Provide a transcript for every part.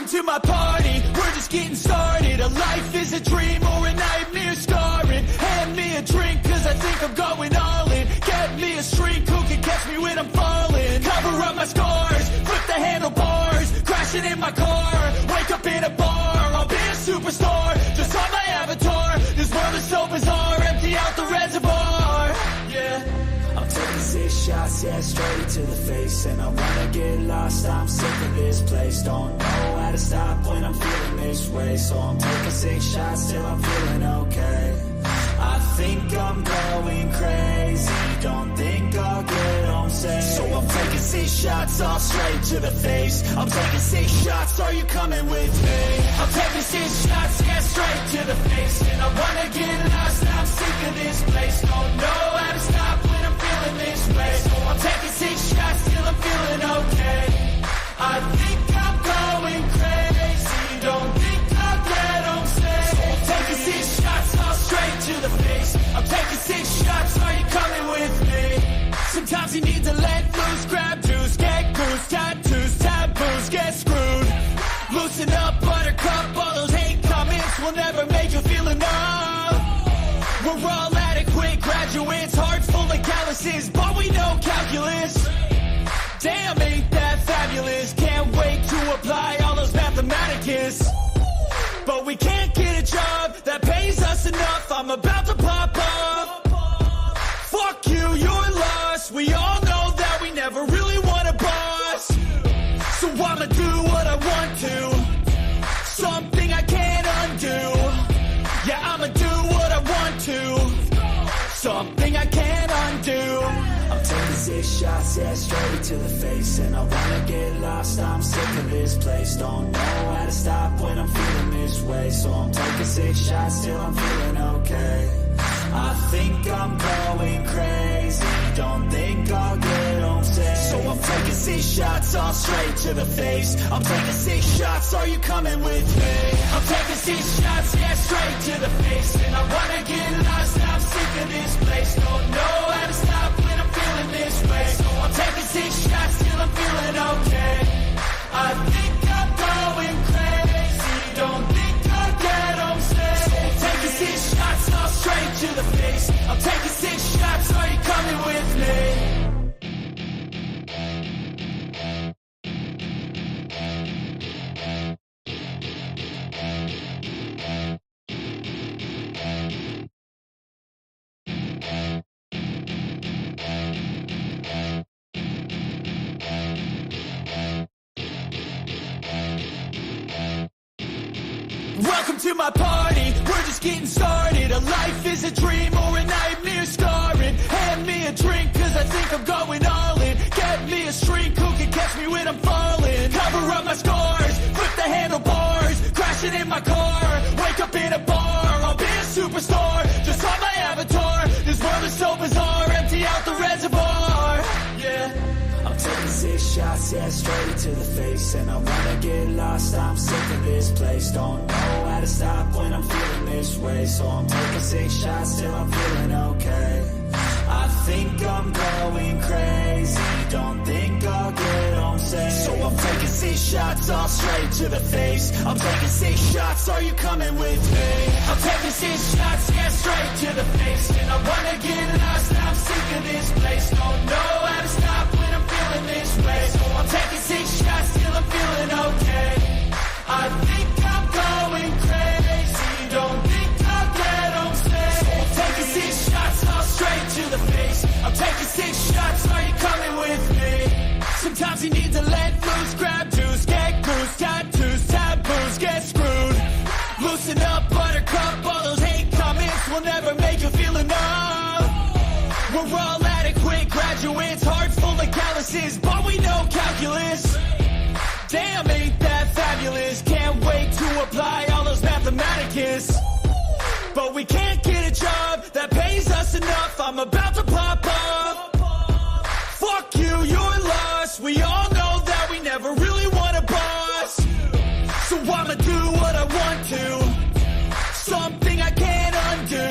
to my party, we're just getting started. A life is a dream or a nightmare scarring. Hand me a drink cause I think I'm going all in. Get me a shrink who can catch me when I'm falling. Cover up my scars, flip the handlebars, crashing in my car, wake up in a bar. I'll be a superstar, just on my avatar. This world is so bizarre, empty out the reservoir. Yeah, I'm taking 6 shots, yeah, straight to the face. And I wanna get lost, I'm sick of this place. Don't know how to stop when I'm feeling this way. So I'm taking 6 shots till I'm feeling okay. I think I'm going crazy, don't think I'll get home safe. So I'm taking 6 shots, all straight to the face. I'm taking 6 shots, are you coming with me? I'm taking 6 shots, yeah, straight to the face. And I wanna get lost, I'm sick of this place. Don't know how to stop when I'm feeling this way. So I'm taking 6 shots till I'm feeling okay. I think I'm going crazy, don't think I'll get home safe. So I'm taking 6 shots, all straight to the face. I'm taking 6 shots, are you coming with me? Sometimes you need to let loose, grab juice, get goose, tattoos, taboos, get screwed. Loosen up, buttercup, all those hate comments will never make you feel enough. We're all adequate graduates, heart full of calluses, but we know calculus. Damn, ain't that fabulous? Can't wait to apply all those mathematicus. But we can't get a job that pays us enough. I'm about to pop up. Fuck you, you're lost. We all know that we never really want a boss. So I'ma do what I want to, something I can't undo. Yeah, I'ma do what I want to, something I can't undo. I'm taking 6 shots, yeah, straight to the face. And I wanna get lost, I'm sick of this place. Don't know how to stop when I'm feeling this way. So I'm taking 6 shots till I'm feeling okay. I think I'm going crazy, don't think I'll get home safe. So I'm taking 6 shots, all straight to the face. I'm taking 6 shots, are you coming with me? I'm taking 6 shots, yeah, straight to the face. And I wanna get lost, I'm sick of this place. Don't know how to stop when I'm feeling this way. So I'm taking 6 shots till I'm feeling okay. I think I'm going crazy, don't think I'll get home safe. So I'm taking 6 shots, all straight to the face. I'm taking 6 shots, are you coming with me? Welcome to my party, we're just getting started. A life is a dream or a nightmare scarring. Hand me a drink cause I think I'm going all in. Get me a shrink who can catch me when I'm falling. Cover up my scars, flip the handlebars, crashing in my car, wake up in a bar. I'll be a superstar, just on my avatar. This world is so bizarre, empty out the reservoir. Yeah, I'm taking 6 shots, yeah, straight to the face. And I wanna get lost, I'm sick of this place. Don't know how to stop when I'm feeling this way. So I'm taking 6 shots till I'm feeling okay. I think I'm going crazy, don't think I'll get home safe. So I'm taking 6 shots, all straight to the face. I'm taking 6 shots, are you coming with me? I'm taking 6 shots, yeah, straight to the face. And I wanna get lost, I'm sick of this place. Don't know how to stop when I'm feeling this way. So I'm taking 6 shots till I'm feeling okay. I think I'm going crazy, don't think I'll get home safe. So I'm taking 6 shots, all straight to the face. I'm taking 6 shots, are you coming with me? Sometimes you need to let loose, grab juice, get goose, tattoos, taboos, get screwed. Loosen up, buttercup, all those hate comments will never make you feel enough. We're all adequate graduates, heart full of calluses, but we know calculus. Damn, ain't that fabulous? Can't wait to apply all those mathematicus. But we can't get a job that pays us enough. I'm about to pop up. Fuck you, you're lost. We all know that we never really want a boss. So I'ma do what I want to, something I can't undo.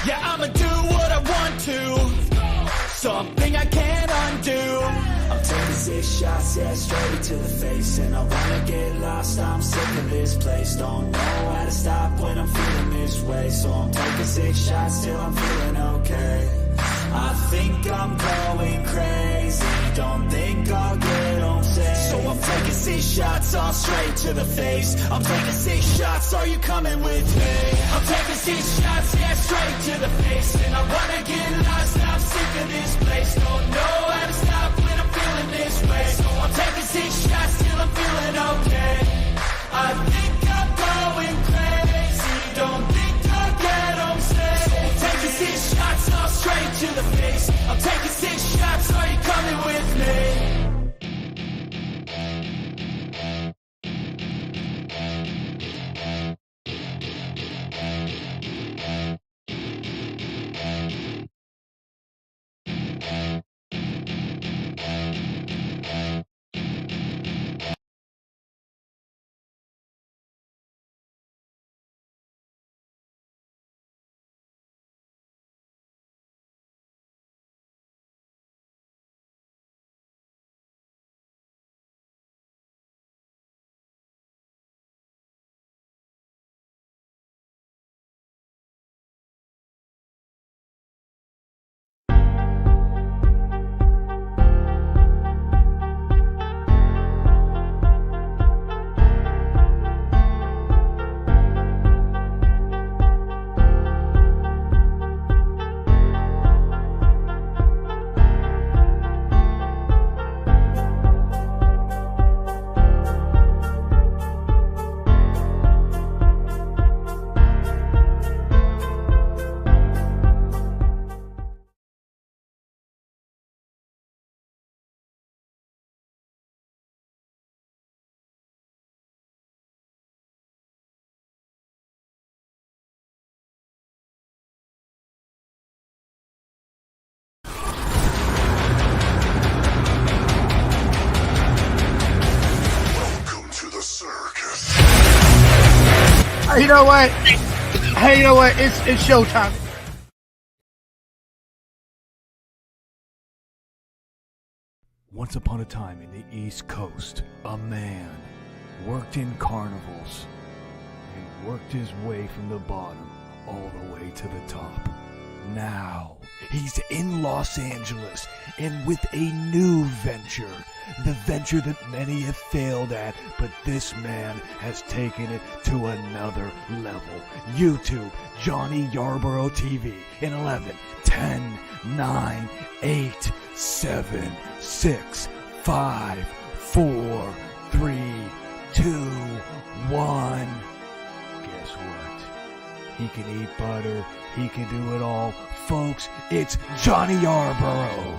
Yeah, I'ma do what I want to, something I can't undo. I'm taking 6 shots, yeah, straight to the face. And I wanna get lost, I'm sick of this place. Don't know how to stop when I'm feeling this way. So I'm taking 6 shots till I'm feeling okay. I think I'm going crazy, don't think I'll get home safe. So I'm taking 6 shots, all straight to the face. I'm taking 6 shots, are you coming with me? I'm taking 6 shots, yeah, straight to the face. And I wanna get lost, I'm sick of this place. Don't know how to stop when I'm feeling this way. So I'm taking 6 shots till I'm feeling okay. I think I'm going crazy, don't think I'll get home safe. So I'm taking 6 shots, all straight to the face. I'm taking 6 shots, are you coming with me? You know what? Hey, you know what? It's showtime. Once upon a time in the East Coast, a man worked in carnivals and worked his way from the bottom all the way to the top. Now, he's in Los Angeles and with a new venture. The venture that many have failed at, but this man has taken it to another level. YouTube, Johnny Yarborough TV in 11, 10, 9, 8, 7, 6, 5, 4, 3, 2, 1. Guess what? He can eat butter. He can do it all. Folks, it's Johnny Yarborough.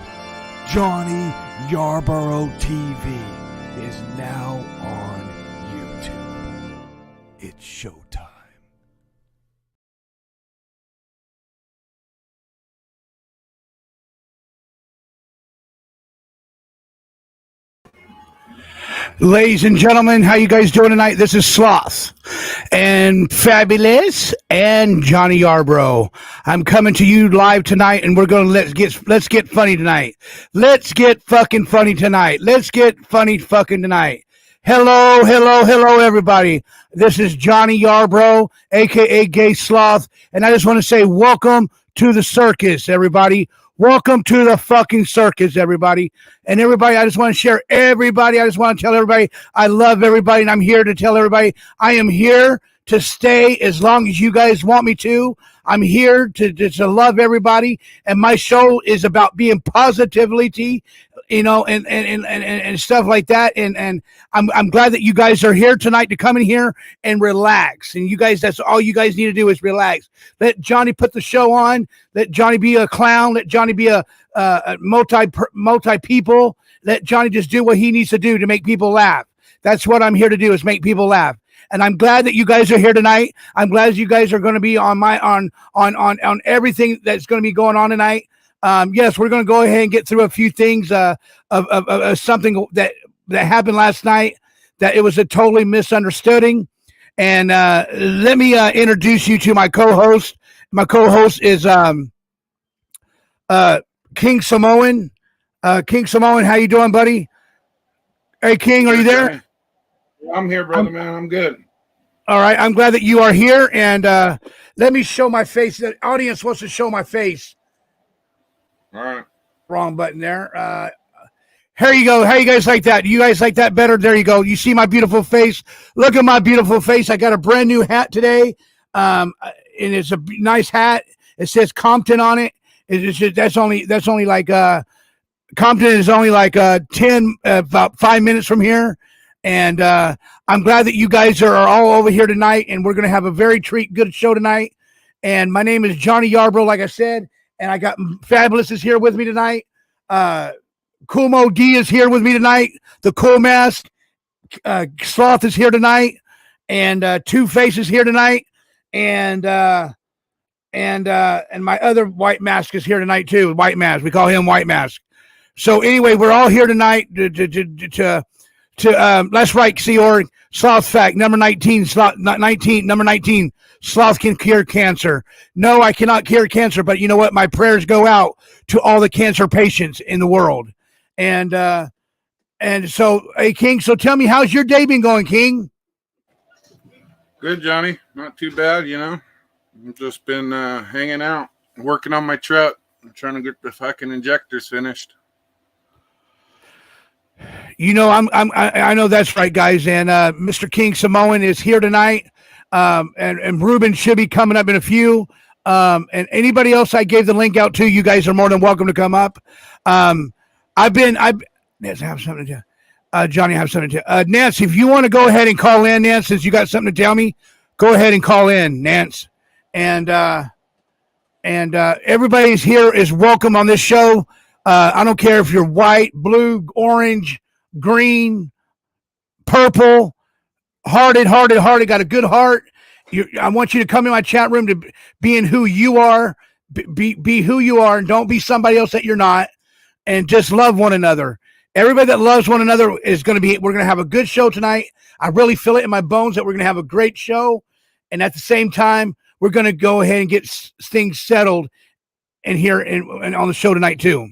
Johnny Yarborough TV is now on YouTube. It's showtime. Ladies and gentlemen, how you guys doing tonight? This is Sloth and Fabulous and Johnny Yarborough. I'm coming to you live tonight, and we're gonna let's get funny tonight. Let's get fucking funny tonight. Let's get funny fucking tonight. Hello, everybody. This is Johnny Yarborough, aka Gay Sloth, and I just want to say welcome to the circus, everybody. Welcome to the fucking circus, everybody. And everybody, I just want to share everybody. I just want to tell everybody I love everybody, and I'm here to tell everybody I am here to stay as long as you guys want me to. I'm here to love everybody, and my show is about being positivity, you know, and stuff like that. And I'm glad that you guys are here tonight to come in here and relax. And you guys, that's all you guys need to do is relax. Let Johnny put the show on. Let Johnny be a clown. Let Johnny be a multi people. Let Johnny just do what he needs to do to make people laugh. That's what I'm here to do, is make people laugh. And I'm glad that you guys are here tonight. I'm glad you guys are going to be on everything that's going to be going on tonight. Yes, we're going to go ahead and get through a few things of something that happened last night, that it was a totally misunderstanding. And let me introduce you to my co-host. My co-host is King Samoan. King Samoan, how you doing, buddy? Hey, King, are you there? I'm here, brother, man. I'm good. All right. I'm glad that you are here. And let me show my face. The audience wants to show my face. All right. Wrong button there. Here you go. How you guys like that? You guys like that better? There you go. You see my beautiful face? Look at my beautiful face. I got a brand new hat today. And it's a nice hat. It says Compton on it. It's just, that's only like Compton is only like 10 about 5 minutes from here. And I'm glad that you guys are all over here tonight, and we're going to have a very good show tonight. And my name is Johnny Yarborough, like I said, and I got Fabulous is here with me tonight. Kumo D is here with me tonight. The Cool Mask Sloth is here tonight, and Two Face is here tonight, and my other White Mask is here tonight too. White Mask, we call him White Mask. So anyway, we're all here tonight to let's write Seor Sloth fact number 19. Number 19. Sloth can cure cancer. No, I cannot cure cancer, but you know what? My prayers go out to all the cancer patients in the world. And so, hey, King. So tell me, how's your day been going, King? Good, Johnny. Not too bad, you know. I've just been hanging out, working on my truck. I'm trying to get the fucking injectors finished. You know, I know that's right, guys. And Mr. King Samoan is here tonight. And Ruben should be coming up in a few. And anybody else I gave the link out to, you guys are more than welcome to come up. Nancy, have something to Johnny, have something to Nancy, if you want to go ahead and call in, Nance, since you got something to tell me, go ahead and call in, Nance. And everybody's here is welcome on this show. I don't care if you're white, blue, orange, green, purple, hearted, got a good heart. I want you to come in my chat room to being who you are, be who you are, and don't be somebody else that you're not, and just love one another. Everybody that loves one another is we're going to have a good show tonight. I really feel it in my bones that we're going to have a great show. And at the same time, we're going to go ahead and get things settled in here and on the show tonight too.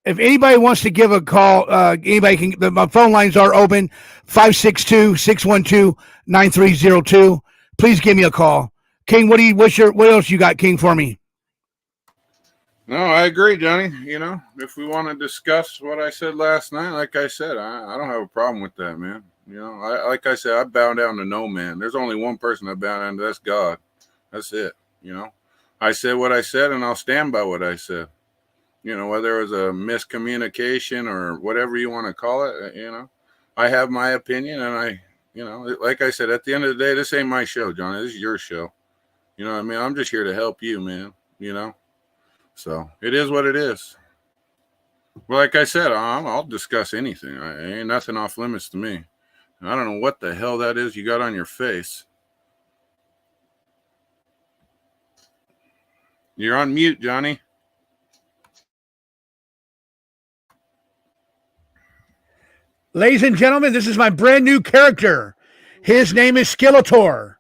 If anybody wants to give a call, anybody can. My phone lines are open, 562-612-9302. Please give me a call. King, what else you got, King, for me? No, I agree, Johnny. You know, if we want to discuss what I said last night, like I said, I don't have a problem with that, man. You know, like I said, I bow down to no man. There's only one person I bow down to, that's God. That's it, you know. I said what I said, and I'll stand by what I said. You know, whether it was a miscommunication or whatever you want to call it, you know, I have my opinion, and like I said, at the end of the day, this ain't my show, Johnny. This is your show. You know what I mean? I'm just here to help you, man, you know. So it is what it is. Well, like I said, I'll discuss anything. Ain't nothing off limits to me. I don't know what the hell that is you got on your face. You're on mute, Johnny. Ladies and gentlemen, this is my brand new character. His name is Skeletor,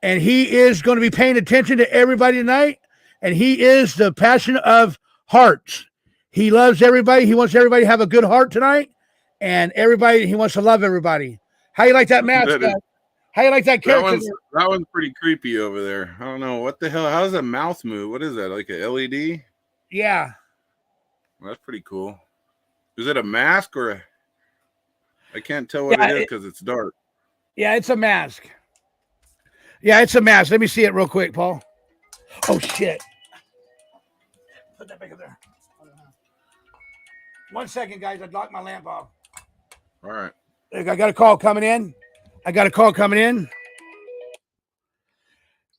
and he is going to be paying attention to everybody tonight. And he is the passion of hearts. He loves everybody. He wants everybody to have a good heart tonight. And he wants to love everybody. How you like that mask? How you like that character? That one's pretty creepy over there. I don't know. What the hell? How does a mouth move? What is that? Like a LED? Yeah. Well, that's pretty cool. Is it a mask or I can't tell what it is because it's dark. Yeah, it's a mask. Yeah, it's a mask. Let me see it real quick, Paul. Oh, shit. Put that back up there. 1 second, guys. I knocked my lamp off. All right. I got a call coming in.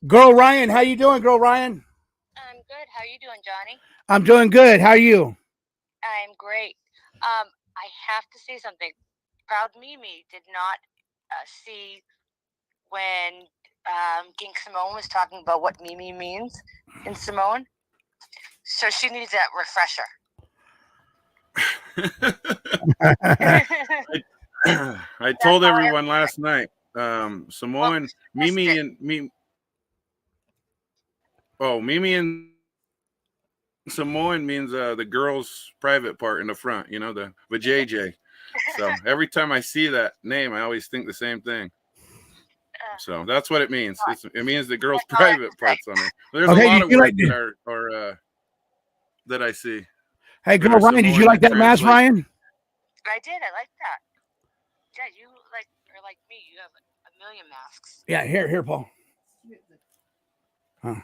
Girl Ryan, how you doing, Girl Ryan? I'm good. How are you doing, Johnny? I'm doing good. How are you? I'm great. I have to say something. Proud Mimi did not see when King Simone was talking about what Mimi means in Samoan. So she needs that refresher. I told everyone last night, Samoan, Mimi and Samoan means the girl's private part in the front, you know, the vajayjay. So every time I see that name, I always think the same thing. So that's what it means. It means the girl's private parts on her. There's a lot of words that are that I see. Hey, girl, Ryan, did you like that mask, Ryan? I did. I like that. Yeah, you are like me. You have a million masks. Yeah, here, Paul. Huh.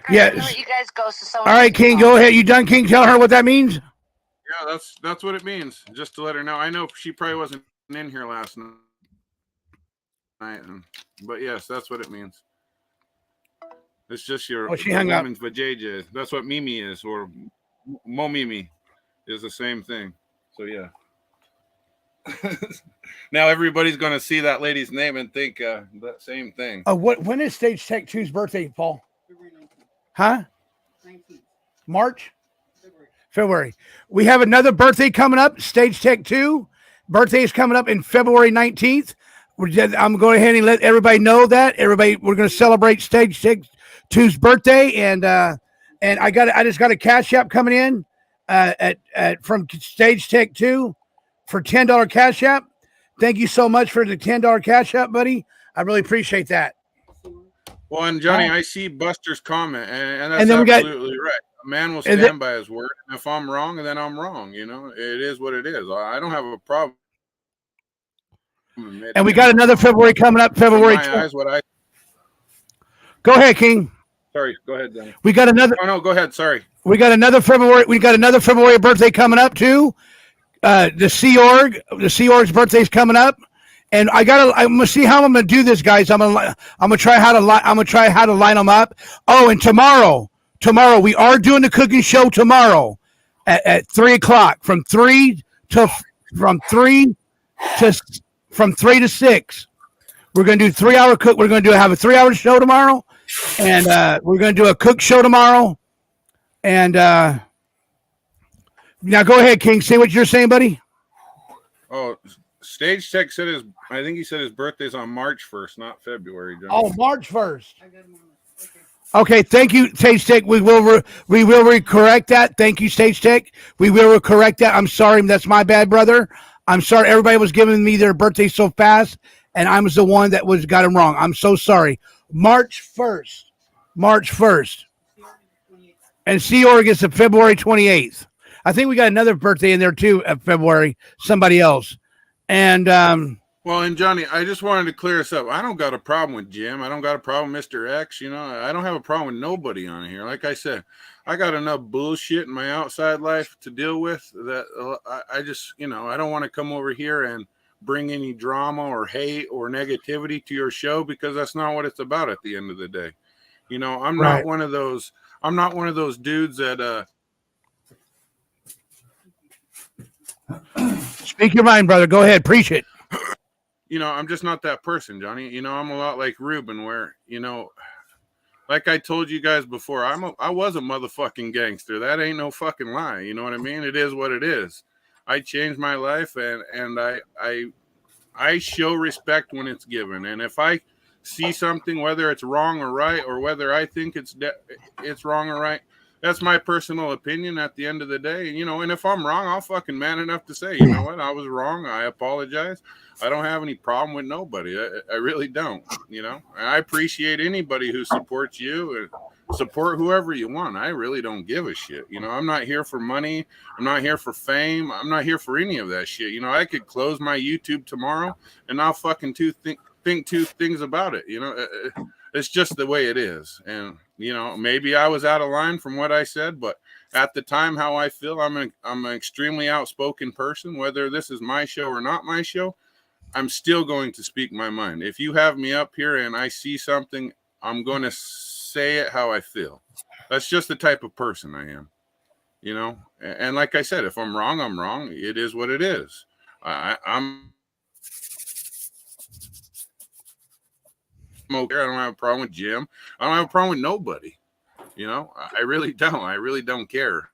Yeah. Let you guys go. So all right, King, go ahead. You done, King? Tell her what that means. Yeah, that's what it means. Just to let her know. I know she probably wasn't in here last night, but yes, that's what it means. It's just your woman's vajayjay. That's what Mimi is, or Mo Mimi is the same thing. So yeah. Now everybody's going to see that lady's name and think that same thing. When is Stage Tech 2's birthday, Paul? Huh? 19th. March? February. We have another birthday coming up. Stage Tech 2 birthday is coming up in February 19th. I'm going ahead and let everybody know that. We're going to celebrate Stage Tech 2's birthday, and I just got a cash app coming in from Stage Tech 2 for $10 cash app. Thank you so much for the $10 cash app, buddy. I really appreciate that. Well, and Johnny, I see Buster's comment, and that's absolutely right. A man will stand by his word. And if I'm wrong, then I'm wrong. You know, it is what it is. I don't have a problem. And we got another February coming up. February 20th. Go ahead, King. Sorry, go ahead, Danny. We got another. Oh no, go ahead. Sorry. We got another February birthday coming up too. The Sea Org's birthday's coming up. And I'm gonna see how I'm gonna do this, guys. I'm gonna try how to line them up. Oh, and tomorrow we are doing the cooking show tomorrow at 3:00 from 3 to 6. We're gonna do 3-hour cook. We're gonna have a 3-hour show tomorrow, and we're gonna do a cook show tomorrow. And now go ahead, King. Say what you're saying, buddy. Oh. Stage Tech said I think he said his birthday's on March 1st, not February. John. Oh, March 1st. Okay, thank you, Stage Tech. We will correct that. Thank you, Stage Tech. We will correct that. I'm sorry, that's my bad, brother. I'm sorry. Everybody was giving me their birthday so fast, and I was the one that got them wrong. I'm so sorry. March 1st. And Sea Org is February 28th. I think we got another birthday in there too of February. Somebody else. And well, and Johnny, I just wanted to clear this up. I don't got a problem with Jim. I don't got a problem with Mr. X. You know, I don't have a problem with nobody on here. Like I said, I got enough bullshit in my outside life to deal with that. I just, you know, I don't want to come over here and bring any drama or hate or negativity to your show, because that's not what it's about at the end of the day. You know, I'm not one of those dudes that Speak your mind, brother. Go ahead. Preach it. You know, I'm just not that person, Johnny. You know, I'm a lot like Ruben, where, you know, like I told you guys before, I was a motherfucking gangster. That ain't no fucking lie. You know what I mean? It is what it is. I changed my life, and I show respect when it's given. And if I see something, whether it's wrong or right, or whether I think it's wrong or right, that's my personal opinion at the end of the day. You know, and if I'm wrong, I'll fucking man enough to say, you know what, I was wrong. I apologize. I don't have any problem with nobody. I really don't, you know. And I appreciate anybody who supports you and support whoever you want. I really don't give a shit. You know, I'm not here for money. I'm not here for fame. I'm not here for any of that shit. You know, I could close my YouTube tomorrow and I'll fucking think two things about it. You know, it's just the way it is. And, you know, maybe I was out of line from what I said, but at the time, how I feel, I'm an extremely outspoken person. Whether this is my show or not my show, I'm still going to speak my mind. If you have me up here and I see something, I'm going to say it how I feel. That's just the type of person I am, you know? And like I said, if I'm wrong, I'm wrong. It is what it is. I'm okay. I don't have a problem with Jim. I don't have a problem with nobody. You know, I really don't. I really don't care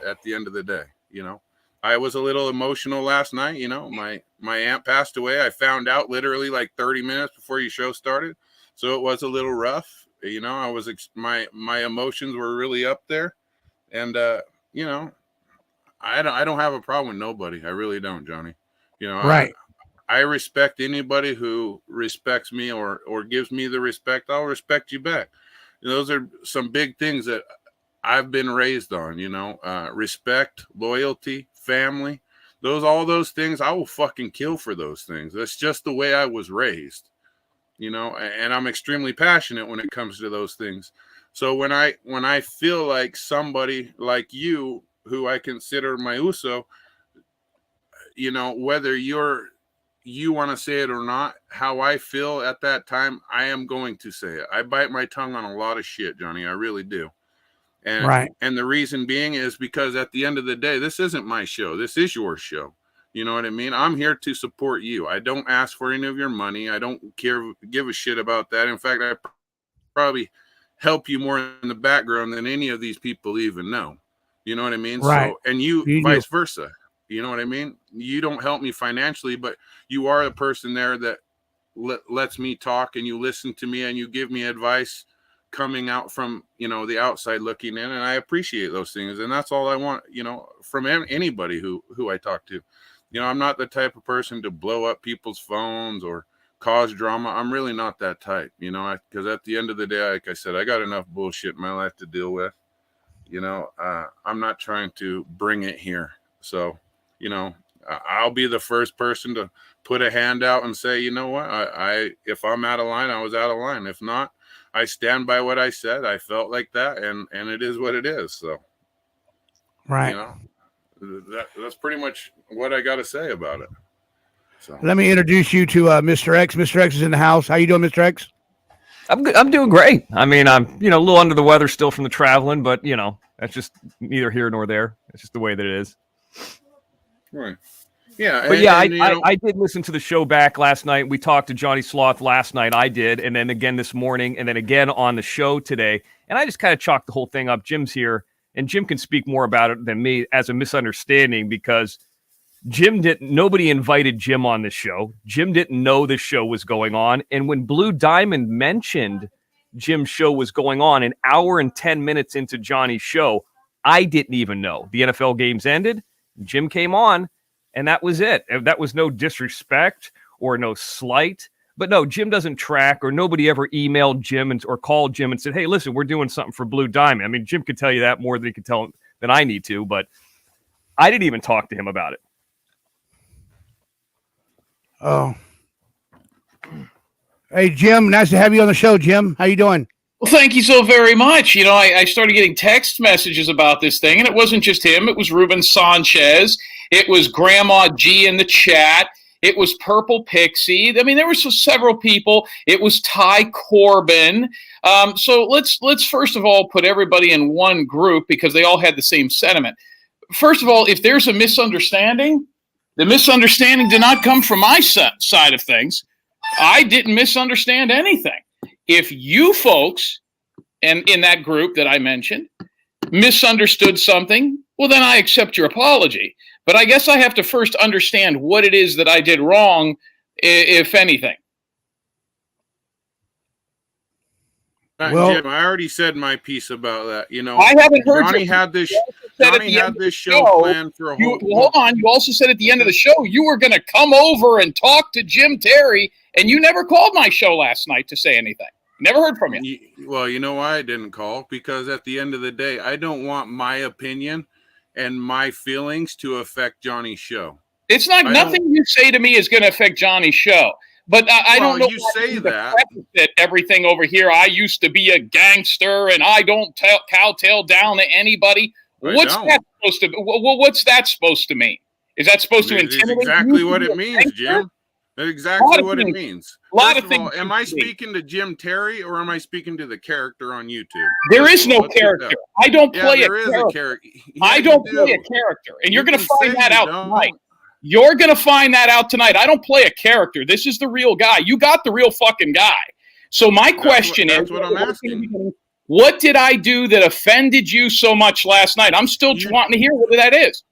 at the end of the day. You know, I was a little emotional last night. You know, my aunt passed away. I found out literally like 30 minutes before your show started. So it was a little rough. You know, I was my emotions were really up there, and you know, I don't have a problem with nobody. I really don't, Johnny. You know, Right. I respect anybody who respects me or gives me the respect. I'll respect you back. Those are some big things that I've been raised on. You know, respect, loyalty, family. All those things. I will fucking kill for those things. That's just the way I was raised. You know, and I'm extremely passionate when it comes to those things. So when I feel like somebody like you, who I consider my Uso, you know, whether you want to say it or not, how I feel at that time, I am going to say it. I bite my tongue on a lot of shit, Johnny. I really do. And the reason being is because at the end of the day, this isn't my show. This is your show. You know what I mean? I'm here to support you. I don't ask for any of your money. I don't give a shit about that. In fact, I probably help you more in the background than any of these people even know. You know what I mean? Right. So, and you vice versa. You know what I mean? You don't help me financially, but you are the person there that lets me talk, and you listen to me, and you give me advice coming out from, you know, the outside looking in, and I appreciate those things. And that's all I want, you know, from anybody who I talk to. You know, I'm not the type of person to blow up people's phones or cause drama. I'm really not that type, you know, because at the end of the day, like I said, I got enough bullshit in my life to deal with. You know, I'm not trying to bring it here. So, you know, I'll be the first person to put a hand out and say, you know what, if I'm out of line, I was out of line. If not, I stand by what I said. I felt like that, and it is what it is. So, right. You know, that's pretty much what I got to say about it. So let me introduce you to Mr. X. Mr. X is in the house. How you doing, Mr. X? I'm good. I'm doing great. I mean, I'm, you know, a little under the weather still from the traveling, but, you know, that's just neither here nor there. It's just the way that it is. Right. Yeah. But I did listen to the show back last night. We talked to Johnny Sloth last night. I did. And then again this morning, and then again on the show today. And I just kind of chalked the whole thing up. Jim's here, and Jim can speak more about it than me, as a misunderstanding, because nobody invited Jim on this show. Jim didn't know this show was going on. And when Blue Diamond mentioned Jim's show was going on, an hour and 10 minutes into Johnny's show, I didn't even know. The NFL games ended. Jim came on, and that was it. That was no disrespect or no slight. But no, Jim doesn't track, or nobody ever emailed Jim or called Jim and said, hey, listen, we're doing something for Blue Diamond. I mean, Jim could tell you that more than he could tell than I need to, but I didn't even talk to him about it. Oh. Hey, Jim, nice to have you on the show, Jim. How you doing? Well, thank you so very much. You know, I started getting text messages about this thing, and it wasn't just him. It was Ruben Sanchez. It was Grandma G in the chat. It was Purple Pixie. I mean, there were several people. It was Ty Corbin. So let's first of all put everybody in one group, because they all had the same sentiment. First of all, if there's a misunderstanding, the misunderstanding did not come from my side of things. I didn't misunderstand anything. If you folks, and in that group that I mentioned, misunderstood something, well, then I accept your apology. But I guess I have to first understand what it is that I did wrong, if anything. Well, Jim, I already said my piece about that. You know, I haven't heard Johnny had this show planned for a whole. Hold on. You also said at the end of the show you were going to come over and talk to Jim Terry, and you never called my show last night to say anything. Never heard from you. Well, you know why I didn't call? Because at the end of the day, I don't want my opinion and my feelings to affect Johnny's show. It's not. Nothing you say to me is going to affect Johnny's show. But I don't know. You say that everything over here. I used to be a gangster, and I don't kowtow down to anybody. What's that supposed to? What's that supposed to mean? Is that supposed to intimidate? Exactly what it means, Jim. That's exactly what it means. A lot of things. Am I speaking to Jim Terry, or am I speaking to the character on YouTube? There is no character. I don't play a character. I don't play a character, and you're going to find that out tonight. You're going to find that out tonight. I don't play a character. This is the real guy. You got the real fucking guy. So my question is, what I'm asking. What did I do that offended you so much last night? I'm still wanting to hear what that is.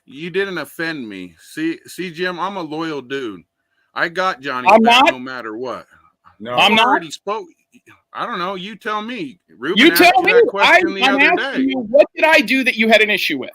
You didn't offend me. See, Jim, I'm a loyal dude. I got Johnny I'm back not. no matter what. No, I'm not. Already spoke. I don't know. You tell me. Ruben You tell asked me. that question the I'm other asking day. you, what did I do that you had an issue with?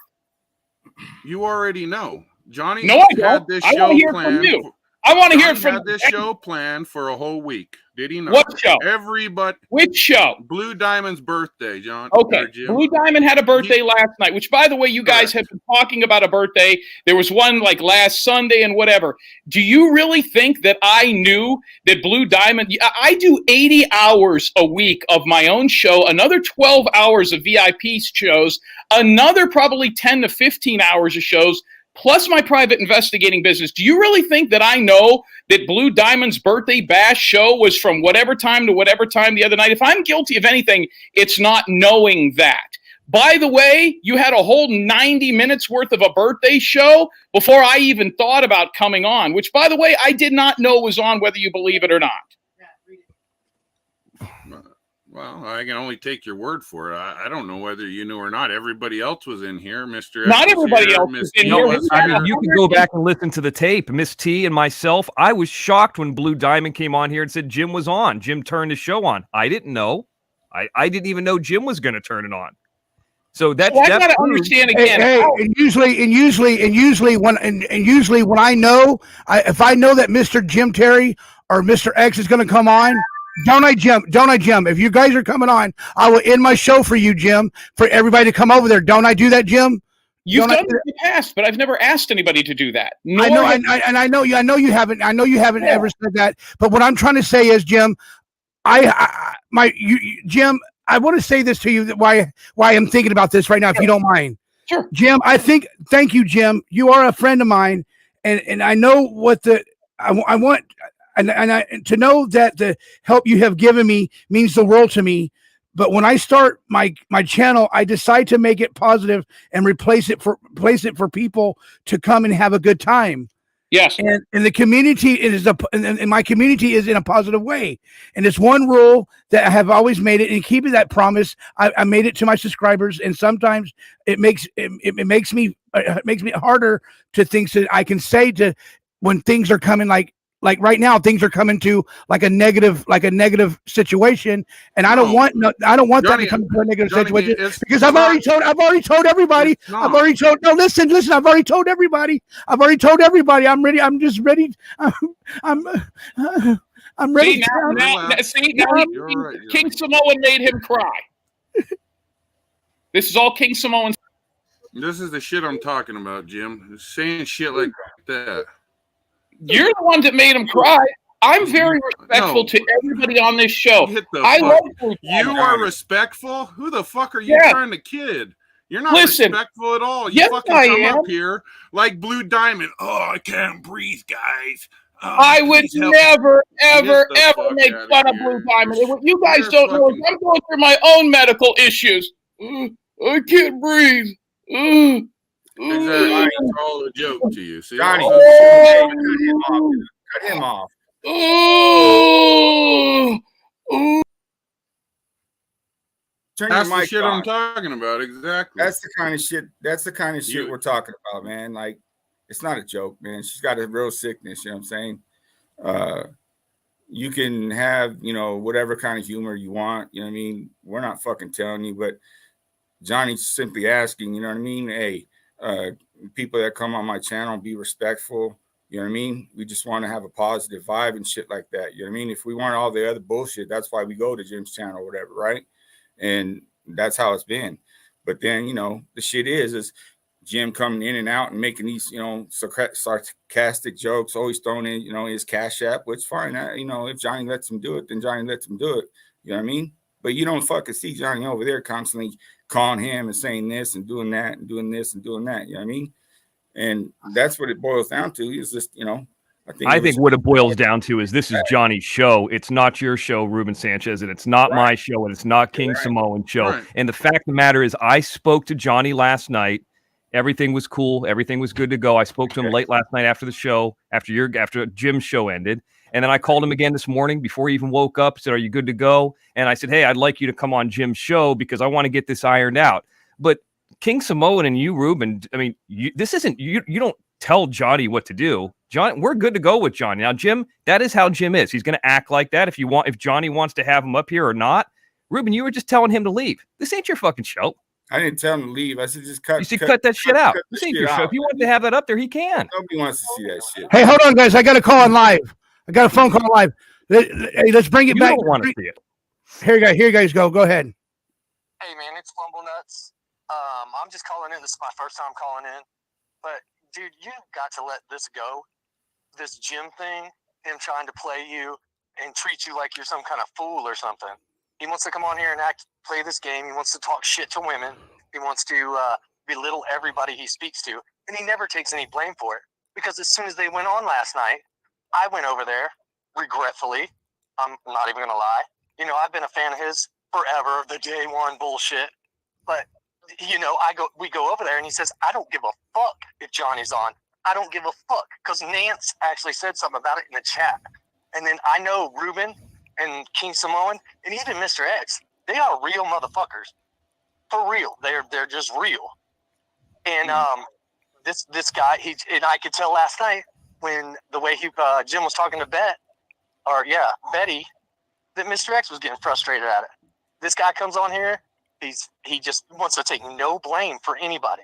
You already know. Johnny No, I had don't. this I want show to hear from planned. you. I want to hear Johnny from had this show planned for a whole week. Did he not? What show? Everybody. Which show? Blue Diamond's birthday, John. Okay. Blue Diamond had a birthday You- last night, which, by the way, you guys have been talking about a birthday. There was one like last Sunday and whatever. Do you really think that I knew that Blue Diamond? I do 80 hours a week of my own show, another 12 hours of VIP shows, another probably 10 to 15 hours of shows, plus my private investigating business. Do you really think that I know that Blue Diamond's birthday bash show was from whatever time to whatever time the other night? If I'm guilty of anything, it's not knowing that. By the way, you had a whole 90 minutes worth of a birthday show before I even thought about coming on, which, by the way, I did not know was on, whether you believe it or not. Well, I can only take your word for it. I don't know whether you knew or not. Everybody else was in here. Mr. Not X everybody here, else Miss was in T here. was I here. mean, you can go back and listen to the tape. Miss T and myself, I was shocked when Blue Diamond came on here and said Jim was on. Jim turned his show on. I didn't know. I didn't even know Jim was going to turn it on. So that's I got to understand again. Hey, and usually when I know, if I know that Mr. Jim Terry or Mr. X is going to come on, don't I, Jim? If you guys are coming on, I will end my show for you, Jim, for everybody to come over there. Don't I do that, Jim? You've done it in the past, but I've never asked anybody to do that. I know you haven't ever said that. But what I'm trying to say is, Jim, Jim, I want to say this to you, that why I'm thinking about this right now, if you don't mind. Sure. Jim, thank you, Jim. You are a friend of mine, and I know what I want, and to know that the help you have given me means the world to me. But when I start my channel, I decide to make it positive and place it for people to come and have a good time. Yes. And the community and my community is in a positive way. And it's one rule that I have always made it, and keeping that promise. I made it to my subscribers, and sometimes it makes me harder to things that I can say to when things are coming like right now, things are coming to like a negative situation, and I don't want that to come to a negative situation, because I've already told everybody. I've already told everybody. I'm ready. I'm just ready. I'm ready. King Samoan made him cry. This is all King Samoan. This is the shit I'm talking about, Jim. Saying shit like that. You're the one that made him cry. I'm very respectful to everybody on this show. You are respectful? Who the fuck are you trying to kid? You're not respectful at all. You fucking come up here like Blue Diamond. Oh, I can't breathe, guys. I would never, ever make fun of Blue Diamond. What you guys don't know is I'm going through my own medical issues. I can't breathe. Exactly. It's all a joke to you. See? Johnny, cut him off. Turn That's your the mic shit on. I'm talking about. Exactly. That's the kind of shit we're talking about, man. Like, it's not a joke, man. She's got a real sickness, you know what I'm saying? You can have, whatever kind of humor you want, you know what I mean? We're not fucking telling you, but Johnny's simply asking, you know what I mean? Hey, people that come on my channel, be respectful, you know what I mean? We just want to have a positive vibe and shit like that, you know what I mean? If we want all the other bullshit, that's why we go to Jim's channel or whatever, right? And that's how it's been. But then, the shit is Jim coming in and out and making these, sarcastic jokes, always throwing in, his Cash App, which fine. If Johnny lets him do it, then Johnny lets him do it. You know what I mean? But you don't fucking see Johnny over there constantly calling him and saying this and doing that and doing this and doing that. You know what I mean? And that's what it boils down to, is just, I think what it boils down to is this is Johnny's show. It's not your show, Ruben Sanchez, and it's not my show, and it's not King Samoan's show. Right. And the fact of the matter is, I spoke to Johnny last night. Everything was cool. Everything was good to go. I spoke to him late last night after the show, after Jim's show ended. And then I called him again this morning before he even woke up, said, "Are you good to go?" And I said, "Hey, I'd like you to come on Jim's show because I want to get this ironed out." But King Samoan and you, Ruben, I mean, this isn't, you don't tell Johnny what to do. John, we're good to go with Johnny. Now, Jim, that is how Jim is. He's going to act like that if Johnny wants to have him up here or not. Ruben, you were just telling him to leave. This ain't your fucking show. I didn't tell him to leave. I said just cut. You said cut that shit out. This ain't your show. If you want to have that up there, he can. Nobody wants to see that shit. Hey, hold on, guys. I got a call on live. I got a phone call live. Hey, let's bring it back. You don't want to see it. Here you guys go. Go ahead. Hey, man, it's Fumble Nuts. I'm just calling in. This is my first time calling in. But, dude, you got to let this go. This Jim thing, him trying to play you and treat you like you're some kind of fool or something. He wants to come on here and play this game. He wants to talk shit to women. He wants to belittle everybody he speaks to. And he never takes any blame for it. Because as soon as they went on last night, I went over there, regretfully. I'm not even going to lie. You know, I've been a fan of his forever, the day one bullshit. But, you know, we go over there and he says, I don't give a fuck if Johnny's on. I don't give a fuck. Because Nance actually said something about it in the chat. And then I know Ruben and King Samoan and even Mr. X, they are real motherfuckers. For real. They're just real. And this guy, and I could tell last night when the way Jim was talking to Betty, that Mr. X was getting frustrated at it. This guy comes on here, he just wants to take no blame for anybody.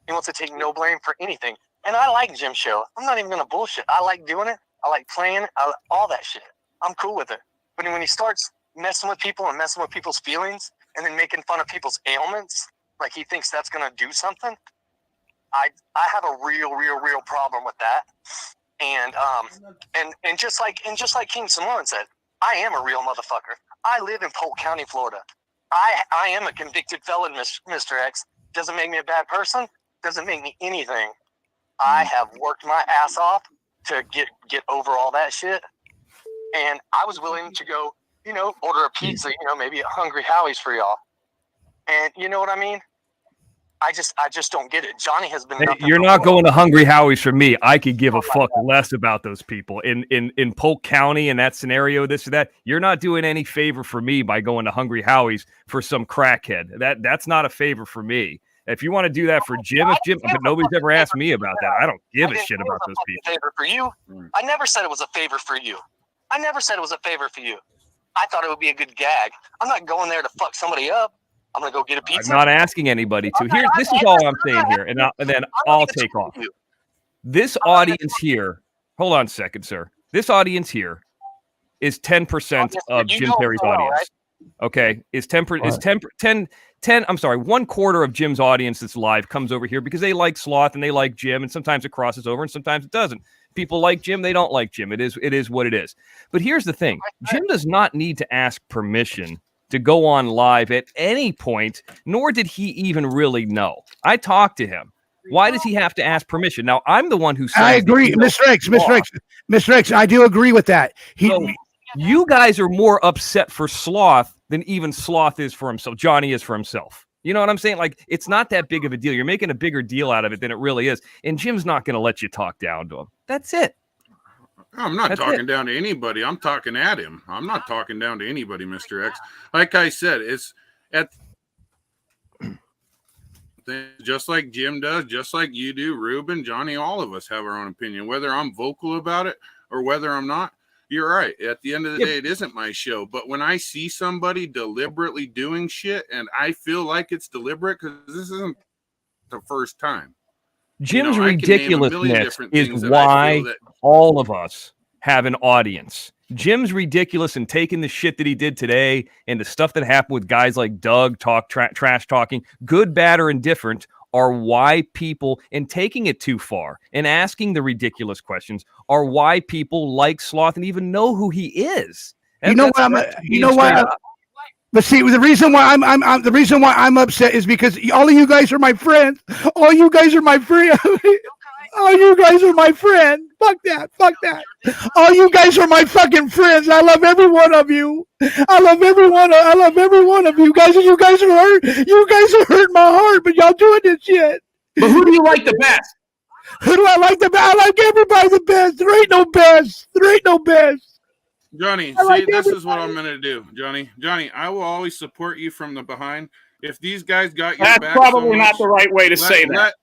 He wants to take no blame for anything. And I like Jim's show. I'm not even going to bullshit. I like doing it. I like playing it. All that shit. I'm cool with it. But when he starts messing with people and messing with people's feelings and then making fun of people's ailments, like he thinks that's going to do something, I have a real problem with that. And just like King Samoan said, I am a real motherfucker. I live in Polk County, Florida. I am a convicted felon, Mr. X. Doesn't make me a bad person. Doesn't make me anything. I have worked my ass off to get over all that shit. And I was willing to go, you know, order a pizza, you know, maybe a Hungry Howie's for y'all. And you know what I mean? I just don't get it. Johnny has been. Hey, you're not going to Hungry Howie's for me. I could give a fuck less about those people in Polk County and that scenario, this or that. You're not doing any favor for me by going to Hungry Howie's for some crackhead. That's not a favor for me. If you want to do that for Jim, but nobody's ever asked me about that. I don't give a shit about those people. Favor for you? I never said it was a favor for you. I thought it would be a good gag. I'm not going there to fuck somebody up. I'm going to go get a pizza. I'm not asking anybody to. Here, this is all I'm saying here, and then I'll take off. This audience here, hold on a second, sir. This audience here is 10% of Jim Perry's audience. Okay, is 10. I'm sorry, 1/4 of Jim's audience that's live comes over here because they like Sloth and they like Jim, and sometimes it crosses over and sometimes it doesn't. People like Jim, they don't like Jim. It is what it is. But here's the thing: Jim does not need to ask permission to go on live at any point, nor did he even really know. I talked to him. Why does he have to ask permission? Now, I'm the one who said I agree, Mr. X, I do agree with that. You guys are more upset for Sloth than even Sloth is for himself. Johnny is for himself. You know what I'm saying? Like, it's not that big of a deal. You're making a bigger deal out of it than it really is. And Jim's not going to let you talk down to him. That's it. I'm not talking down to anybody. I'm talking at him. I'm not talking down to anybody, Mr. X. Like I said, it's at just like Jim does, just like you do, Ruben, Johnny, all of us have our own opinion. Whether I'm vocal about it or whether I'm not, you're right. At the end of the day, it isn't my show. But when I see somebody deliberately doing shit and I feel like it's deliberate, because this isn't the first time. Jim's ridiculousness is why all of us have an audience. Jim's ridiculous and taking the shit that he did today and the stuff that happened with guys like Doug trash talking, good, bad, or indifferent, are why people, and taking it too far and asking the ridiculous questions, are why people like Sloth and even know who he is. But see, the reason why I'm upset is because all of you guys are my friends. All you guys are my friend. All you guys are my friend. Fuck that. All you guys are my fucking friends. I love every one of you. I love every one of you guys. You guys are hurting my heart, but y'all doing this shit. But who do you like the best? Who do I like the best? I like everybody the best. There ain't no best. Johnny, this is what I'm going to do, Johnny. Johnny, I will always support you from the behind. If these guys got your back, that's probably not the right way to say that.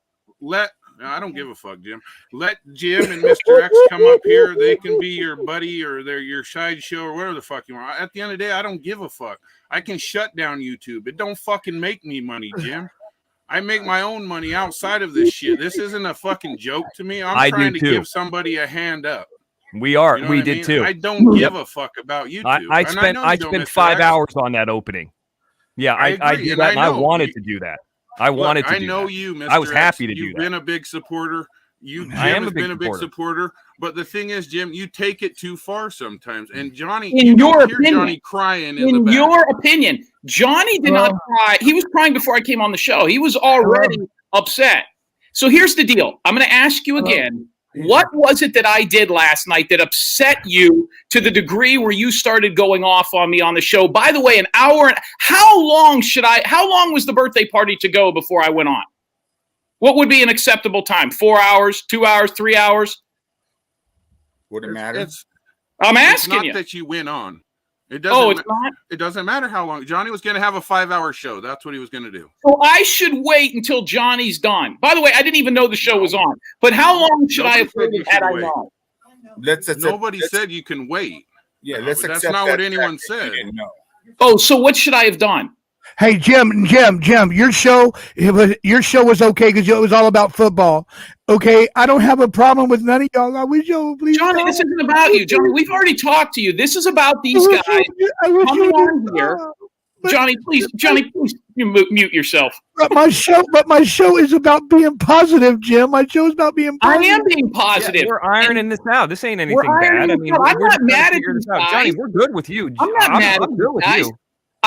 I don't give a fuck, Jim. Let Jim and Mr. X come up here. They can be your buddy or they're your sideshow or whatever the fuck you want. At the end of the day, I don't give a fuck. I can shut down YouTube. It don't fucking make me money, Jim. I make my own money outside of this shit. This isn't a fucking joke to me. I'm trying to give somebody a hand up. We are. You know we did too. I don't give a fuck about YouTube. I spent 5 hours on that opening. Yeah, I did that, and I wanted to do that. I wanted to do that. I know you, Mr. I was happy to X. do that. You've been a big supporter. Jim has been a big supporter. But the thing is, Jim, you take it too far sometimes. And Johnny, in your opinion, Johnny crying in the back. your opinion, Johnny did not cry. He was crying before I came on the show. He was already upset. So here's the deal. I'm going to ask you again. What was it that I did last night that upset you to the degree where you started going off on me on the show? By the way, an hour. How long was the birthday party to go before I went on? What would be an acceptable time? 4 hours, 2 hours, 3 hours? Would it matter? I'm asking you. It's not that you went on. It doesn't. It doesn't matter how long. Johnny was going to have a 5-hour show. That's what he was going to do. So I should wait until Johnny's done. By the way, I didn't even know the show was on. But how long should I have waited had I known? Nobody said you can wait. Yeah, that's not what anyone said. Oh, so what should I have done? Hey, Jim, your show was okay because it was all about football. Okay, I don't have a problem with none of y'all. I wish y'all please. Johnny, this isn't about you, Johnny. We've already talked to you. This is about these guys. Come on here, Johnny. Please, you mute yourself. But my show is about being positive, Jim. My show is about being positive. I am being positive. Yeah, we're ironing this out. This ain't anything bad. I mean, I'm not mad at you, Johnny. We're good with you. I'm not mad at you guys.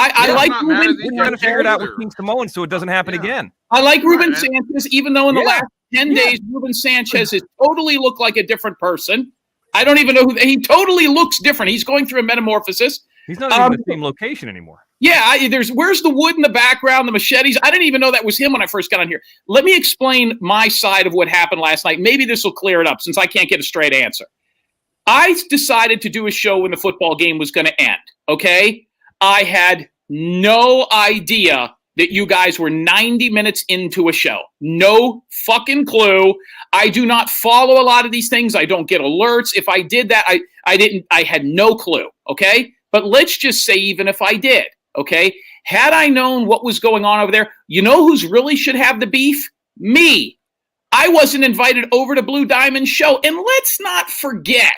I like Ruben. We're going to figure it out with King Samoan so it doesn't happen again. I like Ruben Sanchez, even though in the last 10 days, Ruben Sanchez has totally looked like a different person. I don't even know he totally looks different. He's going through a metamorphosis. He's not even in the same location anymore. Yeah, where's the wood in the background, the machetes? I didn't even know that was him when I first got on here. Let me explain my side of what happened last night. Maybe this will clear it up since I can't get a straight answer. I decided to do a show when the football game was going to end, okay? I had no idea that you guys were 90 minutes into a show. No fucking clue. I do not follow a lot of these things. I don't get alerts. If I did that, I had no clue, okay? But let's just say even if I did, okay? Had I known what was going on over there, you know who's really should have the beef? Me. I wasn't invited over to Blue Diamond's show. And let's not forget,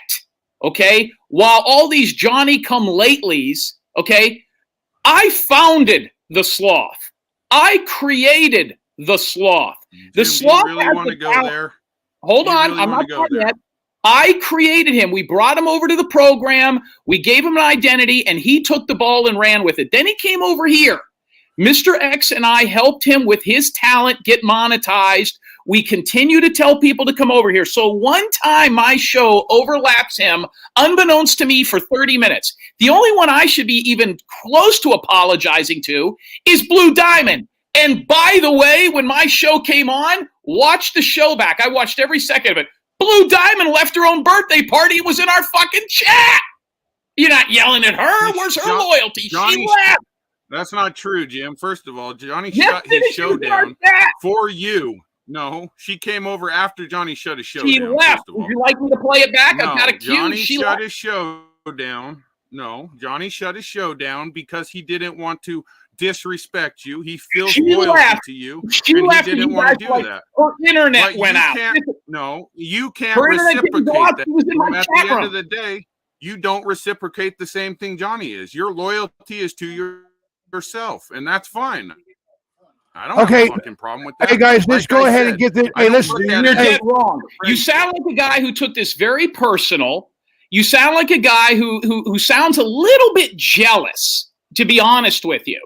okay, while all these Johnny-come-latelys, okay, I founded the sloth. I created the sloth. The sloth. You really want to go there? Hold on, I'm not done yet. I created him. We brought him over to the program. We gave him an identity, and he took the ball and ran with it. Then he came over here. Mr. X and I helped him with his talent get monetized. We continue to tell people to come over here. So one time my show overlaps him, unbeknownst to me, for 30 minutes. The only one I should be even close to apologizing to is Blue Diamond. And by the way, when my show came on, watch the show back. I watched every second of it. Blue Diamond left her own birthday party. It was in our fucking chat. You're not yelling at her. Where's her loyalty? She left. That's not true, Jim. First of all, Johnny shut his show down for you. No, she came over after Johnny shut his show down. She left. Would you like me to play it back? No, I've got a cue. Johnny shut his show down. No, Johnny shut his show down because he didn't want to disrespect you. He feels loyalty to you. She left. He didn't want to do that. Her internet went out. No, you can't reciprocate that. At the end of the day, you don't reciprocate the same thing Johnny is. Your loyalty is to yourself, and that's fine. I don't have a fucking problem with that. Hey guys, let's go ahead and get this. Hey, listen, you're dead wrong. You sound like a guy who took this very personal. You sound like a guy who sounds a little bit jealous, to be honest with you.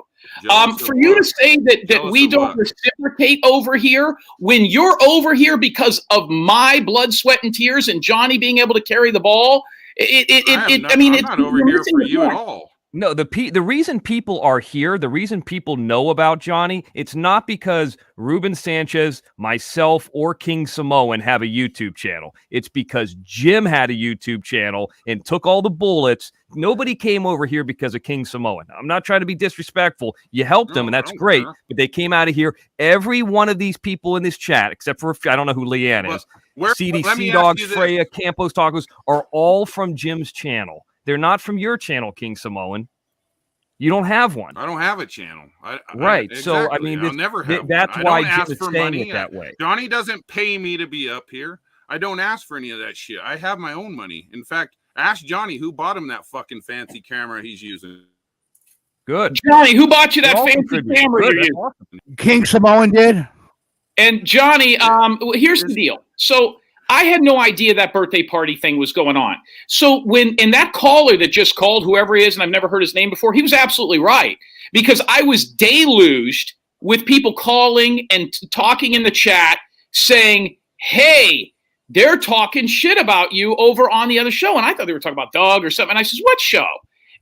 For you to say that we don't reciprocate over here when you're over here because of my blood, sweat, and tears and Johnny being able to carry the ball, I'm not over here for you at all. No, the reason people are here, the reason people know about Johnny, it's not because Ruben Sanchez, myself, or King Samoan have a YouTube channel. It's because Jim had a YouTube channel and took all the bullets. Nobody came over here because of King Samoan. I'm not trying to be disrespectful. You helped them, and that's great. But they came out of here. Every one of these people in this chat, except for, I don't know who Leanne is, CDC Dogs, Freya, Campos Tacos, are all from Jim's channel. They're not from your channel, King Samoan. You don't have one. I don't have a channel. Right. Exactly. So, I mean, I'll never have that's one. why Jim is saying it that way. Johnny doesn't pay me to be up here. I don't ask for any of that shit. I have my own money. In fact, ask Johnny who bought him that fucking fancy camera he's using. Good. Johnny, who bought you that fancy camera you're using? King Samoan did. And Johnny, here's the deal. So I had no idea that birthday party thing was going on. So and that caller that just called, whoever he is, and I've never heard his name before, he was absolutely right. Because I was deluged with people calling and talking in the chat saying, hey, they're talking shit about you over on the other show. And I thought they were talking about Doug or something. And I says, what show?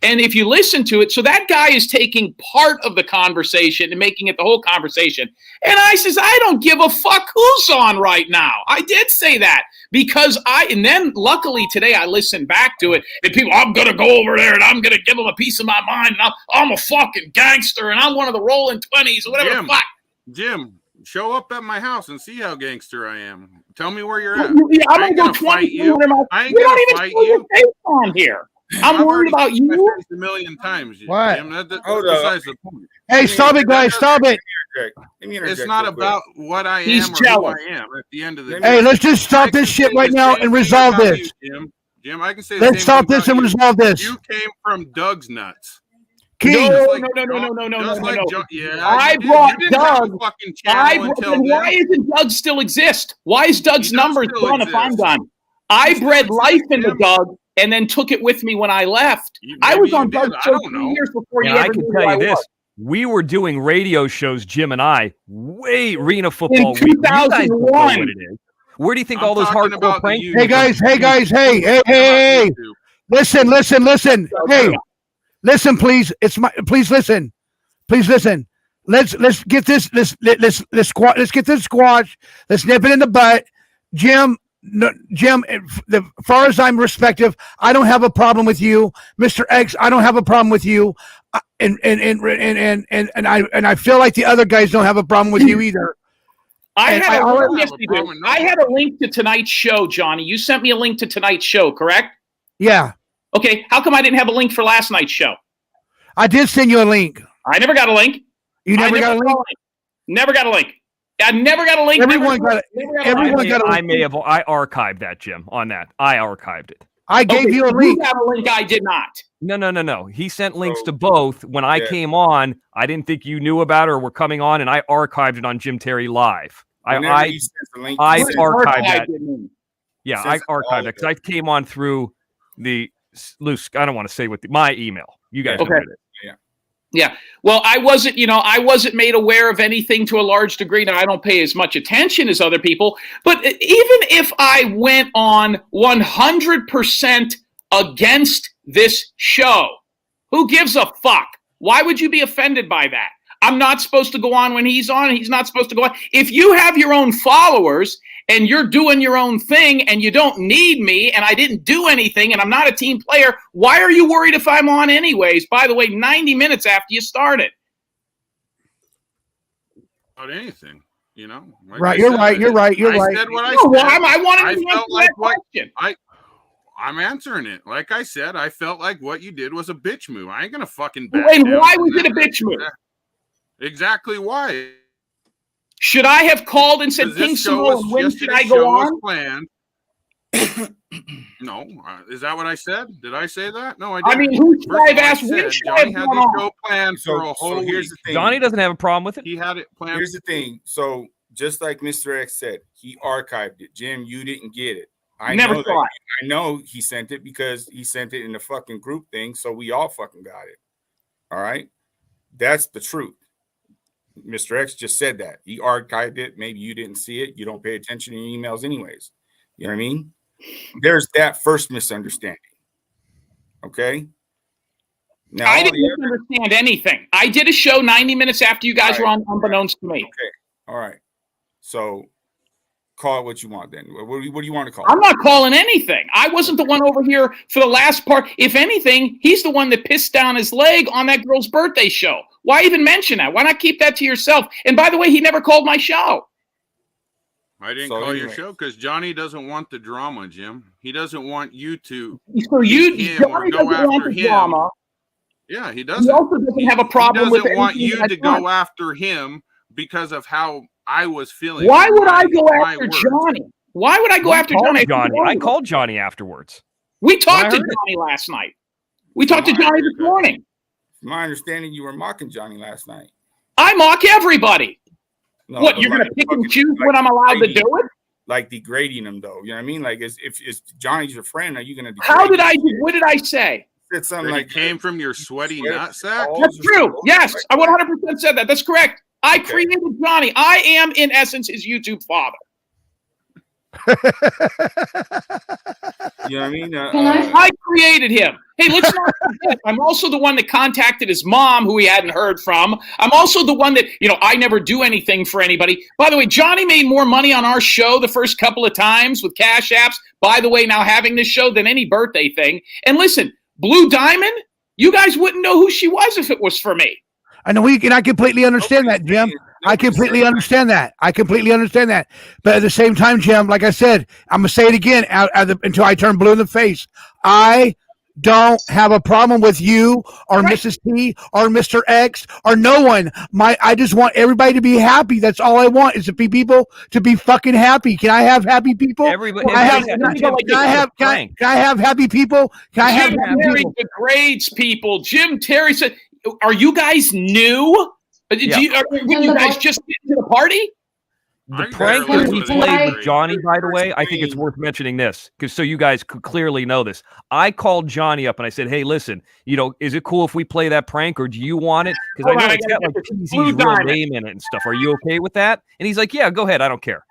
And if you listen to it, so that guy is taking part of the conversation and making it the whole conversation. And I says, I don't give a fuck who's on right now. I did say that because and then luckily today I listened back to it and people, I'm going to go over there and I'm going to give them a piece of my mind. And I'm a fucking gangster and I'm one of the rolling 20s or whatever the fuck. Jim, show up at my house and see how gangster I am. Tell me where you're at. Yeah, I'm going to fight you. I ain't going to fight you. On here. I'm worried about you. A million times. What? Jim, that's besides the point. Hey, stop it, guys! Stop it! It's not about what I am or who I am. At the end of the day, hey, let's just stop this shit right now and resolve this. Jim, I can say. Let's stop this and resolve this. You came from Doug's nuts. King. No. Yeah, I brought Doug. Why isn't Doug still exist? Why is Doug's numbers gone if I'm gone? I bred life into Doug and then took it with me when I left. I was on Doug's show 3 years before you ever knew who I was. We were doing radio shows, Jim and I, way Arena Football in 2001. Where do you think all those hardcore pranks? Hey guys, hey! Listen. Hey, listen, please. Please listen. Let's get this. Let's get this squash. Let's nip it in the butt, Jim. No, Jim, as far as I'm respective, I don't have a problem with you, Mr. X. I don't have a problem with you, and I feel like the other guys don't have a problem with you either. I had a link to tonight's show, Johnny. You sent me a link to tonight's show, correct? Yeah. Okay. How come I didn't have a link for last night's show? I did send you a link. I never got a link. You never got a link? Never got a link. I never got a link. Everyone got it. Everyone got a link. I archived that, Jim, on that. I archived it. I gave you a link. You got a link. I did not. No. He sent links to both. When I came on, I didn't think you knew about it or were coming on, and I archived it on Jim Terry Live. I archived that. Yeah, I archived it because I came on through the loose. I don't want to say my email. You guys know it. Yeah. Well, I wasn't made aware of anything to a large degree. Now, I don't pay as much attention as other people, but even if I went on 100% against this show, who gives a fuck? Why would you be offended by that? I'm not supposed to go on when he's on, and he's not supposed to go on. If you have your own followers and you're doing your own thing and you don't need me and I didn't do anything and I'm not a team player, why are you worried if I'm on anyways? By the way, 90 minutes after you started. About anything, Like right, you're right. I said what I said. I wanted to answer that question. I'm answering it. Like I said, I felt like what you did was a bitch move. I ain't going to fucking back down. And why was it a bitch move? Exactly why. Should I have called and said, King Samoan, when should I go on? No. Is that what I said? Did I say that? No, I didn't. I mean, who should I have asked? When should I have had the show planned for a whole week. Here's the thing. Johnny doesn't have a problem with it. He had it planned. Here's the thing. So just like Mr. X said, he archived it. Jim, you didn't get it. I never saw it. I know he sent it because he sent it in the fucking group thing, so we all fucking got it. All right? That's the truth. Mr. X just said that. He archived it. Maybe you didn't see it. You don't pay attention to your emails anyways. You know what I mean? There's that first misunderstanding. Okay? Now, I didn't understand anything. I did a show 90 minutes after you guys were on, unbeknownst to me. Okay. All right. So call it what you want then. What do you want to call it? I'm not calling anything. I wasn't the one over here for the last part. If anything, he's the one that pissed down his leg on that girl's birthday show. Why even mention that? Why not keep that to yourself? And by the way, he never called my show. I didn't call your show because Johnny doesn't want the drama, Jim. He doesn't want you to Johnny go after him. Drama. Yeah, he doesn't. He also doesn't have a problem with it. He doesn't want you to go after him because of how I was feeling. Why would I go after Johnny? Why would I go after Johnny? I called Johnny afterwards. We talked to Johnny last night. We talked to Johnny this morning. My understanding, you were mocking Johnny last night. I mock everybody. No, what, you're going to pick and choose when I'm allowed to do it? Like degrading him, though. You know what I mean? Like, if Johnny's your friend, are you going to How did I do? What did I say? Said something like came from your sweaty nutsack? That's true. Yes, I 100% said that. That's correct. I created Johnny. I am, in essence, his YouTube father. You know what I mean? I created him. Hey, let's not forget, I'm also the one that contacted his mom, who he hadn't heard from. I'm also the one that, I never do anything for anybody. By the way, Johnny made more money on our show the first couple of times with Cash Apps, by the way, now having this show, than any birthday thing. And listen, Blue Diamond, you guys wouldn't know who she was if it was for me. I know and I completely understand that, Jim. I completely understand that. But at the same time, Jim, like I said, I'm going to say it again until I turn blue in the face. I don't have a problem with you or Mrs. T or Mr. X or no one. I just want everybody to be happy. That's all I want is to be people to be fucking happy. Can I have happy people? Can I have happy people? Can I have Jim happy Terry people? degrades people. Jim Terry said, are you guys new? When you guys just get to the party? The prank that we played with Johnny, by the way, I think it's worth mentioning this, because so you guys could clearly know this. I called Johnny up and I said, hey, listen, is it cool if we play that prank, or do you want it? Because I know it's got like PZ's real name in it and stuff. Are you okay with that? And he's like, yeah, go ahead. I don't care.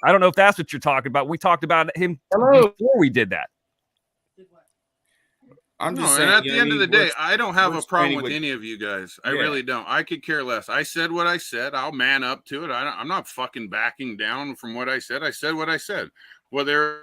I don't know if that's what you're talking about. We talked about him before we did that. I'm just saying, and at the end of the day, I don't have a problem with any of you guys. I really don't. I could care less. I said what I said. I'll man up to it. I'm not fucking backing down from what I said. I said what I said. Whether,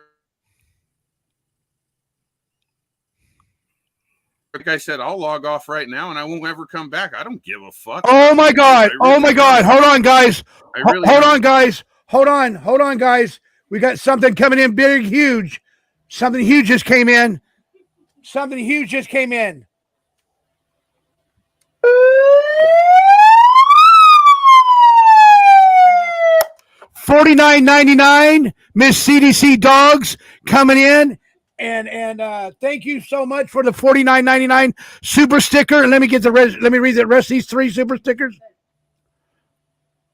like I said, I'll log off right now and I won't ever come back. I don't give a fuck. Oh my God. Oh my God. Hold on, guys. Hold on, guys. Hold on, guys. We got something coming in big, huge. Something huge just came in. $49.99, Miss CDC Dogs coming in, and thank you so much for the $49.99 super sticker. And let me read the rest of these 3 super stickers.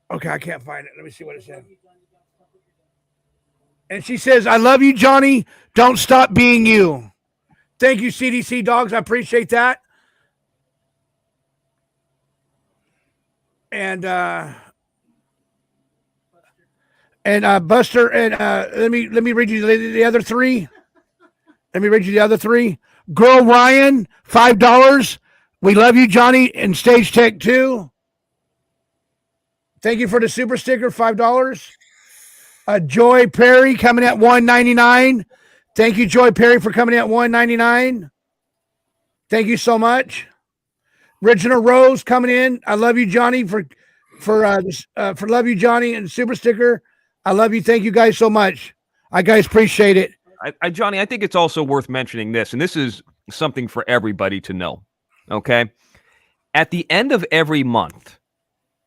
Okay, I can't find it. Let me see what it said. And she says, "I love you, Johnny. Don't stop being you." Thank you, CDC Dogs. I appreciate that. And Buster, and let me read you the other 3. Girl Ryan, $5. We love you, Johnny, and Stage Tech 2. Thank you for the super sticker, $5. Joy Perry coming at $1.99. Thank you, Joy Perry, for coming in at $1.99. Thank you so much. Original Rose coming in. I love you, Johnny, for love you, Johnny, and super sticker. I love you. Thank you guys so much. I guys appreciate it. Johnny, I think it's also worth mentioning this, and this is something for everybody to know. Okay, at the end of every month,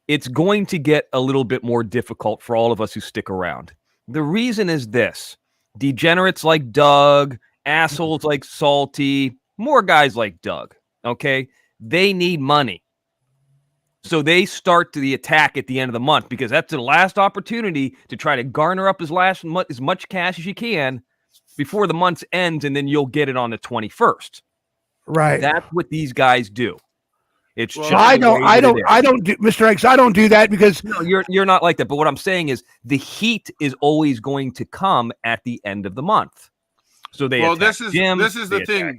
it's going to get a little bit more difficult for all of us who stick around. The reason is this. Degenerates like Doug, assholes like Salty, more guys like Doug, okay? They need money. So they start to the attack at the end of the month because that's the last opportunity to try to garner up as much cash as you can before the month ends, and then you'll get it on the 21st. Right. That's what these guys do. It's just I don't do, Mr. X. I don't do that because you're not like that. But what I'm saying is the heat is always going to come at the end of the month. So this is the thing,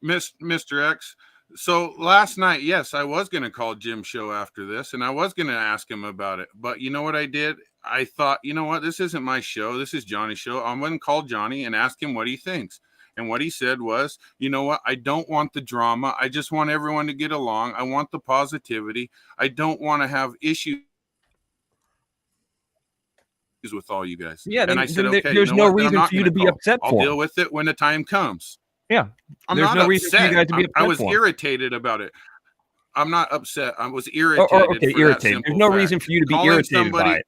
Mr. X. So last night, yes, I was going to call Jim's show after this, and I was going to ask him about it. But you know what I did? I thought, you know what? This isn't my show. This is Johnny's show. I'm going to call Johnny and ask him what he thinks. And what he said was, you know what? I don't want the drama. I just want everyone to get along. I want the positivity. I don't want to have issues with all you guys. Yeah, and I said, okay, there's you know no what? Then I'm reason not for you gonna to be call. upset I'll for deal him. with it when the time comes. Yeah, I'm there's not no reason for you upset. guys to be upset I was for him. irritated about it. I'm not upset. I was Okay, irritated. For irritated. that simple There's no fact. reason for you to be Calling irritated by somebody. it.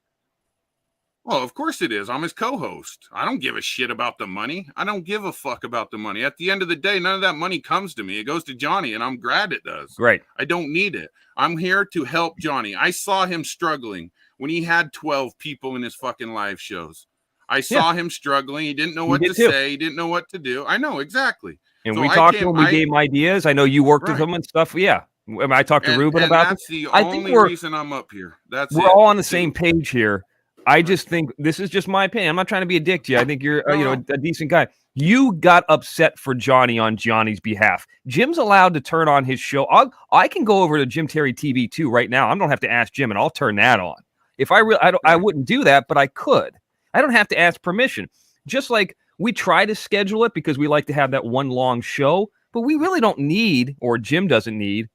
Well, of course it is. I'm his co-host. I don't give a shit about the money. I don't give a fuck about the money. At the end of the day, none of that money comes to me. It goes to Johnny, and I'm glad it does. Great. I don't need it. I'm here to help Johnny. I saw him struggling when he had 12 people in his fucking live shows. I saw him struggling. He didn't know what to say. He didn't know what to do. I know, exactly. And So we I talked to came- him. We I- gave him ideas. I know you worked with Right. him and stuff. Yeah. I talked to and, Ruben and about that's it. the I think only reason I'm up here. That's we're it, all on the too. same page here. I just think this is just my opinion. I'm not trying to be a dick to you. I think you're, a decent guy. You got upset for Johnny on Johnny's behalf. Jim's allowed to turn on his show. I can go over to Jim Terry TV too right now. I don't have to ask Jim, and I'll turn that on. If I wouldn't do that, but I could. I don't have to ask permission. Just like we try to schedule it because we like to have that one long show, but we really don't need, or Jim doesn't need,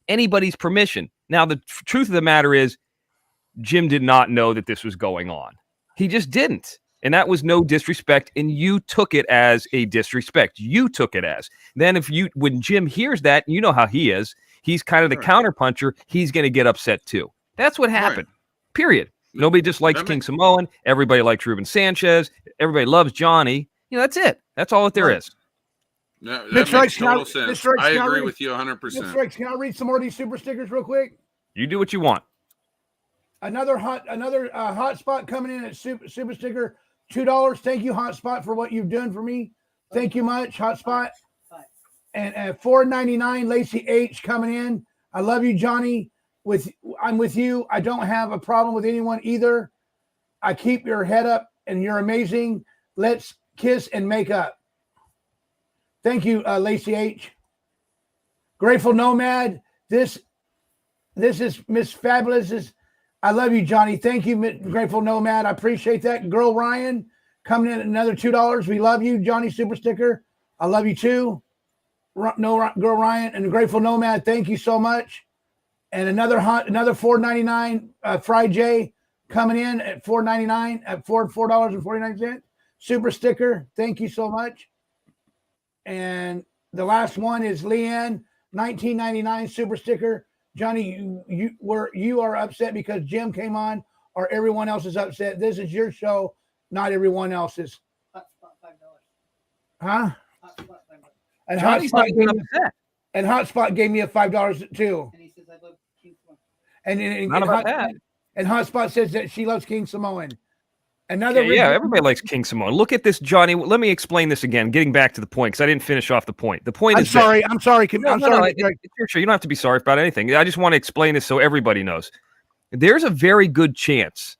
anybody's permission. Now, the truth of the matter is, Jim did not know that this was going on. He just didn't. And that was no disrespect. And you took it as a disrespect. You took it as. Then when Jim hears that, you know how he is. He's kind of the counterpuncher. He's going to get upset too. That's what happened. Period. Nobody just likes King Samoan. Everybody likes Ruben Sanchez. Everybody loves Johnny. That's it. That's all that there is. That Mitch makes Rex, total sense. I agree with you 100%. Mitch Rex, can I read some more of these super stickers real quick? You do what you want. Another hotspot coming in at super sticker, $2. Thank you, hotspot, for what you've done for me. Thank you much, hotspot. And $4.99, Lacey H coming in. I love you, Johnny. I'm with you. I don't have a problem with anyone either. I keep your head up, and you're amazing. Let's kiss and make up. Thank you, Lacey H. Grateful Nomad. This is Miss Fabulous. I love you, Johnny. Thank you, Grateful Nomad. I appreciate that. Girl Ryan coming in at another $2. We love you, Johnny Super Sticker. I love you too. Girl Ryan and Grateful Nomad. Thank you so much. And another $4.99 Fry J coming in at $4.99 at $4.49. Super Sticker. Thank you so much. And the last one is Leanne, $19.99 Super Sticker. Johnny, you are upset because Jim came on, or everyone else is upset. This is your show, not everyone else's. Huh? And Hotspot gave me a $5 too. And he says I love King Samoan. And Hotspot says that she loves King Samoan. Everybody likes King Samoan. Look at this, Johnny. Let me explain this again. Getting back to the point, because I didn't finish off the point. The point is, I'm sorry. I'm sorry. It's your show. You don't have to be sorry about anything. I just want to explain this so everybody knows. There's a very good chance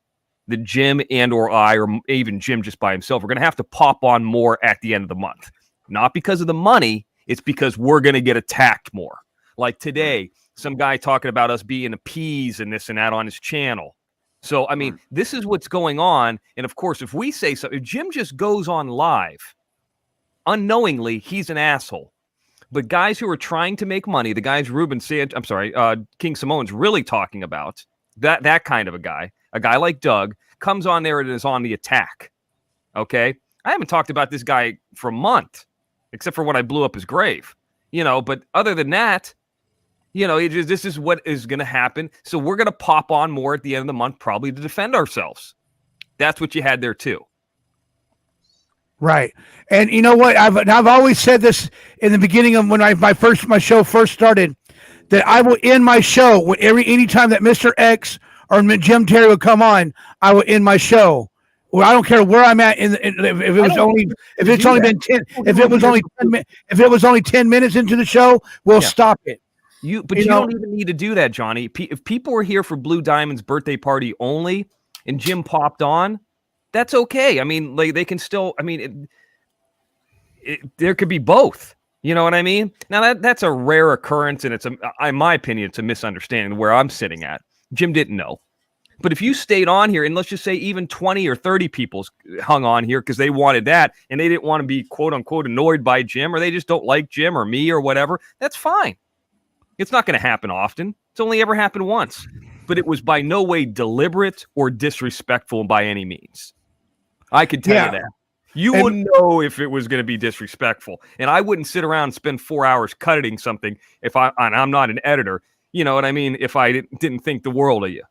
that Jim or I, or even Jim just by himself, are going to have to pop on more at the end of the month. Not because of the money. It's because we're going to get attacked more. Like today, some guy talking about us being appeased and this and that on his channel. So, I mean, this is what's going on. And, of course, if we say something, if Jim just goes on live, unknowingly, he's an asshole. But guys who are trying to make money, the guys King Samoan's really talking about, that kind of a guy like Doug, comes on there and is on the attack. Okay? I haven't talked about this guy for a month, except for when I blew up his grave. But other than that, this is what is going to happen. So we're going to pop on more at the end of the month, probably to defend ourselves. That's what you had there too. Right. And you know what? I've always said this in the beginning of when my show first started, that I will end my show anytime that Mr. X or Jim Terry will come on, I will end my show. Well, I don't care where I'm at. If it was only 10 minutes into the show, we'll stop it. You don't even need to do that, Johnny. If people were here for Blue Diamond's birthday party only, and Jim popped on, that's okay. I mean, like they can still. I mean, there could be both. You know what I mean? Now that's a rare occurrence, and in my opinion, it's a misunderstanding where I'm sitting at. Jim didn't know. But if you stayed on here, and let's just say even 20 or 30 people hung on here because they wanted that, and they didn't want to be quote unquote annoyed by Jim, or they just don't like Jim or me or whatever, that's fine. It's not going to happen often. It's only ever happened once. But it was by no way deliberate or disrespectful by any means. I could tell you that. You wouldn't know if it was going to be disrespectful. And I wouldn't sit around and spend 4 hours cutting something and I'm not an editor. You know what I mean? If I didn't think the world of you.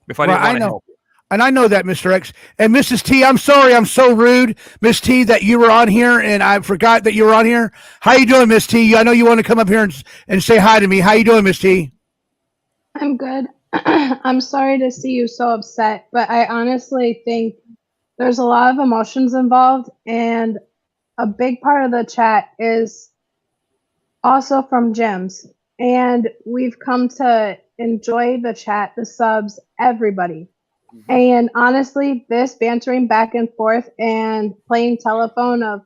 If I didn't want to help you. And I know that, Mr. X. And Mrs. T, I'm sorry I'm so rude, Miss T, that you were on here, and I forgot that you were on here. How you doing, Miss T? I know you want to come up here and say hi to me. How you doing, Miss T? I'm good. I'm sorry to see you so upset, but I honestly think there's a lot of emotions involved, and a big part of the chat is also from Jim's. And we've come to enjoy the chat, the subs, everybody. And honestly, this bantering back and forth and playing telephone of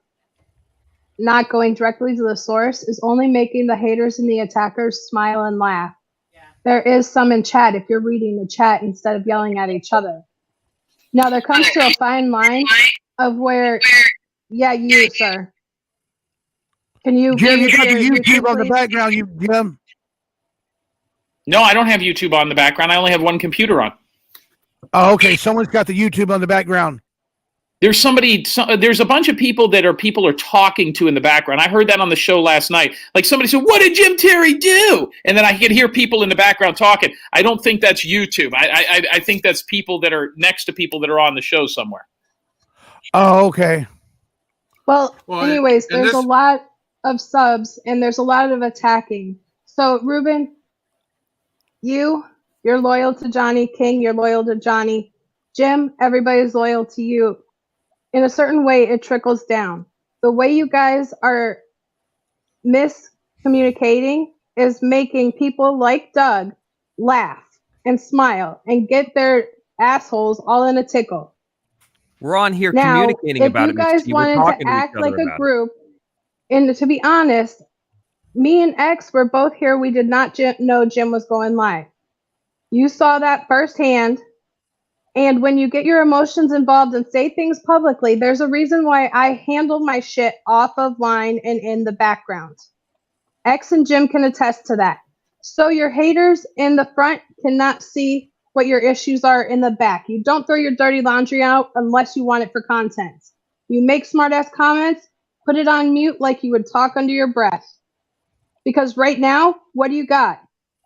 not going directly to the source is only making the haters and the attackers smile and laugh. Yeah. There is some in chat if you're reading the chat instead of yelling at each other. Now, there comes to a fine line of where, yeah, you, sir. Can you... Jim, you got the YouTube on the background, Jim. No, I don't have YouTube on the background. I only have one computer on. Oh, okay. Someone's got the YouTube on the background. There's a bunch of people are talking to in the background. I heard that on the show last night. Like somebody said, "What did Jim Terry do?" And then I could hear people in the background talking. I don't think that's YouTube. I think that's people that are next to people that are on the show somewhere. Oh, okay. Well, anyways, there's a lot of subs and there's a lot of attacking. So, Ruben, you're loyal to Johnny. King, you're loyal to Johnny. Jim, everybody's loyal to you. In a certain way, it trickles down. The way you guys are miscommunicating is making people like Doug laugh and smile and get their assholes all in a tickle. We're on here communicating about it. If you guys wanted to act like a group, and to be honest, me and X were both here. We did not know Jim was going live. You saw that firsthand. And when you get your emotions involved and say things publicly, there's a reason why I handle my shit off of line and in the background. X and Jim can attest to that. So your haters in the front cannot see what your issues are in the back. You don't throw your dirty laundry out unless you want it for content. You make smart-ass comments, put it on mute like you would talk under your breath. Because right now, what do you got?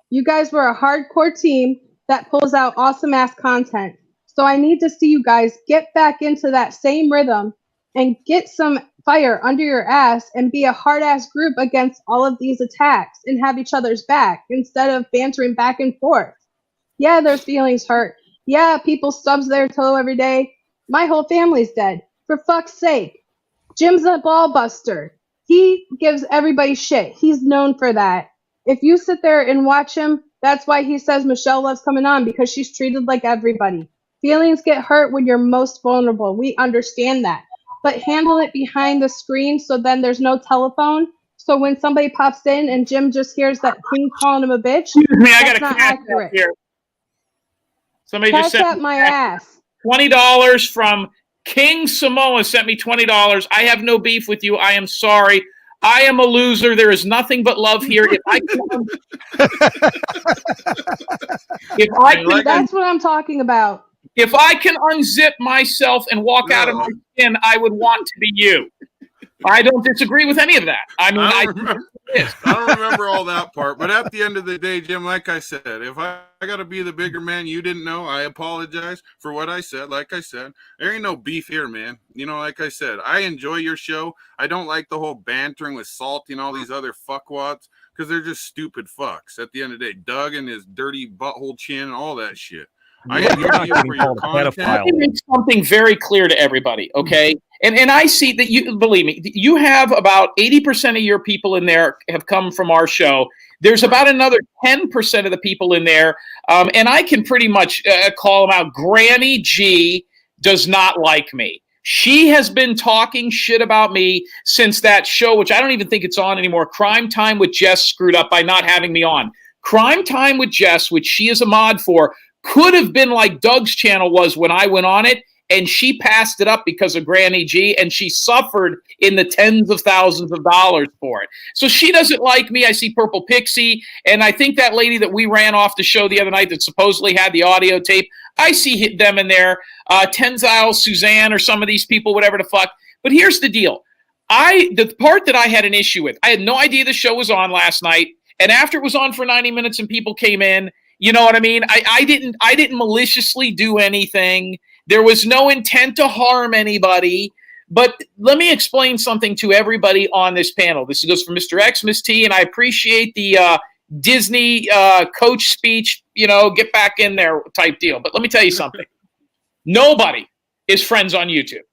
You guys were a hardcore team that pulls out awesome-ass content. So I need to see you guys get back into that same rhythm and get some fire under your ass and be a hard-ass group against all of these attacks and have each other's back instead of bantering back and forth. Yeah, there's feelings hurt. Yeah, people stubs their toe every day. My whole family's dead. For fuck's sake. Jim's a ball buster. He gives everybody shit. He's known for that. If you sit there and watch him, that's why he says Michelle loves coming on, because she's treated like everybody. Feelings get hurt when you're most vulnerable. We understand that. But handle it behind the screen so then there's no telephone. So when somebody pops in and Jim just hears that King calling him a bitch, that's not accurate. Here. Somebody Cash just sent out my ass. $20 from King Samoa sent me $20. I have no beef with you. I am sorry. I am a loser. There is nothing but love here. That's what I'm talking about. If I can unzip myself and walk out of my skin, I would want to be you. I don't disagree with any of that. I mean, I don't remember all that part, but at the end of the day, Jim, like I said, if I got to be the bigger man you didn't know, I apologize for what I said. Like I said, there ain't no beef here, man. You know, like I said, I enjoy your show. I don't like the whole bantering with Salty and all these other fuckwads because they're just stupid fucks. At the end of the day, Doug and his dirty butthole chin and all that shit. I enjoy you for your content. Let me make something very clear to everybody, okay? And I see that you, believe me, you have about 80% of your people in there have come from our show. There's about another 10% of the people in there, and I can pretty much call them out. Granny G does not like me. She has been talking shit about me since that show, which I don't even think it's on anymore. Crime Time with Jess screwed up by not having me on. Crime Time with Jess, which she is a mod for, could have been like Doug's channel was when I went on it, and she passed it up because of Granny G, and she suffered in the tens of thousands of dollars for it. So she doesn't like me. I see Purple Pixie, and I think that lady that we ran off the show the other night that supposedly had the audio tape, I see them in there, Tenzile, Suzanne, or some of these people, whatever the fuck. But here's the deal. The part that I had an issue with, I had no idea the show was on last night, and after it was on for 90 minutes and people came in, you know what I mean? I didn't maliciously do anything. There was no intent to harm anybody. But let me explain something to everybody on this panel. This goes for Mr. X, Miss T, and I appreciate the Disney coach speech, get back in there type deal. But let me tell you something. Nobody is friends on YouTube.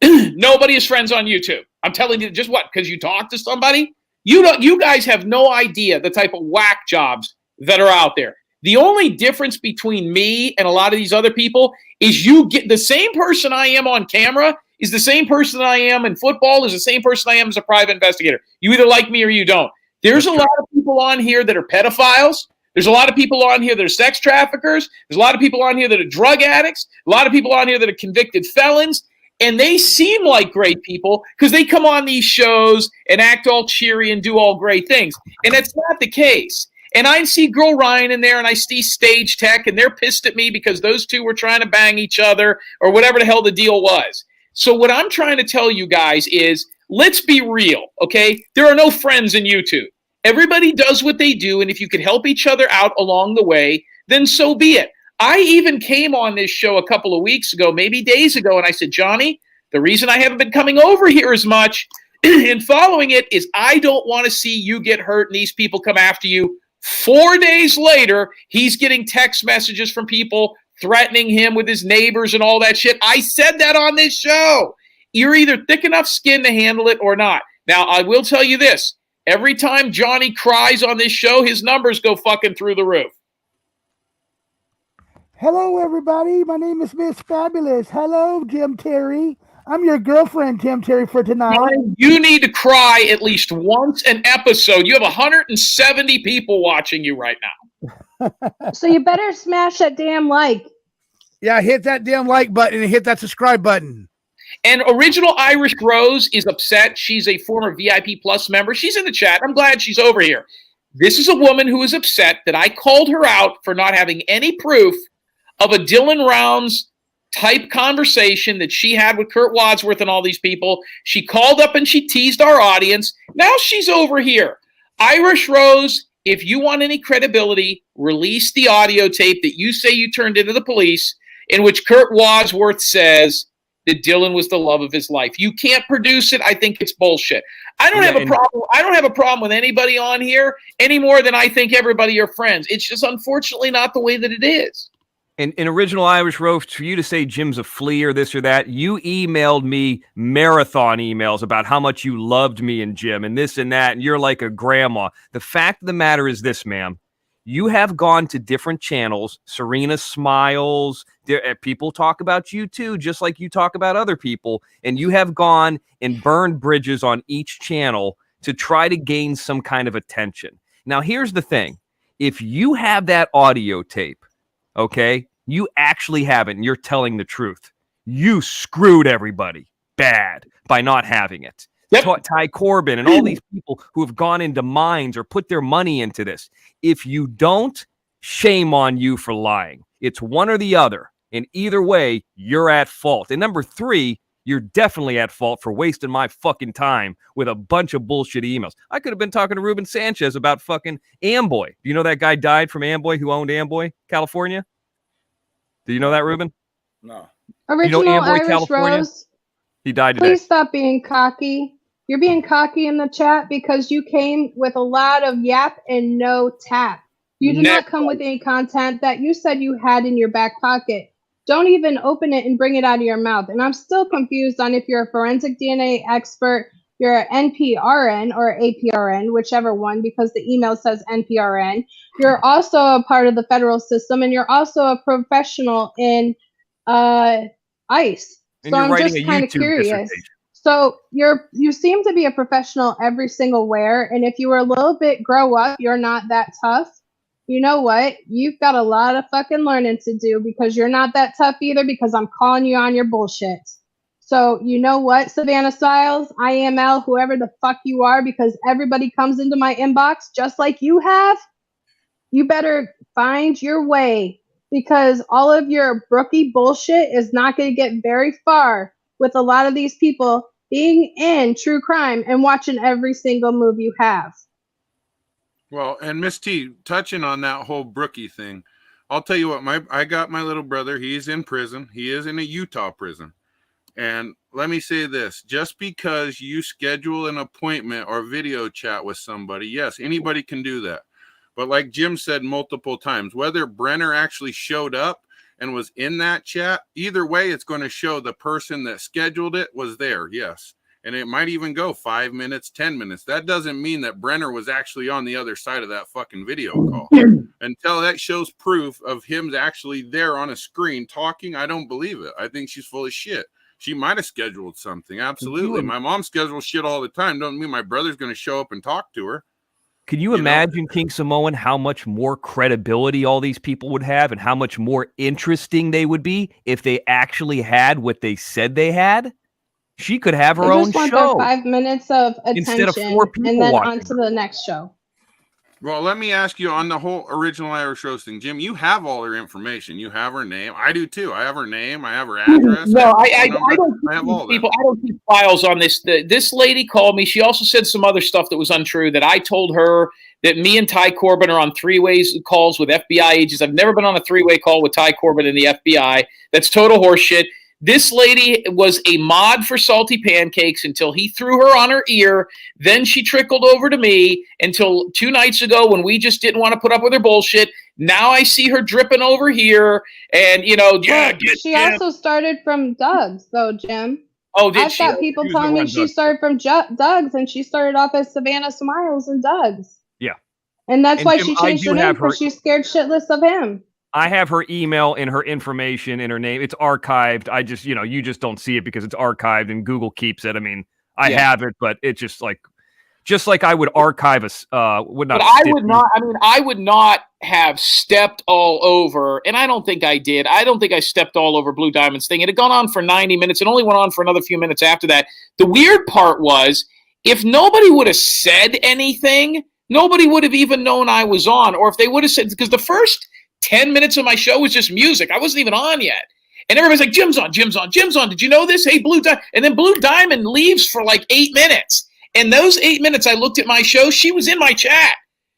Nobody is friends on YouTube. I'm telling you, just what? Because you talk to somebody? You guys have no idea the type of whack jobs that are out there. The only difference between me and a lot of these other people is you get the same person I am on camera is the same person I am in football, is the same person I am as a private investigator. You either like me or you don't. There's a lot of people on here that are pedophiles. There's a lot of people on here that are sex traffickers. There's a lot of people on here that are drug addicts. A lot of people on here that are convicted felons. And they seem like great people because they come on these shows and act all cheery and do all great things. And that's not the case. And I see Girl Ryan in there and I see Stage Tech and they're pissed at me because those two were trying to bang each other or whatever the hell the deal was. So what I'm trying to tell you guys is, let's be real, okay? There are no friends in YouTube. Everybody does what they do, and if you can help each other out along the way, then so be it. I even came on this show a couple of weeks ago, maybe days ago, and I said, Johnny, the reason I haven't been coming over here as much and following it is I don't want to see you get hurt and these people come after you. 4 days later, he's getting text messages from people threatening him with his neighbors and all that shit. I said that on this show. You're either thick enough skin to handle it or not. Now, I will tell you this. Every time Johnny cries on this show, his numbers go fucking through the roof. Hello, everybody. My name is Miss Fabulous. Hello, Jim Terry. I'm your girlfriend, Jim Terry, for tonight. You need to cry at least once an episode. You have 170 people watching you right now. So you better smash that damn like. Yeah, hit that damn like button and hit that subscribe button. And Original Irish Rose is upset. She's a former VIP Plus member. She's in the chat. I'm glad she's over here. This is a woman who is upset that I called her out for not having any proof of a Dylan Rounds type conversation that she had with Kurt Wadsworth and all these people. She called up and she teased our audience. Now she's over here. Irish Rose, if you want any credibility, release the audio tape that you say you turned into the police in which Kurt Wadsworth says that Dylan was the love of his life. You can't produce it. I think it's bullshit. I don't have a problem. I don't have a problem with anybody on here any more than I think everybody are friends. It's just unfortunately not the way that it is. In Original Irish Roast, for you to say Jim's a flea or this or that, you emailed me marathon emails about how much you loved me and Jim and this and that, and you're like a grandma. The fact of the matter is this, ma'am. You have gone to different channels. Serena Smiles. People talk about you too, just like you talk about other people. And you have gone and burned bridges on each channel to try to gain some kind of attention. Now, here's the thing. If you have that audio tape, okay, you actually have it and you're telling the truth. You screwed everybody bad by not having it. Yep. Ty Corbin and all these people who have gone into mines or put their money into this. If you don't, shame on you for lying. It's one or the other. And either way, you're at fault. And number three, you're definitely at fault for wasting my fucking time with a bunch of bullshit emails. I could have been talking to Ruben Sanchez about fucking Amboy. Do you know that guy died from Amboy who owned Amboy, California? Do you know that, Ruben? No. Original you know Amboy, Irish California? Rose. He died today. Please stop being cocky. You're being cocky in the chat because you came with a lot of yap and no tap. You did not come with any content that you said you had in your back pocket. Don't even open it and bring it out of your mouth. And I'm still confused on if you're a forensic DNA expert, you're an NPRN or APRN, whichever one, because the email says NPRN. You're also a part of the federal system, and you're also a professional in ICE. And So you're I'm writing just a kind of YouTube curious. dissertation. So you seem to be a professional every single where, and if you were a little bit grow up, you're not that tough. You know what? You've got a lot of fucking learning to do because you're not that tough either, because I'm calling you on your bullshit. So you know what, Savannah Styles, IML, whoever the fuck you are, because everybody comes into my inbox just like you have. You better find your way, because all of your brookie bullshit is not going to get very far with a lot of these people being in true crime and watching every single move you have. Well, and Miss T, touching on that whole Brookie thing, I'll tell you what, I got my little brother. He's in prison. He is in a Utah prison. And let me say this, just because you schedule an appointment or video chat with somebody, yes, anybody can do that. But like Jim said multiple times, whether Brenner actually showed up and was in that chat, either way, it's going to show the person that scheduled it was there, yes. And it might even go 5 minutes, 10 minutes. That doesn't mean that Brenner was actually on the other side of that fucking video call. Until that shows proof of him actually there on a screen talking, I don't believe it. I think she's full of shit. She might have scheduled something. Absolutely. My mom schedules shit all the time. Don't mean my brother's going to show up and talk to her. Could you imagine, King Samoan, how much more credibility all these people would have and how much more interesting they would be if they actually had what they said they had? She could have her own just show. Want their 5 minutes of attention instead of 4 people and then watching on to the next show. Well, let me ask you on the whole original Irish Roast thing, Jim, you have all her information. You have her name. I do too. I have her name. I have her address. No, I have all people. I don't keep files on this. This lady called me. She also said some other stuff that was untrue, that I told her that me and Ty Corbin are on three-ways calls with FBI agents. I've never been on a three-way call with Ty Corbin and the FBI. That's total horseshit. This lady was a mod for Salty Pancakes until he threw her on her ear. Then she trickled over to me until 2 nights ago when we just didn't want to put up with her bullshit. Now I see her dripping over here. And, she also started from Doug's, though, Jim. Oh, did I've got people telling me she started from Doug's, and she started off as Savannah Smiles and Doug's. Yeah. And that's why she changed her name, because she's scared shitless of him. I have her email and her information and her name. It's archived. I just, you just don't see it because it's archived and Google keeps it. I mean, I have it, but it's just like I would archive I would not have stepped all over, and I don't think I did. I don't think I stepped all over Blue Diamond's thing. It had gone on for 90 minutes. It only went on for another few minutes after that. The weird part was, if nobody would have said anything, nobody would have even known I was on. Or if they would have said, because the first 10 minutes of my show was just music. I wasn't even on yet. And everybody's like, Jim's on. Did you know this? Hey, Blue Diamond. And then Blue Diamond leaves for like 8 minutes. And those 8 minutes I looked at my show, she was in my chat.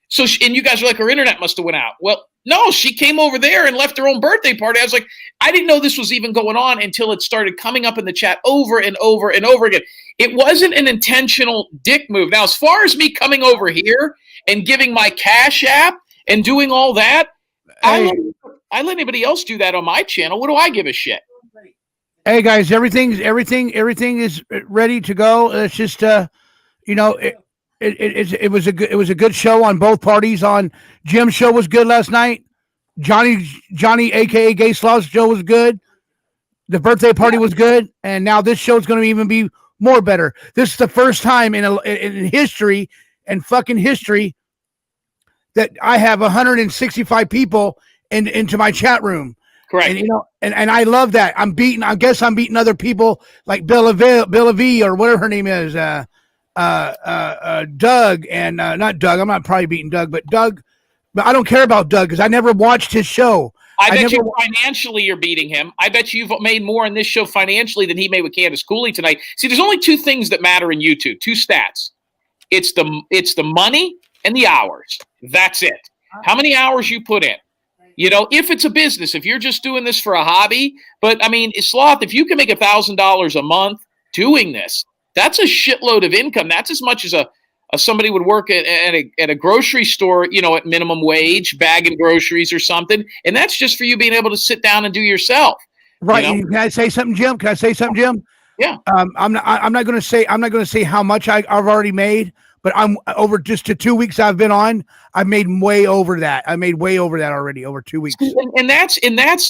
So, and you guys were like, her internet must have went out. Well, no, she came over there and left her own birthday party. I was like, I didn't know this was even going on until it started coming up in the chat over and over and over again. It wasn't an intentional dick move. Now, as far as me coming over here and giving my Cash App and doing all that, I let anybody else do that on my channel. What do I give a shit? Hey guys, everything is ready to go. It's just it was a good show on both parties. On Jim's show was good last night. Johnny aka Gay Slaw's show was good. The birthday party was good, and now this show is going to even be more better. This is the first time in history and fucking history that I have 165 people into my chat room. Correct. And and I love that. I guess I'm beating other people like Bella V or whatever her name is. Doug and not Doug. I'm not probably beating Doug, but Doug. But I don't care about Doug because I never watched his show. I bet you financially you're beating him. I bet you've made more in this show financially than he made with Candace Cooley tonight. See, there's only 2 things that matter in YouTube. 2 stats. It's the money and the hours. That's it. How many hours you put in. If it's a business, if you're just doing this for a hobby, but I mean, Sloth, if you can make $1,000 a month doing this, that's a shitload of income. That's as much as somebody would work at a grocery store, at minimum wage, bagging groceries or something. And that's just for you being able to sit down and do yourself. Right. Can I say something, Jim? Yeah. I'm not going to say how much I've already made, But I'm over just the 2 weeks I've been on. I've made way over that. I made way over that already over 2 weeks. And that's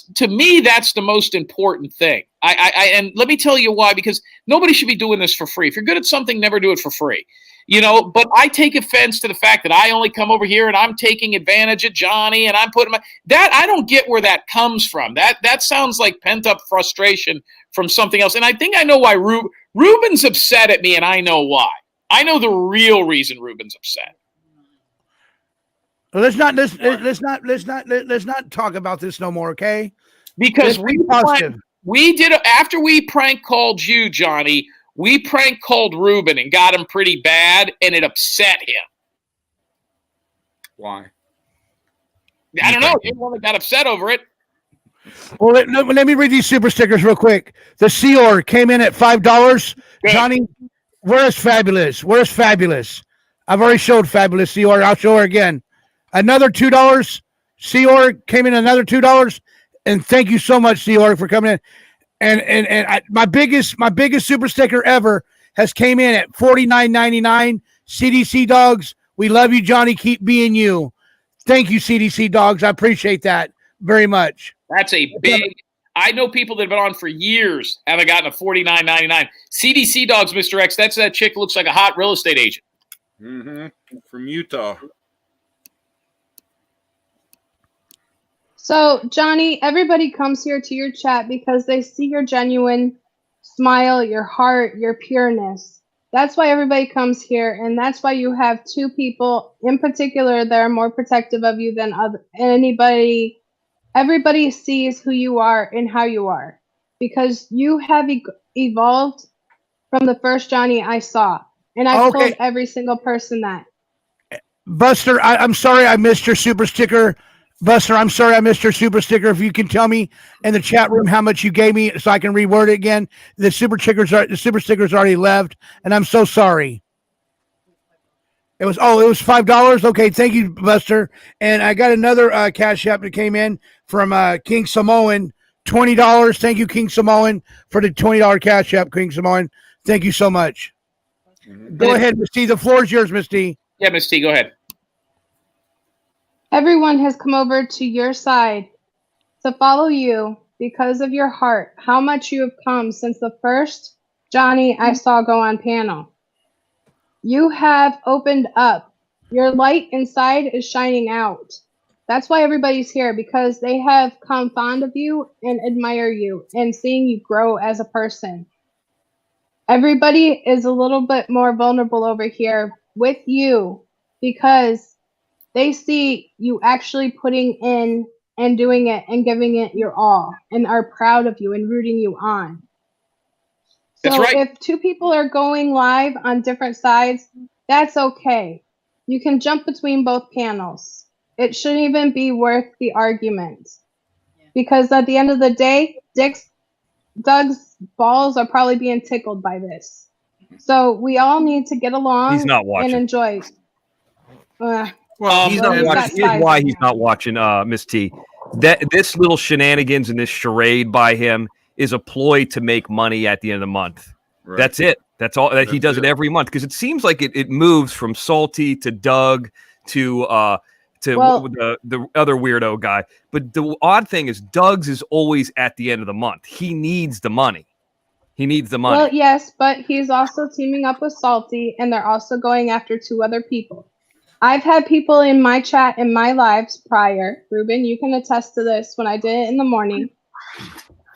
to me, that's the most important thing. And let me tell you why, because nobody should be doing this for free. If you're good at something, never do it for free. But I take offense to the fact that I only come over here and I'm taking advantage of Johnny and I'm putting that. I don't get where that comes from. That sounds like pent up frustration from something else. And I think I know why Ruben's upset at me, and I know why. I know the real reason Ruben's upset. Let's not talk about this no more, okay? Because we did after we prank called you, Johnny. We prank called Ruben and got him pretty bad, and it upset him. Why? I don't know. You're the one that got upset over it. Well, let me read these super stickers real quick. The Seor came in at $5. Good. Johnny, where's Fabulous? Where's Fabulous? I've already showed Fabulous Seor. I'll show her again. Another $2. Seor came in another $2. And thank you so much, Seor, for coming in. And my biggest super sticker ever has came in at $49.99. CDC Dogs, we love you, Johnny. Keep being you. Thank you, CDC Dogs. I appreciate that very much. That's a big. I know people that have been on for years haven't gotten a $49.99. CDC Dogs, Mr. X. That's that chick who looks like a hot real estate agent. Mm-hmm. From Utah. So, Johnny, everybody comes here to your chat because they see your genuine smile, your heart, your pureness. That's why everybody comes here, and that's why you have two people in particular that are more protective of you than anybody. Everybody sees who you are and how you are because you have evolved from the first Johnny I saw, and I told every single person that. Buster, I'm sorry I missed your super sticker. Buster, I'm sorry I missed your super sticker. If you can tell me in the chat room how much you gave me so I can reword it again. The super stickers already left, and I'm so sorry. It was $5. Okay, thank you, Buster. And I got another cash app that came in from King Samoan, $20. Thank you, King Samoan, for the $20 cash app, King Samoan. Thank you so much. Go ahead, Miss T. The floor is yours, Miss T. Yeah, Miss T, go ahead. Everyone has come over to your side to follow you because of your heart, how much you have come since the first Johnny I saw go on panel. You have opened up. Your light inside is shining out. That's why everybody's here, because they have come fond of you and admire you and seeing you grow as a person. Everybody is a little bit more vulnerable over here with you because they see you actually putting in and doing it and giving it your all and are proud of you and rooting you on. So that's right. If two people are going live on different sides, that's okay. You can jump between both panels. It shouldn't even be worth the argument. Because at the end of the day, Doug's balls are probably being tickled by this. So we all need to get along He's not watching. and enjoy. He's not watching. Here's why he's not watching, Miss T. This little shenanigans and this charade by him is a ploy to make money at the end of the month. Right. That's it. That's all. He does it every month because it seems like it moves from Salty to Doug to the other weirdo guy. But the odd thing is Doug's is always at the end of the month. He needs the money. Well, yes, but he's also teaming up with Salty, and they're also going after two other people. I've had people in my chat in my lives prior. Ruben, you can attest to this when I did it in the morning.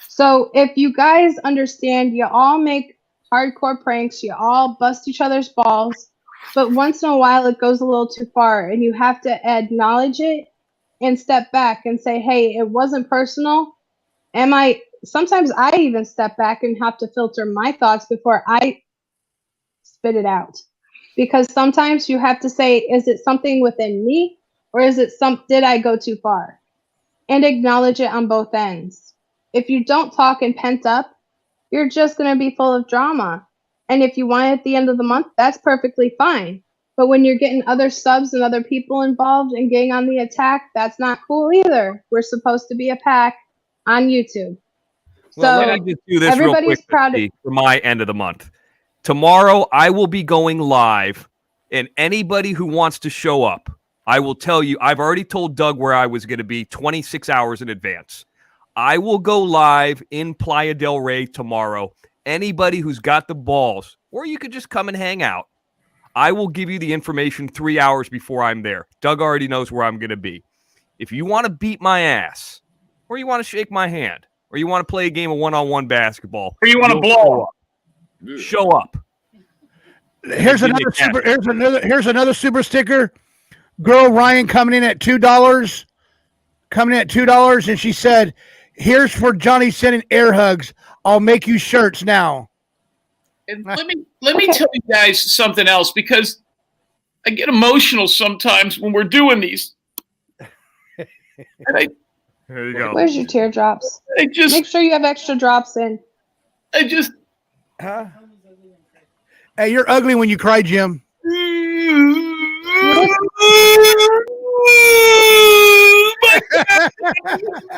So if you guys understand, you all make hardcore pranks, you all bust each other's balls, but once in a while it goes a little too far and you have to acknowledge it and step back and say, hey, it wasn't personal. Sometimes I even step back and have to filter my thoughts before I spit it out. Because sometimes you have to say, is it something within me or is it did I go too far? And acknowledge it on both ends. If you don't talk and pent up, you're just going to be full of drama. And if you want it at the end of the month, that's perfectly fine. But when you're getting other subs and other people involved and getting on the attack, that's not cool either. We're supposed to be a pack on YouTube. Well, let me just do this real quick for my end of the month. Tomorrow, I will be going live And anybody who wants to show up, I will tell you, I've already told Doug where I was going to be 26 hours in advance. I will go live in Playa del Rey tomorrow. Anybody who's got the balls, or you could just come and hang out, I will give you the information 3 hours before I'm there. Doug already knows where I'm going to be. If you want to beat my ass, or you want to shake my hand, or you want to play a game of one-on-one basketball, or you want to blow up, show up. Here's another super sticker. Girl Ryan coming in at $2. And she said, "Here's for Johnny sending air hugs. I'll make you shirts now." And let me tell you guys something else, because I get emotional sometimes when we're doing these. And there you go. Where's your teardrops? Make sure you have extra drops in. Huh? Hey, you're ugly when you cry, Jim.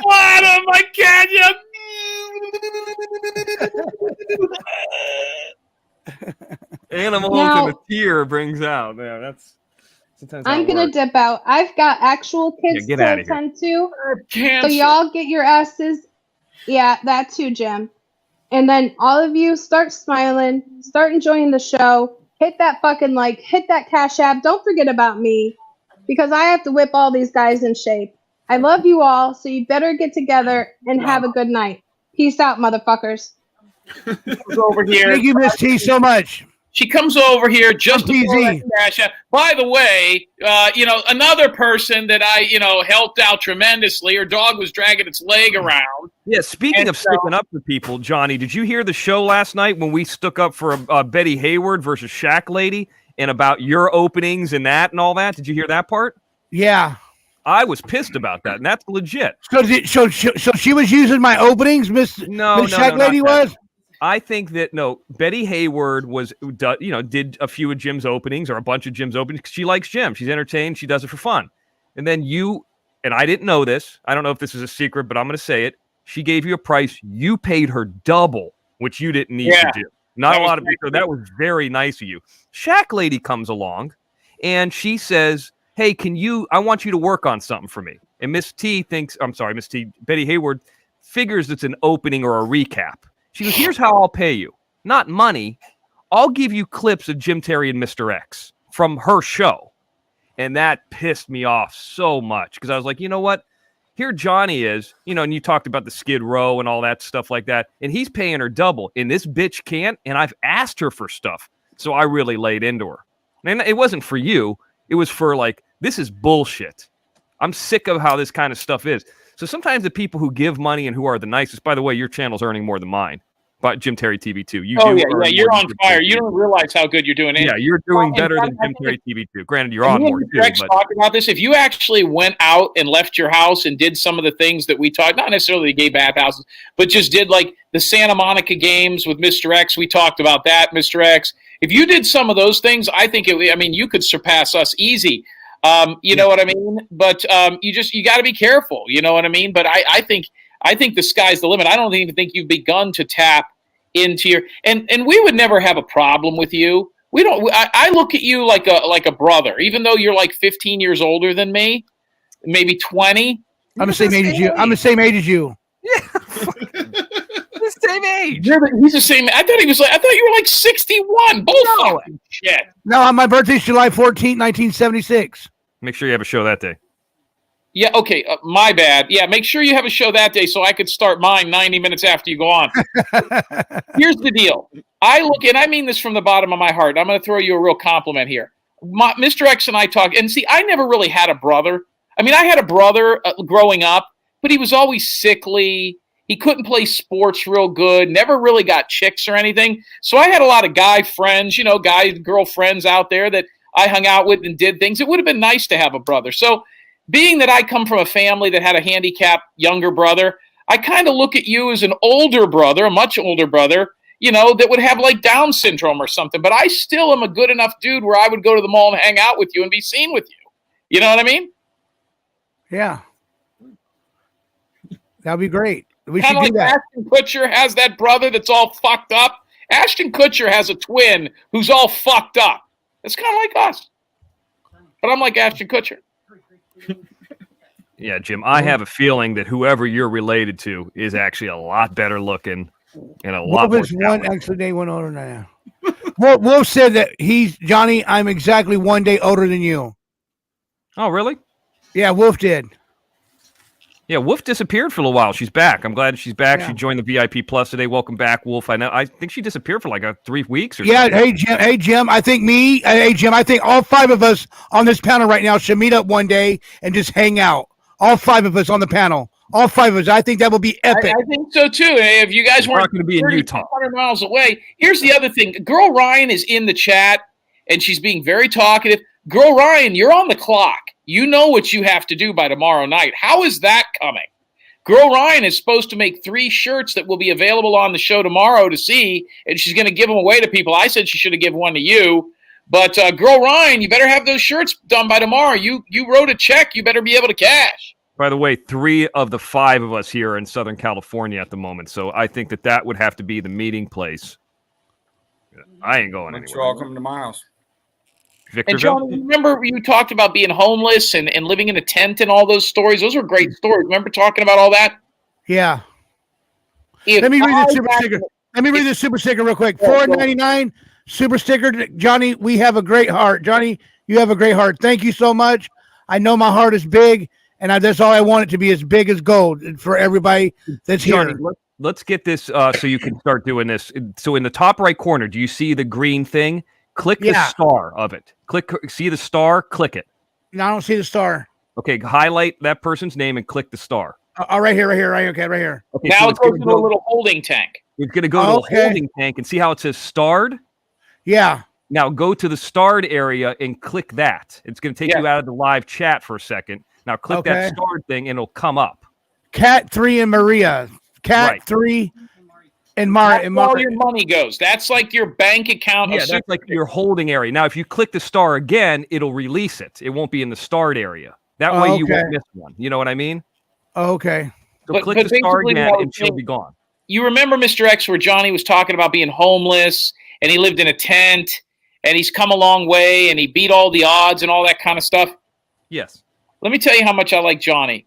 Bottom, I can't. Animals and a tear brings out. Yeah, that's sometimes. I'm gonna dip out. I've got actual kids to attend to, so y'all get your asses. Yeah, that too, Jim. And then all of you start smiling, start enjoying the show. Hit that fucking like, hit that Cash App. Don't forget about me, because I have to whip all these guys in shape. I love you all, so you better get together and have a good night. Peace out, motherfuckers. Over here. Thank you, Miss T, so much. She comes over here just easy. By the way, another person that I, helped out tremendously. Her dog was dragging its leg around. Yeah, speaking of sticking up for people, Johnny, did you hear the show last night when we stuck up for Betty Hayward versus Shaq Lady and about your openings and that and all that? Did you hear that part? Yeah. I was pissed about that, and that's legit. So she was using my openings, Miss Shaq Lady was? I think that Betty Hayward did a few of Jim's openings or a bunch of Jim's openings because she likes Jim. She's entertained. She does it for fun. And then and I didn't know this. I don't know if this is a secret, but I'm going to say it. She gave you a price. You paid her double, which you didn't need to do. Not a lot of people. That was very nice of you. Shaq Lady comes along, and she says, "Hey, I want you to work on something for me." And Betty Hayward figures it's an opening or a recap. She goes, "Here's how I'll pay you. Not money. I'll give you clips of Jim Terry and Mr. X from her show." And that pissed me off so much because I was like, you know what? Here Johnny is, and you talked about the Skid Row and all that stuff like that, and he's paying her double, and this bitch can't, and I've asked her for stuff. So I really laid into her. And it wasn't for you. It was for this is bullshit. I'm sick of how this kind of stuff is. So sometimes the people who give money and who are the nicest, by the way, your channel's earning more than mine. But Jim Terry TV 2. You're on fire. You don't realize how good you're doing. Yeah, you're doing better than Jim Terry TV 2. Granted, you're on more too. Rex talked about this. If you actually went out and left your house and did some of the things that we talked, not necessarily the gay bathhouses, but just did like the Santa Monica games with Mr. X. We talked about that, Mr. X. If you did some of those things, I think you could surpass us easy. You know what I mean? But you got to be careful. You know what I mean? But I think the sky's the limit. I don't even think you've begun to tap into your and we would never have a problem with you. We don't. I look at you like a brother, even though you're like 15 years older than me, maybe 20. I'm the same age as you. I'm the same age as you. Yeah. The same age. He's the same. I thought you were like 61. Bull shit. No, my birthday's July 14th, 1976. Make sure you have a show that day. Yeah, okay, my bad. Yeah, make sure you have a show that day so I could start mine 90 minutes after you go on. Here's the deal. I mean this from the bottom of my heart. I'm going to throw you a real compliment here. Mr. X and I talk, and see, I never really had a brother. I mean, I had a brother growing up, but he was always sickly. He couldn't play sports real good, never really got chicks or anything. So I had a lot of guy friends, girlfriends out there that I hung out with and did things. It would have been nice to have a brother. So being that I come from a family that had a handicapped younger brother, I kind of look at you as an older brother, a much older brother, that would have like Down syndrome or something. But I still am a good enough dude where I would go to the mall and hang out with you and be seen with you. You know what I mean? Yeah. That'd be great. We kind should of do like that. Ashton Kutcher has that brother that's all fucked up. Ashton Kutcher has a twin who's all fucked up. It's kind of like us. But I'm like Ashton Kutcher. Yeah, Jim, I have a feeling that whoever you're related to is actually a lot better looking and a lot more one extra day one older than I. Wolf said that Johnny, I'm exactly 1 day older than you. Oh, really? Yeah, Wolf did. Yeah, Wolf disappeared for a little while. She's back. I'm glad she's back. Yeah. She joined the VIP Plus today. Welcome back, Wolf. I think she disappeared for like 3 weeks or yeah. something. Hey Jim. I think all 5 of us on this panel right now should meet up one day and just hang out. All 5 of us on the panel. All 5 of us. I think that will be epic. I think so too. If you guys weren't going to be in Utah, 100 miles away. Here's the other thing. Girl Ryan is in the chat and she's being very talkative. Girl Ryan, you're on the clock. You know what you have to do by tomorrow night. How is that coming? Girl Ryan is supposed to make 3 shirts that will be available on the show tomorrow to see, and she's going to give them away to people. I said she should have given one to you. But Girl Ryan, you better have those shirts done by tomorrow. You wrote a check. You better be able to cash. By the way, 3 of the 5 of us here are in Southern California at the moment, so I think that would have to be the meeting place. I ain't going anywhere. Sure, I'll come to my house. And John, remember you talked about being homeless and living in a tent and all those stories? Those were great stories. Remember talking about all that? Yeah. Let me read this super sticker real quick. $4.99 super sticker. Johnny, we have a great heart. Johnny, you have a great heart. Thank you so much. I know my heart is big, and that's all I want it to be, as big as gold for everybody that's Johnny, here. Let's get this so you can start doing this. So in the top right corner, do you see the green thing? Click the star of it. See the star? Click it. No, I don't see the star. Okay, highlight that person's name and click the star. Right here. Okay, right here. Okay, now it's going to a little holding tank. It's going to go to the holding tank and see how it says starred? Yeah. Now go to the starred area and click that. It's going to take you out of the live chat for a second. Now click that starred thing and it'll come up. Cat 3 and Maria. Cat 3 and Mara. That's where all your money goes. That's like your bank account. Yeah, that's like your holding area. Now, if you click the star again, it'll release it. It won't be in the starred area. That way you won't miss one. You know what I mean? Okay. So click the star again and she'll be gone. You remember Mr. X where Johnny was talking about being homeless and he lived in a tent and he's come a long way and he beat all the odds and all that kind of stuff? Yes. Let me tell you how much I like Johnny.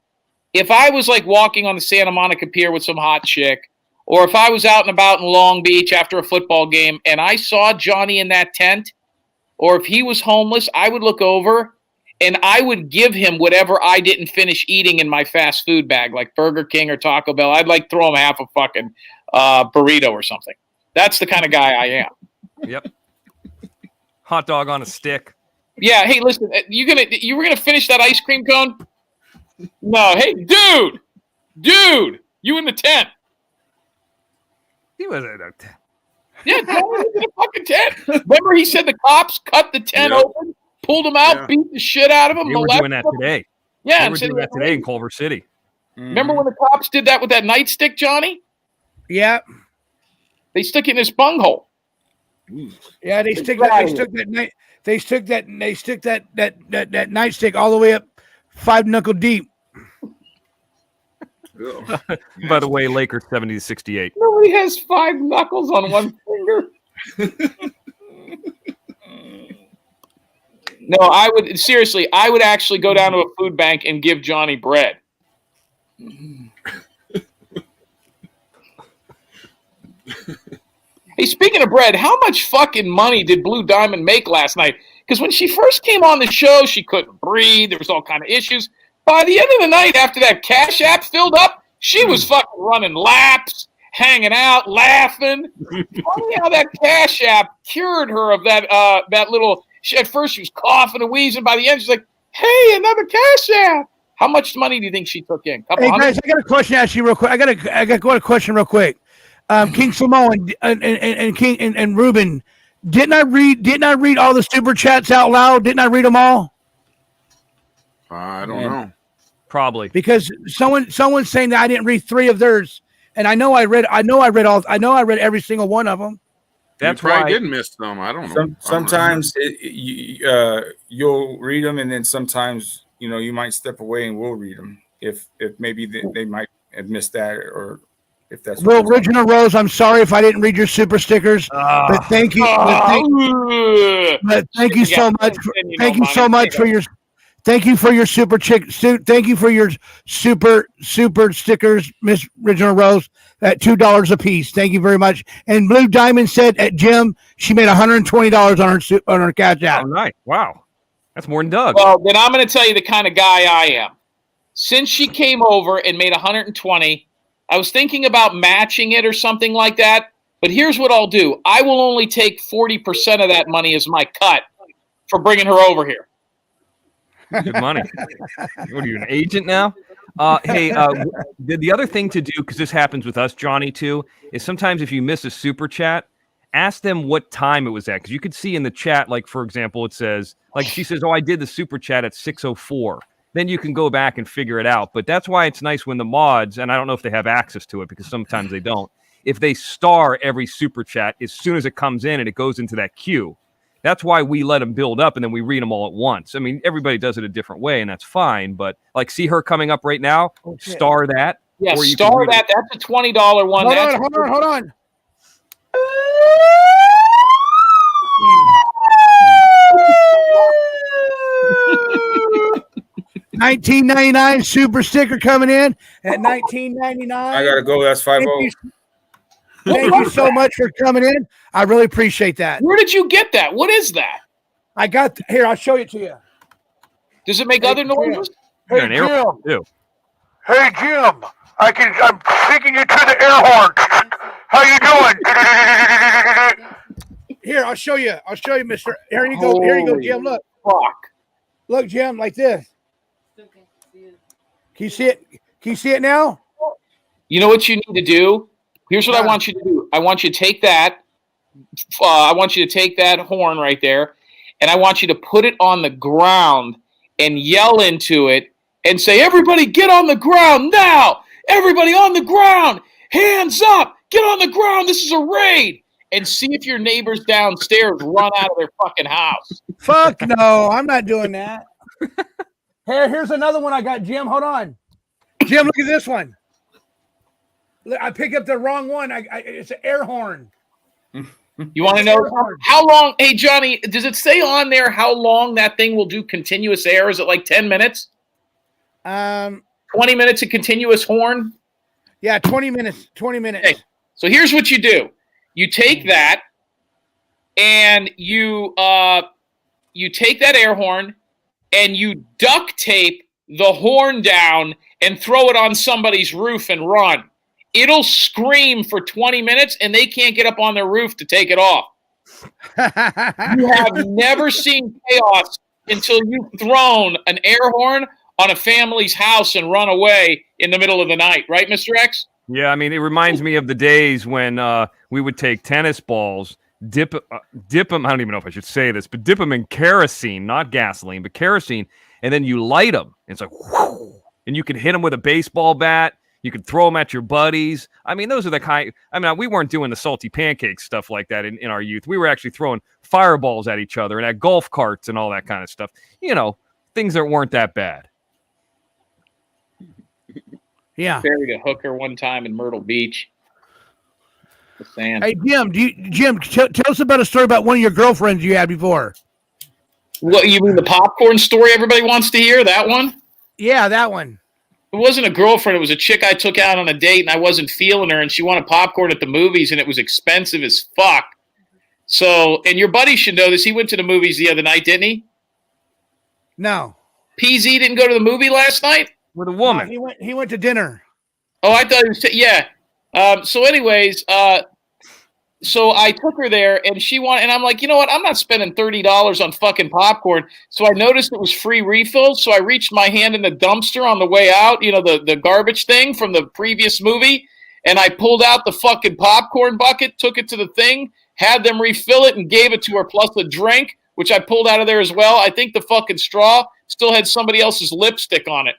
If I was like walking on the Santa Monica Pier with some hot chick, or if I was out and about in Long Beach after a football game and I saw Johnny in that tent, or if he was homeless, I would look over and I would give him whatever I didn't finish eating in my fast food bag, like Burger King or Taco Bell. I'd like throw him half a fucking burrito or something. That's the kind of guy I am. Yep. Hot dog on a stick. Yeah. Hey, listen, you were gonna finish that ice cream cone? No. Hey, dude, you in the tent? He was in a tent. Yeah, Johnny was in a fucking tent. Remember, he said the cops cut the tent open, pulled him out, beat the shit out of him. They were doing that today. Yeah, they were doing that today in Culver City. Remember when the cops did that with that nightstick, Johnny? Yeah. They stuck it in his bunghole. Yeah, they stuck that nightstick all the way up 5 knuckle deep. By the way, Lakers 70-68. Nobody has 5 knuckles on one finger. No, I would actually go down to a food bank and give Johnny bread. Hey, speaking of bread, how much fucking money did Blue Diamond make last night? Because when she first came on the show, she couldn't breathe. There was all kind of issues. By the end of the night, after that Cash App filled up, she was fucking running laps, hanging out, laughing. Funny how that Cash App cured her of that little. At first, she was coughing and wheezing. By the end, she's like, "Hey, another Cash App." How much money do you think she took in? Hey guys, I got a question to ask you real quick. I got a question real quick. King Samoan and King and Ruben, didn't I read all the super chats out loud? Didn't I read them all? I don't know. Probably because someone's saying that I didn't read 3 of theirs, and I know I read every single one of them. That's why I didn't miss them. I don't know. Sometimes you'll read them, and then sometimes you might step away and we'll read them if maybe they might have missed that or If that's well, Original Rose, I'm sorry if I didn't read your super stickers, but thank you. But thank you so much. Thank you so much for your. Thank you for your Thank you for your super stickers, Miss Original Rose, at $2 a piece. Thank you very much. And Blue Diamond said at Jim she made $120 on her Cash App. Oh, nice! Wow, that's more than Doug. Well, then I'm going to tell you the kind of guy I am. Since she came over and made 120, I was thinking about matching it or something like that. But here's what I'll do: I will only take 40% of that money as my cut for bringing her over here. Good money. What are you, an agent now? Hey, the other thing to do, because this happens with us, Johnny, too, is sometimes if you miss a super chat, ask them what time it was at. Because you could see in the chat, like, for example, it says, like, she says, oh, I did the super chat at 6:04. Then you can go back and figure it out. But that's why it's nice when the mods, and I don't know if they have access to it because sometimes they don't, if they star every super chat as soon as it comes in and it goes into that queue. That's why we let them build up and then we read them all at once. I mean, everybody does it a different way, and that's fine. But like, see her coming up right now. Star that. Yeah, star that. That's a $20 one. Hold on. 1999 super sticker coming in at 19.99. I gotta go. That's 5-0. Thank you so much for coming in. I really appreciate that. Where did you get that? What is that? I got here. I'll show it to you. Does it make other noises? Hey, Jim. Hey, Jim. I'm taking you to the air horn. How you doing? Here, I'll show you. Mister. Here you go. Here you go, Jim. Look. Fuck. Look, Jim, like this. Can you see it? Can you see it now? You know what you need to do? Here's what I want you to do. I want you to take that. I want you to take that horn right there, and I want you to put it on the ground and yell into it and say, "Everybody, get on the ground now! Everybody on the ground! Hands up! Get on the ground! This is a raid!" And see if your neighbors downstairs run out of their fucking house. Fuck no, I'm not doing that. Here's another one I got, Jim. Hold on. Jim, look at this one. I picked up the wrong one. It's an air horn. You want to know how long? Hey, Johnny, does it say on there how long that thing will do continuous air? Is it like 10 minutes? 20 minutes of continuous horn? Yeah, 20 minutes. 20 minutes. Okay. So here's what you do. You take that and you take that air horn and you duct tape the horn down and throw it on somebody's roof and run. It'll scream for 20 minutes and they can't get up on their roof to take it off. You have never seen chaos until you've thrown an air horn on a family's house and run away in the middle of the night. Right, Mr. X? Yeah, I mean, it reminds me of the days when we would take tennis balls, dip them, I don't even know if I should say this, but dip them in kerosene, not gasoline, but kerosene, and then you light them. It's like, whoo, and you could hit them with a baseball bat. You could throw them at your buddies. I mean, those are the kind. I mean, we weren't doing the salty pancake stuff like that in our youth. We were actually throwing fireballs at each other and at golf carts and all that kind of stuff. You know, things that weren't that bad. Yeah. Buried a hooker one time in Myrtle Beach. The sand. Hey, Jim, tell us about a story about one of your girlfriends you had before. What, you mean the popcorn story everybody wants to hear? That one? Yeah, that one. It wasn't a girlfriend. It was a chick I took out on a date, and I wasn't feeling her, and she wanted popcorn at the movies, and it was expensive as fuck. So, and your buddy should know this. He went to the movies the other night, didn't he? No. PZ didn't go to the movie last night? With a woman. No, he went to dinner. Oh, I thought he was, yeah. So anyways, so I took her there, and she wanted, and I'm like, you know what? I'm not spending $30 on fucking popcorn. So I noticed it was free refills. So I reached my hand in the dumpster on the way out, you know, the garbage thing from the previous movie, and I pulled out the fucking popcorn bucket, took it to the thing, had them refill it, and gave it to her, plus a drink, which I pulled out of there as well. I think the fucking straw still had somebody else's lipstick on it.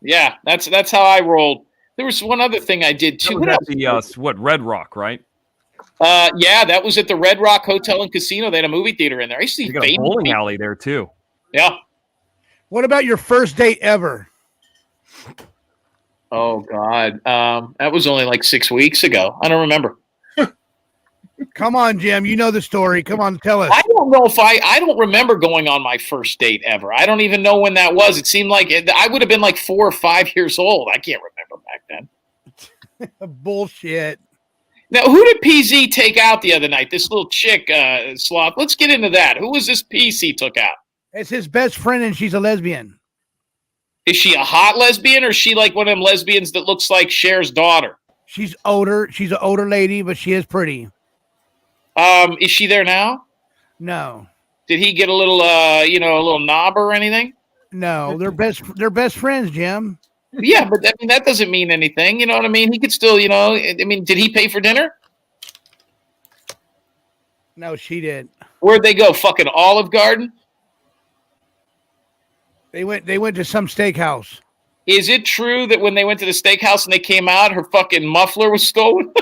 Yeah, that's how I rolled. There was one other thing I did too. That was at the Red Rock, right? Yeah, that was at the Red Rock Hotel and Casino. They had a movie theater in there. I used to You got a bowling alley there too. Yeah. What about your first date ever? Oh God, that was only like 6 weeks ago. I don't remember. Come on, Jim. You know the story. Come on, tell us. I don't know if I don't remember going on my first date ever. I don't even know when that was. It seemed like I would have been like 4 or 5 years old. I can't remember back then. Bullshit. Now, who did PZ take out the other night? This little chick, Sloth. Let's get into that. Who was this PC took out? It's his best friend, and she's a lesbian. Is she a hot lesbian, or is she like one of them lesbians that looks like Cher's daughter? She's older. She's an older lady, but she is pretty. Is she there now? No. Did he get a little, a little knob or anything? No, they're best friends, Jim. Yeah, but I mean that doesn't mean anything. You know what I mean? He could still, did he pay for dinner? No, she did. Where'd they go? Fucking Olive Garden? They went to some steakhouse. Is it true that when they went to the steakhouse and they came out, her fucking muffler was stolen?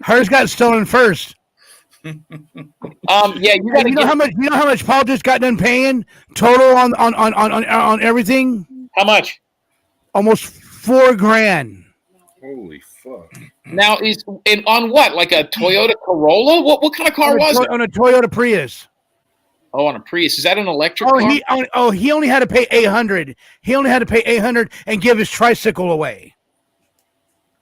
Hers got stolen first. Yeah, you gotta know how much. You know how much Paul just got done paying total on everything. How much? Almost $4,000. Holy fuck! Now on what? Like a Toyota Corolla? What kind of car was it? On a Toyota Prius. Oh, on a Prius. Is that an electric car? He only had to pay $800. He only had to pay $800 and give his tricycle away.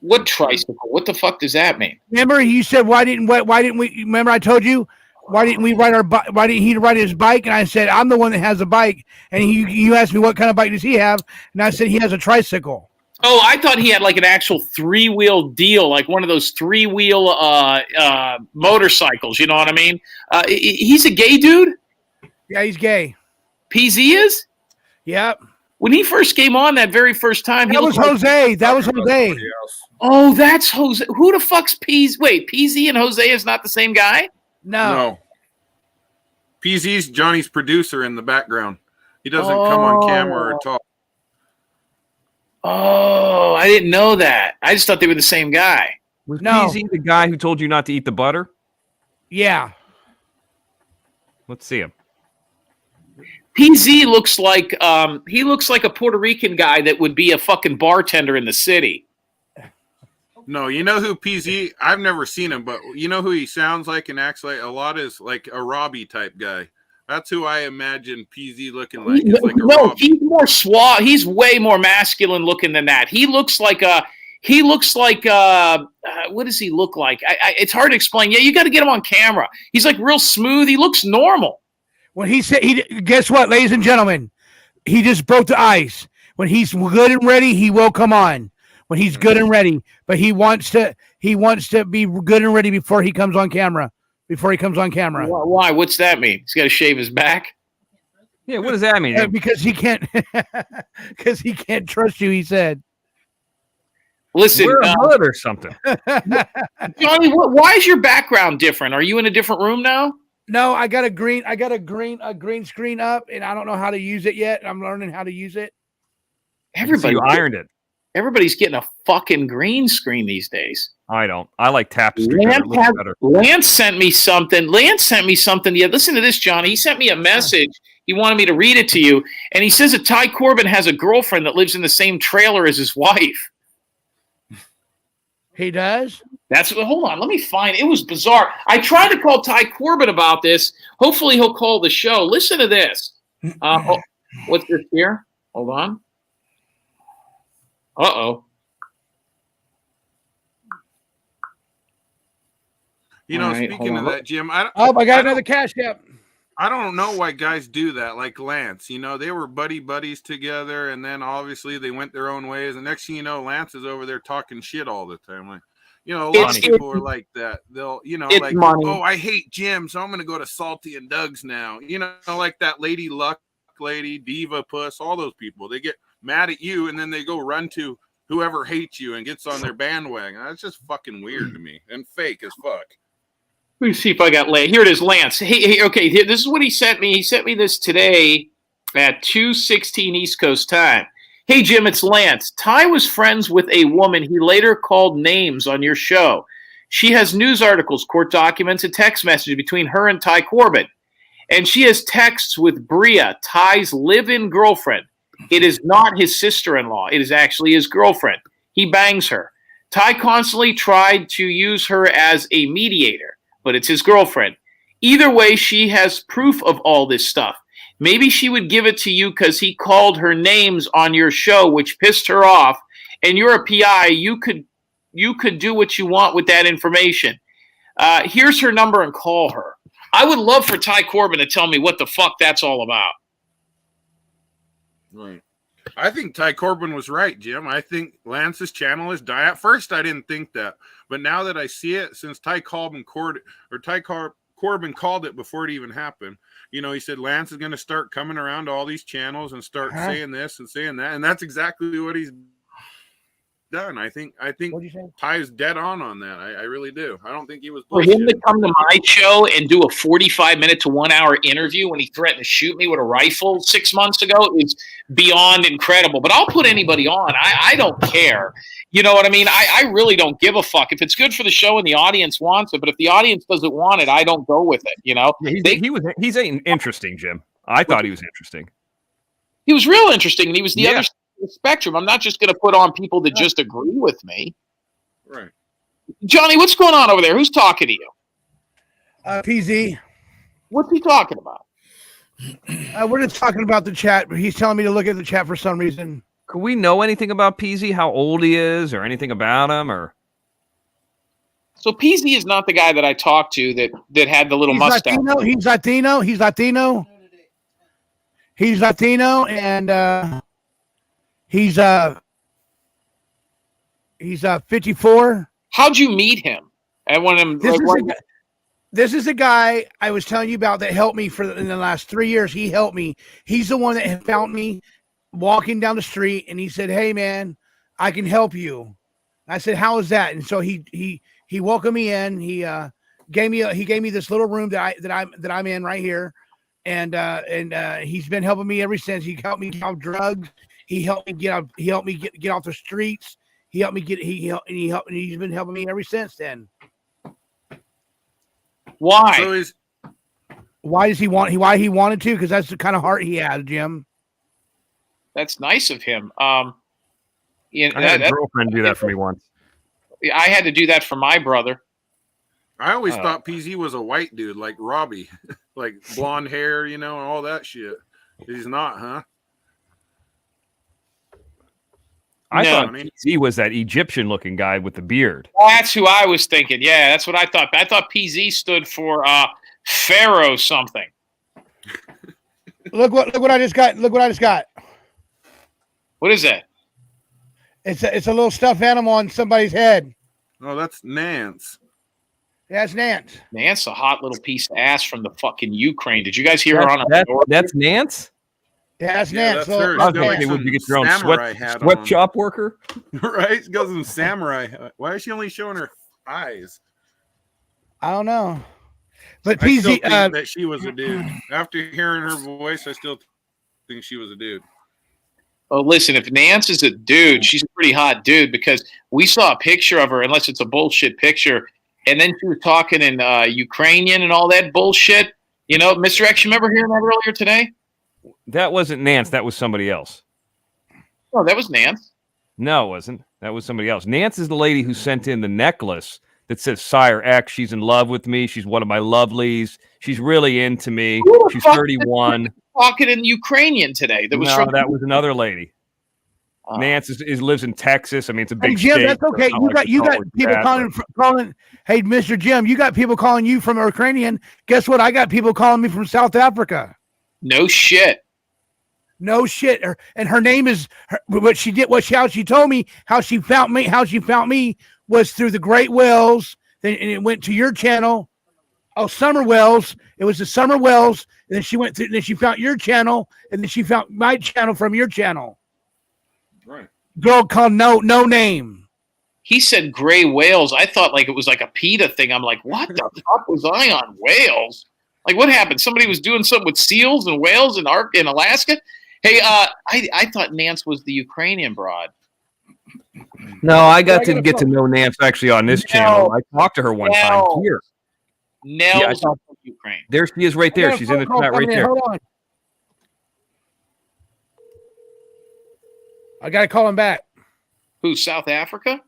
What tricycle? What the fuck does that mean? Remember, you said why didn't we? Remember, I told you why didn't we ride why didn't he ride his bike? And I said I'm the one that has a bike. And you asked me what kind of bike does he have? And I said he has a tricycle. Oh, I thought he had like an actual 3-wheel deal, like one of those 3-wheel motorcycles. You know what I mean? He's a gay dude. Yeah, he's gay. PZ is? Yep. When he first came on that very first time, that was Jose. That was Jose. Oh, that's Jose. Who the fuck's PZ? Wait, PZ and Jose is not the same guy? No. PZ's Johnny's producer in the background. He doesn't come on camera or talk. Oh, I didn't know that. I just thought they were the same guy. Was PZ the guy who told you not to eat the butter? Yeah. Let's see him. PZ looks like a Puerto Rican guy that would be a fucking bartender in the city. No, you know who PZ? I've never seen him, but you know who he sounds like and acts like a lot is like a Robbie type guy. That's who I imagine PZ looking like. No, he's more suave. He's way more masculine looking than that. He looks like what does he look like? It's hard to explain. Yeah, you got to get him on camera. He's like real smooth. He looks normal. When he said guess what, ladies and gentlemen, he just broke the ice. When he's good and ready, he will come on. When he's good and ready, but he wants to be good and ready before he comes on camera. Why? What's that mean? He's got to shave his back? Yeah, what does that mean? Because he can't trust you, he said. Listen, wear a hood or something. Johnny, why is your background different? Are you in a different room now? No, I got a green screen up, and I don't know how to use it yet. I'm learning how to use it. Everybody ironed it. Everybody's getting a fucking green screen these days. I don't. I like tapestry. Lance sent me something. Yeah, listen to this, Johnny. He sent me a message. He wanted me to read it to you, and he says that Ty Corbin has a girlfriend that lives in the same trailer as his wife. He does? Hold on, let me find it. It was bizarre. I tried to call Ty Corbin about this. Hopefully he'll call the show. Listen to this. What's this here? Hold on. Uh-oh. Speaking of that, Jim, I got another cash app. I don't know why guys do that, like Lance. They were buddies together, and then obviously they went their own ways. And next thing you know, Lance is over there talking shit all the time. Like, a lot of people are like that. They'll, like, money. Oh, I hate Jim, so I'm going to go to Salty and Doug's now. Like that Lady Luck lady, Diva Puss, all those people. They get mad at you, and then they go run to whoever hates you and gets on their bandwagon. That's just fucking weird to me and fake as fuck. Let me see if I got Lance. Here it is, Lance. Hey, okay, this is what he sent me. He sent me this today at 2:16 East Coast time. Hey, Jim, it's Lance. Ty was friends with a woman he later called names on your show. She has news articles, court documents, and text messages between her and Ty Corbin. And she has texts with Bria, Ty's live-in girlfriend. It is not his sister-in-law. It is actually his girlfriend. He bangs her. Ty constantly tried to use her as a mediator, but it's his girlfriend. Either way, she has proof of all this stuff. Maybe she would give it to you because he called her names on your show, which pissed her off. And you're a PI. You could do what you want with that information. Here's her number and call her. I would love for Ty Corbin to tell me what the fuck that's all about. Right. I think Ty Corbin was right, Jim. I think Lance's channel is die. At first, I didn't think that, but now that I see it, since Ty Corbin called it before it even happened, you know, he said Lance is going to start coming around to all these channels and start saying this and saying that, and that's exactly what he's done. I think Ty's dead on that. I really do. I don't think he was for him to come to my show and do a 45-minute to 1 hour interview when he threatened to shoot me with a rifle 6 months ago is beyond incredible. But I'll put anybody on. I don't care. You know what I mean? I really don't give a fuck. If it's good for the show and the audience wants it, but if the audience doesn't want it, I don't go with it. You know? Yeah, he's interesting, Jim. I thought he was interesting. He was real interesting, and he was the other side of the spectrum. I'm not just going to put on people that just agree with me. Right. Johnny, what's going on over there? Who's talking to you? PZ. What's he talking about? We're just talking about the chat, but he's telling me to look at the chat for some reason. Could we know anything about PZ, how old he is, or anything about him? Or so PZ is not the guy that I talked to that had the little mustache. He's Latino, and he's 54. How'd you meet him? This is the guy I was telling you about that helped me in the last 3 years. He helped me. He's the one that found me walking down the street, and he said, "Hey, man, I can help you." I said, "How is that?" And so he welcomed me in. He gave me this little room that I'm in right here, and he's been helping me ever since. He helped me get off drugs. He helped me get off the streets. He's been helping me ever since then. Why? Why he wanted to? Because that's the kind of heart he has, Jim. That's nice of him. I had a girlfriend do that for me once. I had to do that for my brother. I always thought PZ was a white dude like Robbie, like blonde hair, you know, and all that shit. He's not, huh? I thought PZ was that Egyptian-looking guy with the beard. That's who I was thinking. Yeah, that's what I thought. I thought PZ stood for Pharaoh something. Look what I just got. Look what I just got. What is that? It's a little stuffed animal on somebody's head. Oh, that's Nance. Yeah, it's Nance. Nance, a hot little piece of ass from the fucking Ukraine. Did you guys hear her on a That's Nance? Yeah, that's Nance. That's her. Okay, would you get your own sweat shop worker? Right? She got some samurai. Why is she only showing her eyes? I don't know. But I still PZ, think that she was a dude. After hearing her voice, I still think she was a dude. Oh, listen, if Nance is a dude, she's a pretty hot dude because we saw a picture of her, unless it's a bullshit picture, and then she was talking in Ukrainian and all that bullshit. You know, Mr. X, you remember hearing that earlier today? That wasn't Nance. That was somebody else. Oh, that was Nance. No, it wasn't. That was somebody else. Nance is the lady who sent in the necklace that says Sire X. She's in love with me. She's one of my lovelies. She's really into me. She's 31. Talking in Ukrainian today. That was another lady. Nance lives in Texas. I mean, it's a big Jim, state. that's okay. You got people calling. Hey, Mr. Jim, you got people calling you from Ukrainian. Guess what? I got people calling me from South Africa. No shit. No shit. And her name is how she told me how she found me was through the Great Wells. Then and it went to your channel. Oh, Summer Wells. It was the Summer Wells. And then she went through. Then she found your channel, and then she found my channel from your channel. Right. Girl called no name. He said gray whales. I thought like it was like a PETA thing. I'm like, what the fuck was I on whales? Like, what happened? Somebody was doing something with seals and whales in Alaska. Hey, I thought Nance was the Ukrainian broad. No, I got to get to know Nance actually on this channel. I talked to her one time here. Nell's from Ukraine. There she is right there. She's in the chat right there. Hold on. I got to call him back. Who, South Africa?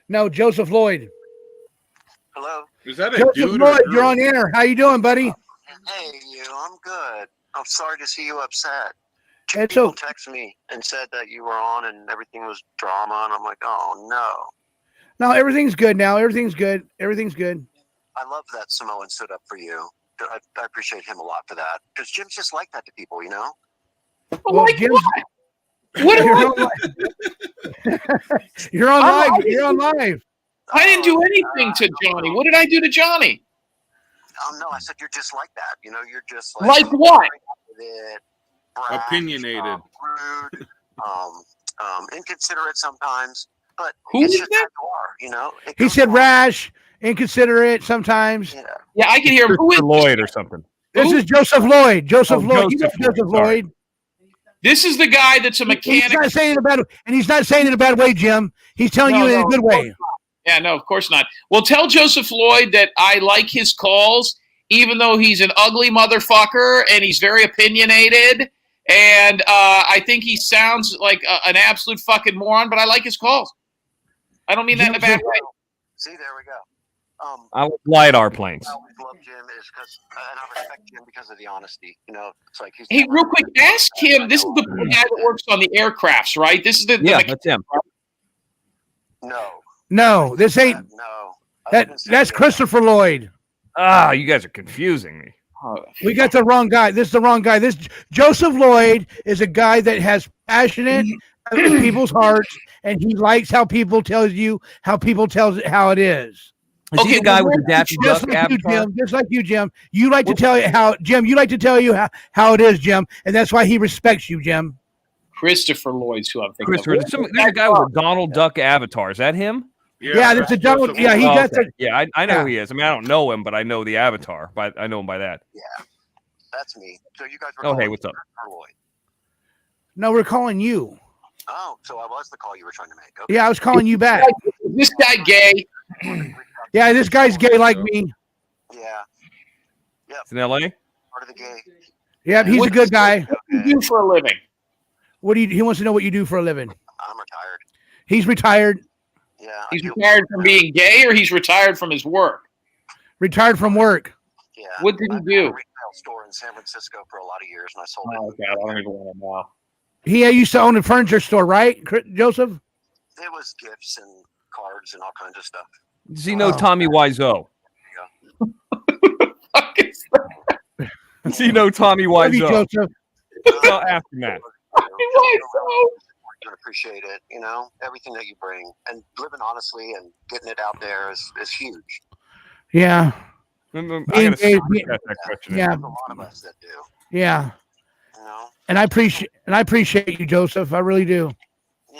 No, Joseph Lloyd. Hello? Is that a Joseph dude Lloyd, or you're on air. How you doing, buddy? Hey, I'm good. I'm sorry to see you upset. Two It's people okay. texted me and said that you were on and everything was drama, and I'm like, oh, no. No, everything's good now. Everything's good. Everything's good. I love that Samoan stood up for you. I appreciate him a lot for that. Because Jim's just like that to people, you know? Well, like Jim's, what? You're on live. You're on live. I didn't do anything to Johnny. What did I do to Johnny? No, I said you're just like that. You know, you're just Like what? Opinionated. Rude, inconsiderate sometimes. But Who it's is just that? how you are, you know? He said rash, inconsiderate sometimes. Yeah, I can hear him. Who is Lloyd or something? This is Joseph Lloyd. Joseph Lloyd. You know Joseph Lloyd. This is the guy that's a mechanic. He's not saying it about, and he's not saying it in a bad way, Jim. He's telling you in a good way. Yeah, no, of course not. Well, tell Joseph Lloyd that I like his calls, even though he's an ugly motherfucker and he's very opinionated. And I think he sounds like an absolute fucking moron, but I like his calls. I don't mean that in a bad way. See, there we go. I would fly at our planes. I always love Jim is because, and I respect Jim because of the honesty. You know, it's like he's. Hey, real quick, ask him. This is the guy that works on the aircrafts, right? This is the that's him. No, this ain't. That's Christopher Lloyd. Ah, you guys are confusing me. We got the wrong guy. This is the wrong guy. This Joseph Lloyd is a guy that has passionate people's hearts, and he likes how people tells you how people tells it how it is. Is he a guy with the Daffy Duck avatar? Just like you, Jim. You like to tell you how, Jim. You like to tell you how it is, Jim, and that's why he respects you, Jim. Christopher Lloyd's who I'm thinking of. There's a guy with a Donald Duck avatar. Is that him? Yeah, that's a Donald. Yeah, he got the. Yeah, I know who he is. I mean, I don't know him, but I know the avatar. I know him by that. Yeah, that's me. So you guys were. Oh, hey, what's up? Lloyd. No, we're calling you. Oh, so I was the call you were trying to make. Okay. Yeah, I was calling you back. Is this guy gay? Yeah, this guy's gay like me. Yeah. Yep. It's in L.A. Part of the gay. Yeah, he's a good guy. What do you do for a living? What do you? He wants to know what you do for a living. I'm retired. He's retired. Yeah. He's retired from being gay, or he's retired from his work? Retired from work. Yeah. What did he do? I had a retail store in San Francisco for a lot of years, and I sold it. Oh, God, I don't even want to know. He used to own a furniture store, right, Joseph? It was gifts and cards and all kinds of stuff. Does he know Tommy Wiseau? Does he know Tommy Wiseau? Well, ask him that. I appreciate it, you know, everything that you bring, and living honestly and getting it out there is huge. Yeah. I'm gonna that question. Yeah. There's a lot of us that do. Yeah. You know? And I appreciate you, Joseph. I really do.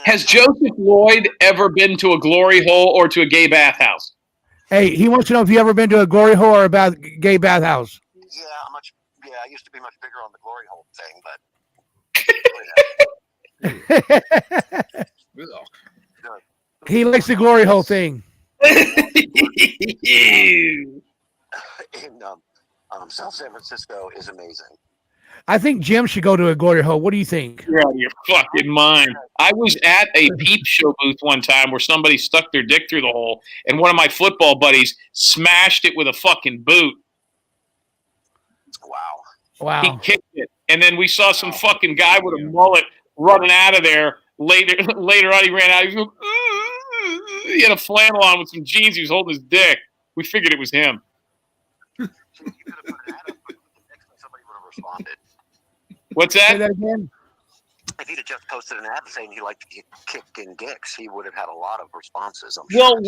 Has Joseph Lloyd ever been to a glory hole or to a gay bathhouse? Hey, he wants to know if you ever been to a glory hole or a gay bathhouse. Yeah, I used to be much bigger on the glory hole thing, but He likes the glory hole thing. in South San Francisco is amazing. I think Jim should go to a glory hole. What do you think? You're out of your fucking mind. I was at a peep show booth one time where somebody stuck their dick through the hole, and one of my football buddies smashed it with a fucking boot. Wow. He kicked it. And then we saw some fucking guy with a mullet running out of there. Later on, he ran out. He had a flannel on with some jeans. He was holding his dick. We figured it was him. Somebody would have responded. What's that? Say that again? If he'd have just posted an ad saying he liked to get kicked in dicks, he would have had a lot of responses. I'm sure. Well,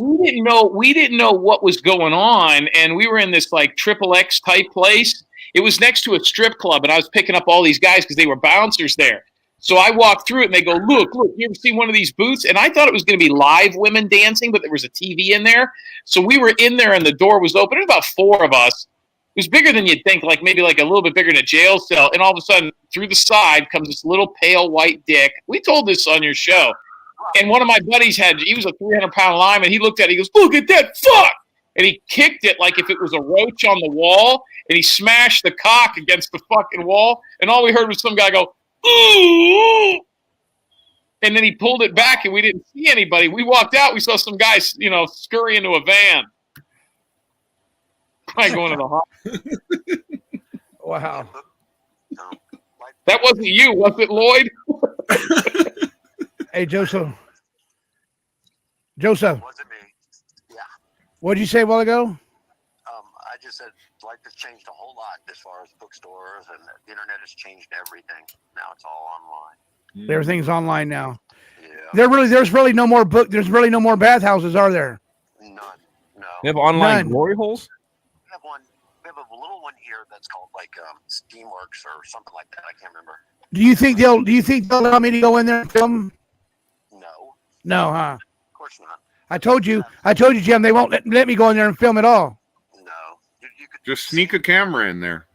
we didn't know what was going on, and we were in this like XXX type place. It was next to a strip club, and I was picking up all these guys because they were bouncers there. So I walked through it, and they go, look, you ever seen one of these booths? And I thought it was going to be live women dancing, but there was a TV in there. So we were in there, and the door was open. There were about 4 of us. was bigger than you'd think, like maybe like a little bit bigger than a jail cell. And all of a sudden, through the side comes this little pale white dick. We told this on your show. And one of my buddies he was a 300-pound lineman. He looked at it, he goes, look at that fuck! And he kicked it like if it was a roach on the wall, and he smashed the cock against the fucking wall. And all we heard was some guy go, ooh! And then he pulled it back, and we didn't see anybody. We walked out, we saw some guys, scurry into a van. Probably going to the hospital. Wow. That wasn't you, was it, Lloyd? Hey, Joseph. Was it me? Yeah. What did you say a while ago? I just said life has changed a whole lot as far as bookstores, and the internet has changed everything. Now it's all online. Everything's online now. Yeah. There's really no more there's really no more bathhouses, are there? None. No. They have online None. glory holes? We have one. We have a little one here that's called like Steamworks or something like that. I can't remember. Do you think they'll allow me to go in there and film? No. No, huh? Of course not. I told you, Jim, they won't let me go in there and film at all. No. You could Just sneak a camera in there.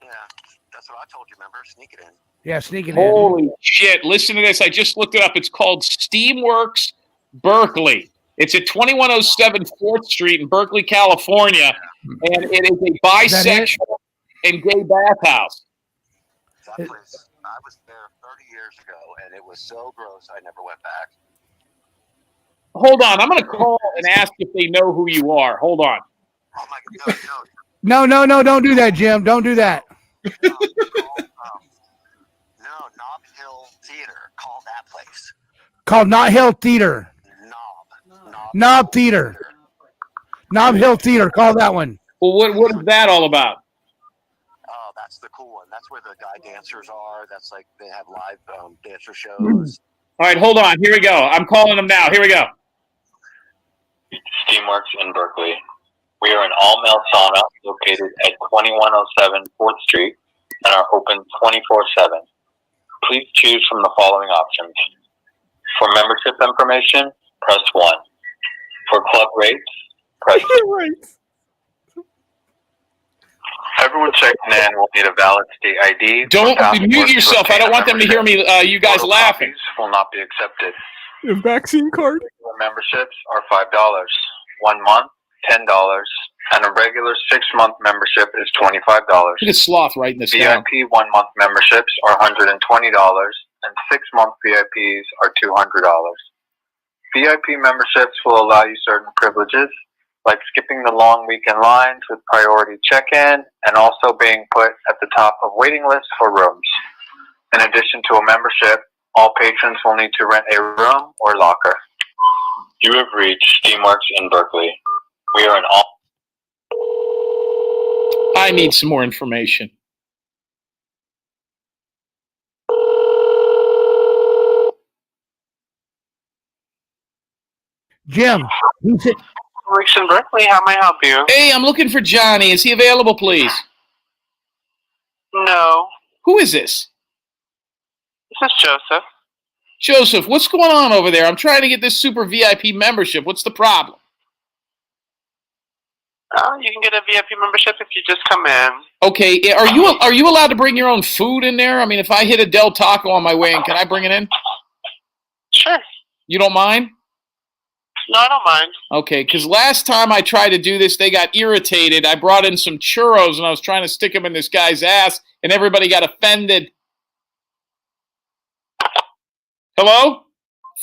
Yeah, that's what I told you. Remember, sneak it in. Yeah, sneaking in. Holy shit. Listen to this. I just looked it up. It's called Steamworks Berkeley. It's at 2107 4th Street in Berkeley, California. And it is a bisexual and gay bathhouse. That place, I was there 30 years ago, and it was so gross, I never went back. Hold on. I'm going to call and ask if they know who you are. Hold on. Oh, my God. No, don't do that, Jim. Don't do that. No, Nob Hill Theater. Call that place. Called Not Hill Theater. Knob Theater. Knob Hill Theater. Call that one. Well, what is that all about? Oh, that's the cool one. That's where the guy dancers are. That's like they have live dancer shows. All right, hold on. Here we go. I'm calling them now. Here we go. Steamworks in Berkeley. We are an all-male sauna located at 2107 4th Street and are open 24/7. Please choose from the following options. For membership information, press 1. For club rates, press 2. Everyone checking in will need a valid state ID. Don't mute yourself. I don't want them to hear me. You guys Photo laughing. copies will not be accepted. A vaccine card? Regular memberships are $5. 1 month, $10, and a regular 6-month membership is $25. Look at Sloth writing this down. VIP 1-month memberships are $120, and 6-month VIPs are $200. VIP memberships will allow you certain privileges, like skipping the long weekend lines with priority check-in, and also being put at the top of waiting lists for rooms. In addition to a membership, all patrons will need to rent a room or locker. You have reached Steamworks in Berkeley. We are an all... I need some more information. Jim, who's it? Steamworks in Berkeley, how may I help you? Hey, I'm looking for Johnny. Is he available, please? No. Who is this? This is Joseph. Joseph, what's going on over there? I'm trying to get this super VIP membership. What's the problem? You can get a VIP membership if you just come in. Okay, are you allowed to bring your own food in there? I mean, if I hit a Del Taco on my way in, can I bring it in? Sure. You don't mind? No, I don't mind. Okay, because last time I tried to do this, they got irritated. I brought in some churros, and I was trying to stick them in this guy's ass, and everybody got offended. Hello?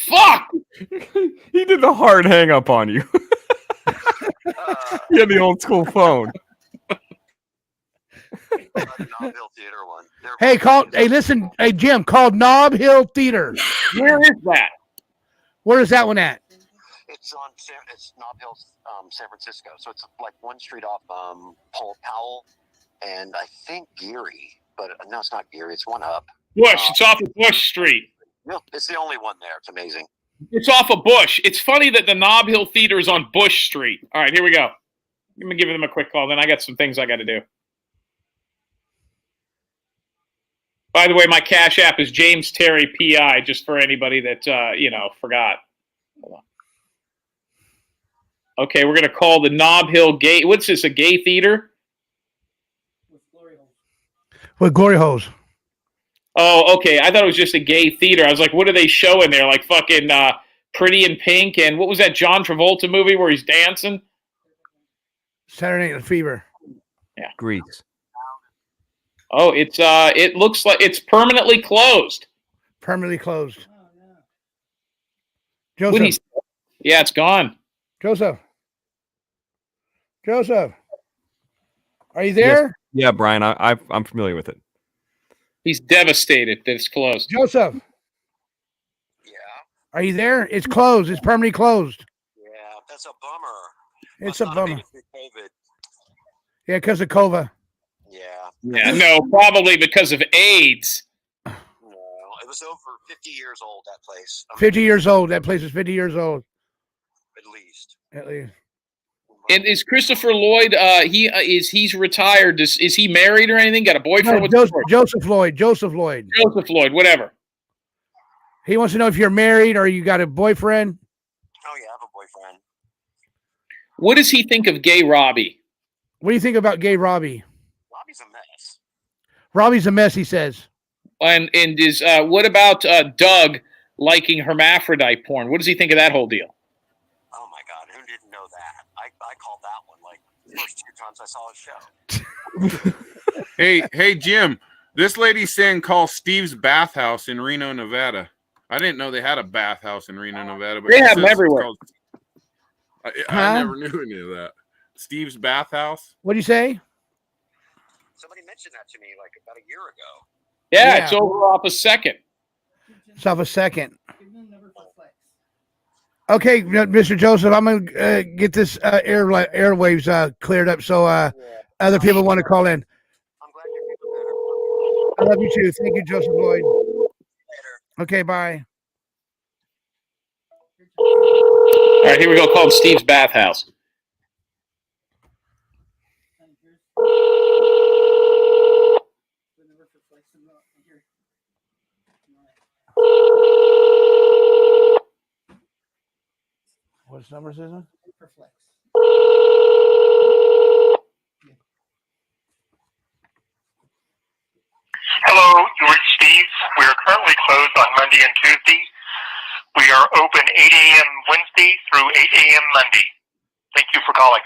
Fuck! He did the hard hang up on you. You had the old school phone. Hey, listen, hey, Jim, called Knob Hill Theater. Where is that? Where is that one at? It's Nob Hill, San Francisco. So it's like one street off Powell and I think Geary, but no, it's not Geary. It's one up. Bush. It's off of Bush Street. No, it's the only one there. It's amazing. It's off of Bush. It's funny that the Nob Hill Theater is on Bush Street. All right, here we go. Let me give them a quick call. Then I got some things I got to do. By the way, my Cash App is James Terry PI, just for anybody that forgot. Hold on. Okay, we're gonna call the Nob Hill Gay. What's this? A gay theater? With glory holes. Oh, okay. I thought it was just a gay theater. I was like, what are they showing there? Like fucking Pretty in Pink, and what was that John Travolta movie where he's dancing? Saturday Night Fever. Yeah. Grease. Oh, it looks like it's permanently closed. Permanently closed. What Joseph. Yeah, it's gone. Joseph. Are you there? Yes. Yeah, Brian, I'm familiar with it. He's devastated that it's closed. Joseph. Yeah. Are you there? It's closed. It's permanently closed. Yeah, that's a bummer. It's a bummer. COVID. Yeah, because of COVID. Yeah. Yeah, no, probably because of AIDS. No, it was over 50 years old, that place. 50 years old. That place is 50 years old. At least. At least. And is Christopher Lloyd? He's retired. Is he married or anything? Got a boyfriend? No, Joseph Lloyd. Joseph Lloyd. Whatever. He wants to know if you're married or you got a boyfriend. Oh yeah, I have a boyfriend. What does he think of Gay Robbie? What do you think about Gay Robbie? Robbie's a mess. Robbie's a mess, he says. And is what about Doug liking hermaphrodite porn? What does he think of that whole deal? Oh my God, who didn't know that? I called that one like the first 2 times I saw a show. Hey, Jim. This lady's saying call Steve's Bathhouse in Reno, Nevada. I didn't know they had a bathhouse in Reno, Nevada, but they have them everywhere. I never knew any of that. Steve's Bathhouse. What do you say? Somebody mentioned that to me like about a year ago. Yeah, it's over off a second. It's off a second. Okay, Mr. Joseph, I'm going to get this airwaves cleared up so other people want to call in. I'm glad you're feeling better. I love you too. Thank you, Joseph Lloyd. Later. Okay, bye. All right, here we go. Call him Steve's Bathhouse. What number is it? Hello, you reached Steve's. We are currently closed on Monday and Tuesday. We are open 8 a.m. Wednesday through 8 a.m. Monday. Thank you for calling.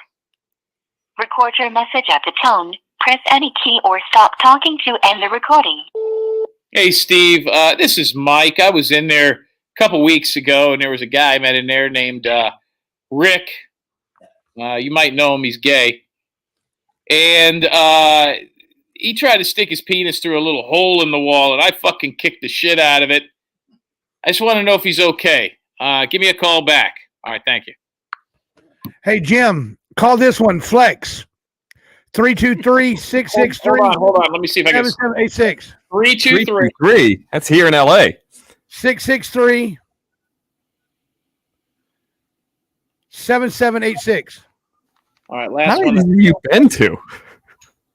Record your message at the tone. Press any key or stop talking to end the recording. Hey, Steve. This is Mike. I was in there a couple weeks ago, and there was a guy I met in there named Rick. You might know him. He's gay. And he tried to stick his penis through a little hole in the wall, and I fucking kicked the shit out of it. I just want to know if he's okay. Give me a call back. All right, thank you. Hey, Jim, call this one Flex. 323-663. Hold on. Let me see if I can. 7786. 323. That's here in L.A. 663. 7786. All right, last How one. many have you been to?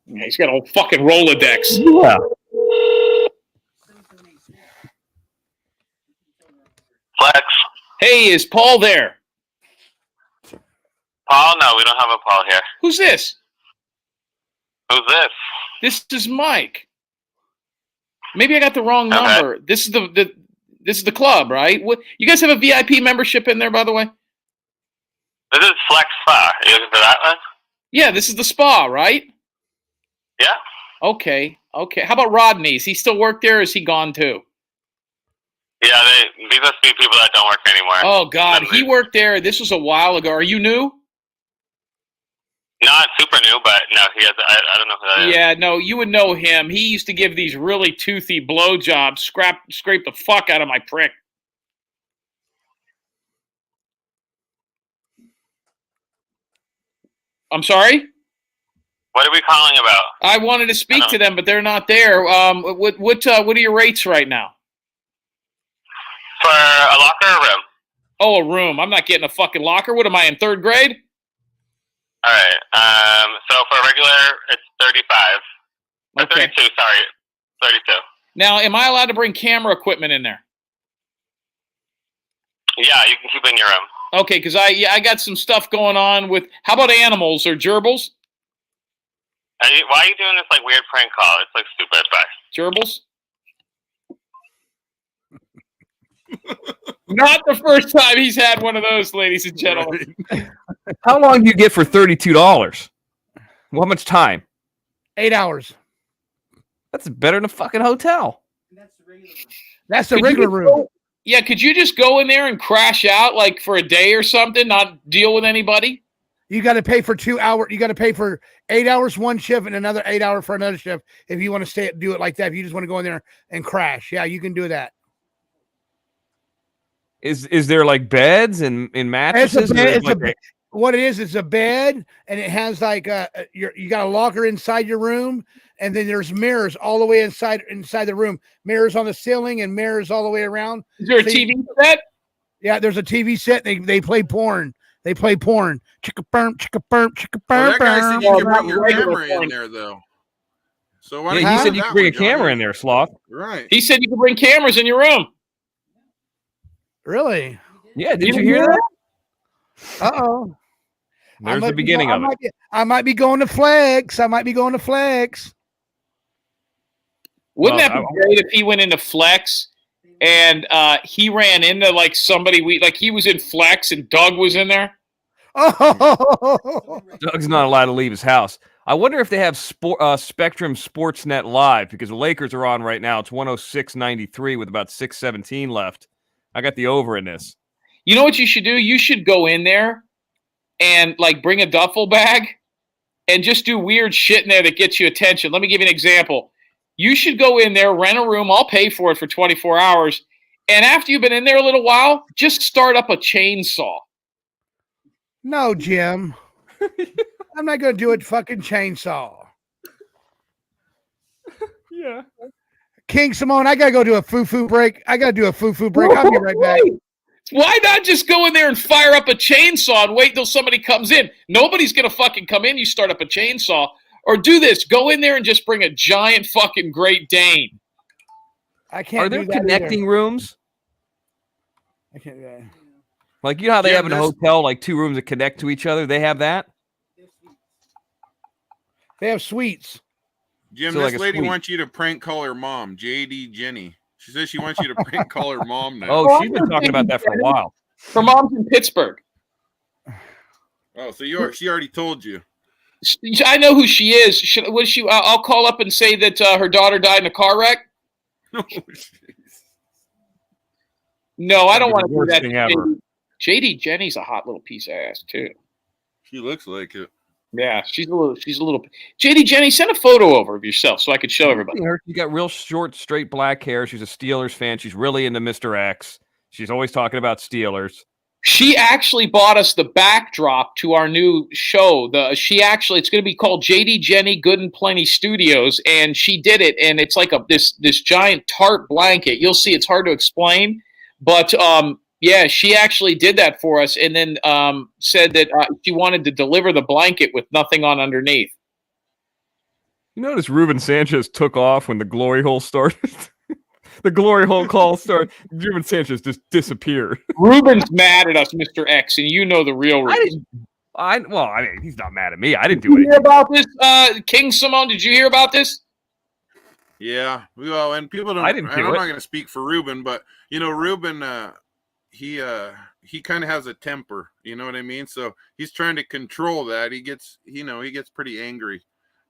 Yeah, he's got a whole fucking Rolodex. Yeah. Flex. Hey, is Paul there? Paul? No, we don't have a Paul here. Who's this? Who's this? This is Mike. Maybe I got the wrong number. This is the club, right? What, you guys have a VIP membership in there, by the way? This is Flex Spa. Are you looking for that one? Yeah, this is the spa, right? Yeah. Okay. How about Rodney? Does he still work there, or is he gone too? Yeah, these must be people that don't work anymore. Oh, God. He worked there. This was a while ago. Are you new? Not super new, but no, he has. I don't know who that is. Yeah, no, you would know him. He used to give these really toothy blowjobs, scrape the fuck out of my prick. I'm sorry? What are we calling about? I wanted to speak to them, but they're not there. What are your rates right now? For a locker or a room? Oh, a room. I'm not getting a fucking locker. What am I, in third grade? All right. So for regular, it's 35. Okay. 32, sorry. 32. Now, am I allowed to bring camera equipment in there? Yeah, you can keep it in your room. Okay, because I got some stuff going on with. How about animals or gerbils? Why are you doing this like weird prank call? It's like stupid. Bye. Gerbils? Not the first time he's had one of those, ladies and gentlemen. How long do you get for $32? Well, how much time? 8 hours. That's better than a fucking hotel. That's the regular room. Yeah, could you just go in there and crash out like for a day or something, not deal with anybody? You got to pay for 2 hours. You got to pay for 8 hours one shift and another 8 hour for another shift. If you want to do it like that, if you just want to go in there and crash, yeah, you can do that. Is there like beds and mattresses? What it is, it's a bed, and it has like you got a locker inside your room, and then there's mirrors all the way inside the room. Mirrors on the ceiling and mirrors all the way around. Is there a TV set? Yeah, there's a TV set. They play porn. They play porn. Chicka burm, chicka burm, chicka burm. That guy said you can bring your camera in there, though. So why he said you could bring a camera in there, Sloth. Right. He said you could bring cameras in your room. Really? Yeah. Did you hear that? Uh-oh. There's the beginning of it. I might be going to Flex. Wouldn't that be great if he went into Flex and he ran into like somebody he was in Flex and Doug was in there? Oh. Doug's not allowed to leave his house. I wonder if they have Spectrum Sportsnet Live because the Lakers are on right now. It's 106.93 with about 6:17 left. I got the over in this. You know what you should do? You should go in there and like bring a duffel bag and just do weird shit in there that gets you attention. Let me give you an example. You should go in there, rent a room. I'll pay for it for 24 hours. And after you've been in there a little while, just start up a chainsaw. No, Jim. I'm not going to do a fucking chainsaw. Yeah. King Simone, I got to go do a foo-foo break. I'll be right back. Why not just go in there and fire up a chainsaw and wait till somebody comes in? Nobody's going to fucking come in. You start up a chainsaw. Or do this. Go in there and just bring a giant fucking Great Dane. I can't. Are there connecting rooms? I can't. Like, you know how they have in a hotel, like 2 rooms that connect to each other? They have that? They have suites. Jim, So this like lady suite. wants you to prank call her mom, JD Jenny. She says she wants you to prank call her mom now. Oh, she's been talking about that for a while. Her mom's in Pittsburgh. Oh, so she already told you. I know who she is. I'll call up and say that her daughter died in a car wreck. No, I don't want to do that. Thing ever. JD Jenny's a hot little piece of ass too. She looks like it. Yeah, she's a little. JD Jenny, send a photo over of yourself so I could show everybody. She's got real short, straight black hair. She's a Steelers fan. She's really into Mr. X. She's always talking about Steelers. She actually bought us the backdrop to our new show. It's going to be called JD Jenny Good and Plenty Studios, and she did it. And it's like this giant tarp blanket. You'll see, it's hard to explain, but yeah, she actually did that for us, and then said that she wanted to deliver the blanket with nothing on underneath. You notice Ruben Sanchez took off when the glory hole started. The glory hole call started. Ruben Sanchez just disappeared. Ruben's mad at us, Mr. X, and you know the real reason. I mean, he's not mad at me. I didn't do Did you anything. hear about this, King Simone? Did you hear about this? Yeah, well, and people don't. I'm not going to speak for Ruben, but you know, Ruben, he kind of has a temper. You know what I mean? So he's trying to control that. He gets pretty angry.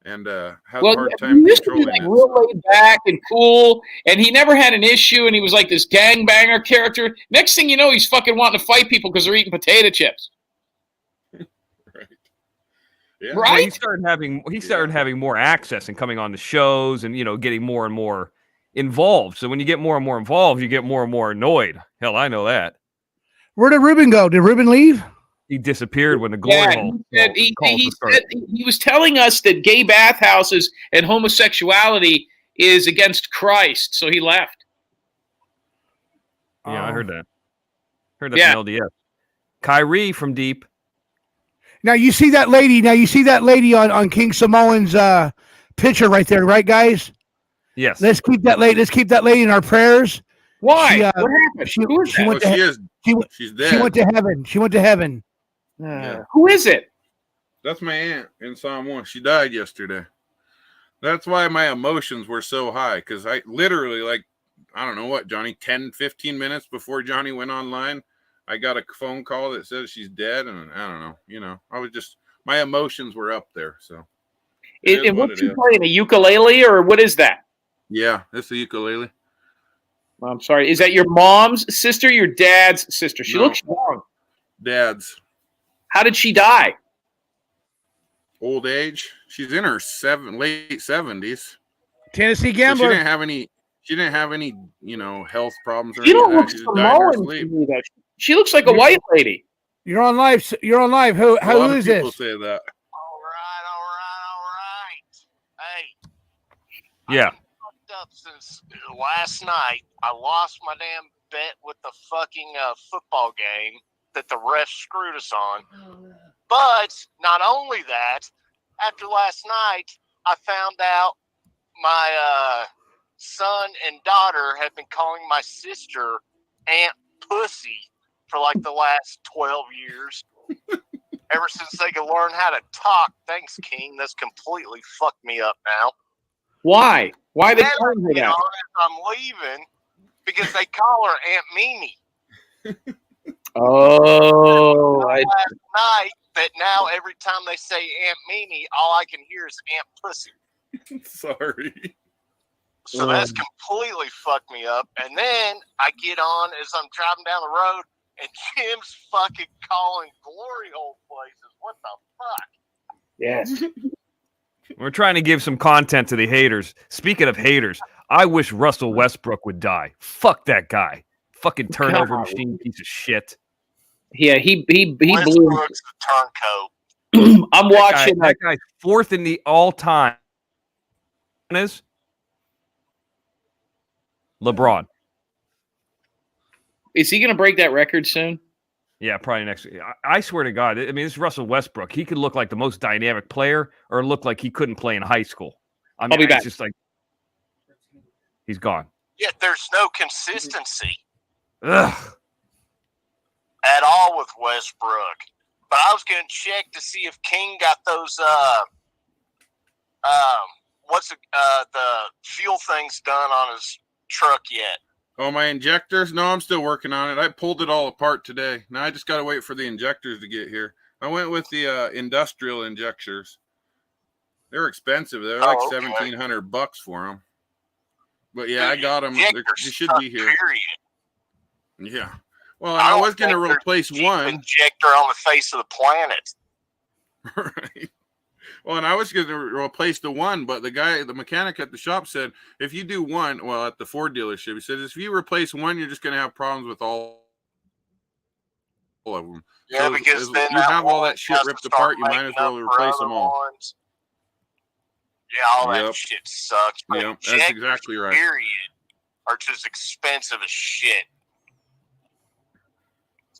And has a hard time controlling it. Real laid back and cool, and he never had an issue, and he was like this gangbanger character. Next thing you know, he's fucking wanting to fight people because they're eating potato chips. Right. Yeah. Right. Well, he started having more access and coming on the shows and getting more and more involved. So when you get more and more involved, you get more and more annoyed. Hell, I know that. Where did Ruben go? Did Ruben leave? He disappeared when the glory hole. He said he was telling us that gay bathhouses and homosexuality is against Christ, so he left. Yeah, I heard that. From LDS. Kyrie from Deep. Now you see that lady. On King Samoan's picture right there, right, guys? Yes. Let's keep that lady in our prayers. Why? What happened? She She's dead. She went to heaven. She went to heaven. Yeah. Who is it? That's my aunt in Psalm 1. She died yesterday. That's why my emotions were so high, because I literally, like, I don't know what, Johnny, 10, 15 minutes before Johnny went online, I got a phone call that says she's dead, and I don't know. I was just, my emotions were up there, so. And what's she playing, a ukulele, or what is that? Yeah, it's a ukulele. I'm sorry. Is that your mom's sister, your dad's sister? She looks young. Dad's. How did she die? Old age. She's in her late 70s. Tennessee gambler. So she didn't have any, health problems or You don't anything. look Samoan to me, though. She looks like a white lady. You're on live. You're on live. Who is this? People say that. All right. Hey. Yeah. I've been fucked up since last night. I lost my damn bet with the fucking football game that the ref screwed us on. But not only that, after last night, I found out my son and daughter have been calling my sister Aunt Pussy for like the last 12 years. Ever since they could learn how to talk. Thanks, King. That's completely fucked me up now. Why? Why are they calling her that? I'm leaving because they call her Aunt Mimi. Oh, last night that now every time they say Aunt Mimi, all I can hear is Aunt Pussy. Sorry. So that's completely fucked me up. And then I get on as I'm driving down the road, and Jim's fucking calling glory hole places. What the fuck? Yes. We're trying to give some content to the haters. Speaking of haters, I wish Russell Westbrook would die. Fuck that guy. Fucking turnover machine piece of shit. Yeah, he blew. Westbrook's the turncoat. I'm watching that guy fourth in the all-time is LeBron. Is he going to break that record soon? Yeah, probably next week. I swear to God, I mean, it's Russell Westbrook. He could look like the most dynamic player or look like he couldn't play in high school. I mean, I'll be back. It's just like he's gone. Yet there's no consistency Ugh. at all with Westbrook. But I was going to check to see if King got those the fuel things done on his truck yet. Oh, my injectors? No, I'm still working on it. I pulled it all apart today. Now I just got to wait for the injectors to get here. I went with the industrial injectors. They're expensive. They're like $1,700 for them. But yeah, I got them. They should be here. Period. Yeah. Well, and I was going to replace one injector on the face of the planet. Right. Well, and I was going to replace the one, but the mechanic at the shop said, if you do one, well, at the Ford dealership, he said, if you replace one, you're just going to have problems with all of them. Yeah, so because then you have all that shit ripped apart, you might as well replace them all. Ones. Yeah, all that shit sucks. Yeah, that's exactly right. Period, are just expensive as shit.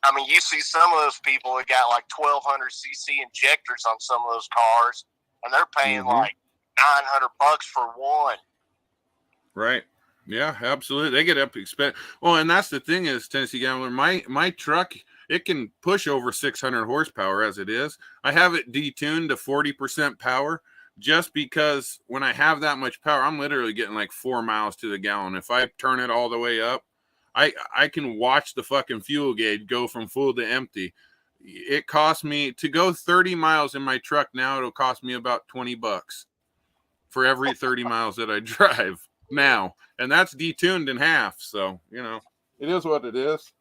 I mean, you see some of those people that got like 1,200 cc injectors on some of those cars, and they're paying like $900 for one. Right. Yeah, absolutely. They get up expensive. Well, and that's the thing is, Tennessee Gambler, my truck, it can push over 600 horsepower as it is. I have it detuned to 40% power just because when I have that much power, I'm literally getting like 4 miles to the gallon. If I turn it all the way up, I can watch the fucking fuel gauge go from full to empty. It costs me to go 30 miles in my truck now. It'll cost me about $20 for every 30 miles that I drive now. And that's detuned in half. So, it is what it is.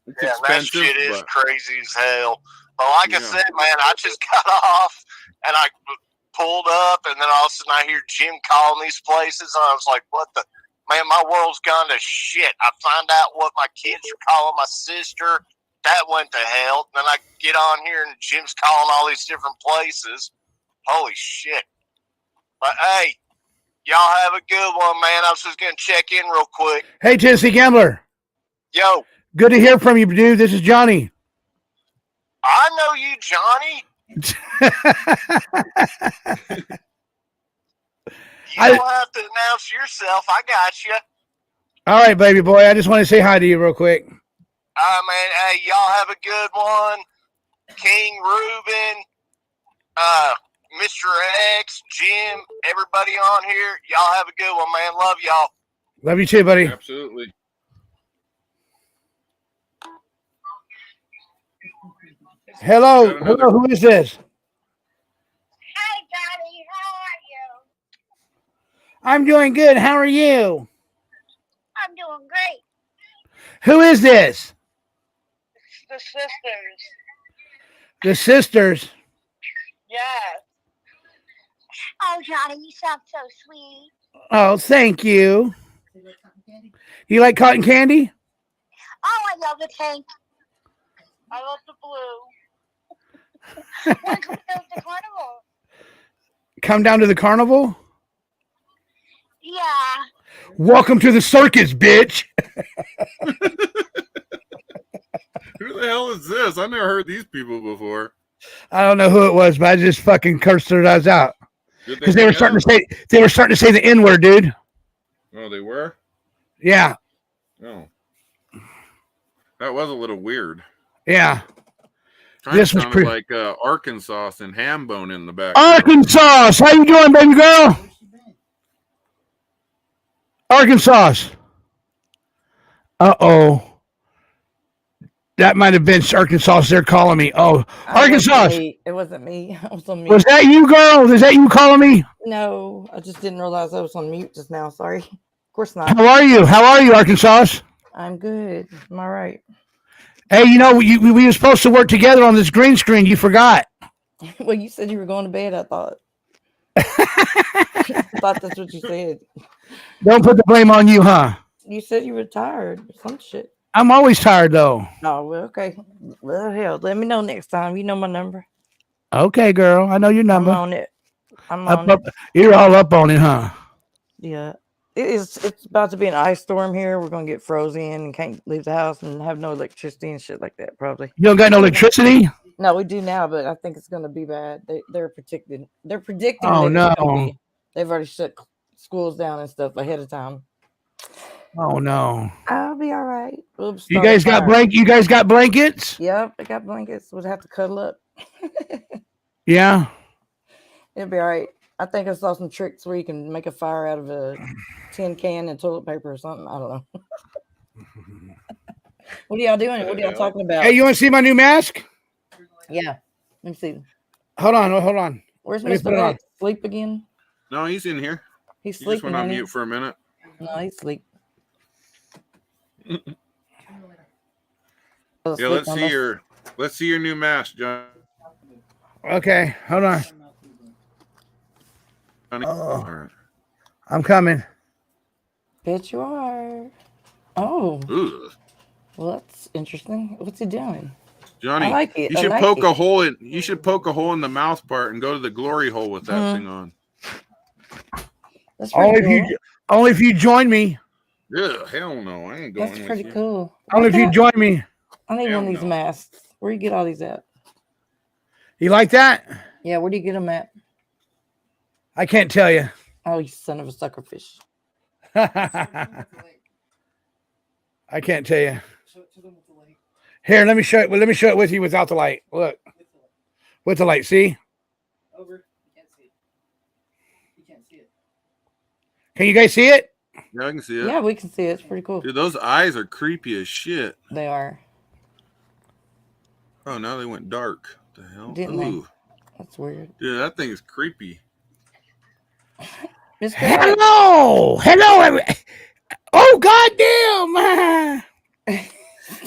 It's expensive, that shit is crazy as hell. But like I said, man, I just got off and I pulled up, and then all of a sudden I hear Jim calling these places, and I was like, what the? Man, my world's gone to shit. I find out what my kids are calling my sister. That went to hell. Then I get on here, and Jim's calling all these different places. Holy shit. But, hey, y'all have a good one, man. I was just going to check in real quick. Hey, Tennessee Gambler. Yo. Good to hear from you, dude. This is Johnny. I know you, Johnny. You don't have to announce yourself. I got you. All right, baby boy. I just want to say hi to you real quick. All right, man. Hey, y'all have a good one. King Ruben, Mr. X, Jim, everybody on here. Y'all have a good one, man. Love y'all. Love you too, buddy. Absolutely. Hello. Hello. Who is this? Hi, Daddy. How are you? I'm doing good. How are you? I'm doing great. Who is this? The sisters. The sisters. Yes. Oh, Johnny, you sound so sweet. Oh, thank you. You like cotton candy? Oh, I love the pink. I love the blue. When can we go to the carnival? Come down to the carnival? Yeah. Welcome to the circus, bitch. Who the hell is this? I never heard these people before. I don't know who it was, but I just fucking cursed their eyes out because they were starting to say the N-word, dude. Oh, they were? Yeah. Oh, that was a little weird. Yeah. This was like Arkansas and ham bone in the back. Arkansas, how you doing, baby girl? Arkansas. Uh-oh. That might have been Arkansas. They're calling me. Oh, Arkansas. It wasn't me. I was on mute. Was that you, girl? Is that you calling me? No, I just didn't realize I was on mute just now. Sorry. Of course not. How are you? How are you, Arkansas? I'm good. Am I right? Hey, you know, we were supposed to work together on this green screen. You forgot. Well, you said you were going to bed, I thought. I thought that's what you said. Don't put the blame on you, huh? You said you were tired or some shit. I'm always tired, though. Oh, well, okay. Well, hell, let me know next time. You know my number. Okay, girl. I know your number. I'm on it. I'm on it. it. You're all up on it, huh? Yeah. It's about to be an ice storm here. We're going to get frozen and can't leave the house and have no electricity and shit like that, probably. You don't got no electricity? No, we do now, but I think it's going to be bad. They're predicting. Oh, that it's gonna no. be. They've already shut schools down and stuff ahead of time. Oh, no. I'll be all right. We'll You guys got You guys got blankets? Yep, I got blankets. We'll have to cuddle up. Yeah. It'll be all right. I think I saw some tricks where you can make a fire out of a tin can and toilet paper or something. I don't know. What are y'all doing? What are y'all talking about? Hey, you want to see my new mask? Yeah. Let me see. Hold on. Where's Let me put it Mr. on. X? Sleep again? No, he's in here. He's He sleeping. just went on ain't he? mute for a minute. No, he's asleep. Yeah, let's see your new mask, John. Okay, hold on. All right. I'm coming. Bet you are. Oh. Ugh. Well, that's interesting. What's he doing? Johnny, I like it. you should poke a hole in. You should poke a hole in the mouth part and go to the glory hole with that thing on. That's Only if you join me. Yeah, hell no, I ain't going. That's pretty cool. Only if you join me. I need one of these masks. Where do you get all these at? You like that? Yeah, where do you get them at? I can't tell you. Oh, you son of a suckerfish. I can't tell you. Here, let me show it. Let me show it with you without the light. Look, with the light. See? Over. You can't see it. You can't see it. Can you guys see it? Yeah, I can see it. Yeah, we can see it. It's pretty cool. Dude, those eyes are creepy as shit. They are. Oh, now they went dark. What the hell? Didn't Ooh. they? That's weird. Dude, that thing is creepy. Hello. Oh, goddamn.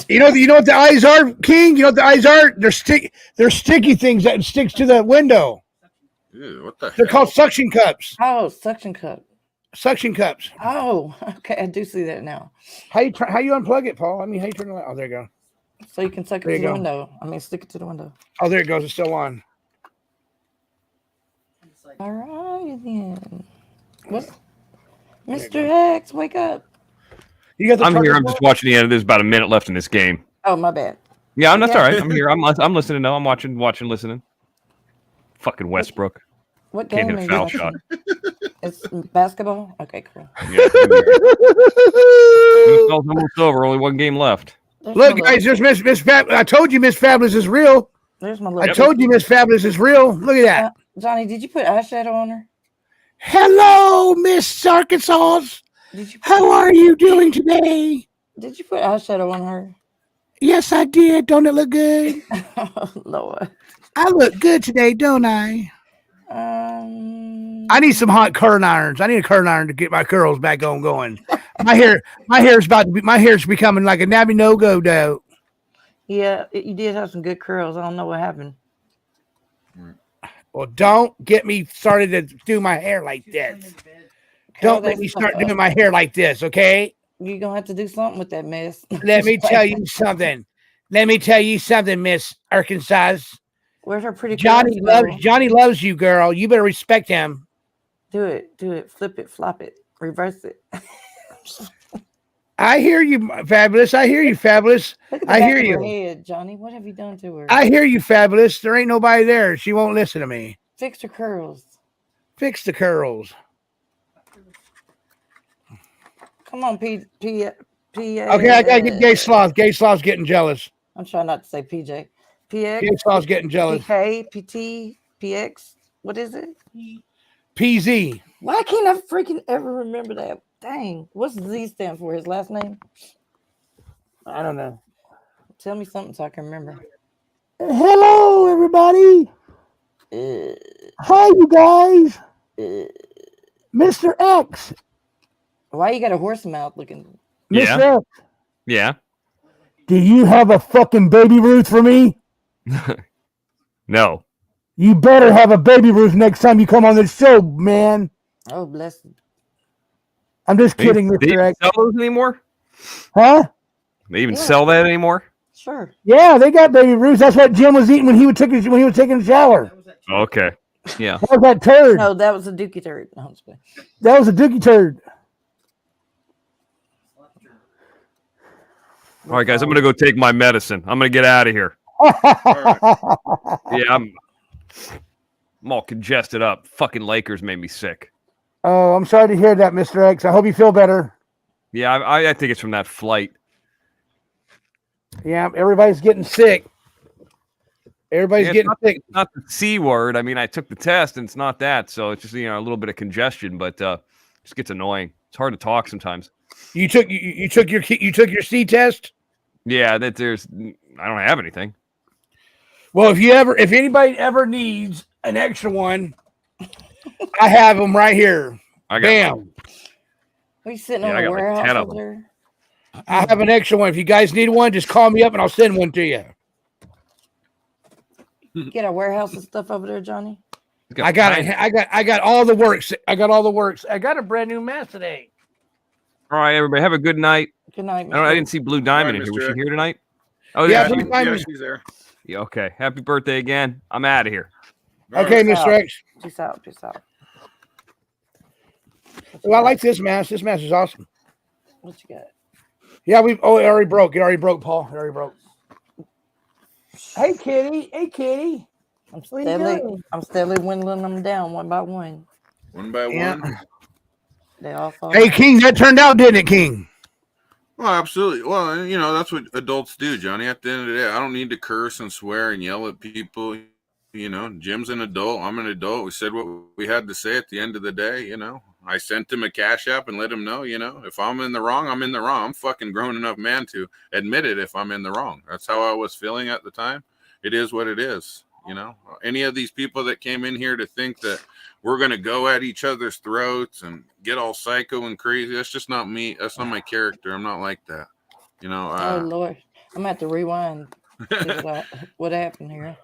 You know what the eyes are, King? You know what the eyes are? They're sticky things that sticks to the window. Ew, what the They're hell? called suction cups. Oh, suction cup. Suction cups. Oh, okay. I do see that now. How you unplug it, Paul? I mean, how you turn the light? Oh, there you go. So you can suck it There to you the go. window. I mean, stick it to the window. Oh, there it goes. It's still on. All right, then. What? Mr. X, wake up. You got the I'm here. target I'm just watching the end. There's about a minute left in this game. Oh, my bad. Yeah, that's all right. I'm here. I'm listening. No, I'm watching, listening. Fucking Westbrook. What Can't game hit a are you foul watching? shot. It's basketball? Okay, cool. Yeah. It's almost over. Only one game left. Look, guys, there's Miss Fab. I told you Miss Fabulous is real. There's my little. I told you Miss Fabulous is real. Look at that. Johnny, did you put eyeshadow on her? Hello, Miss Arkansas. How are you doing today? Did you put eyeshadow on her? Yes, I did. Don't it look good? Oh, Lord. I look good today, don't I? I need some hot curling irons. I need a curling iron to get my curls back on going. My hair's becoming like a nabby no-go dough. Yeah, you did have some good curls. I don't know what happened. Well, don't get me started to do my hair like this. Don't make me start doing my hair like this, okay? You're going to have to do something with that mess. Let me tell you something. Miss Arkansas. Where's her pretty Johnny loves you, girl. You better respect him. Do it. Flip it, flop it, reverse it. I hear you, Fabulous. I hear you, Fabulous. I hear you. Head, Johnny, what have you done to her? I hear you, Fabulous. There ain't nobody there. She won't listen to me. Fix her curls. Fix the curls. Come on, P. Okay, I gotta get Gay Sloth. Gay Sloth's getting jealous. I'm trying not to say PJ. PX. Gay Sloth's getting jealous. PK, PT, PX. What is it? PZ. Why can't I freaking ever remember that? Dang. What's Z stand for? His last name? I don't know. Tell me something so I can remember. Hello, everybody. Hi, you guys. Mr. X. Why you got a horse mouth looking? Mr. X. Yeah. Do you have a fucking baby Ruth for me? No. You better have a baby Ruth next time you come on this show, man. Oh, bless you. I'm just kidding, They Mr. X. sell those anymore? Huh? They even sell that anymore? Sure. Yeah, they got baby Ruths. That's what Jim was eating when he was taking a shower. Okay. Yeah. That was that turd. No, that was a dookie turd. No, that was a dookie turd. All right, guys, I'm going to go take my medicine. I'm going to get out of here. Yeah, I'm all congested up. Fucking Lakers made me sick. Oh, I'm sorry to hear that, Mr. X. I hope you feel better. Yeah, I think it's from that flight. Yeah, everybody's getting sick. Everybody's getting sick. It's not the C word. I mean, I took the test, and it's not that. So it's just, a little bit of congestion, but it just gets annoying. It's hard to talk sometimes. You took your C test? Yeah, I don't have anything. Well, if anybody ever needs an extra one, I have them right here. Bam. Are you sitting on a warehouse over there? I have an extra one. If you guys need one, just call me up and I'll send one to you. Get a warehouse and stuff over there, Johnny. I got all the works. I got a brand new mask today. All right, everybody, have a good night. Good night. I didn't see Blue Diamond in here. Was she here tonight? Oh, yeah, Blue Diamond. She's there. Yeah, okay. Happy birthday again. I'm out of here. Okay, Mr. X. Peace out. Well, I like this mask. This mask is awesome. What you got? Yeah, it already broke. It already broke, Paul. It already broke. Hey, kitty. I'm steadily whittling them down one by one. One by one. They all fall. Hey, King, that turned out, didn't it, King? Well, absolutely. Well, that's what adults do, Johnny. At the end of the day, I don't need to curse and swear and yell at people. Jim's an adult. I'm an adult. We said what we had to say at the end of the day, I sent him a cash app and let him know, if I'm in the wrong, I'm in the wrong. I'm fucking grown enough man to admit it if I'm in the wrong. That's how I was feeling at the time. It is what it is. Any of these people that came in here to think that we're going to go at each other's throats and get all psycho and crazy, that's just not me. That's not my character. I'm not like that. Oh, Lord. I'm going to have to rewind. What happened here?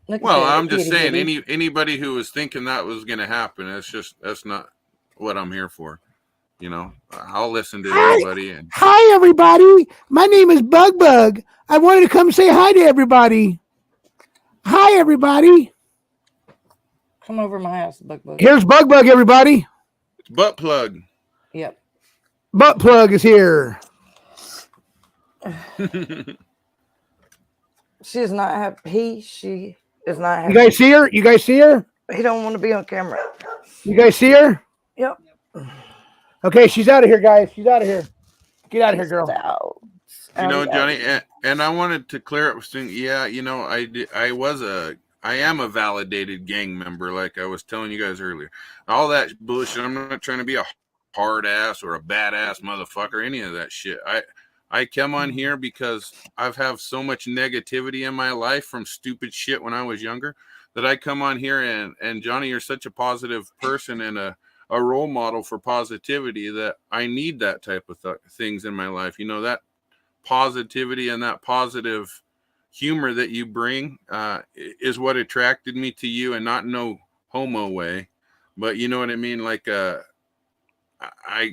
Well, I'm just saying, anybody who was thinking that was going to happen, that's not what I'm here for. I'll listen to anybody. Hi, everybody. My name is Bug. I wanted to come say hi to everybody. Hi, everybody. Come over to my house, Bug. Here's Bug, everybody. It's Butt Plug. Yep. Butt Plug is here. She is not happy. She is not happy. You guys see her? He don't want to be on camera. You guys see her? Yep. Okay, she's out of here, guys. She's out of here. Get out of here, girl. You know, Johnny, and I wanted to clear up something. Yeah, you know, I am a validated gang member, like I was telling you guys earlier. All that bullshit. I'm not trying to be a hard ass or a badass motherfucker, any of that shit. I come on here because I've have so much negativity in my life from stupid shit when I was younger that I come on here and Johnny, you're such a positive person and a role model for positivity that I need that type of things in my life. You know, that positivity and that positive humor that you bring is what attracted me to you, and not no homo way, but you know what I mean? Like, I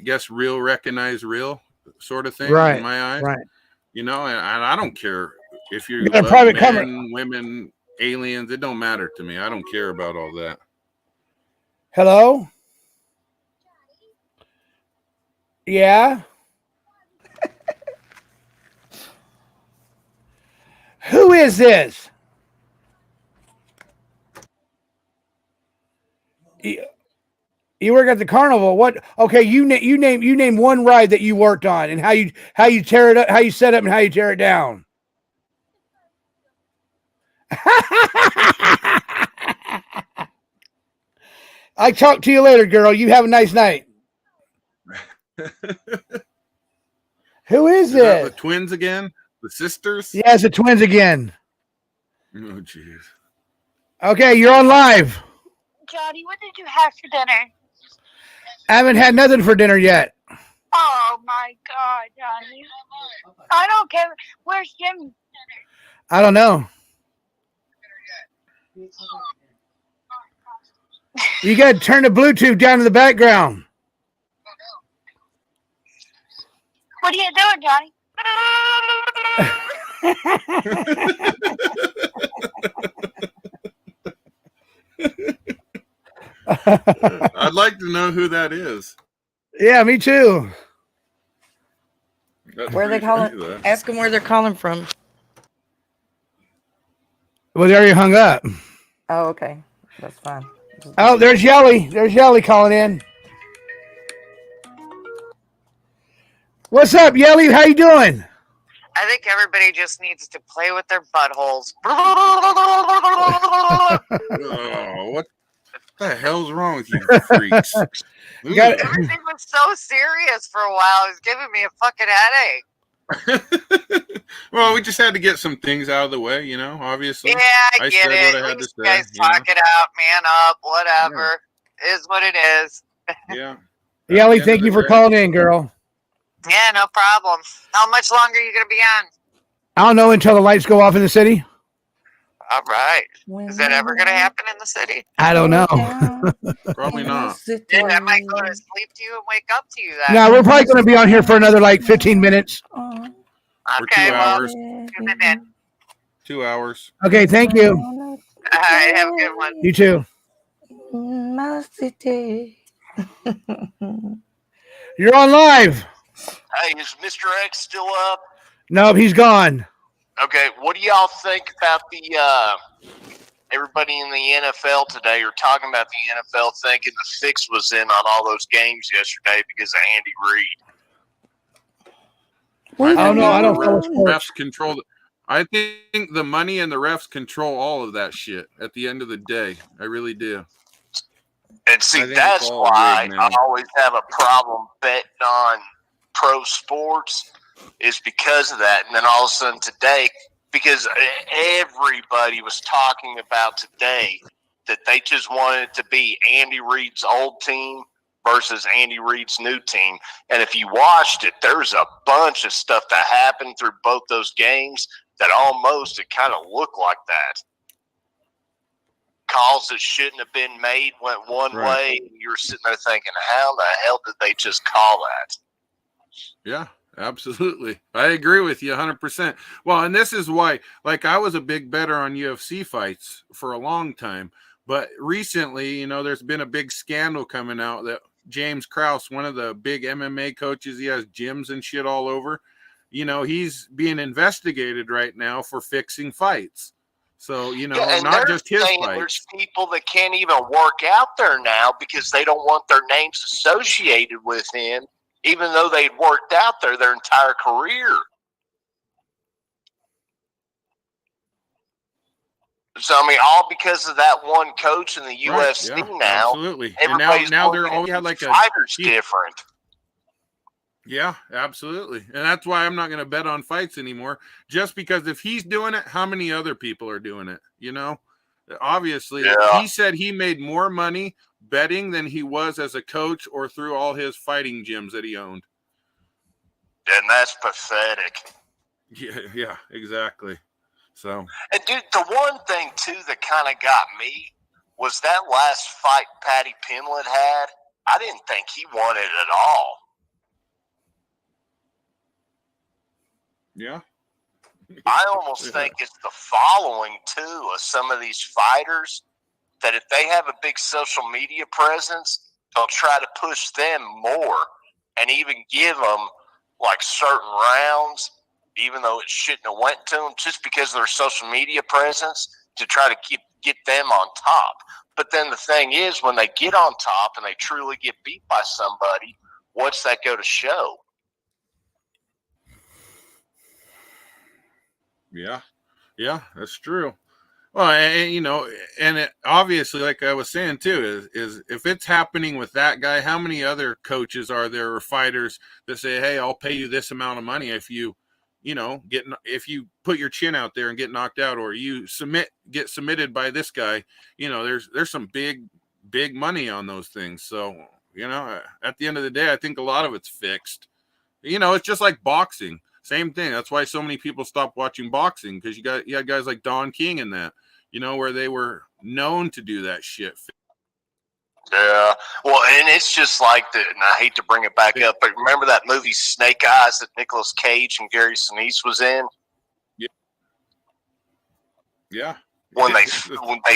guess real recognize real sort of thing in my eyes. Right. You know, and I don't care if you got a love private men, camera. women, aliens. It don't matter to me. I don't care about all that. Hello? Yeah? Who is this? You work at the carnival. What? Okay, you name one ride that you worked on and how you tear it up, how you set up, and how you tear it down. I talk to you later, girl. You have a nice night. Who is that this? the twins again? The sisters? Yeah, it's the twins again. Oh, jeez. Okay, you're on live. Johnny, what did you have for dinner? I haven't had nothing for dinner yet. Oh my God, Johnny! I don't care. Where's Jim? I don't know. You got to turn the Bluetooth down in the background. What are you doing, Johnny? I'd like to know who that is. Yeah, me too. That's Where are they pretty funny, calling? Ask them where they're calling from. Well, they already hung up. Oh, okay. That's fine. Oh, there's Yelly. There's Yelly calling in. What's up, Yelly? How you doing? I think everybody just needs to play with their buttholes. Oh, what the hell's wrong with you freaks? Everything was so serious for a while. It was giving me a fucking headache. Well, we just had to get some things out of the way, you know, obviously. Yeah, I get said it. what I At had least to you guys say. You know? talk it out, man up, whatever. Is what it is. Yeah. Yelly, thank you for calling in, girl. Yeah, no problem. How much longer are you going to be on? I don't know until the lights go off in the city. All right. Is that ever going to happen in the city? I don't know. Probably not. Yeah, I might go to sleep to you and wake up to you. No, we're probably going to be on here for another like 15 minutes. For 2 hours. 2 hours. Okay, thank you. All right, have a good one. You too. My city. You're on live. Hey, is Mr. X still up? No, he's gone. Okay, what do y'all think about the everybody in the NFL today are talking about the NFL thinking the fix was in on all those games yesterday because of Andy Reid? I don't know. I don't follow sports. Refs control. I think the money and the refs control all of that shit at the end of the day. I really do. And see, that's why I always have a problem betting on pro sports, is because of that. And then all of a sudden today, because everybody was talking about today that they just wanted it to be Andy Reid's old team versus Andy Reid's new team. And if you watched it, there's a bunch of stuff that happened through both those games that almost it kind of looked like that. Calls that shouldn't have been made went one way, and you're sitting there thinking, how the hell did they just call that? Yeah, absolutely. I agree with you 100%. Well, and this is why, like, I was a big bettor on UFC fights for a long time, but recently, you know, there's been a big scandal coming out that James Krause, one of the big MMA coaches, he has gyms and shit all over, you know, he's being investigated right now for fixing fights. So, you know, and not just his saying fights. There's people that can't even work out there now because they don't want their names associated with him, even though they'd worked out there their entire career. So, I mean, all because of that one coach in the UFC Right, yeah, now. absolutely. And Everybody's now they're looking always at had these like fighters different. Yeah, absolutely. And that's why I'm not going to bet on fights anymore. Just because if he's doing it, how many other people are doing it? You know, obviously, he said he made more money betting than he was as a coach or through all his fighting gyms that he owned. And that's pathetic. Yeah, exactly. So, and dude, the one thing too that kind of got me was that last fight Paddy Pimblett had. I didn't think he won it at all. Yeah. I almost think it's the following too of some of these fighters that if they have a big social media presence, they'll try to push them more and even give them like certain rounds, even though it shouldn't have went to them, just because of their social media presence to try to get them on top. But then the thing is, when they get on top and they truly get beat by somebody, what's that go to show? Yeah, that's true. Well, and, you know, and it, obviously, like I was saying too, is if it's happening with that guy, how many other coaches are there or fighters that say, "Hey, I'll pay you this amount of money if you, you know, if you put your chin out there and get knocked out, or you get submitted by this guy." You know, there's some big money on those things. So, you know, at the end of the day, I think a lot of it's fixed. You know, it's just like boxing. Same thing. That's why so many people stopped watching boxing, because you had guys like Don King and that, you know, where they were known to do that shit. Yeah. Well, and it's just like that, and I hate to bring it back up, but remember that movie Snake Eyes that Nicolas Cage and Gary Sinise was in? Yeah. When they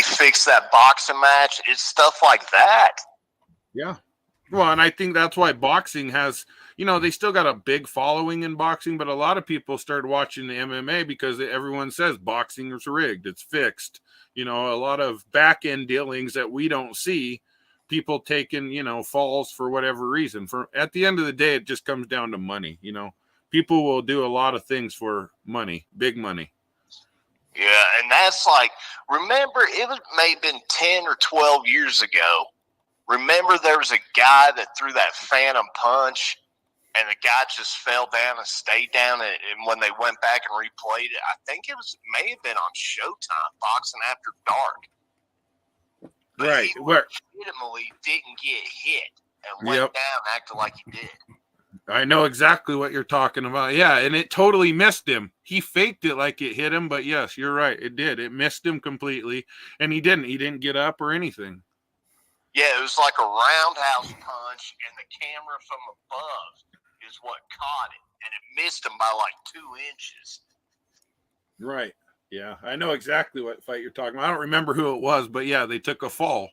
fix that boxing match, it's stuff like that. Yeah. Well, and I think that's why boxing has, you know, they still got a big following in boxing, but a lot of people started watching the MMA because everyone says boxing is rigged, it's fixed. You know, a lot of back end dealings that we don't see, people taking, you know, falls for whatever reason. For at the end of the day, it just comes down to money. You know, people will do a lot of things for money, big money. Yeah, and that's like, remember, it may have been 10 or 12 years ago. Remember there was a guy that threw that phantom punch, and the guy just fell down and stayed down, and when they went back and replayed it, I think it may have been on Showtime, Boxing After Dark. But right. He legitimately didn't get hit and went down acting like he did. I know exactly what you're talking about. Yeah, and it totally missed him. He faked it like it hit him, but yes, you're right. It did. It missed him completely, and he didn't get up or anything. Yeah, it was like a roundhouse punch, and the camera from above is what caught it, and it missed him by like 2 inches. Right. Yeah, I know exactly what fight you're talking about. I don't remember who it was, but yeah, they took a fall.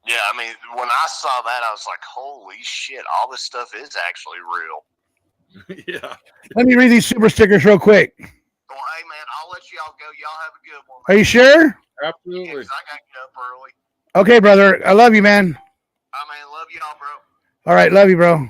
Yeah, I mean, when I saw that, I was like, holy shit, all this stuff is actually real. Yeah. Let me read these super stickers real quick. Well, hey, man, I'll let y'all go. Y'all have a good one. Are you sure? Absolutely. Yeah, 'cause I got to get up early. Okay, brother. I love you, man. I mean, love y'all, bro. All right, love you, bro.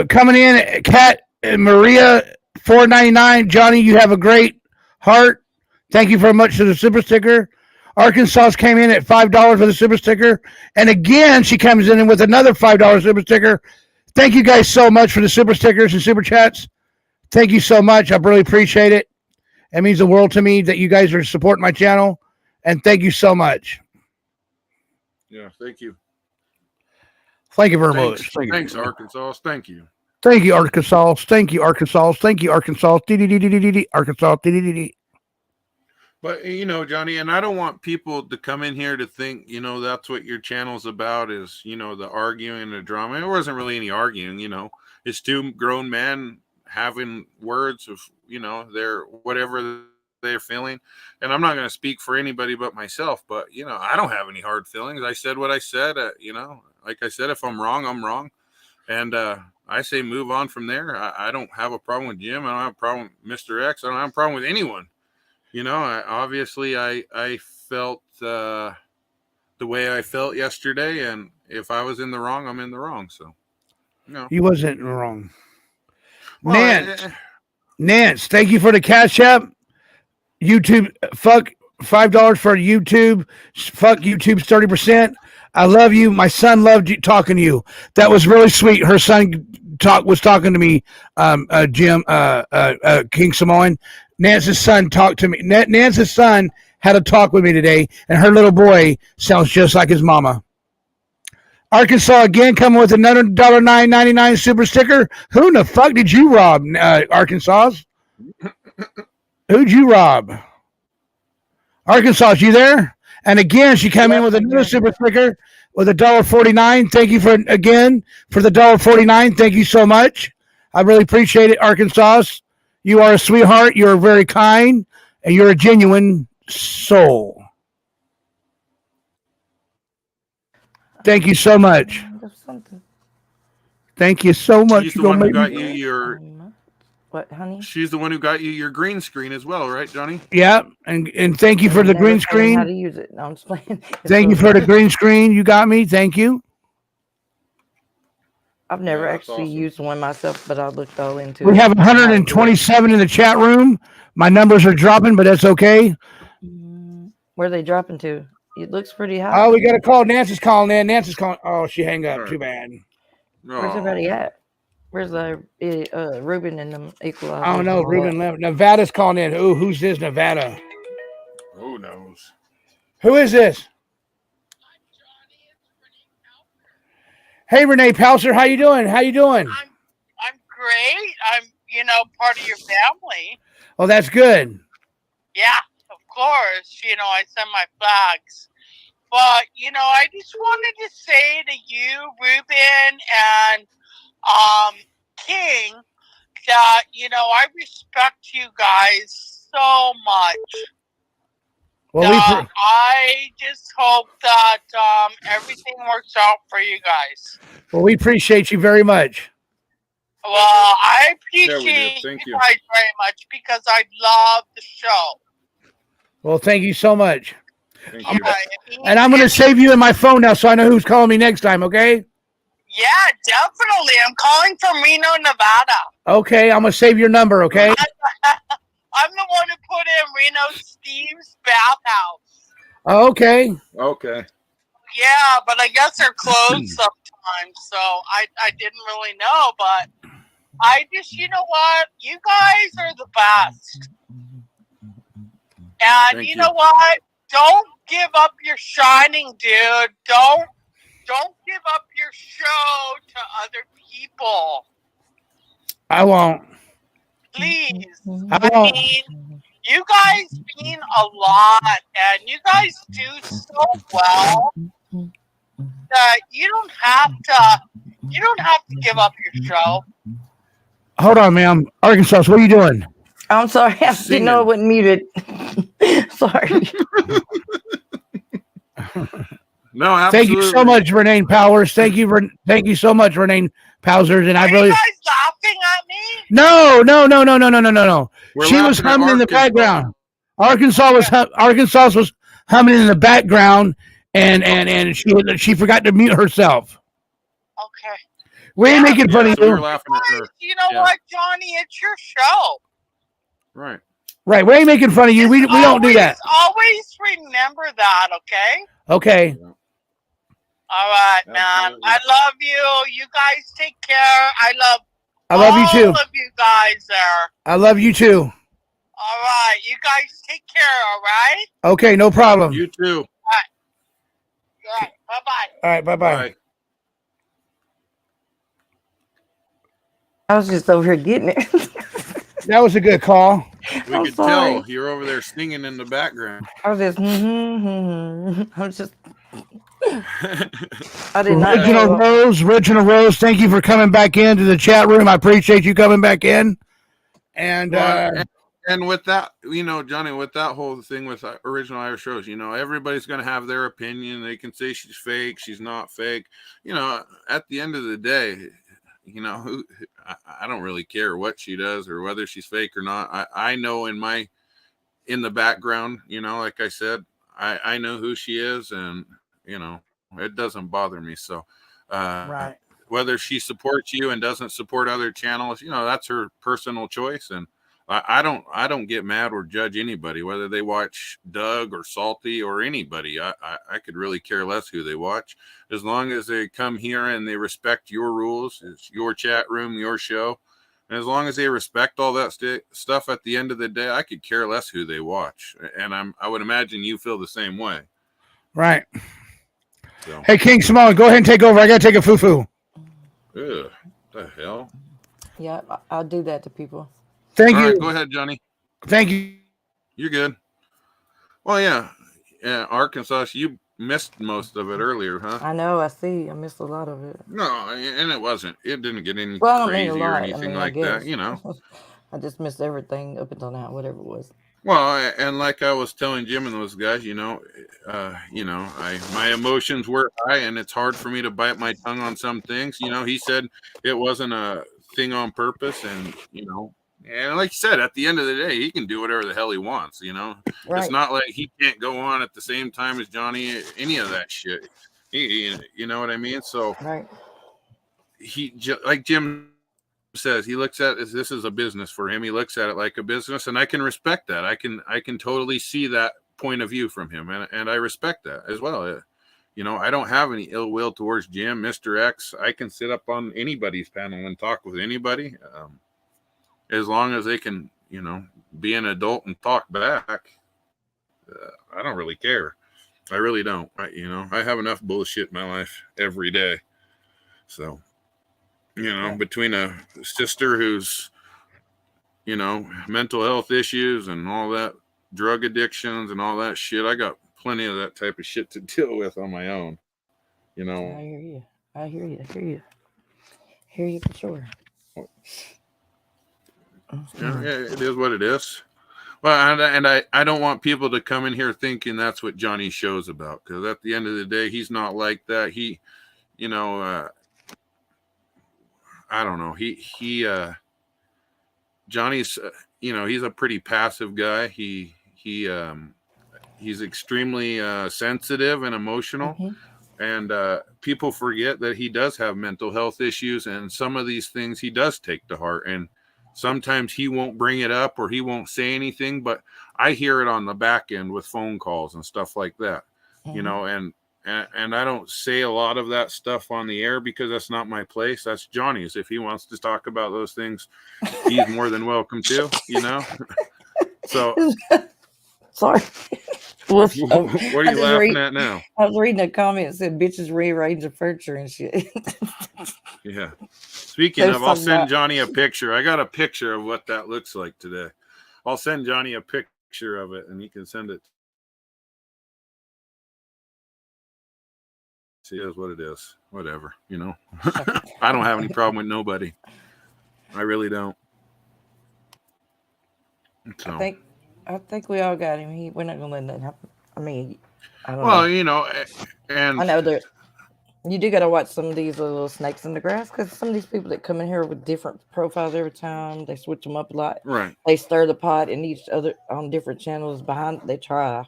Coming in, Kat and Maria, $4.99. Johnny, you have a great heart. Thank you very much for the super sticker. Arkansas came in at $5 for the super sticker. And again, she comes in with another $5 super sticker. Thank you guys so much for the super stickers and super chats. Thank you so much. I really appreciate it. It means the world to me that you guys are supporting my channel. And thank you so much. Yeah, thank you. Thank you very much. Thanks, Arkansas. Thank you. Thank you, Arkansas. Thank you, Arkansas. Thank you, Arkansas. Arkansas. But, you know, Johnny, and I don't want people to come in here to think, you know, that's what your channel's about is, you know, the arguing and the drama. It wasn't really any arguing, you know. It's two grown men having words of, you know, their whatever they're feeling. And I'm not going to speak for anybody but myself, but, you know, I don't have any hard feelings. I said what I said, you know, like I said, if I'm wrong, I'm wrong. And I say move on from there. I don't have a problem with Jim. I don't have a problem with Mr. X. I don't have a problem with anyone. you know, I felt the way I felt yesterday, and if I was in the wrong, I'm in the wrong. So, no, You wasn't wrong. Well, Nance, thank you for the cash app. YouTube, fuck $5 for YouTube. Fuck YouTube's 30%. I love you. My son loved you talking to you. That was really sweet. Her son was talking to me. Jim, King Samoan. Nance's son talked to me. Nance's son had a talk with me today, and her little boy sounds just like his mama. Arkansas again coming with another $9.99 super sticker. Who in the fuck did you rob, Arkansas? Who'd you rob? Arkansas, you there? And again, she came in with another super sticker with $1.49. Thank you for the $1.49. Thank you so much. I really appreciate it, Arkansas. You are a sweetheart. You're very kind, and you're a genuine soul. Thank you so much. Thank you so much. She's the one who got you your. What, honey? She's the one who got you your green screen as well, right, Johnny? Yeah, and thank you for the green screen. How to use it? No, I'm just playing. Thank you for the green screen. You got me. Thank you. I've never actually used one myself, but I looked all into it. We have 127 in the chat room. My numbers are dropping, but that's okay. Where are they dropping to? It looks pretty high. Oh, we got a call. Nancy's calling in. Nancy's calling. Oh, she hang up. Too bad. Where's everybody at? Where's the Ruben and the equalizer? I don't know. Ruben left. Nevada's calling in. Ooh, who's this? Nevada. Who knows? Who is this? Hey, Renee Palser. How you doing? How you doing? I'm great. I'm, part of your family. Oh, that's good. Yeah, of course. I send my flags. But, I just wanted to say to you, Ruben and King, that, I respect you guys so much. Well, I just hope that everything works out for you guys. Well, we appreciate you very much. Well, I appreciate Thank you guys very much because I love the show. Well, thank you so much. Thank you. And I'm going to save you in my phone now so I know who's calling me next time, okay? Yeah, definitely. I'm calling from Reno, Nevada. Okay, I'm going to save your number, okay? I'm the one who put in Reno Steve's bathhouse. Okay. Okay. Yeah, but I guess they're closed sometimes, so I didn't really know, but I just, you know what? You guys are the best. And you know what? Don't give up your shining, dude. Don't give up your show to other people. I won't. Please. I won't. mean, you guys mean a lot, and you guys do so well that you don't have to give up your show. Hold on, ma'am. Arkansas, what are you doing? I'm sorry. I didn't know I wasn't muted. Sorry. No, absolutely. Thank you so much, Renee Powers. Thank you so much, Renee Powers. And I really. You guys laughing at me? No. We're She was laughing at humming in the Arkansas. background. Arkansas was humming in the background, and she forgot to mute herself. Okay. We ain't making fun of we you. were laughing at her. You know what, Johnny? It's your show. Right. Right, we ain't making fun of you. We don't do that. Always remember that, okay? Okay. All right, man. I love you. You guys take care. I love you too. all of you guys there. I love you too. All right. You guys take care, all right? Okay, no problem. You too. All right. Bye-bye. All right, bye-bye. I was just over here getting it. That was a good call. We I'm could sorry. tell you're over there singing in the background. I was just, I was just. I did not. Reginald Rose, thank you for coming back into the chat room. I appreciate you coming back in. And and with that, Johnny, with that whole thing with original Irish shows, everybody's going to have their opinion. They can say she's fake, she's not fake. At the end of the day, I don't really care what she does or whether she's fake or not. I know in my in the background, you know, like I said, I know who she is, and you know, it doesn't bother me. So Right. whether she supports you and doesn't support other channels, you know, that's her personal choice. And I don't get mad or judge anybody, whether they watch Doug or Salty or anybody. I could really care less who they watch, as long as they come here and they respect your rules. It's your chat room, your show. And as long as they respect all that stuff, at the end of the day, I could care less who they watch. And I would imagine you feel the same way. Right. So. Hey, King Simone, go ahead and take over. I got to take a foo-foo. Ugh, the hell? Yeah, I'll do that to people. Thank All you. right, go ahead, Johnny. Thank you. You're good. Well, yeah, Arkansas, you missed most of it earlier, huh? I know. I see. I missed a lot of it. No, and it wasn't. It didn't get any Well, I don't mean a crazy or lot. anything I like guess. that, you know. I just missed everything up until now, whatever it was. Well, and like I was telling Jim and those guys, my emotions were high, and it's hard for me to bite my tongue on some things. You know, he said it wasn't a thing on purpose, and and like you said, at the end of the day, he can do whatever the hell he wants. You know, Right. It's not like he can't go on at the same time as Johnny, any of that shit. You know what I mean? So, right. Like Jim says, he looks at this as a business for him. He looks at it like a business, and I can respect that. I can totally see that point of view from him, and I respect that as well. I don't have any ill will towards Jim, Mr. X. I can sit up on anybody's panel and talk with anybody, as long as they can, be an adult and talk back. I don't really care. I really don't. I have enough bullshit in my life every day. So, between a sister who's, mental health issues and all that, drug addictions and all that shit, I got plenty of that type of shit to deal with on my own. I hear you. I hear you for sure. Yeah, it is what it is. Well, and I don't want people to come in here thinking that's what Johnny's show's about, because at the end of the day, he's not like that. He, I don't know. Johnny's, he's a pretty passive guy. He's extremely sensitive and emotional. Mm-hmm. And people forget that he does have mental health issues, and some of these things he does take to heart. And sometimes he won't bring it up or he won't say anything, but I hear it on the back end with phone calls and stuff like that. Mm-hmm. And I don't say a lot of that stuff on the air because that's not my place. That's Johnny's. If he wants to talk about those things, he's more than welcome to, So sorry. What are you laughing at now? I was reading a comment that said bitches rearranging furniture and shit. Yeah. Speaking of, I'll send Johnny a picture. I got a picture of what that looks like today. I'll send Johnny a picture of it, and he can send it. See, it is what it is. Whatever, I don't have any problem with nobody. I really don't. So. I think we all got him. We're not gonna let that happen. I mean, I don't know. And I know that you do got to watch some of these little snakes in the grass, because some of these people that come in here with different profiles every time, they switch them up a lot. Right. They stir the pot in each other on different channels behind. They try,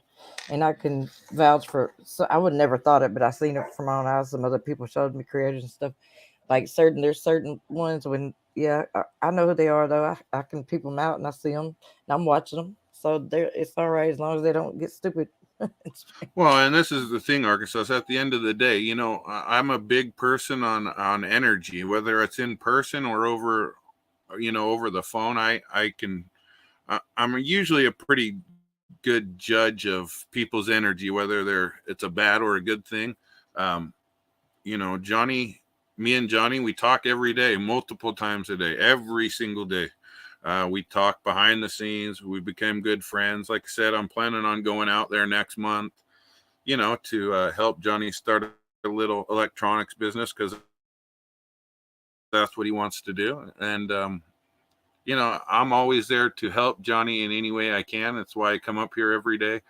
and I can vouch for. So I would never thought it, but I seen it from my own eyes. Some other people showed me creators and stuff. Like there's certain ones when I know who they are though. I can peep them out and I see them and I'm watching them. So it's all right as long as they don't get stupid. Well, and this is the thing, Arkansas. At the end of the day, I'm a big person on energy, whether it's in person or over the phone. I'm usually a pretty good judge of people's energy, whether it's a bad or a good thing. Johnny. Me and Johnny, we talk every day, multiple times a day, every single day. We talk behind the scenes. We became good friends. Like I said, I'm planning on going out there next month, to help Johnny start a little electronics business, because that's what he wants to do. And, I'm always there to help Johnny in any way I can. That's why I come up here every day.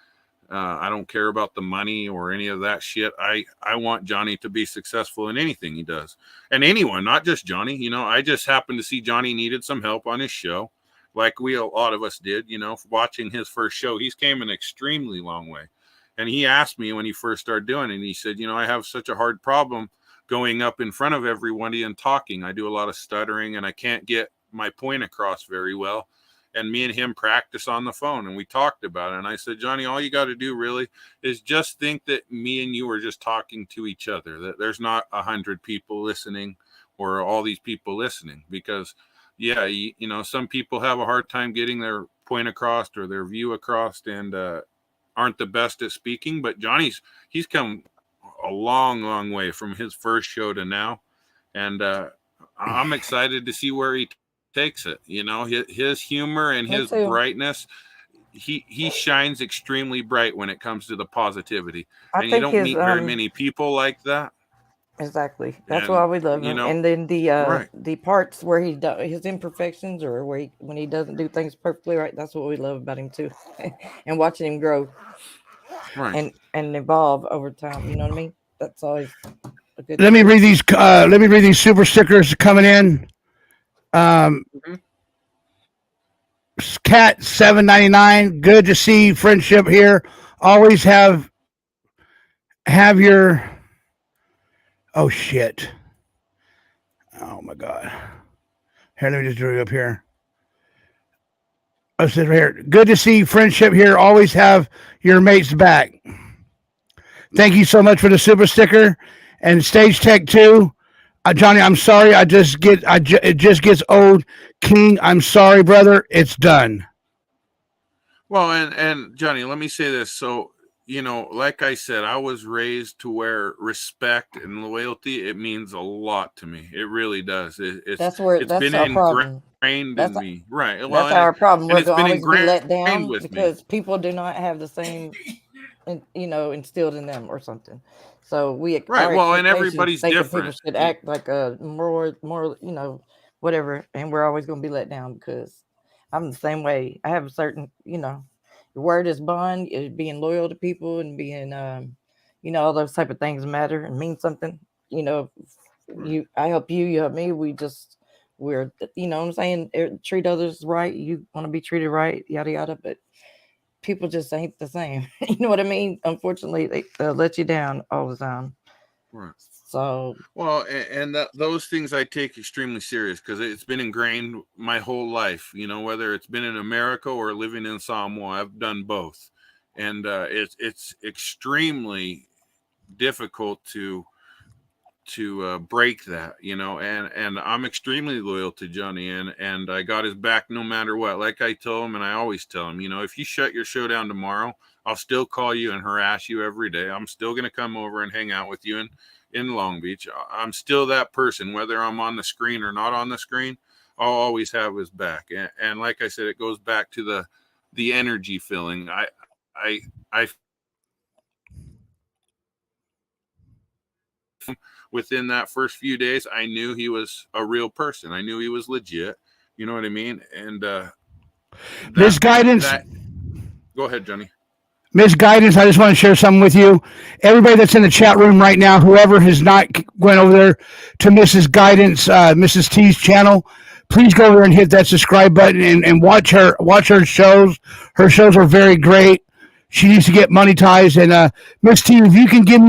I don't care about the money or any of that shit. I want Johnny to be successful in anything he does, and anyone, not just Johnny. I just happened to see Johnny needed some help on his show, like a lot of us did, watching his first show. He's came an extremely long way. And he asked me when he first started doing it, and he said, I have such a hard problem going up in front of everybody and talking. I do a lot of stuttering and I can't get my point across very well. And me and him practice on the phone, and we talked about it. And I said, Johnny, all you got to do really is just think that me and you are just talking to each other, that there's not 100 people listening or all these people listening, because some people have a hard time getting their point across or their view across, and aren't the best at speaking. But he's come a long way from his first show to now. And I'm excited to see where he takes it. His humor and his brightness, he shines extremely bright when it comes to the positivity. And you don't meet very many people like that. Exactly. That's why we love him. And then the parts where he does his imperfections, or when he doesn't do things perfectly right, that's what we love about him too. And watching him grow and evolve over time. You know what I mean? That's always a good Let me read these super stickers coming in. Cat 799, good to see friendship here. Always have your oh shit. Oh my god. Here, let me just do it up here. I said right here. Good to see friendship here. Always have your mates back. Thank you so much for the super sticker. And Stage Tech 2. Johnny, I'm sorry. It just gets old. King, I'm sorry, brother. It's done. Well, and Johnny, let me say this. So, like I said, I was raised to where respect and loyalty, it means a lot to me. It really does. It's been ingrained in me. Right. Well, that's our problem. We're going to always be let down because people do not have the same, instilled in them or something. So and everybody's different. People should act like more, whatever. And we're always going to be let down because I'm the same way. I have a certain, your word is bond, is being loyal to people and being, all those type of things matter and mean something. I help you, you help me. We're, what I'm saying, treat others right. You want to be treated right, yada, yada. But people just ain't the same. You know what I mean? Unfortunately, they let you down all the time. Right. So those things I take extremely serious because it's been ingrained my whole life. Whether it's been in America or living in Samoa, I've done both, and it's extremely difficult to break that. And I'm extremely loyal to Johnny, and I got his back no matter what. Like I told him, and I always tell him, if you shut your show down tomorrow, I'll still call you and harass you every day. I'm still going to come over and hang out with you in Long Beach. I'm still that person, whether I'm on the screen or not on the screen. I'll always have his back. And like I said, it goes back to the energy feeling. I within that first few days, I knew he was a real person. I knew he was legit. You know what I mean? And Misguidance. Go ahead, Johnny. Misguidance, I just want to share something with you. Everybody that's in the chat room right now, whoever has not went over there to Mrs. Guidance, Mrs. T's channel, please go over there and hit that subscribe button and watch her shows. Her shows are very great. She needs to get monetized. And Miss T, if you can give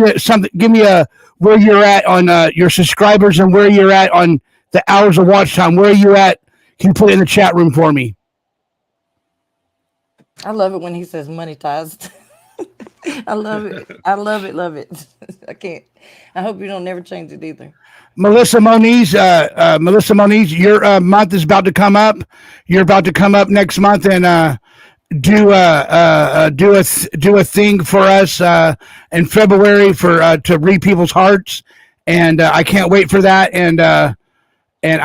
me where you're at on your subscribers and where you're at on the hours of watch time. Where are you at? Can you put it in the chat room for me? I love it when he says monetized. I love it. I love it. I can't. I hope you don't never change it either. Melissa Moniz, your month is about to come up. You're about to come up next month and do a thing for us in February to read people's hearts, and I can't wait for that. And I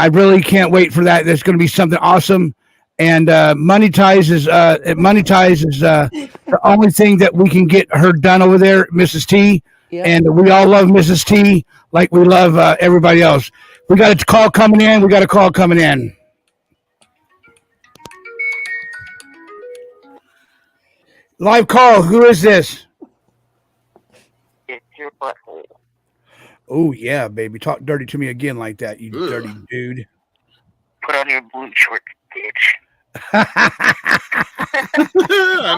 really can't wait for that. There's going to be something awesome. And monetize is the only thing that we can get her done over there, Mrs. T. Yep. And we all love Mrs. T like we love everybody else. We got a call coming in. Live call. Who is this? It's your butthole. Oh yeah, baby. Talk dirty to me again like that, you dirty dude. Put on your blue shorts, bitch. I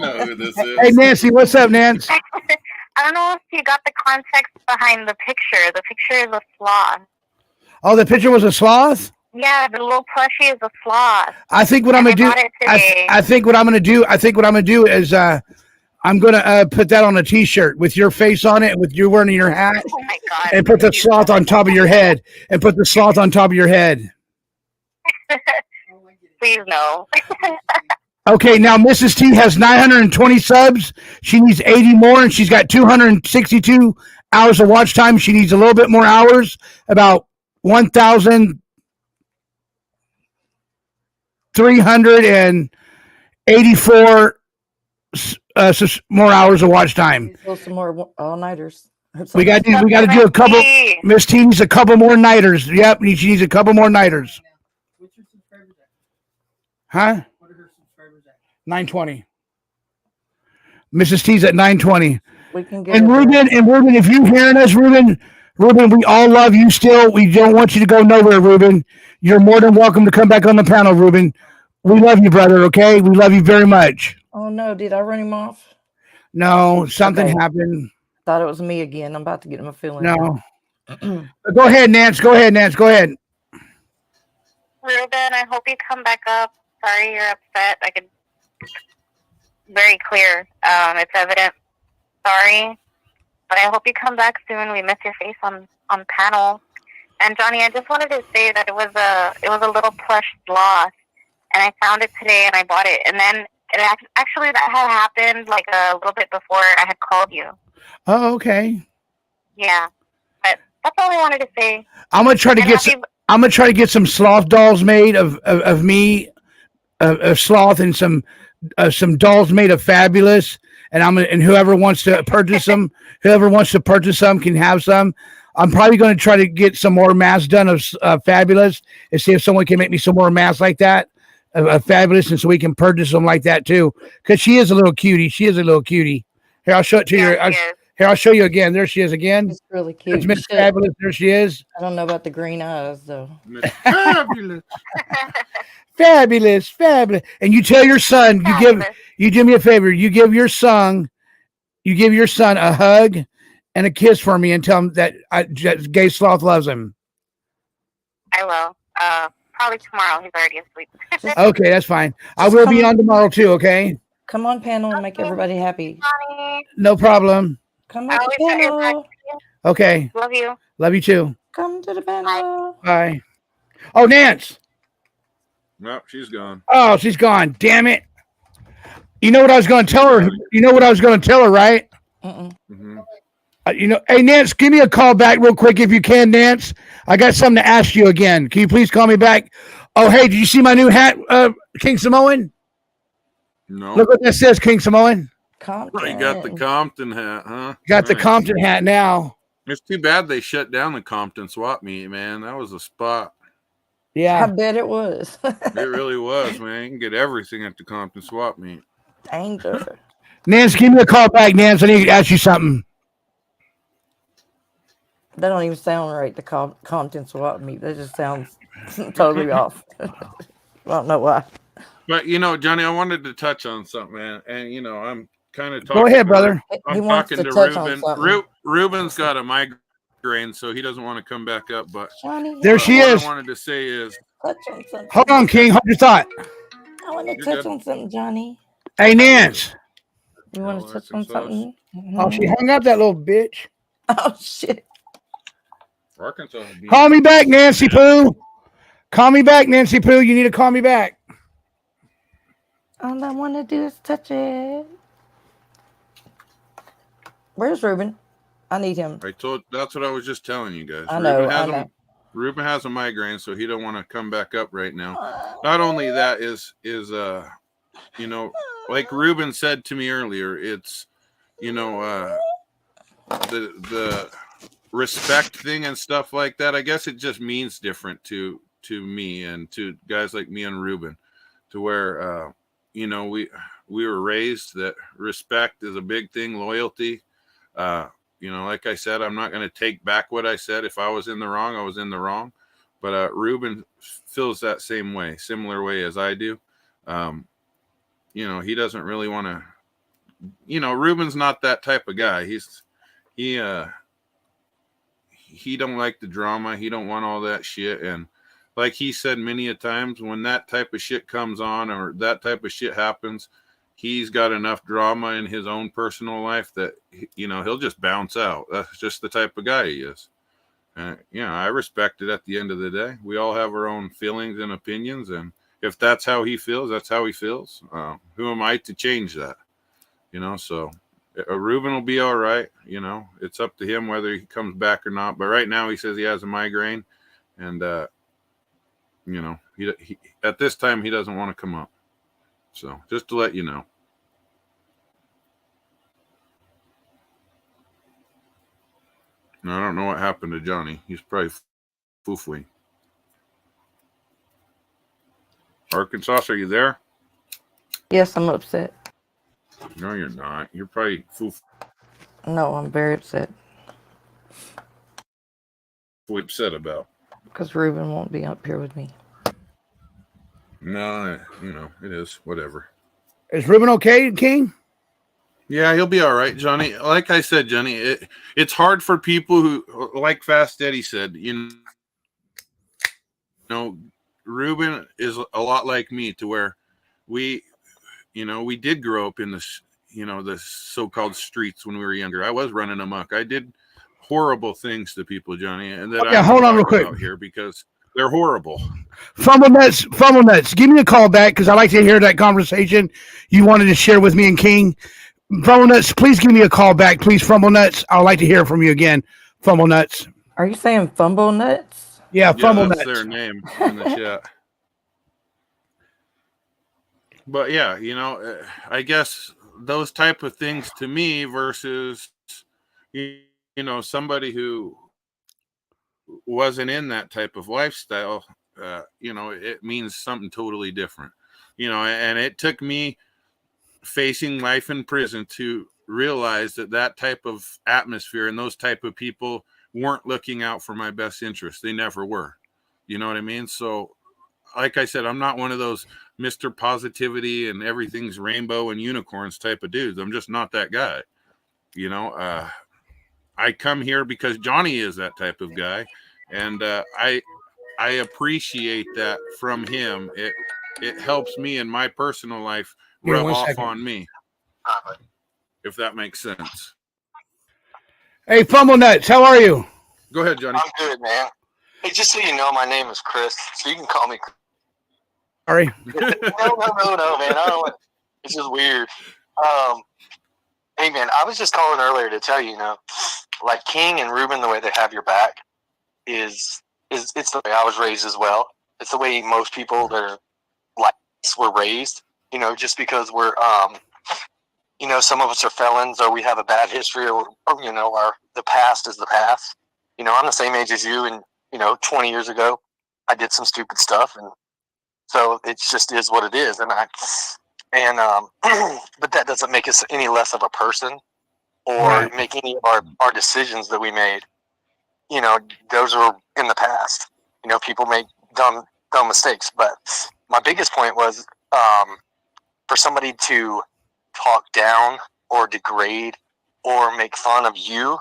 know who this is. Hey, Nancy, what's up, Nancy? I don't know if you got the context behind the picture. The picture is a sloth. Oh, the picture was a sloth? Yeah, the little plushie is a sloth. I think what I'm gonna do. I think what I'm gonna do. I think what I'm gonna do is I'm gonna put that on a T-shirt with your face on it, with you wearing your hat, Oh my God. and put the sloth on top of your head, and put the sloth on top of your head. Please no. Okay, now Mrs. T has 920 subs. She needs 80 more, and she's got 262 hours of watch time. She needs a little bit more hours, about 1,384 more hours of watch time. Some more all-nighters. We got to do a couple. Miss T needs a couple more nighters. Yep, she needs a couple more nighters. Huh? 920. Mrs. T's at 920. We can get and Ruben, if you hearing us, Ruben, we all love you still. We don't want you to go nowhere, Ruben. You're more than welcome to come back on the panel, Ruben. We love you, brother, okay? We love you very much. Oh, no. Did I run him off? No, something happened. Thought it was me again. I'm about to get my feelings. No. Go ahead, Nance. Go ahead. Ruben, I hope you come back up. Sorry you're upset. I could... Very clear. It's evident. Sorry. But I hope you come back soon. We miss your face on panel. And Johnny, I just wanted to say that it was a little plush sloth. And I found it today and I bought it. And then actually that had happened like a little bit before I had called you. Oh, okay. Yeah. But that's all I wanted to say. I'm gonna try to get some sloth dolls made of me, a sloth, and some dolls made of Fabulous, and whoever wants to purchase them, can have some. I'm probably going to try to get some more masks done of Fabulous and see if someone can make me some more masks like that of Fabulous, and so we can purchase them like that too. Because she is a little cutie. Here, I'll show it to you. Here, I'll show you again. There she is again. It's really cute. It's Miss Fabulous. There she is. I don't know about the green eyes though. Fabulous. Fabulous. And you tell your son, you do me a favor, you give your son a hug and a kiss for me and tell him that Gay Sloth loves him. I will. Probably tomorrow. He's already asleep. Okay, that's fine. I will be on tomorrow too, okay? Come on, panel, and make everybody happy. No problem. Come on, panel. Okay. Love you. Love you too. Come to the panel. Bye. Oh, Nance. Nope, she's gone. Oh, she's gone. Damn it. You know what I was going to tell her? Right? Mm-hmm. Hey, Nance, give me a call back real quick if you can, Nance. I got something to ask you again. Can you please call me back? Oh, hey, did you see my new hat, King Samoan? No. Look what that says, King Samoan. Compton. You got the Compton hat, huh? Got the Compton hat now. It's too bad they shut down the Compton swap meet, man. That was a spot. Yeah. I bet it was. It really was, man. You can get everything at the Compton swap meet. Danger. Nance, give me a call back, Nance. I need to ask you something. That don't even sound right, the Compton swap meet. That just sounds totally off. I don't know why. But, Johnny, I wanted to touch on something, man. And, I'm kind of talking. Go ahead, brother. I'm talking to Ruben. Ruben's got a migraine, so he doesn't want to come back up. But there she is. What I wanted to say is, hold on, King. Hold your thought. I want to touch on something, Johnny. Hey, Nance. You want to touch on something? Oh, she hung up, that little bitch. Oh, shit. Arkansas. Call me back, Nancy Pooh. Call me back, Nancy Pooh. You need to call me back. All I want to do is touch it. Where's Ruben? I need him. That's what I was just telling you guys. I know. Ruben has a migraine, so he don't want to come back up right now. Not only that is like Ruben said to me earlier, it's the respect thing and stuff like that. I guess it just means different to me and to guys like me and Ruben, to where we were raised that respect is a big thing, loyalty. Like I said, I'm not going to take back what I said. If I was in the wrong, I was in the wrong. But Ruben feels that similar way as I do. You know, he doesn't really want to. You know, Ruben's not that type of guy. He don't like the drama. He don't want all that shit. And like he said many a times, when that type of shit comes on or that type of shit happens, he's got enough drama in his own personal life that, you know, he'll just bounce out. That's just the type of guy he is. You know, I respect it at the end of the day. We all have our own feelings and opinions. And if that's how he feels, that's how he feels. Who am I to change that? You know, so Ruben will be all right. You know, it's up to him whether he comes back or not. But right now he says he has a migraine. And, you know, he at this time, he doesn't want to come up. So just to let you know. I don't know what happened to Johnny. He's probably foofing. Arkansas, are you there? Yes, I'm upset. No, you're not. You're probably foof. No, I'm very upset. What are you upset about? Because Ruben won't be up here with me. No, you know, it is. Whatever. Is Ruben okay, King? Yeah, he'll be all right, Johnny. Like I said, Johnny, it's hard for people who, like Fast Eddie said, you know, Ruben is a lot like me to where we did grow up in this, you know, the so-called streets when we were younger. I was running amok. I did horrible things to people, Johnny, and that I hold on real quick here because they're horrible. Fumble nuts. Give me a call back because I like to hear that conversation you wanted to share with me and King. Fumble nuts, please give me a call back, please. Fumble nuts, I'd like to hear from you again. Fumble nuts. Are you saying fumble nuts? Yeah, fumble that's nuts. Their name in the chat. But yeah, you know, I guess those type of things to me versus, you know, somebody who wasn't in that type of lifestyle, you know, it means something totally different. You know, and it took me facing life in prison to realize that type of atmosphere and those type of people weren't looking out for my best interest. They never were. You know what I mean? So, like I said, I'm not one of those Mr. Positivity and everything's rainbow and unicorns type of dudes. I'm just not that guy. You know, I come here because Johnny is that type of guy, and I appreciate that from him. It helps me in my personal life rub off on me, if that makes sense. Hey, Fumble Nuts, how are you? Go ahead, Johnny. I'm good, man. Hey, just so you know, my name is Chris, so you can call me Chris. Sorry. No, man. I don't want, it's just weird. Hey, man, I was just calling earlier to tell you, you know, like King and Ruben, the way they have your back is it's the way I was raised as well. It's the way most people that are like us were raised, you know, just because we're, you know, some of us are felons or we have a bad history or you know, the past is the past. You know, I'm the same age as you, and, you know, 20 years ago, I did some stupid stuff, and so it just is what it is. But that doesn't make us any less of a person or make any of our decisions that we made. You know, those are in the past. You know, people make dumb mistakes. But my biggest point was for somebody to talk down or degrade or make fun of you.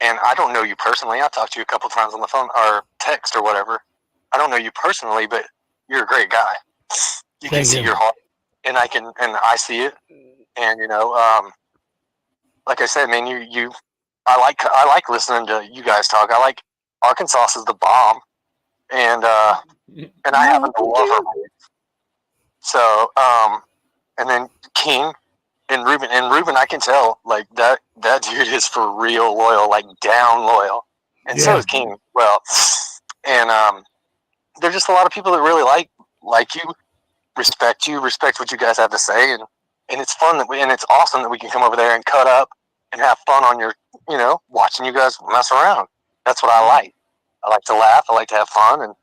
And I don't know you personally. I talked to you a couple times on the phone or text or whatever. I don't know you personally, but you're a great guy. You can see your heart, and I see it. And you know, like I said, man, I like listening to you guys talk. I like Arkansas is the bomb, and I happen to love her. So, and then King and Ruben, I can tell like that dude is for real loyal, like down loyal, and so is King. Well, and there's just a lot of people that really like you, respect what you guys have to say, and it's fun and it's awesome that we can come over there and cut up and have fun on your, you know, watching you guys mess around. That's what I like. I like to laugh. I like to have fun, and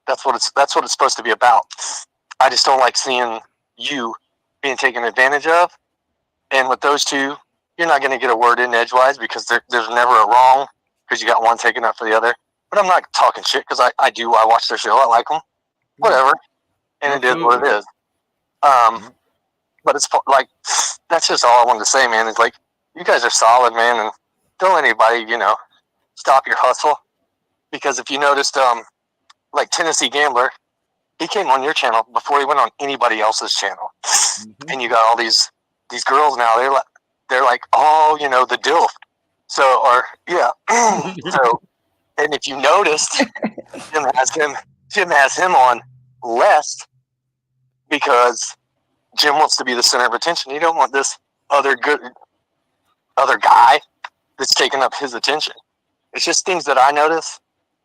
that's what it's supposed to be about. I just don't like seeing you being taken advantage of. And with those two, you're not going to get a word in edgewise because there's never a wrong because you got one taking up for the other. But I'm not talking shit because I watch their show. I like them. Whatever. And it is what it is. But it's like, that's just all I wanted to say, man. It's like, you guys are solid, man, and don't let anybody, stop your hustle. Because if you noticed, like Tennessee Gambler, he came on your channel before he went on anybody else's channel. And you got all these girls now, they're like, oh, the DILF. So, or, yeah. So, and if you noticed, Jim has him on less because Jim wants to be the center of attention. You don't want this other guy that's taking up his attention. It's just things that I notice,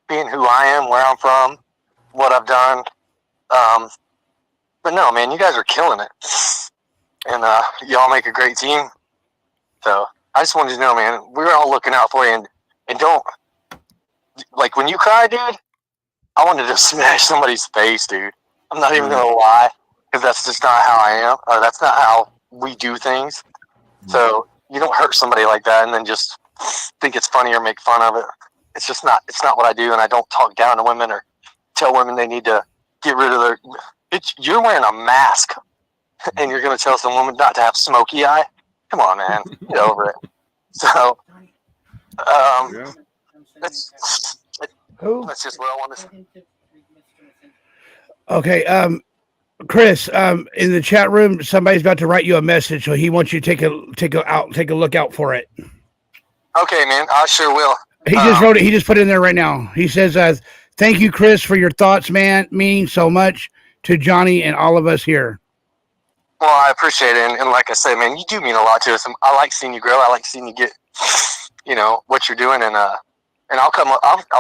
being who I am, where I'm from, what I've done. But no, man, you guys are killing it. And y'all make a great team. So I just wanted to know, man, we're all looking out for you. And don't, like, when you cry, dude, I wanted to smash somebody's face, dude. I'm not even going to lie, because that's just not how I am, or that's not how we do things. So you don't hurt somebody like that and then just think it's funny or make fun of it. It's just not. It's not what I do, and I don't talk down to women or tell women they need to get rid of their. You're wearing a mask, and you're going to tell some woman not to have smoky eye. Come on, man, get over it. So, that's just what I want to say. Okay, Chris, in the chat room, somebody's about to write you a message, so he wants you to take a look out for it. Okay, man, I sure will. He just wrote it. He just put it in there right now. He says, "Thank you, Chris, for your thoughts, man. Meaning so much to Johnny and all of us here." Well, I appreciate it, and like I said, man, you do mean a lot to us. I like seeing you grow. I like seeing you get, what you're doing, and I'll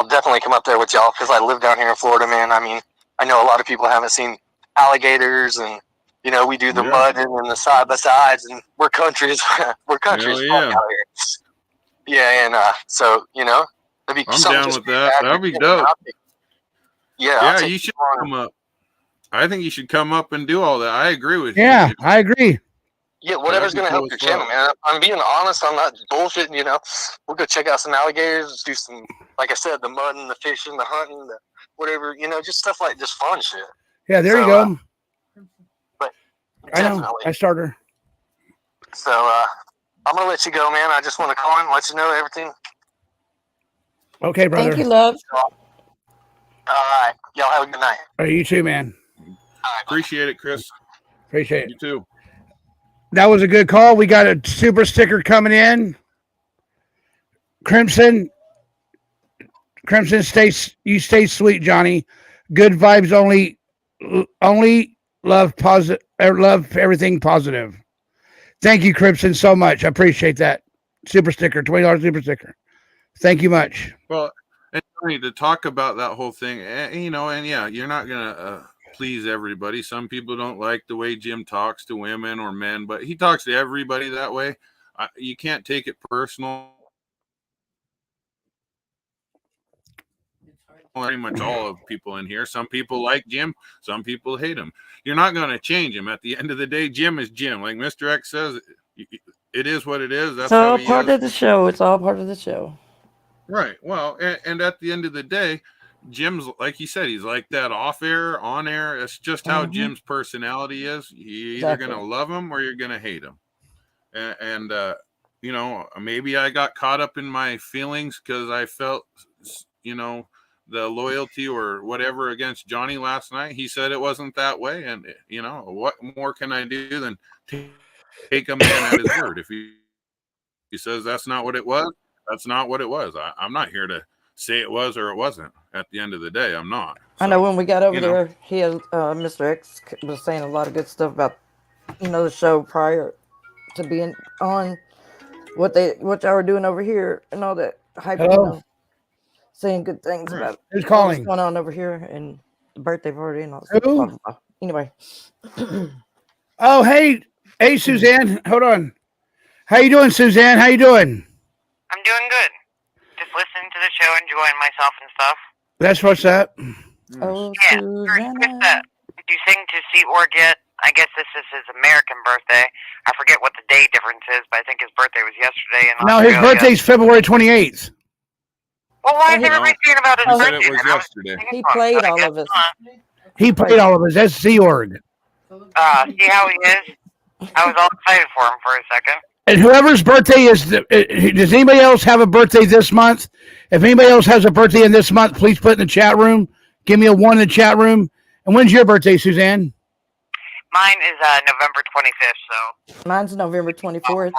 definitely come up there with y'all because I live down here in Florida, man. I mean, I know a lot of people haven't seen alligators, and we do the mud and the side by sides, and we're countries. We're countries out here. Yeah, and so it'd be. I'm down with that. That'd be dope. Yeah, you should come up. I think you should come up and do all that. I agree with you. Yeah, I agree. Yeah, whatever's going to help your channel, man. I'm being honest. I'm not bullshitting, We'll go check out some alligators, do some, like I said, the mud and the fishing, the hunting, the whatever, just stuff like just fun shit. Yeah, there you go. But I know. I started. So I'm going to let you go, man. I just want to call in, let you know everything. Okay, brother. Thank you, love. All right. Y'all have a good night. All right, you too, man. Appreciate it, Chris. Appreciate it. You too. That was a good call. We got a super sticker coming in. Crimson, stay sweet, Johnny. Good vibes only love positive, love everything positive. Thank you, Crimson, so much. I appreciate that. Super sticker, $20 super sticker. Thank you much. Well, and to talk about that whole thing, and yeah, you're not gonna please everybody. Some people don't like the way Jim talks to women or men, but he talks to everybody that way. You can't take it personal. Pretty much all of people in here. Some people like Jim, some people hate him. You're not going to change him. At the end of the day, Jim is Jim. Like Mr. X says, it is what it is. That's all part of the show. It's all part of the show. Right. Well, and at the end of the day, Jim's, like he said, he's like that off air, on air. It's just how Jim's personality is. You're either going to love him or you're going to hate him. And maybe I got caught up in my feelings because I felt, the loyalty or whatever against Johnny last night. He said it wasn't that way. And, what more can I do than take a man at his word? If he says that's not what it was, that's not what it was. I'm not here to say it was or it wasn't. At the end of the day, I'm not. So, I know when we got over there, he had, Mr. X was saying a lot of good stuff about, the show prior to being on what y'all were doing over here and all that hype. Saying good things about who's calling? What's going on over here and the birthday party and all that stuff. Anyway. Oh, hey, Suzanne. Hold on. How you doing, Suzanne? How you doing? I'm doing good. Just listening to the show, enjoying myself and stuff. That's what's up. Oh, yeah. Did you sing to See Org yet? I guess this is his American birthday. I forget what the day difference is, but I think his birthday was yesterday. No, his birthday's February 28th. Well, why is everybody saying about his birthday? It was yesterday. He played all of us. He played all of us. That's Sea Org. see how he is? I was all excited for him for a second. And whoever's birthday is, does anybody else have a birthday this month? If anybody else has a birthday in this month, please put it in the chat room. Give me a 1 in the chat room. And when's your birthday, Suzanne? Mine is November 25th, so. Mine's November 24th.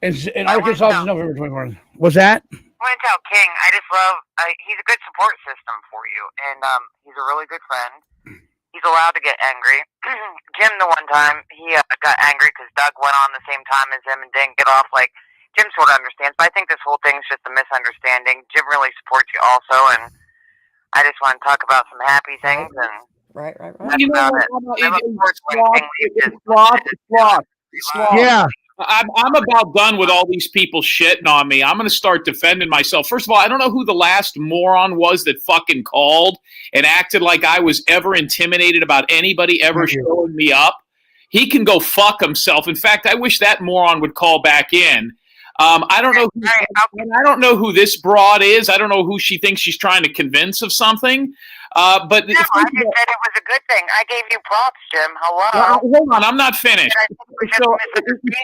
And Arkansas is November 24th. What's that? I want to tell King, I just love, he's a good support system for you, and he's a really good friend. He's allowed to get angry. Jim, the one time, he got angry because Doug went on the same time as him and didn't get off. Like, Jim sort of understands, but I think this whole thing's just a misunderstanding. Jim really supports you also, and I just want to talk about some happy things. And right. That's about it. Yeah. I'm about done with all these people shitting on me. I'm going to start defending myself. First of all, I don't know who the last moron was that fucking called and acted like I was ever intimidated about anybody ever showing me up. He can go fuck himself. In fact, I wish that moron would call back in. I don't know who this broad is. I don't know who she thinks she's trying to convince of something. But no, I just said it was a good thing. I gave you props, Jim. Hello. Hold on, I'm not finished. So,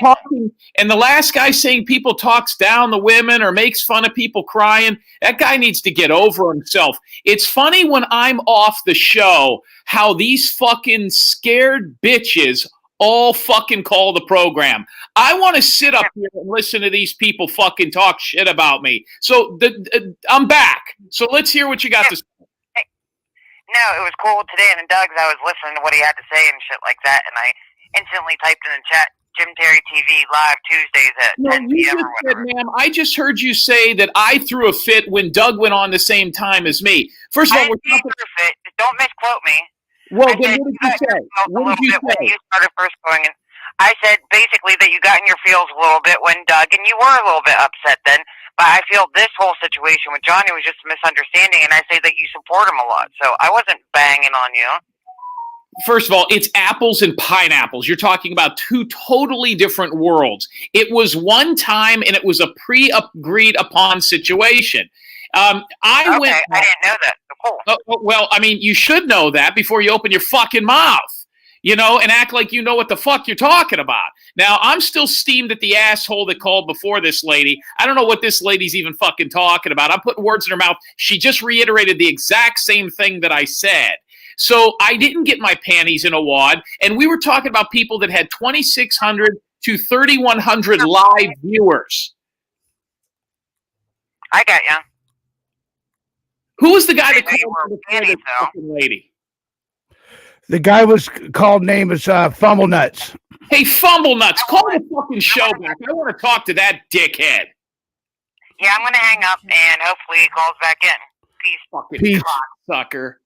talking, and the last guy saying people talks down the women or makes fun of people crying, that guy needs to get over himself. It's funny when I'm off the show how these fucking scared bitches all fucking call the program. I want to sit up here and listen to these people fucking talk shit about me. So I'm back. So let's hear what you got to say. No, it was cool today in Doug's. I was listening to what he had to say and shit like that, and I instantly typed in the chat, Jim Terry TV live Tuesdays at 10 p.m. or whatever. Ma'am, I just heard you say that I threw a fit when Doug went on the same time as me. First of all, we're talking. Don't misquote me. Well, then what did you say? What did you say? When you started first going in, I said basically that you got in your feels a little bit when Doug, and you were a little bit upset then. But I feel this whole situation with Johnny was just a misunderstanding, and I say that you support him a lot. So I wasn't banging on you. First of all, it's apples and pineapples. You're talking about two totally different worlds. It was one time, and it was a pre-agreed upon situation. I didn't know that. Cool. Well, I mean, you should know that before you open your fucking mouth. You know, and act like you know what the fuck you're talking about. Now, I'm still steamed at the asshole that called before this lady. I don't know what this lady's even fucking talking about. I'm putting words in her mouth. She just reiterated the exact same thing that I said. So I didn't get my panties in a wad, and we were talking about people that had 2,600 to 3,100 live viewers. I got you. Who was the guy that called before this fucking lady? The guy was called name is Fumble Nuts. Hey, Fumble Nuts, call the fucking show back. I want to talk to that dickhead. Yeah, I'm going to hang up, and hopefully he calls back in. Peace. Fucking sucker.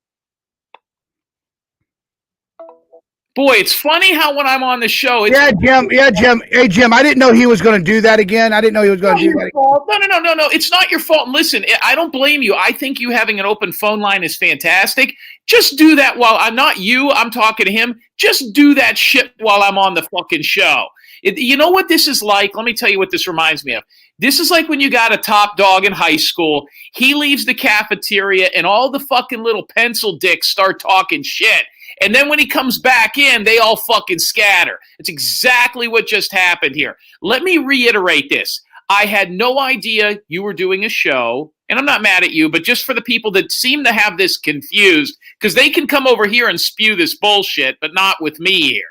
Boy, it's funny how when I'm on the show... Jim. Hey, Jim, I didn't know he was going to do that again. I didn't know he was going to do that again. No. It's not your fault. Listen, I don't blame you. I think you having an open phone line is fantastic. Just do that while I'm not you. I'm talking to him. Just do that shit while I'm on the fucking show. You know what this is like? Let me tell you what this reminds me of. This is like when you got a top dog in high school. He leaves the cafeteria and all the fucking little pencil dicks start talking shit. And then when he comes back in, they all fucking scatter. It's exactly what just happened here. Let me reiterate this. I had no idea you were doing a show, and I'm not mad at you, but just for the people that seem to have this confused, because they can come over here and spew this bullshit, but not with me here.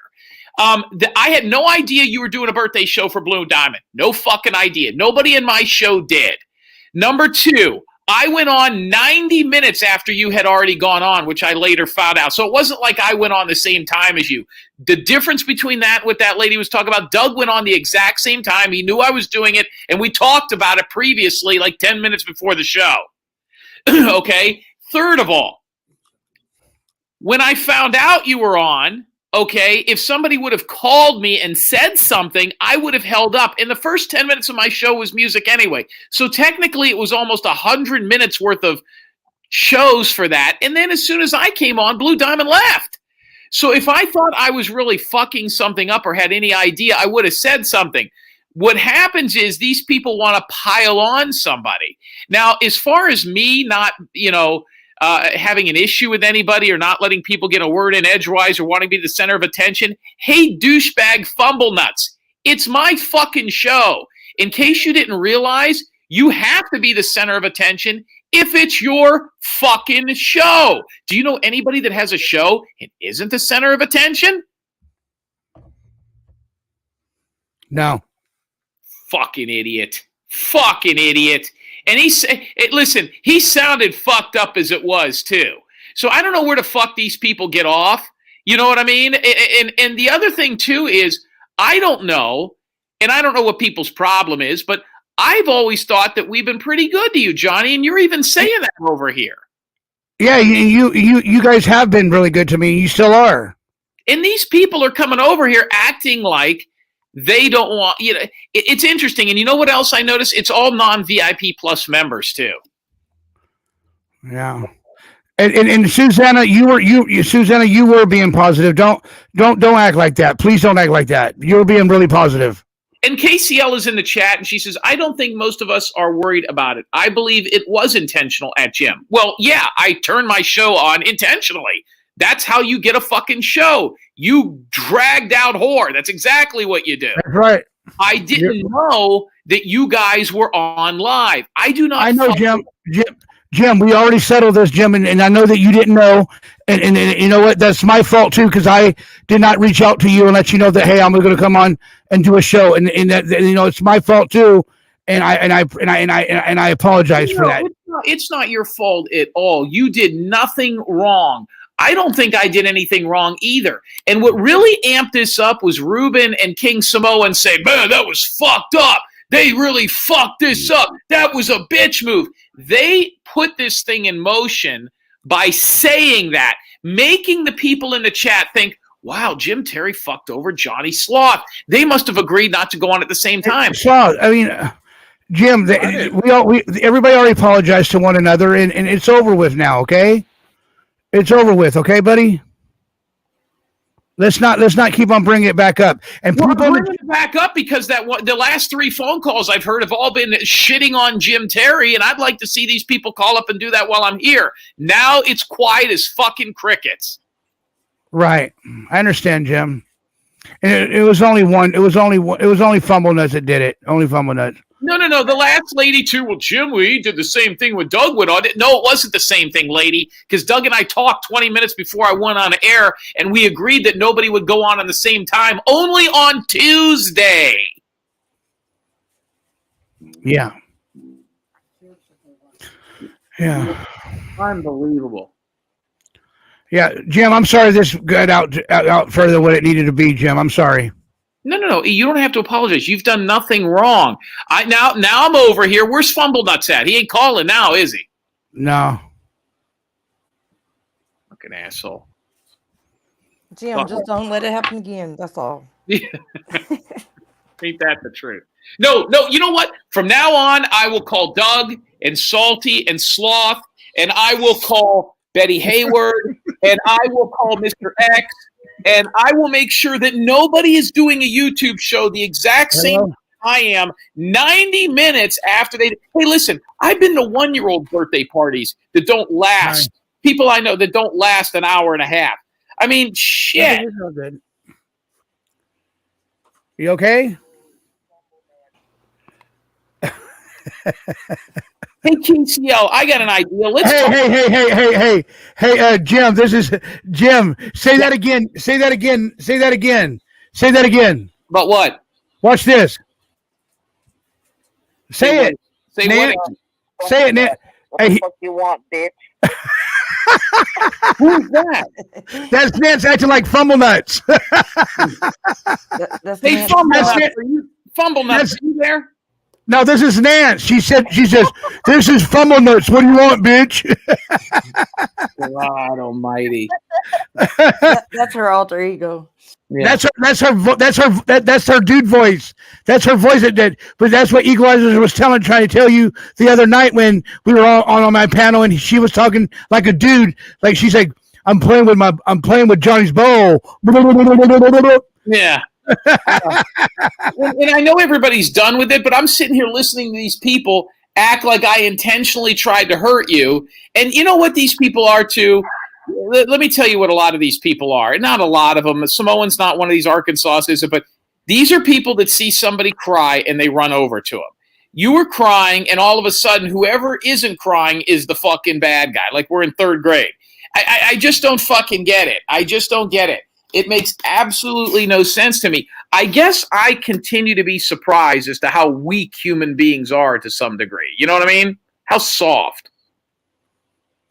I had no idea you were doing a birthday show for Blue Diamond. No fucking idea. Nobody in my show did. Number two, I went on 90 minutes after you had already gone on, which I later found out. So it wasn't like I went on the same time as you. The difference between that and what that lady was talking about, Doug went on the exact same time. He knew I was doing it, and we talked about it previously, like 10 minutes before the show. Okay? Third of all, when I found out you were on, okay, if somebody would have called me and said something, I would have held up. And the first 10 minutes of my show was music anyway. So technically it was almost 100 minutes worth of shows for that. And then as soon as I came on, Blue Diamond left. So if I thought I was really fucking something up or had any idea, I would have said something. What happens is these people want to pile on somebody. Now, as far as me not, having an issue with anybody or not letting people get a word in edgewise or wanting to be the center of attention. Hey, douchebag fumble nuts. It's my fucking show. In case you didn't realize, you have to be the center of attention if it's your fucking show. Do you know anybody that has a show and isn't the center of attention? No. Fucking idiot. Fucking idiot. And listen, he sounded fucked up as it was, too. So I don't know where the fuck these people get off. You know what I mean? And the other thing, too, is I don't know, and I don't know what people's problem is, but I've always thought that we've been pretty good to you, Johnny, and you're even saying that over here. Yeah, you guys have been really good to me. You still are. And these people are coming over here acting like they don't want, it's interesting. And you know what else I noticed? It's all non-VIP plus members too. Yeah. And Susanna, you were being positive. Don't act like that. Please don't act like that. You're being really positive. And KCL is in the chat and she says, I don't think most of us are worried about it. I believe it was intentional at Jim. Well, yeah, I turned my show on intentionally. That's how you get a fucking show. You dragged out whore. That's exactly what you do. That's right. I didn't know that you guys were on live. I do not. I know, Jim, we already settled this, Jim, and I know that you didn't know. And you know what? That's my fault too, because I did not reach out to you and let you know that, hey, I'm going to come on and do a show, and that it's my fault too. And I apologize for that. It's not your fault at all. You did nothing wrong. I don't think I did anything wrong either. And what really amped this up was Ruben and King Samoan say, man, that was fucked up. They really fucked this up. That was a bitch move. They put this thing in motion by saying that, making the people in the chat think, wow, Jim Terry fucked over Johnny Sloth. They must have agreed not to go on at the same time. Sloth, I mean, Jim, everybody already apologized to one another, and it's over with now, okay? It's over with, okay, buddy? Let's not keep on bringing it back up. And we're bringing it back up because the last 3 phone calls I've heard have all been shitting on Jim Terry, and I'd like to see these people call up and do that while I'm here. Now it's quiet as fucking crickets. Right, I understand, Jim. And it was only one. It was only Fumble Nuts that did it. Only Fumble Nuts. No. The last lady, too. Well, Jim, we did the same thing when Doug went on it. No, it wasn't the same thing, lady, because Doug and I talked 20 minutes before I went on air, and we agreed that nobody would go on the same time, only on Tuesday. Yeah. Yeah. Unbelievable. Yeah, Jim, I'm sorry this got out further than what it needed to be, Jim. I'm sorry. No. You don't have to apologize. You've done nothing wrong. Now I'm over here. Where's Fumble Nuts at? He ain't calling now, is he? No. Fucking asshole. Jim, just don't let it happen again. That's all. Ain't that the truth? No. You know what? From now on, I will call Doug and Salty and Sloth, and I will call Betty Hayward, and I will call Mr. X. And I will make sure that nobody is doing a YouTube show the exact same time I am 90 minutes after they. Hey, listen, I've been to 1-year-old birthday parties that don't last. Right. People I know that don't last an hour and a half. I mean, shit. Good. You okay? Hey, KCL, I got an idea. Let's Hey, Jim, this is Jim. Say that again. Say that again. About what? Watch this. Say it. Say Nance. what? Say it, Nance. What the fuck you want, bitch? Who's that? That's Nance acting like Fumble Nuts. Hey, Fumble Nuts, are you there? No, this is Nance. She says, this is Fumble Nuts. What do you want, bitch? God almighty. That's her alter ego. Yeah. That's her dude voice. That's her voice that did. But that's what Equalizer was trying to tell you the other night when we were all on my panel and she was talking like a dude. Like she's like, I'm playing with Johnny's bow. Yeah. And I know everybody's done with it, but I'm sitting here listening to these people act like I intentionally tried to hurt you. And you know what these people are too? Let me tell you what a lot of these people are. Not a lot of them. Samoan's not one of these Arkansas, is it? But these are people that see somebody cry and they run over to them. You were crying, and all of a sudden, whoever isn't crying is the fucking bad guy. Like we're in third grade. I just don't fucking get it. I just don't get it. It makes absolutely no sense to me. I guess I continue to be surprised as to how weak human beings are to some degree. You know what I mean? How soft.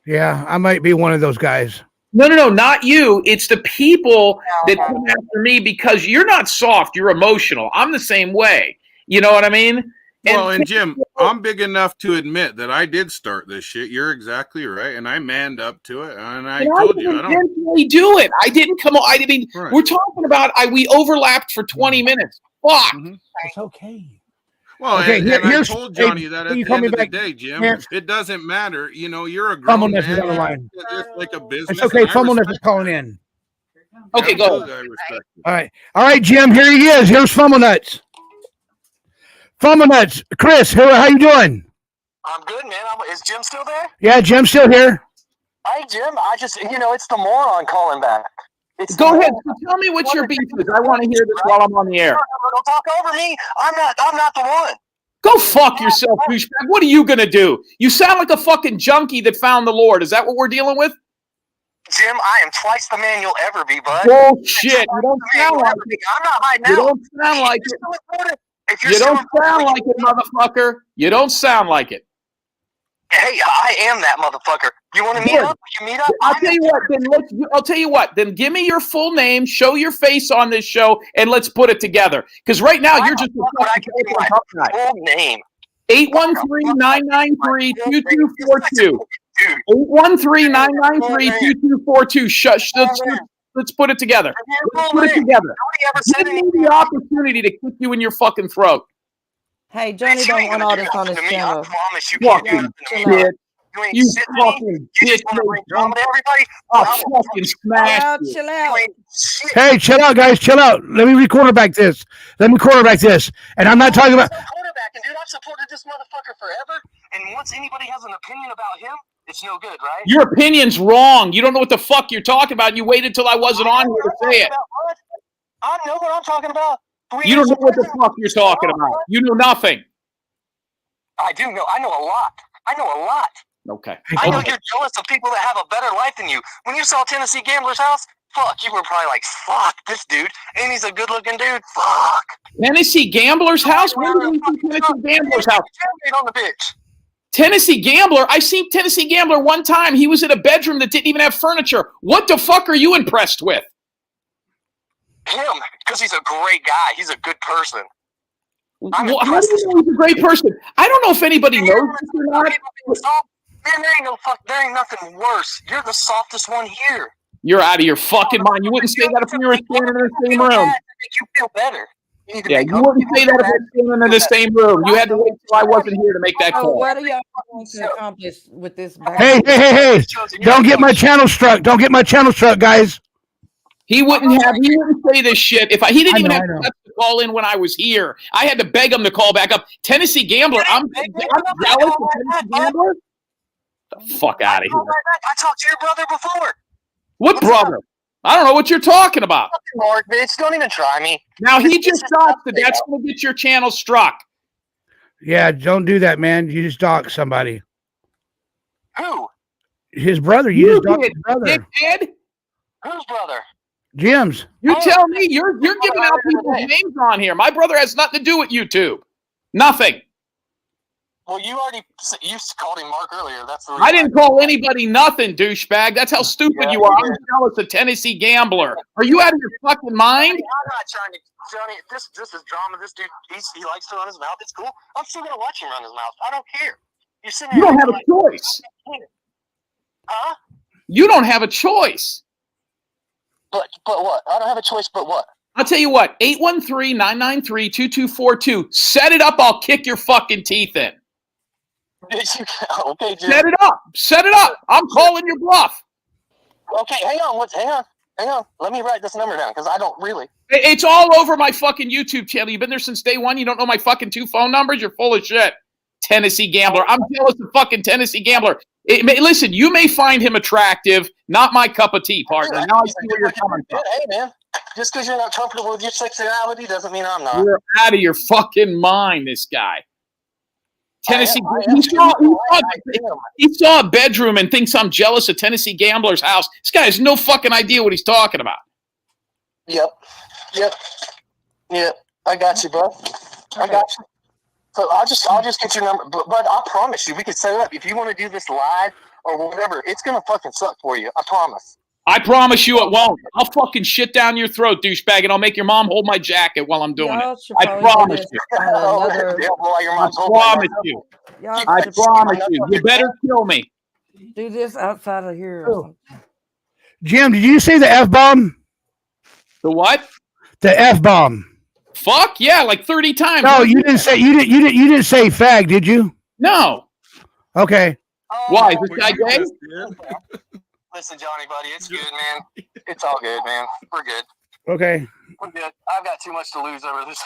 Yeah, I might be one of those guys. No, not you. It's the people that come after me because you're not soft. You're emotional. I'm the same way. You know what I mean? Well, and Jim, I'm big enough to admit that I did start this shit. You're exactly right, and I manned up to it. And I told you, I don't intentionally do it. I didn't come. I mean, right. We're talking about. We overlapped for 20 minutes. Fuck. Mm-hmm. It's okay. Well, okay, and I told Johnny that at the end of the day, Jim, it doesn't matter. You know, you're a grown man. On the line. It's like a business. It's okay. Fumbleness is calling in. Okay, go. All right, Jim. Here he is. Here's Fumblenuts. Fumblenuts, Chris, how you doing? I'm good, man. Is Jim still there? Yeah, Jim's still here. Hi, Jim. I just, it's the moron calling back. Go ahead. Tell me what your beef is. I want to hear this while I'm on the air. Don't talk over me. I'm not the one. Go fuck yourself, douchebag. What are you going to do? You sound like a fucking junkie that found the Lord. Is that what we're dealing with? Jim, I am twice the man you'll ever be, bud. Bullshit. You don't sound like it. I'm not hiding out. You don't sound like it. You don't sound like it, motherfucker. You don't sound like it. Hey, I am that motherfucker. You want to meet up? You meet up? I'll tell you what. Then give me your full name, show your face on this show, and let's put it together. Because right now you're just a fucking full name. 813-993-2242. 813-993-2242. Shush. Let's put it together. Let's put it together. Give me the opportunity to kick you in your fucking throat. Hey, Johnny don't want all this on his channel. I promise you fucking shit. You fucking bitch. I'll fucking smash you. Chill out. Hey, chill out, guys. Chill out. Let me quarterback this. And I'm not talking about... Quarterbacking, dude. I've supported this motherfucker forever. And once anybody has an opinion about him, it's no good, right? Your opinion's wrong. You don't know what the fuck you're talking about. You waited till I wasn't on here to say it. I know what I'm talking about. You don't know what the fuck you're talking about. You know nothing. I do know. I know a lot. Okay. I know you're jealous of people that have a better life than you. When you saw Tennessee Gambler's house, fuck, you were probably like, fuck this dude. And he's a good looking dude. Fuck. Tennessee Gambler's house? When did we see Tennessee Gambler's house? On the bitch. Tennessee Gambler? I seen Tennessee Gambler one time. He was in a bedroom that didn't even have furniture. What the fuck are you impressed with? Him, because he's a great guy. He's a good person. How do you know he's a great person? I don't know if anybody knows this or not. Man, there ain't nothing worse. You're the softest one here. You're out of your fucking mind. You wouldn't say that if you were standing in the same room. Make you feel better. You wouldn't say that if you were standing in the same room. You had to wait till I wasn't here to make that call. What are y'all going to accomplish with this? Hey! Don't get my channel struck. Guys. He wouldn't say this shit if he didn't even have to call in when I was here. I had to beg him to call back up. Tennessee Gambler, I'm jealous of Tennessee Gambler. The fuck out of here. I talked to your brother before. What brother? I don't know what you're talking about. Mark, bitch, don't even try me. Now he just doxed it. That's going to get your channel struck. Yeah, don't do that, man. You just doxed somebody. Who? His brother. You just doxed his brother. Ed? Whose brother? Jim's. You tell me. You're giving out people's names on here. My brother has nothing to do with YouTube. Nothing. Well, you called him Mark earlier. That's the reason. I didn't call anybody nothing, douchebag. That's how stupid you are. I'm jealous of Tennessee Gambler. Are you out of your fucking mind? I'm not trying to, Johnny. This is drama. This dude, he likes to run his mouth. It's cool. I'm still gonna watch him run his mouth. I don't care. You don't have a choice. Huh? You don't have a choice. But what? I don't have a choice. But what? I'll tell you what. 813-993-2242. Set it up. I'll kick your fucking teeth in. Okay, Jim. Set it up. I'm calling your bluff. Okay, hang on. Let me write this number down because I don't really. It's all over my fucking YouTube channel. You've been there since day one. You don't know my fucking 2 phone numbers? You're full of shit. Tennessee Gambler. I'm jealous of fucking Tennessee Gambler. Listen, you may find him attractive, not my cup of tea, partner. Now I see where you're coming from. Hey, man, just because you're not comfortable with your sexuality doesn't mean I'm not. You're out of your fucking mind, this guy. Tennessee, he saw a bedroom and thinks I'm jealous of Tennessee Gambler's house. This guy has no fucking idea what he's talking about. Yep. I got you, bro. I got you. So I'll just get your number, but I promise you, we can set it up. If you want to do this live or whatever, it's gonna fucking suck for you. I promise. I promise you it won't. I'll fucking shit down your throat, douchebag, and I'll make your mom hold my jacket while I'm doing it. I promise you. I promise you. I promise you. You better kill me. Do this outside of here. Jim, did you say the F-bomb? The what? The F-bomb. Fuck yeah, like 30 times. No, you didn't say you didn't say fag, did you? No. Okay. Why? Is this guy gay? Listen, Johnny, buddy, it's good, man. It's all good, man. We're good. Okay. We're good. I've got too much to lose over this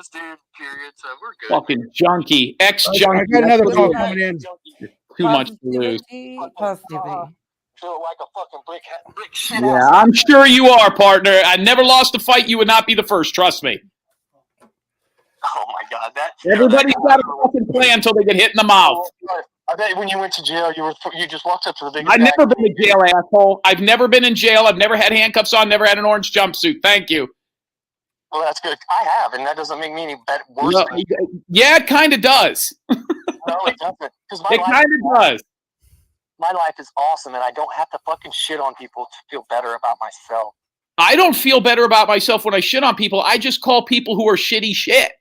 dude, period. So we're good. Fucking junkie. Ex-junkie. I got another call coming in. Too much to lose. Positivity. Feel like a fucking brick shit. Yeah, I'm sure you are, partner. I never lost a fight. You would not be the first. Trust me. Oh my God, Everybody's got a fucking plan until they get hit in the mouth. I bet when you went to jail, you just walked up to the biggest. I've never been in jail, asshole. I've never been in jail. I've never had handcuffs on. Never had an orange jumpsuit. Thank you. Well, that's good. I have, and that doesn't make me any better. Worse. No, yeah, it kind of does. No, it doesn't. It kind of does. My life is awesome, and I don't have to fucking shit on people to feel better about myself. I don't feel better about myself when I shit on people. I just call people who are shitty shit.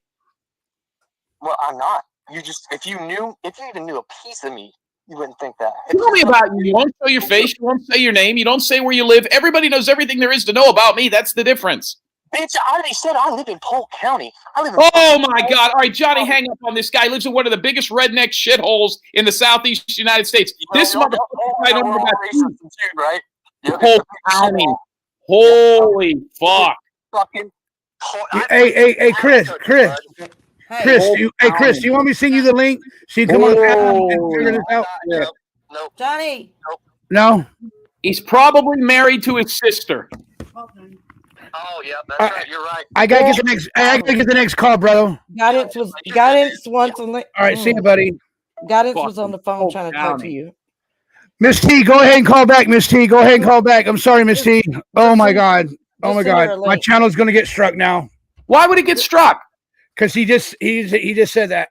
Well, I'm not. If you even knew a piece of me, you wouldn't think that. Tell me about you. You won't show your face. You won't say your name. You don't say where you live. Everybody knows everything there is to know about me. That's the difference. Bitch, I already said I live in Polk County. Oh my God! All right, Johnny, hang up on this guy. He lives in one of the biggest redneck shitholes in the southeast United States. This motherfucker, I don't know about you, right? Polk County. Holy fuck! Fucking. Hey, Chris, Chris, do you want me to send you the link so you can come on the panel and figure this out? Nope. Johnny. No. He's probably married to his sister. Oh yeah, that's right. You're right. I gotta get the next call, brother. Guidance once on the. All right, see you, buddy. Guidance was on the phone trying to talk to you. Miss T, go ahead and call back. Miss T, go ahead and call back. I'm sorry, Miss T. Oh my God. Oh my God. My channel's gonna get struck now. Why would it get struck? Because he just said that.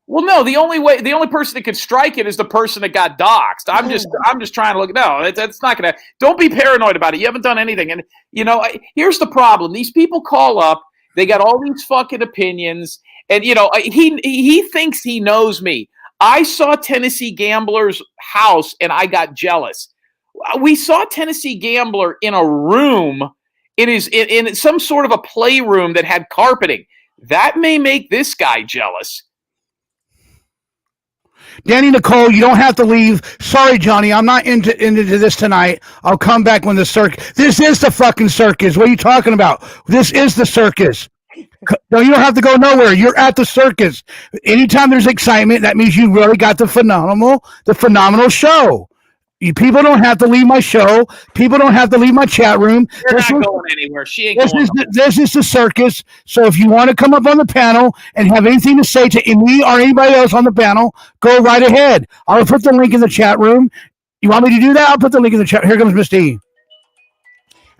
Well, no, the only person that could strike it is the person that got doxxed. I'm just trying to look. No, that's not gonna. Don't be paranoid about it. You haven't done anything. And here's the problem. These people call up. They got all these fucking opinions, and he thinks he knows me. I saw Tennessee Gambler's house, and I got jealous. We saw Tennessee Gambler in a room. In some sort of a playroom that had carpeting. That may make this guy jealous. Danny Nicole, you don't have to leave. Sorry, Johnny, I'm not into this tonight. I'll come back when the circus. This is the fucking circus. What are you talking about? This is the circus. No, you don't have to go nowhere. You're at the circus. Anytime there's excitement, that means you really got the phenomenal show. People don't have to leave my show. People don't have to leave my chat room. You're not going anywhere. She ain't going anywhere. This is the circus. So if you want to come up on the panel and have anything to say to me or anybody else on the panel, go right ahead. I'll put the link in the chat room. You want me to do that? I'll put the link in the chat. Here comes Miss T.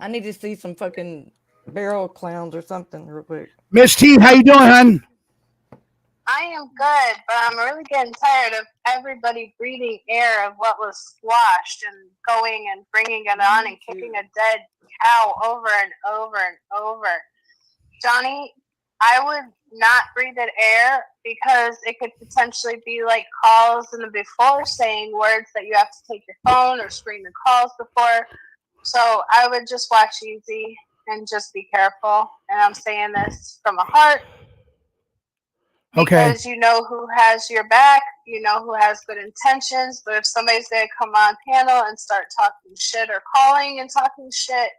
I need to see some fucking barrel clowns or something real quick. Miss T, how you doing, hon? I am good, but I'm really getting tired of everybody breathing air of what was squashed and going and bringing it on and kicking a dead cow over and over and over. Johnny, I would not breathe that air because it could potentially be like calls in the before saying words that you have to take your phone or screen the calls before. So I would just watch easy and just be careful. And I'm saying this from a heart. Okay. Because you know who has your back, you know who has good intentions, but if somebody's going to come on panel and start talking shit or calling and talking shit,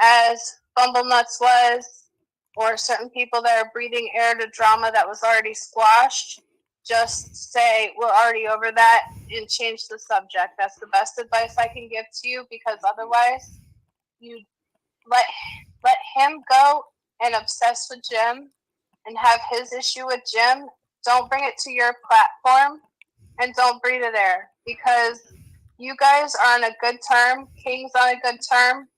as Bumblenuts was, or certain people that are breathing air to drama that was already squashed, just say we're already over that and change the subject. That's the best advice I can give to you, because otherwise you let him go and obsess with Jim and have his issue with Jim. Don't bring it to your platform and don't breathe it there, because you guys are on a good term. King's on a good term.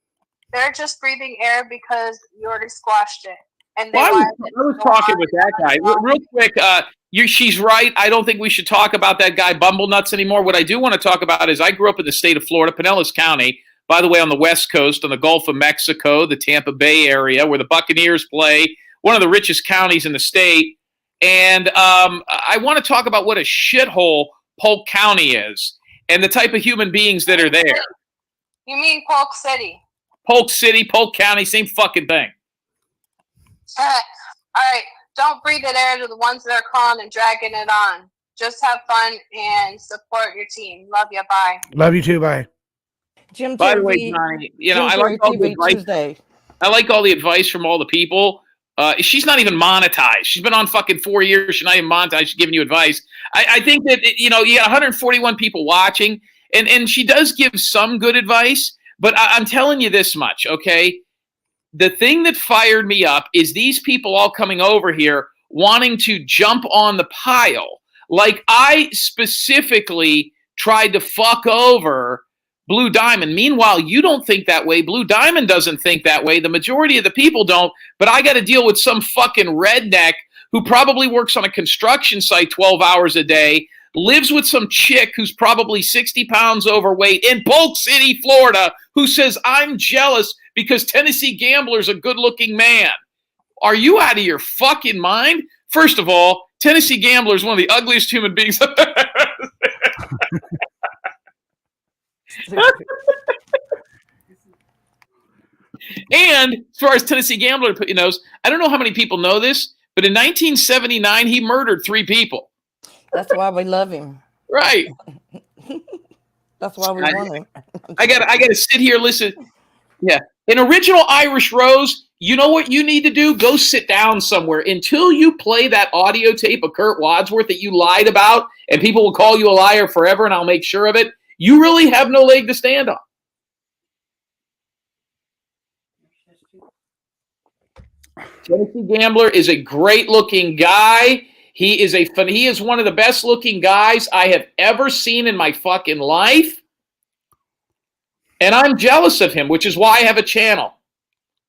They're just breathing air because you already squashed it. And they I was talking with that guy. Real quick, she's right. I don't think we should talk about that guy Bumblenuts anymore. What I do want to talk about is I grew up in the state of Florida, Pinellas County, by the way, on the West Coast, on the Gulf of Mexico, the Tampa Bay area, where the Buccaneers play, one of the richest counties in the state. And I want to talk about what a shithole Polk County is and the type of human beings that are there. You mean Polk City? Polk City, Polk County, same fucking thing. All right. Don't breathe it air to the ones that are calling and dragging it on. Just have fun and support your team. Love you. Bye. Love you too. Bye. Jim By the TV, way, Johnny, Jim I like all the advice. Tuesday. I like all the advice from all the people. She's not even monetized. She's been on fucking 4 years. She's not even monetized. She's giving you advice. I think that, you got 141 people watching, and she does give some good advice, but I'm telling you this much, okay? The thing that fired me up is these people all coming over here wanting to jump on the pile. Like I specifically tried to fuck over Blue Diamond. Meanwhile, you don't think that way. Blue Diamond doesn't think that way. The majority of the people don't. But I got to deal with some fucking redneck who probably works on a construction site 12 hours a day, lives with some chick who's probably 60 pounds overweight in Polk City, Florida, who says, I'm jealous because Tennessee Gambler's a good-looking man. Are you out of your fucking mind? First of all, Tennessee Gambler is one of the ugliest human beings I've ever And as far as Tennessee Gambler knows, I don't know how many people know this, but in 1979, he murdered 3 people. That's why we love him. Right. That's why we want him. I gotta sit here, listen. Yeah. An original Irish Rose, you know what you need to do? Go sit down somewhere until you play that audio tape of Kurt Wadsworth that you lied about, and people will call you a liar forever, and I'll make sure of it. You really have no leg to stand on. Tennessee Gambler is a great-looking guy. He is one of the best-looking guys I have ever seen in my fucking life. And I'm jealous of him, which is why I have a channel.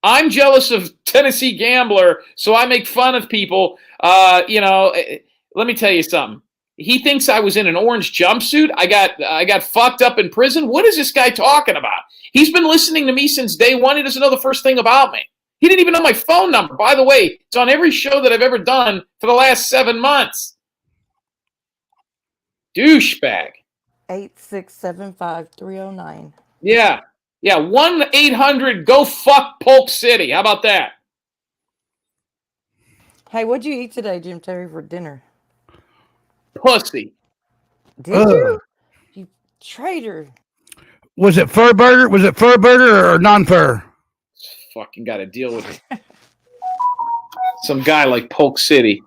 I'm jealous of Tennessee Gambler, so I make fun of people. Let me tell you something. He thinks I was in an orange jumpsuit. I got fucked up in prison. What is this guy talking about? He's been listening to me since day one. He doesn't know the first thing about me. He didn't even know my phone number. By the way, it's on every show that I've ever done for the last 7 months. Douchebag. 8675309. Yeah. 1-800-GO-FUCK-POLK City. How about that? Hey, what'd you eat today, Jim Terry, for dinner? Pussy. Did you? You traitor. Was it fur burger? Was it fur burger or non-fur? Fucking got to deal with it. Some guy like Polk City.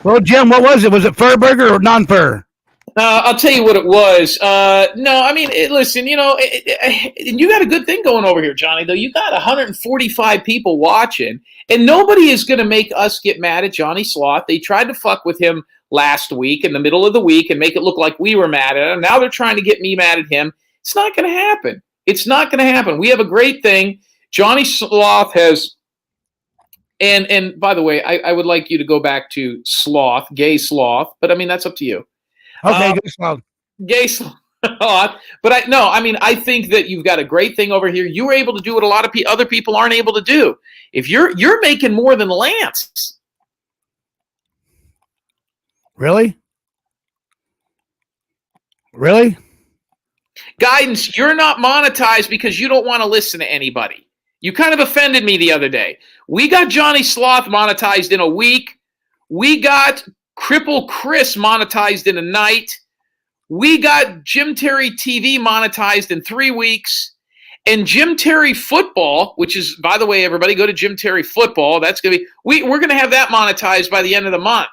Well, Jim, what was it? Was it fur burger or non-fur? I'll tell you what it was. No, I mean, listen, you got a good thing going over here, Johnny, though. You got 145 people watching, and nobody is going to make us get mad at Johnny Sloth. They tried to fuck with him last week in the middle of the week and make it look like we were mad at him. Now they're trying to get me mad at him. It's not going to happen. It's not going to happen. We have a great thing. Johnny Sloth has, and by the way, I would like you to go back to Sloth, gay Sloth, but I mean, that's up to you. Okay, gay Sloth. Gay Sloth. But I think that you've got a great thing over here. You were able to do what a lot of other people aren't able to do. If you're making more than Lance. Really? Really? Guidance, you're not monetized because you don't want to listen to anybody. You kind of offended me the other day. We got Johnny Sloth monetized in a week. We got Cripple Chris monetized in a night. We got Jim Terry TV monetized in 3 weeks. And Jim Terry Football, which is, by the way, everybody go to Jim Terry Football. That's going to be, we're going to have that monetized by the end of the month.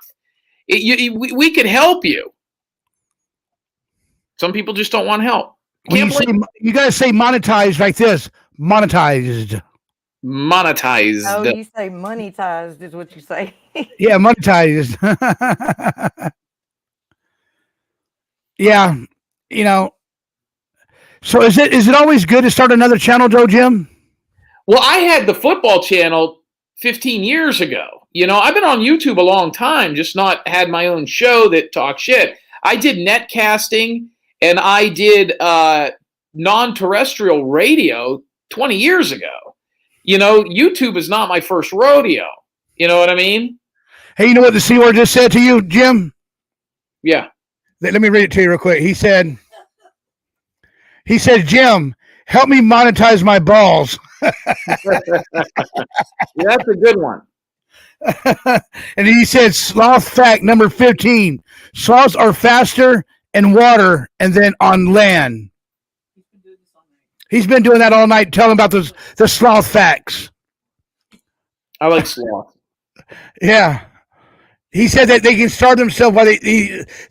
We could help you. Some people just don't want help. You got to say monetized like this. Monetized. Monetized. Oh, you say monetized is what you say. Yeah, monetized. Yeah, you know. So is it always good to start another channel, Joe Jim? Well, I had the football channel 15 years ago. You know, I've been on YouTube a long time, just not had my own show that talks shit. I did netcasting and I did non-terrestrial radio 20 years ago. You know, YouTube is not my first rodeo. You know what I mean? Hey, you know what the C word just said to you, Jim? Yeah. Let me read it to you real quick. He said, Jim, help me monetize my balls. Yeah, that's a good one. And he said, sloth fact number 15. Sloths are faster in water and then on land. He's been doing that all night, telling about the sloth facts. I like sloth. Yeah. He said that they can start themselves by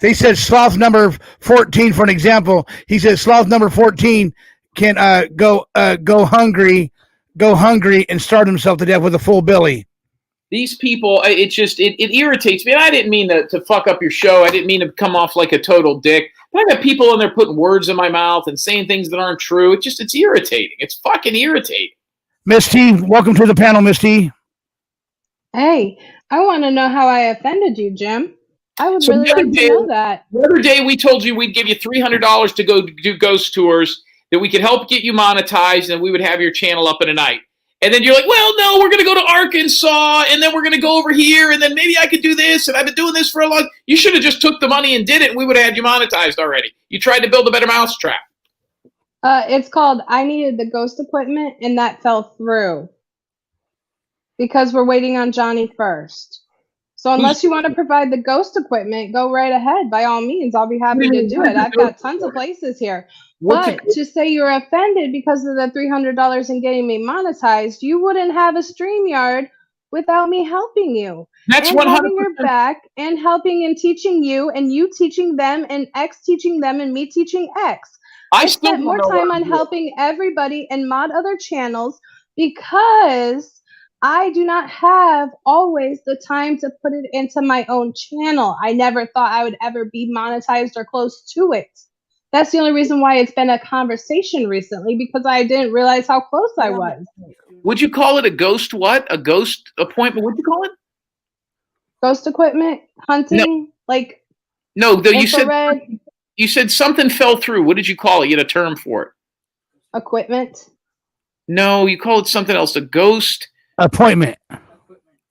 they said sloth number 14 for an example. He said sloth number 14 can go hungry and starve himself to death with a full belly. These people, it irritates me. And I didn't mean to fuck up your show. I didn't mean to come off like a total dick. But I got people in there putting words in my mouth and saying things that aren't true. It's irritating. It's fucking irritating. Miss T, welcome to the panel, Miss T. Hey, I want to know how I offended you, Jim. I would really like to know that. The other day we told you we'd give you $300 to go do ghost tours, that we could help get you monetized, and we would have your channel up in a night. And then you're like, well, no, we're going to go to Arkansas, and then we're going to go over here, and then maybe I could do this, and I've been doing this for a long. You should have just took the money and did it, and we would have had you monetized already. You tried to build a better mousetrap. It's called I needed the ghost equipment, and that fell through. Because we're waiting on Johnny first. So unless you want to provide the ghost equipment, go right ahead. By all means, I'll be happy to do it. I've got tons of places here. But to say you're offended because of the $300 and getting me monetized, you wouldn't have a StreamYard without me helping you. That's and 100%. Having your back and helping and teaching you and you teaching them and X teaching them and me teaching X. I spent more time on helping everybody and mod other channels because I do not have always the time to put it into my own channel. I never thought I would ever be monetized or close to it. That's the only reason why it's been a conversation recently, because I didn't realize how close I was. Would you call it a ghost what? A ghost appointment? What'd you call it? Ghost equipment? Hunting? No, though infrared? you said something fell through. What did you call it? You had a term for it. Equipment? No, you call it something else. A ghost appointment.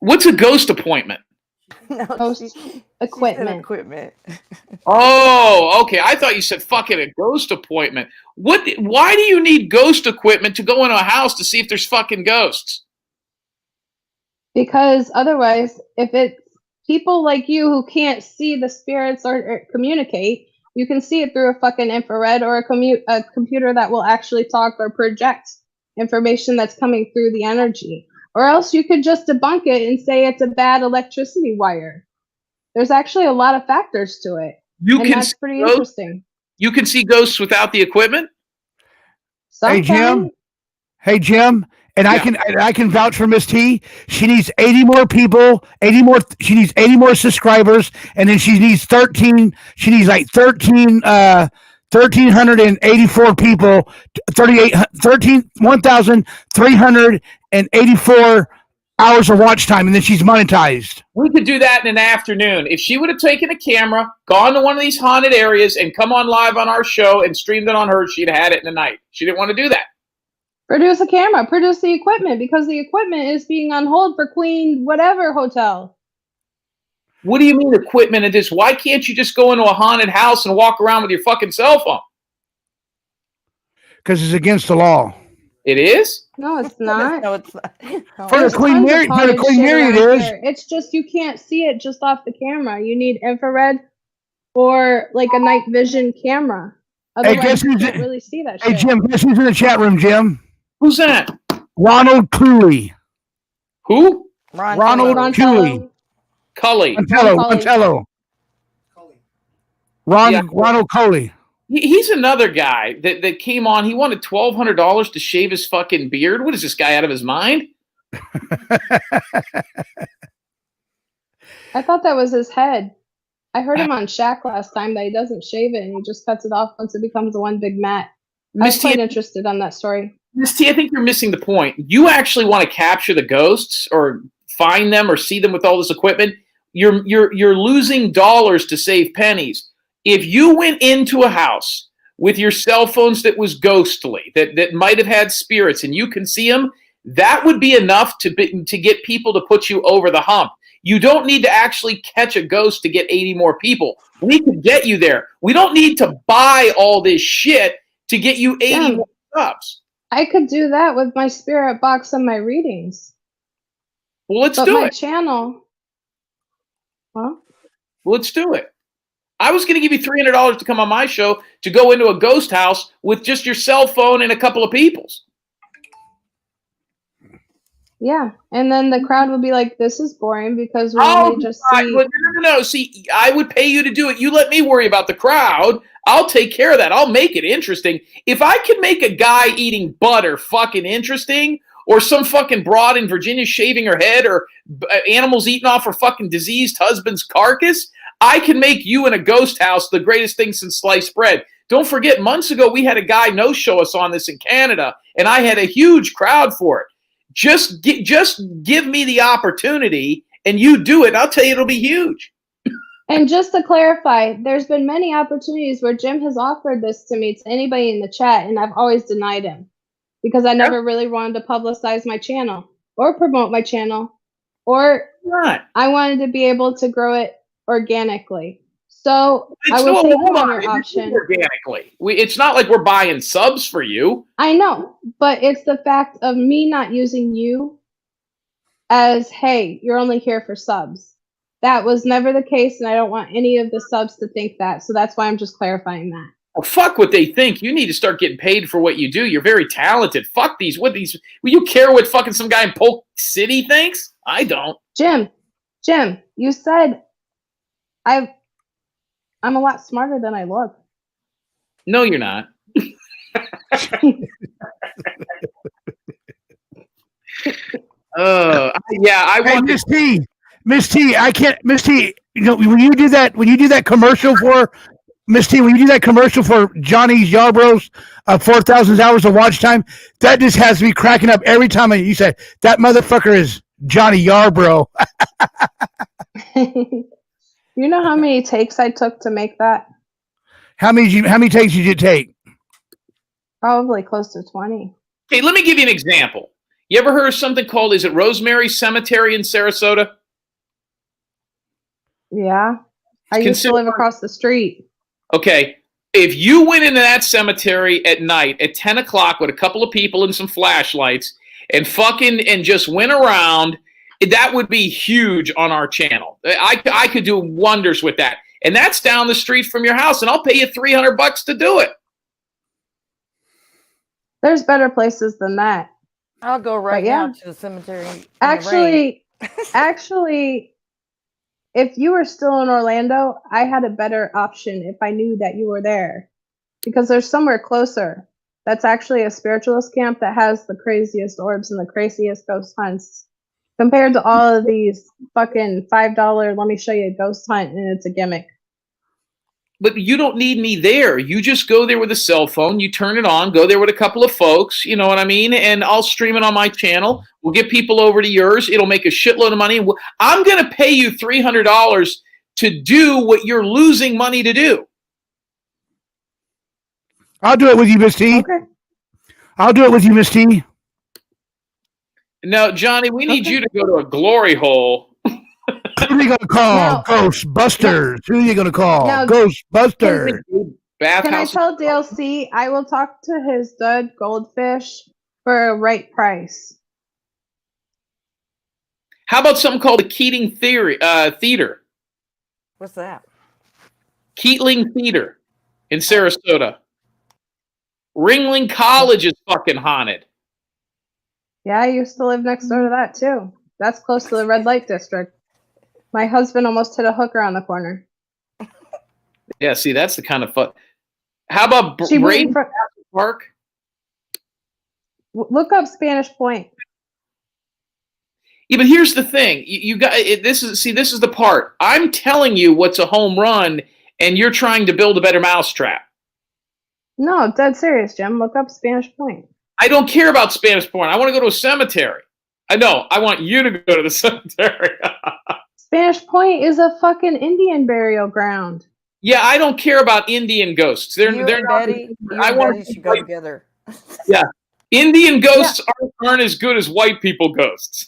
What's a ghost appointment? Ghost equipment. Oh, okay. I thought you said fucking a ghost appointment. Why do you need ghost equipment to go into a house to see if there's fucking ghosts? Because otherwise, if it's people like you who can't see the spirits or communicate, you can see it through a fucking infrared or a computer that will actually talk or project information that's coming through the energy. Or else you could just debunk it and say it's a bad electricity wire. There's actually a lot of factors to it. That's pretty interesting. You can see ghosts without the equipment? Sometimes. Hey Jim, and yeah. I can vouch for Miss T. She needs 80 more people, she needs 80 more subscribers, and then she needs 1,384 people, 1,384 hours of watch time, and then she's monetized. We could do that in an afternoon. If she would have taken a camera, gone to one of these haunted areas, and come on live on our show and streamed it on her, she'd have had it in a night. She didn't want to do that. Produce a camera, produce the equipment, because the equipment is being on hold for Queen whatever hotel. What do you mean equipment it is? Why can't you just go into a haunted house and walk around with your fucking cell phone? Because it's against the law. It is? No, it's not. No, it's not. For the Queen Mary, it is. It's just you can't see it just off the camera. You need infrared or like a night vision camera. Otherwise, you can't really see that shit. Hey, Jim, guess who's in the chat room, Jim? Who's that? Ronald Cooley. Who? Ronald Cooley. Cully. Montello. Ronald Coley. He's another guy that came on. He wanted $1,200 to shave his fucking beard. What is this guy out of his mind? I thought that was his head. I heard him on Shaq last time that he doesn't shave it and he just cuts it off once it becomes one big mat. I was quite interested on that story. Miss T, I think you're missing the point. You actually want to capture the ghosts or find them or see them with all this equipment. You're losing dollars to save pennies. If you went into a house with your cell phones that was ghostly, that might have had spirits, and you can see them, that would be enough to get people to put you over the hump. You don't need to actually catch a ghost to get 80 more people. We could get you there. We don't need to buy all this shit to get you 80 more subs. I could do that with my spirit box and my readings. Well, let's do it. My channel. Huh? Well, let's do it. I was going to give you $300 to come on my show to go into a ghost house with just your cell phone and a couple of people's. Yeah, and then the crowd would be like, "This is boring because we only just see." No. See, I would pay you to do it. You let me worry about the crowd. I'll take care of that. I'll make it interesting. If I can make a guy eating butter fucking interesting, or some fucking broad in Virginia shaving her head, or animals eating off her fucking diseased husband's carcass, I can make you in a ghost house the greatest thing since sliced bread. Don't forget, months ago we had a guy no-show us on this in Canada, and I had a huge crowd for it. Just give me the opportunity, and you do it. I'll tell you, it'll be huge. And just to clarify, there's been many opportunities where Jim has offered this to me, to anybody in the chat, and I've always denied him because I never really wanted to publicize my channel or promote my channel, or I wanted to be able to grow it organically. So I would take another option. Organically, it's not like we're buying subs for you. I know, but it's the fact of me not using you as, hey, you're only here for subs. That was never the case, and I don't want any of the subs to think that. So that's why I'm just clarifying that. Well, fuck what they think. You need to start getting paid for what you do. You're very talented. Fuck these. Will you care what fucking some guy in Polk City thinks? I don't. Jim, you said I'm a lot smarter than I look. No, you're not. Yeah, I want Miss T, I can't. Miss T, you know, when you do that commercial for Miss T, when you do that commercial for Johnny's Yarborough's 4,000 hours of watch time, that just has me cracking up every time you say that motherfucker is Johnny Yarborough. You know how many takes I took to make that? How many takes did you take? Probably close to 20. Okay, let me give you an example. You ever heard of something called, is it Rosemary Cemetery in Sarasota? Yeah. I used to live across the street. Okay. If you went into that cemetery at night at 10 o'clock with a couple of people and some flashlights and just went around, that would be huge on our channel. I could do wonders with that. And that's down the street from your house, and I'll pay you $300 to do it. There's better places than that. I'll go right now to the cemetery. Actually, if you were still in Orlando, I had a better option if I knew that you were there. Because there's somewhere closer that's actually a spiritualist camp that has the craziest orbs and the craziest ghost hunts. Compared to all of these fucking $5, let me show you a ghost hunt, and it's a gimmick. But you don't need me there. You just go there with a cell phone. You turn it on, go there with a couple of folks, you know what I mean? And I'll stream it on my channel. We'll get people over to yours. It'll make a shitload of money. I'm going to pay you $300 to do what you're losing money to do. I'll do it with you, Miss T. Okay. I'll do it with you, Miss T. Now, Johnny, we need you to go to a glory hole. Who are you going to call? Ghostbusters. Who are you going to call? Ghostbusters. Can I tell DLC I will talk to his dead goldfish for a right price? How about something called the Keating Theater? What's that? Keatling Theater in Sarasota. Ringling College is fucking haunted. Yeah, I used to live next door to that too. That's close to the red light district. My husband almost hit a hooker on the corner. Yeah, see, that's the kind of fun. How about Braden Park? Look up Spanish Point. Yeah, but here's the thing. You got this is the part. I'm telling you what's a home run, and you're trying to build a better mousetrap. No, dead serious, Jim. Look up Spanish Point. I don't care about Spanish Point. I want to go to a cemetery. I know. I want you to go to the cemetery. Spanish Point is a fucking Indian burial ground. Yeah, I don't care about Indian ghosts. They're not. Betty, I want to go together. Yeah, Indian ghosts aren't as good as white people ghosts.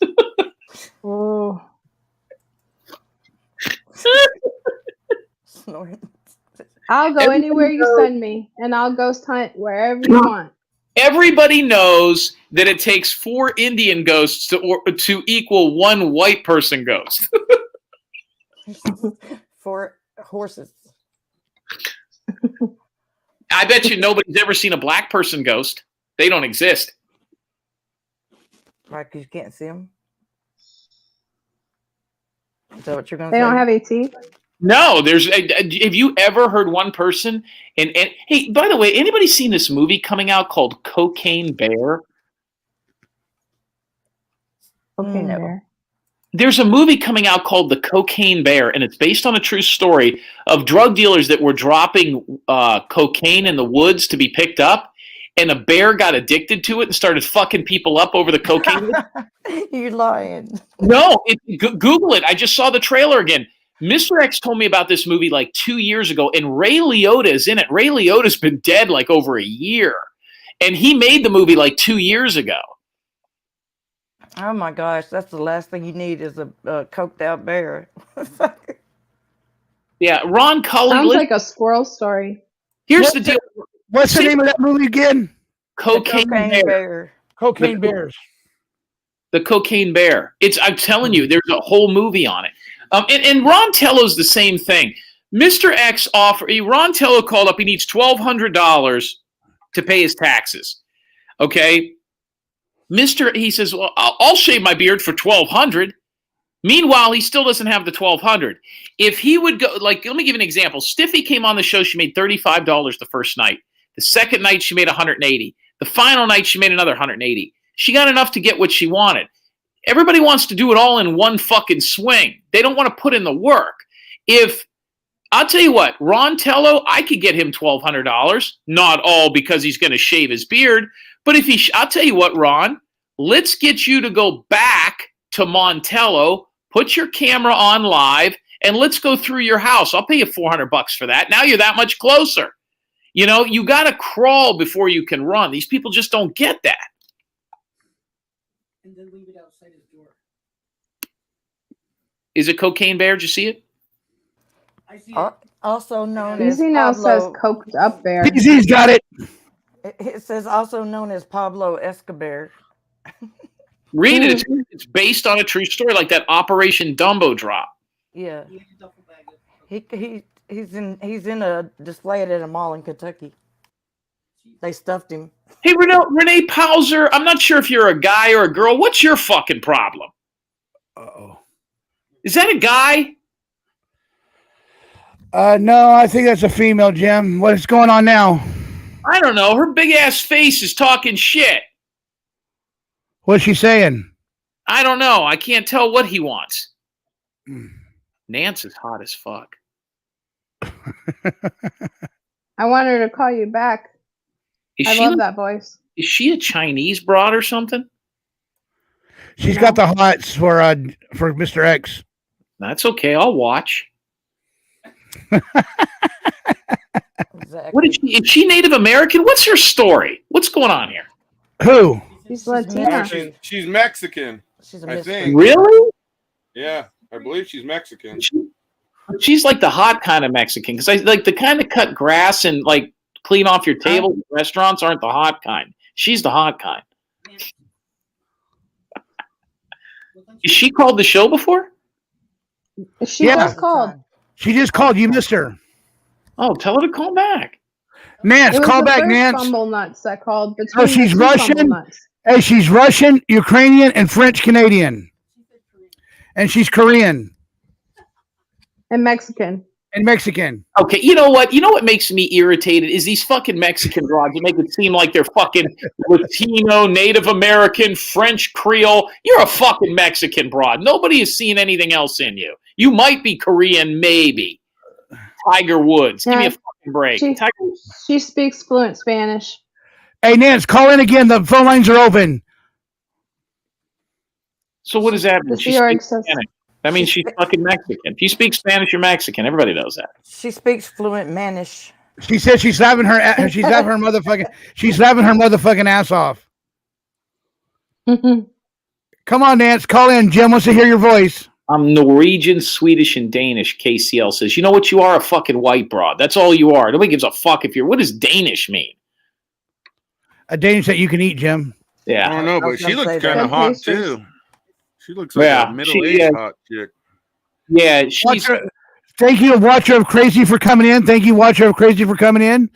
Oh. I'll go anywhere you send me, and I'll ghost hunt wherever you want. Everybody knows that it takes 4 Indian ghosts to equal 1 white person ghost. 4 horses. I bet you nobody's ever seen a black person ghost. They don't exist. Right, because you can't see them. Is that what you're going to say? They don't have any teeth? No, have you ever heard one person? And hey, by the way, anybody seen this movie coming out called Cocaine Bear? Cocaine Bear. There's a movie coming out called The Cocaine Bear, and it's based on a true story of drug dealers that were dropping cocaine in the woods to be picked up, and a bear got addicted to it and started fucking people up over the cocaine. You're lying. No, Google it. I just saw the trailer again. Mr. X told me about this movie like 2 years ago, and Ray Liotta is in it. Ray Liotta's been dead like over a year, and he made the movie like 2 years ago. Oh my gosh, that's the last thing you need is a coked out bear. Yeah, Ron Cully. Sounds like a squirrel story. Here's the deal. What's the name of that movie again? Cocaine Bear. Cocaine Bears. The Cocaine Bear. I'm telling you, there's a whole movie on it. And Ron Tello's the same thing. Mr. X Ron Tello called up. He needs $1,200 to pay his taxes. Okay. He says, well, I'll shave my beard for $1,200. Meanwhile, he still doesn't have the $1,200. If he would go, like, let me give you an example. Stiffy came on the show. She made $35 the first night. The second night, she made $180. The final night, she made another $180. She got enough to get what she wanted. Everybody wants to do it all in one fucking swing. They don't want to put in the work. I'll tell you what, Ron Tello, I could get him $1,200. Not all because he's going to shave his beard. But I'll tell you what, Ron, let's get you to go back to Montello, put your camera on live, and let's go through your house. I'll pay you $400 for that. Now you're that much closer. You know, you got to crawl before you can run. These people just don't get that. And then leave it outside his door. Is it Cocaine Bear? Did you see it? I see it. Also known as Easy now Pablo. says coked up bear. Easy's got it. It says also known as Pablo Escobar. Read it. It's based on a true story, like that Operation Dumbo drop. Yeah. He's in a display at a mall in Kentucky. They stuffed him. Hey, Renee Pauser, I'm not sure if you're a guy or a girl. What's your fucking problem? Uh-oh. Is that a guy? No, I think that's a female, Jim. What's going on now? I don't know. Her big ass face is talking shit. What's she saying? I don't know. I can't tell what he wants. Nance is hot as fuck. I want her to call you back. I love that voice. Is she a Chinese broad or something? She's got the hots for Mr. X. That's okay. I'll watch. Exactly. What is she Native American? What's her story? What's going on here? Who? She's Latina. She's Mexican. She's I think. Really? Yeah, I believe she's Mexican. She's like the hot kind of Mexican, because I like the kind of cut grass and like clean off your table. Restaurants aren't the hot kind. She's the hot kind. Is she called the show before? She just called. She just called. You missed her. Oh, tell her to call back. Nance, call back, Nance. Fumble nuts that called. Oh, she's Russian. Hey, she's Russian, Ukrainian, and French Canadian. And she's Korean. And Mexican. And Mexican. Okay, you know what? You know what makes me irritated is these fucking Mexican broads. You make it seem like they're fucking Latino, Native American, French Creole. You're a fucking Mexican broad. Nobody has seen anything else in you. You might be Korean, maybe. Tiger Woods. Give me a fucking break. She speaks fluent Spanish. Hey, Nance, call in again. The phone lines are open. So what does that mean? She speaks Spanish. That means she's fucking Mexican. If you speak Spanish, you're Mexican. Everybody knows that. She speaks fluent Manish. She says she's laughing her motherfucking ass off. Come on, Nance, call in. Jim wants to hear your voice. I'm Norwegian, Swedish, and Danish. KCL says, you know what? You are a fucking white broad. That's all you are. Nobody gives a fuck if you're. What does Danish mean? A Danish that you can eat, Jim. Yeah. I don't know, but she looks kind of hot too. She looks like a middle-aged hot chick. Yeah, she's. Thank you, Watcher of Crazy, for coming in. Thank you, Watcher of Crazy, for coming in.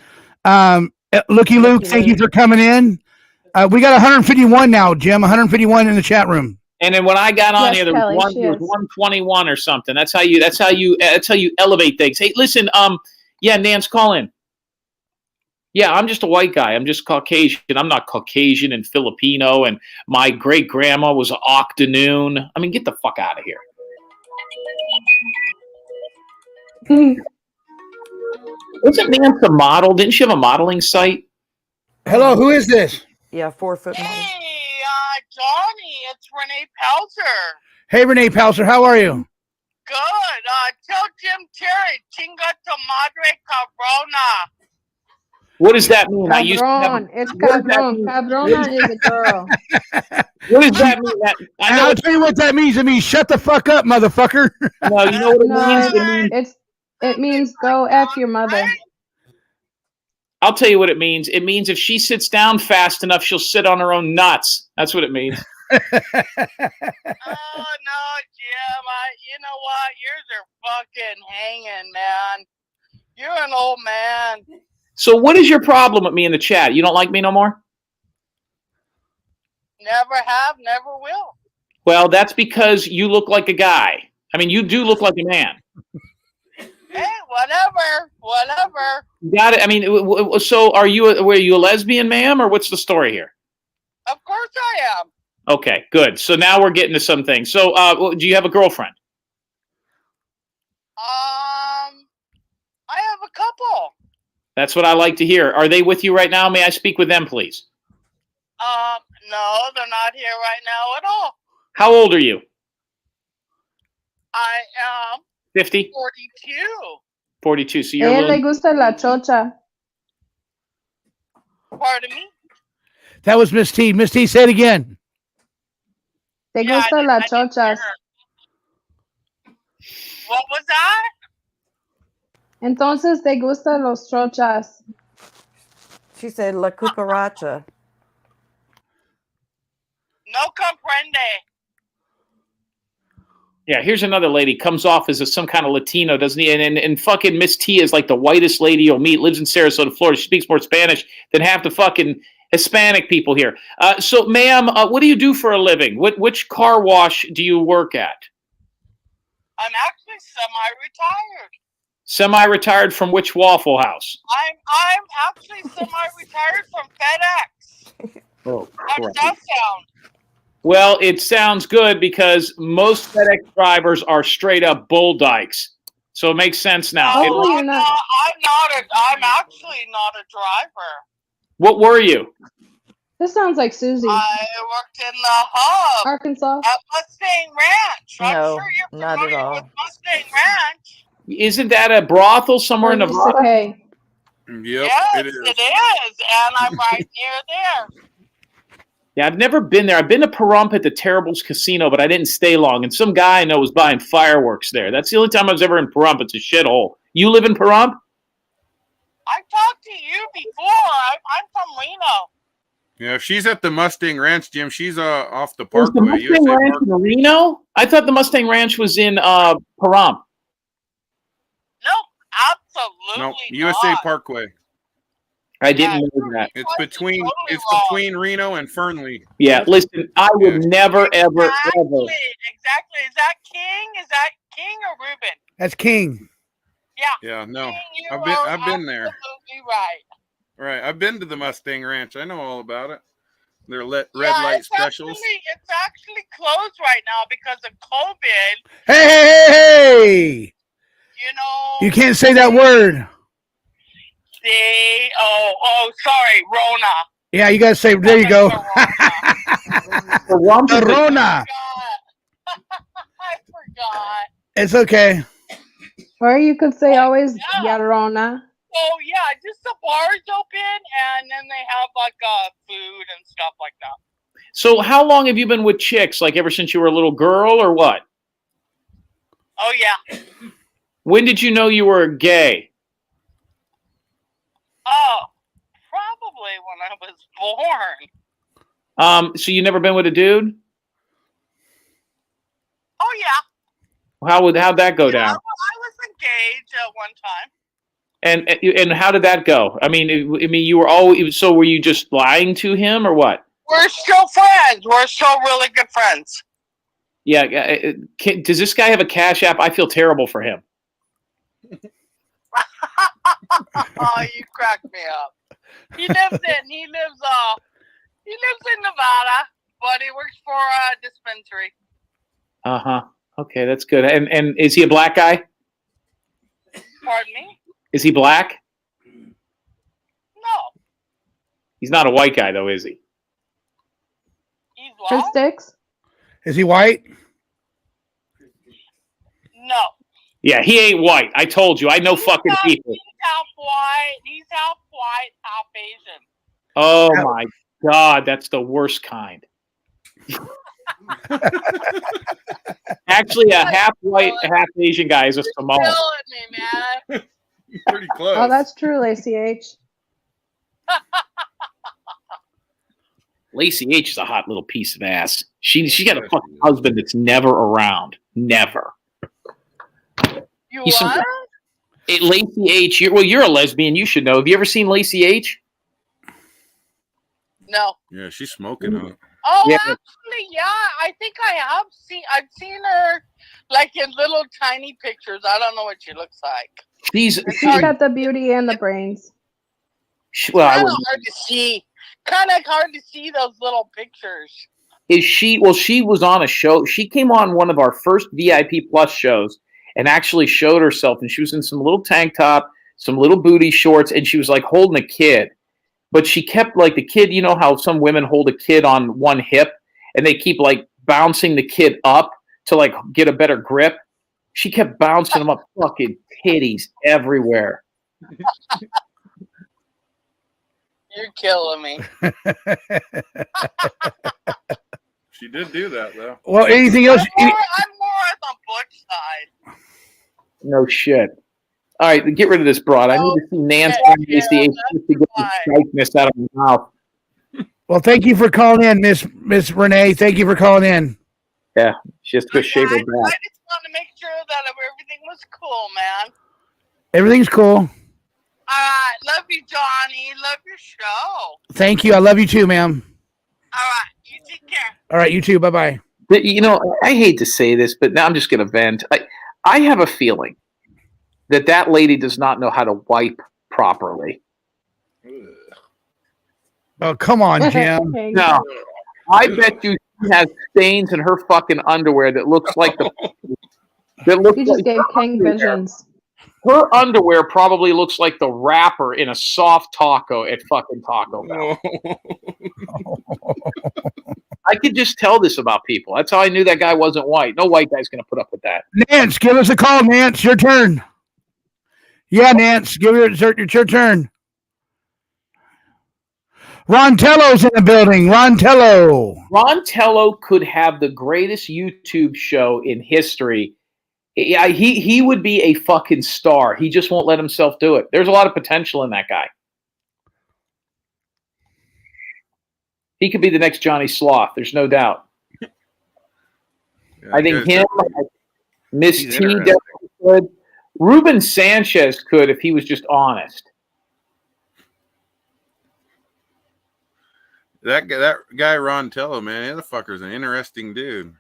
Looky Luke, thank you for coming in. We got 151 now, Jim. 151 in the chat room. And then when I got on here, there was 121 or something. That's how you elevate things. Hey, listen, yeah, Nance, call in. Yeah, I'm just a white guy. I'm just Caucasian. I'm not Caucasian and Filipino, and my great-grandma was an octanoon. I mean, get the fuck out of here. Wasn't Nance a model? Didn't she have a modeling site? Hello, who is this? Yeah, 4 foot model. Hey, Johnny, it's Renee Pelzer. Hey, Renee Pelzer, how are you? Good. Tell Jim Terry, chinga tu madre cabrona. What does that mean? Cabron. It's cabron. Cabrona is a girl. What does that mean? I'll tell you what that means. It means shut the fuck up, motherfucker. No, you know what it means? It means go F your mother. I'll tell you what it means. It means if she sits down fast enough, she'll sit on her own nuts. That's what it means. Oh, no, Jim. You know what? Yours are fucking hanging, man. You're an old man. So what is your problem with me in the chat? You don't like me no more? Never have, never will. Well, that's because you look like a guy. I mean, you do look like a man. Hey, whatever. Got it. I mean, so were you a lesbian, ma'am, or what's the story here? Of course I am. Okay, good. So now we're getting to some things. So do you have a girlfriend? I have a couple. That's what I like to hear. Are they with you right now? May I speak with them, please? No, they're not here right now at all. How old are you? I am 50? 42. 42. So you're Le gusta la chocha. Pardon me? That was Miss T. Miss T, say it again. Te gusta la chochas. What was that? Entonces te gustan los chochas. She said la cucaracha. No comprende. Yeah, here's another lady. Comes off as some kind of Latino, doesn't he? And fucking Miss T is like the whitest lady you'll meet. Lives in Sarasota, Florida. She speaks more Spanish than half the fucking Hispanic people here. So, ma'am, what do you do for a living? Which car wash do you work at? I'm actually semi-retired. Semi-retired from which Waffle House? I'm actually semi-retired from FedEx. Oh, How does that sound? Well, it sounds good because most FedEx drivers are straight up bull dykes. So it makes sense now. Hopefully I'm actually not a driver. What were you? This sounds like Susie. I worked in the hub. Arkansas. At Mustang Ranch. I'm No, sure you're not at familiar all. with Mustang Ranch. Isn't that a brothel somewhere in Nevada? Okay. Yep, Yes, it is. And I'm right near there. Yeah, I've never been there. I've been to Pahrump at the Terribles Casino, but I didn't stay long. And some guy I know was buying fireworks there. That's the only time I was ever in Pahrump. It's a shithole. You live in Pahrump? I talked to you before. I'm from Reno. Yeah, if she's at the Mustang Ranch, Jim, she's off the Was the Parkway. Mustang Ranch in Reno? I thought the Mustang Ranch was in Pahrump. No, absolutely No, USA not. Parkway. I didn't know that. It's between Reno and Fernley. Yeah, listen, I would never, ever, ever. Exactly. Is that King? Is that King or Ruben? That's King. Yeah, Yeah, no. You I've been there. absolutely right. Right. I've been to the Mustang Ranch. I know all about it. Their red Yeah, light it's specials. it's actually closed right now because of COVID. Hey! You know. You can't say that word. Sorry, Rona. Yeah, you gotta say. There you go. The rump is Rona. I forgot. It's okay. Or you could say always Yarona. Oh yeah, just the bars open, and then they have like food and stuff like that. So how long have you been with chicks? Like ever since you were a little girl or what? Oh yeah. When did you know you were gay? Oh, probably when I was born. So you never been with a dude? Oh yeah. How'd that go down? I was engaged at one time. And how did that go? I mean, you were always, so were you just lying to him or what? We're still friends. We're still really good friends. Yeah. Does this guy have a Cash App? I feel terrible for him. Oh, you cracked me up. He lives in Nevada, but he works for a dispensary. Okay, that's good. And is he a black guy? Pardon me? Is he black? No. He's not a white guy though, is he? He's Just sticks? Is he white? No. Yeah, he ain't white. I told you. I know fucking people. He's half white. He's half white, half Asian. Oh my God, that's the worst kind. Actually, a half white, half Asian guy is a Samoan. Killing me, man. Pretty close. Oh, that's true, Lacey H. Lacey H is a hot little piece of ass. She got a fucking husband that's never around. Never. You are? Lacey H. You're a lesbian. You should know. Have you ever seen Lacey H? No. Yeah, she's smoking on it. Oh, Yeah. actually, yeah. I think I have seen. I've seen her like in little tiny pictures. I don't know what she looks like. She's got the beauty and the brains. Well, Kind of hard to see. Kind of hard to see those little pictures. Is she? Well, she was on a show. She came on one of our first VIP Plus shows and actually showed herself. And she was in some little tank top, some little booty shorts, and she was like holding a kid. But she kept like the kid. You know how some women hold a kid on one hip and they keep like bouncing the kid up to like get a better grip. She kept bouncing them up, fucking titties everywhere. You're killing me. She did do that though. Well, anything else? I'm more on the butch side. No shit. All right, get rid of this broad. I need to see Nancy and Lacey H just to get the sickness out of my mouth. Well, thank you for calling in, Miss Renee. Thank you for calling in. Yeah, she has to go shave her I back. just want to make sure that everything was cool, man. Everything's cool. All right, love you, Johnny. Love your show. Thank you. I love you too, ma'am. All right, you take care. All right, you too. Bye-bye. You know, I hate to say this, but now I'm just going to vent. I have a feeling that lady does not know how to wipe properly. Oh, come on, Jim. No, I bet you she has stains in her fucking underwear that looks like the. You just gave King visions. Her underwear probably looks like the wrapper in a soft taco at fucking Taco Bell. I could just tell this about people. That's how I knew that guy wasn't white. No white guy's going to put up with that. Nance, give us a call, Nance. Your turn. Yeah, Nance, it's your turn. Rontello's in the building. Rontello could have the greatest YouTube show in history. Yeah, he would be a fucking star. He just won't let himself do it. There's a lot of potential in that guy. He could be the next Johnny Sloth. There's no doubt. Yeah, I think him, Miss T definitely could. Ruben Sanchez could if he was just honest. That guy Ron Tello, man, the fucker's an interesting dude.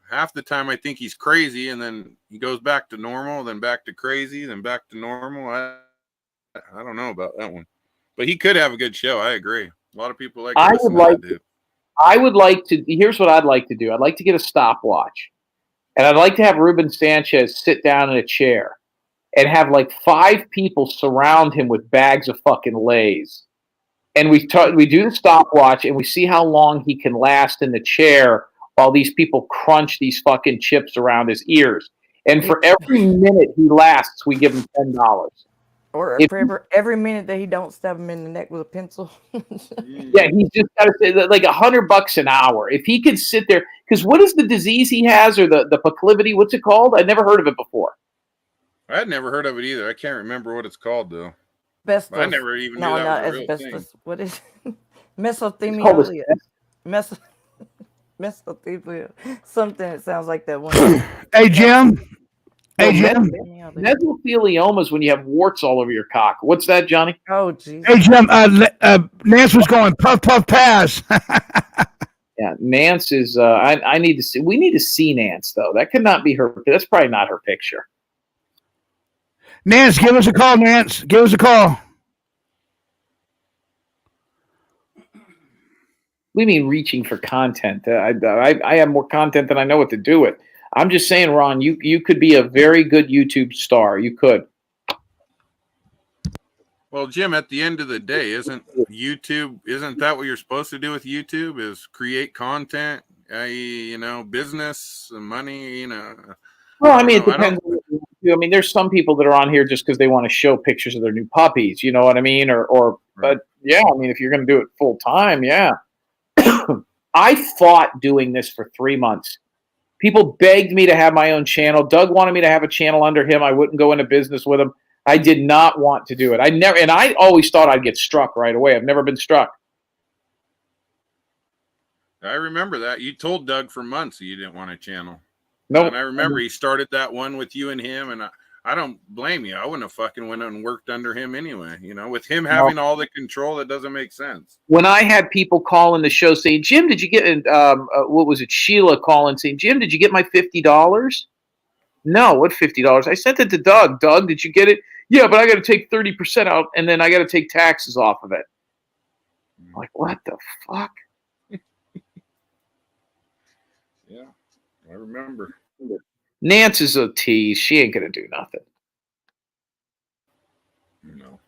half the time I think he's crazy, and then he goes back to normal, then back to crazy, then back to normal. I don't know about that one, but he could have a good show. I agree. A lot of people like to listen to that dude. I would like to. Here's what I'd like to do. I'd like to get a stopwatch, and I'd like to have Ruben Sanchez sit down in a chair and have like 5 people surround him with bags of fucking Lay's. And we do the stopwatch, and we see how long he can last in the chair while these people crunch these fucking chips around his ears. And for every minute he lasts, we give him $10. Or for every minute that he don't stab him in the neck with a pencil. Yeah, he's just got to say like $100 an hour. If he could sit there, because what is the disease he has, or the proclivity? What's it called? I'd never heard of it before. I'd never heard of it either. I can't remember what it's called though. Asbestos. I never even knew that was a real thing. What is mesothelioma? Mesothelioma. Something that sounds like that one. Hey, Jim. Hey, Jim. Mesothelioma is when you have warts all over your cock. What's that, Johnny? Oh, geez. Hey, Jim. Nance was going puff, puff, pass. Yeah, Nance is. I need to see. We need to see Nance though. That could not be her. That's probably not her picture. Nance, give us a call. Nance, give us a call. We mean reaching for content. I have more content than I know what to do with. I'm just saying, Ron, you could be a very good YouTube star. You could. Well, Jim, at the end of the day, isn't that what you're supposed to do with YouTube? Is create content, business, money, Well, I mean, it depends. I mean, there's some people that are on here just because they want to show pictures of their new puppies. You know what I mean? But yeah, I mean, if you're going to do it full time, yeah. I fought doing this for 3 months. People begged me to have my own channel. Doug wanted me to have a channel under him. I wouldn't go into business with him. I did not want to do it. I always thought I'd get struck right away. I've never been struck. I remember that. You told Doug for months that you didn't want a channel. No, and I remember he started that one with you and him, and I don't blame you. I wouldn't have fucking went and worked under him anyway. With him having all the control, that doesn't make sense. When I had people call in the show saying, "Jim, did you get?" What was it? Sheila calling saying, "Jim, did you get my $50?" No, what $50? I sent it to Doug. Doug, did you get it? Yeah, but I got to take 30% out, and then I got to take taxes off of it. I'm like, what the fuck? Yeah, I remember. Nance is a tease. She ain't gonna do nothing. No.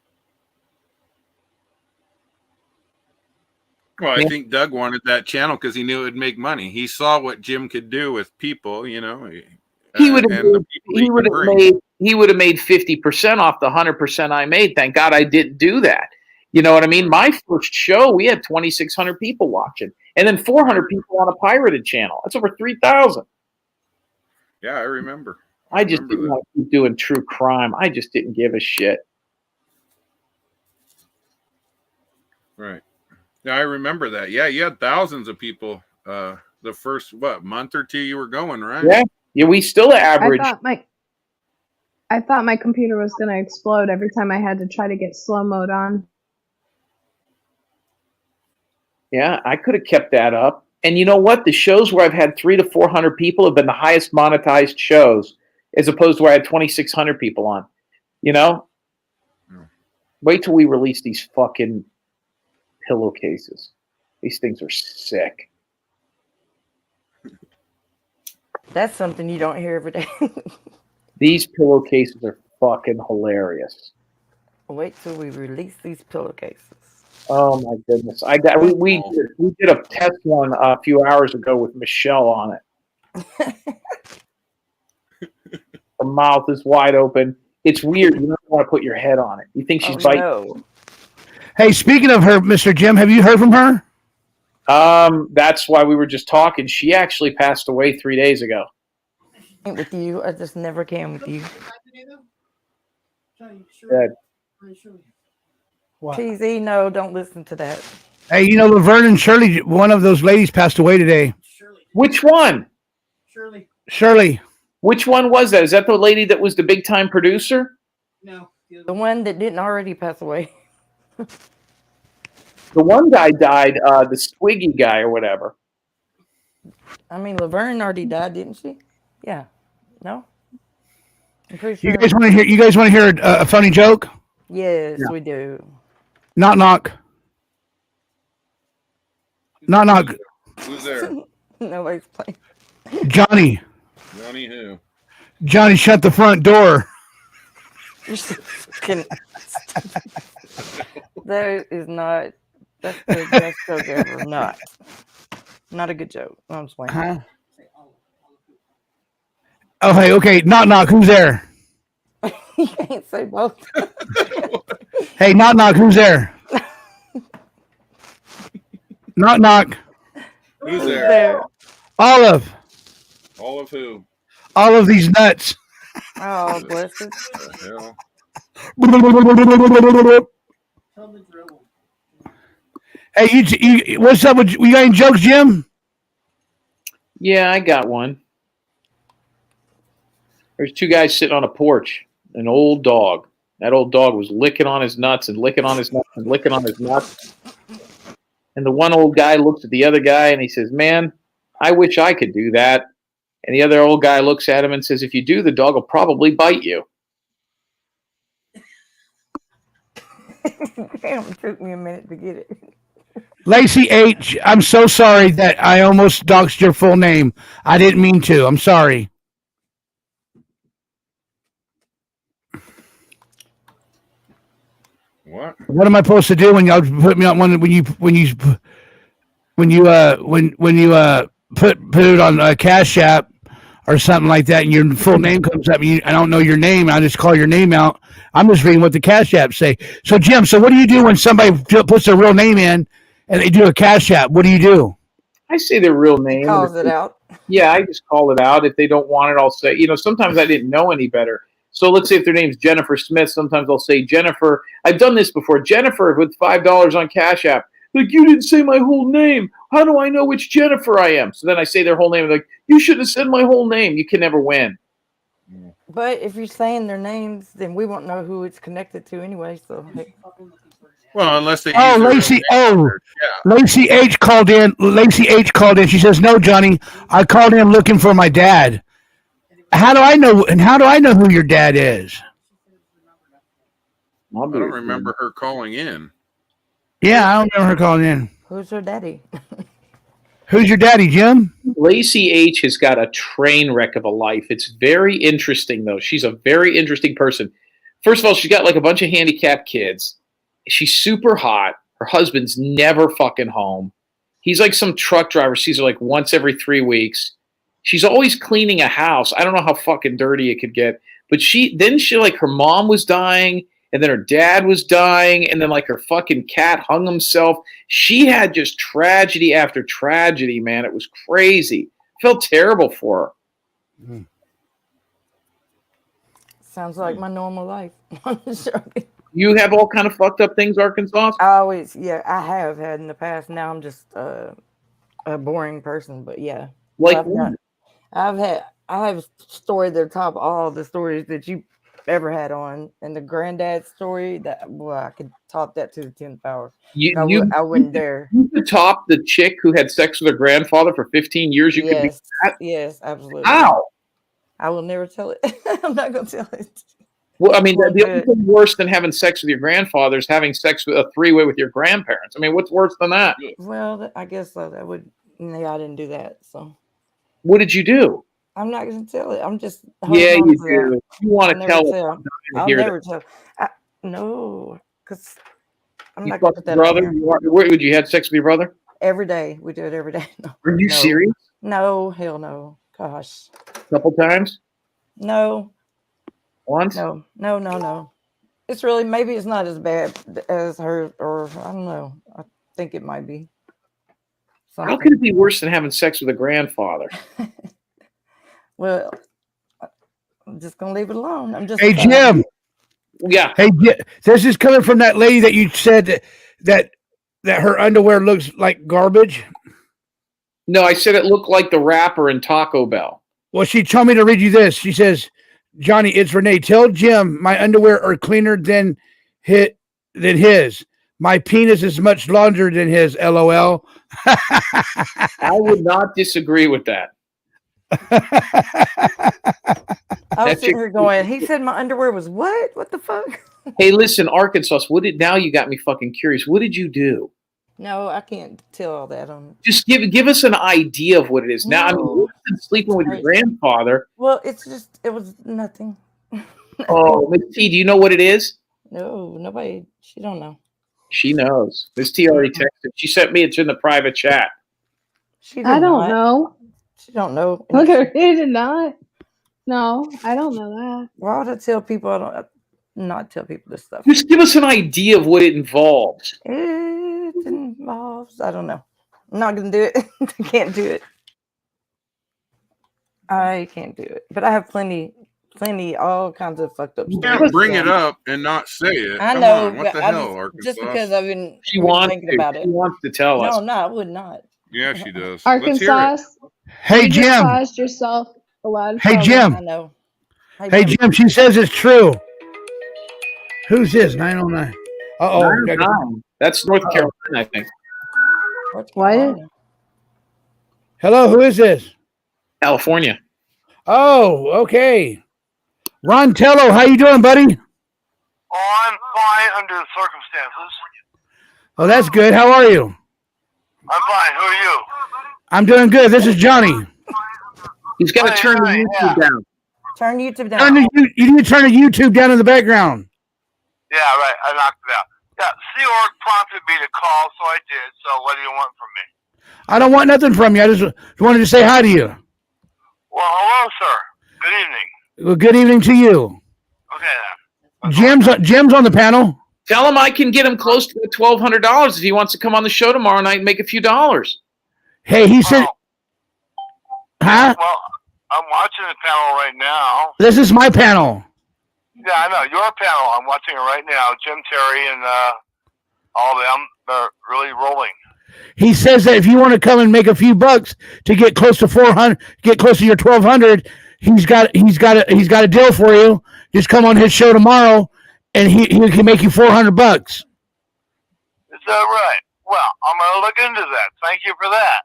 Well, I think Doug wanted that channel because he knew it would make money. He saw what Jim could do with people, He would have made 50% off the 100% I made. Thank God I didn't do that. You know what I mean? My first show, we had 2,600 people watching, and then 400 people on a pirated channel. That's over 3,000. Yeah, I remember. I just didn't want to keep doing true crime. I just didn't give a shit. Right. Yeah, I remember that. Yeah, you had thousands of people the first, month or two you were going, right? Yeah, we still average. I thought my computer was going to explode every time I had to try to get slow mode on. Yeah, I could have kept that up. And you know what? The shows where I've had 300 to 400 people have been the highest monetized shows, as opposed to where I had 2,600 people on. Wait till we release these fucking pillowcases. These things are sick. That's something you don't hear every day. These pillowcases are fucking hilarious. Wait till we release these pillowcases. Oh my goodness! We did a test one a few hours ago with Michelle on it. Her mouth is wide open. It's weird. You don't want to put your head on it. You think she's biting. No. Hey, speaking of her, Mr. Jim, have you heard from her? That's why we were just talking. She actually passed away 3 days ago. With you, I just never came with you. Dead. TZ, no, don't listen to that. Hey, Laverne and Shirley, one of those ladies passed away today. Which one? Shirley. Which one was that? Is that the lady that was the big time producer? No. The one that didn't already pass away. The one guy died, the Swiggy guy or whatever. I mean, Laverne already died, didn't she? Yeah. No. I'm pretty sure. You guys want to hear? You guys want to hear a funny joke? Yes, we do. Knock knock. Knock knock. Who's there? Nobody's playing. Johnny. Johnny who? Johnny, shut the front door. That is not. That's the best joke ever. Not a good joke. I'm just playing. Huh? Oh, hey, okay. Knock knock. Who's there? You can't say both. Hey, knock knock. Who's there? Knock knock. Who's there? Olive. Olive who? All of these nuts. Oh, bless it. Hey, you, what's up with you? Got any jokes, Jim? Yeah, I got one. There's two guys sitting on a porch. An old dog. That old dog was licking on his nuts and licking on his nuts and licking on his nuts. And the one old guy looks at the other guy and he says, "Man, I wish I could do that." And the other old guy looks at him and says, "If you do, the dog will probably bite you." Damn, it took me a minute to get it. Lacey H., I'm so sorry that I almost doxed your full name. I didn't mean to. I'm sorry. What am I supposed to do when y'all put me on when you put it on Cash App or something like that, and your full name comes up, and I don't know your name, and I just call your name out. I'm just reading what the Cash App say. So, Jim, what do you do when somebody puts their real name in and they do a Cash App? What do you do? I say their real name. Calls it out. Yeah, I just call it out. If they don't want it, I'll say, sometimes I didn't know any better. So let's say if their name's Jennifer Smith, sometimes I'll say Jennifer. I've done this before. Jennifer with $5 on Cash App. Like, you didn't say my whole name. How do I know which Jennifer I am? So then I say their whole name. Like, you shouldn't have said my whole name. You can never win. But if you're saying their names, then we won't know who it's connected to anyway. So. Well, unless they. Oh, Lacey. Oh, yeah. Lacey H. called in. She says, "No, Johnny, I called in looking for my dad. How do I know? And how do I know who your dad is?" I don't remember her calling in. Yeah, I don't remember her calling in. Who's her daddy? Who's your daddy, Jim? Lacey H. has got a train wreck of a life. It's very interesting, though. She's a very interesting person. First of all, she's got like a bunch of handicapped kids. She's super hot. Her husband's never fucking home. He's like some truck driver. Sees her like once every 3 weeks. She's always cleaning a house. I don't know how fucking dirty it could get. But she like her mom was dying, and then her dad was dying, and then like her fucking cat hung himself. She had just tragedy after tragedy, man. It was crazy. Felt terrible for her. Sounds like my normal life. You have all kind of fucked up things, Arkansas? I have had in the past. Now I'm just a boring person, but yeah. Like I have stories that top all the stories that you ever had on, and the granddad story I could top that to the 10th power. I wouldn't dare. You could top the chick who had sex with her grandfather for 15 years. You could be that? Yes, absolutely. How? I will never tell it. I'm not going to tell it. Well, I mean, the only thing worse than having sex with your grandfather is having sex with a three-way with your grandparents. I mean, what's worse than that? Well, I guess that would. I didn't do that. So. What did you do? I'm not going to tell it. I'm just. Yeah, you do. You want to tell it. I'll never tell. No, because I'm not going to put that brother? on there. Would you have sex with your brother? Every day. We do it every day. No. Are you serious? No, hell no. Gosh. A couple times? No. Once? No. It's really, maybe it's not as bad as her, or I don't know. I think it might be. How could it be worse than having sex with a grandfather? Well, I'm just going to leave it alone. I'm just. Hey, Jim. Yeah. Hey, this is coming from that lady that you said that her underwear looks like garbage. No, I said it looked like the wrapper in Taco Bell. Well, she told me to read you this. She says, "Johnny, it's Renee. Tell Jim my underwear are cleaner than his. My penis is much larger than his. LOL. I would not disagree with that. I was sitting here going, he said my underwear was what? What the fuck? Hey, listen, Arkansas, now you got me fucking curious. What did you do? No, I can't tell all that on. Just give us an idea of what it is. Now, I mean, No. you've been sleeping with your grandfather. Well, it was nothing. Oh, Miss T, do you know what it is? No, nobody. She don't know. She knows. Miss T already texted. She sent me. It's in the private chat. I don't know. She don't know. Look at her. He did not. No, I don't know that. Why would I tell people? I don't not tell people this stuff. Just give us an idea of what it involves. It involves. I don't know. I'm not gonna do it. I can't do it. I can't do it. But I have plenty, all kinds of fucked up You stuff. can't bring it up and not say it. I Come know. on, what the hell, Arkansas? Just because I've been She wants thinking about it. She wants to tell us. No, I would not. Yeah, she does. Let's hear Arkansas. it. Hey, you just Jim. caused yourself a lot of Hey, trouble. Jim. I know. Hey, Jim. She says it's true. Who's this? 909. Uh-oh. That's North Carolina, I think. What? Hello, who is this? California. Oh, okay. Ron Tello, how you doing, buddy? Oh, I'm fine under the circumstances. Oh, that's good. How are you? I'm fine. Who are you? I'm doing good. This is Johnny. He's got to turn the YouTube down. Turn YouTube down. You need to turn the YouTube down in the background. Yeah, right. I knocked it out. Yeah, Sea Org prompted me to call, so I did. So what do you want from me? I don't want nothing from you. I just wanted to say hi to you. Well, hello, sir. Good evening. Well, good evening to you. Okay, then. Jim's on the panel. Tell him I can get him close to $1,200 if he wants to come on the show tomorrow night and make a few dollars. Hey, he said, huh? Well, I'm watching the panel right now. This is my panel. Yeah, I know. Your panel. I'm watching it right now. Jim, Terry, and all of them. They're really rolling. He says that if you want to come and make a few bucks to get close to 400, get close to your 1,200, he's got a deal for you. Just come on his show tomorrow, and he can make you $400. Is that right? Well, I'm gonna look into that. Thank you for that.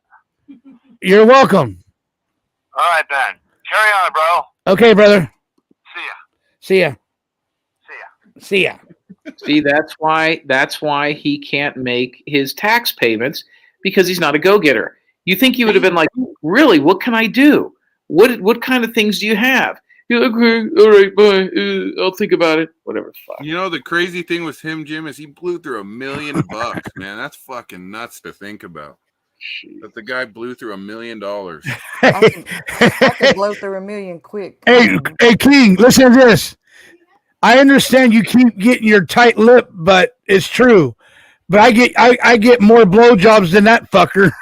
You're welcome. All right, then. Carry on, bro. Okay, brother. See ya. See ya. See ya. See, that's why he can't make his tax payments, because he's not a go-getter. You think he would have been like, really, what can I do? What kind of things do you have? You're like, okay, all right, bye. I'll think about it. Whatever. Fuck. You know, the crazy thing with him, Jim, is he blew through $1 million, man. That's fucking nuts to think about. But the guy blew through $1 million. I could blow through $1 million quick. Hey, King, listen to this. I understand you keep getting your tight lip, but it's true. But I get more blowjobs than that fucker.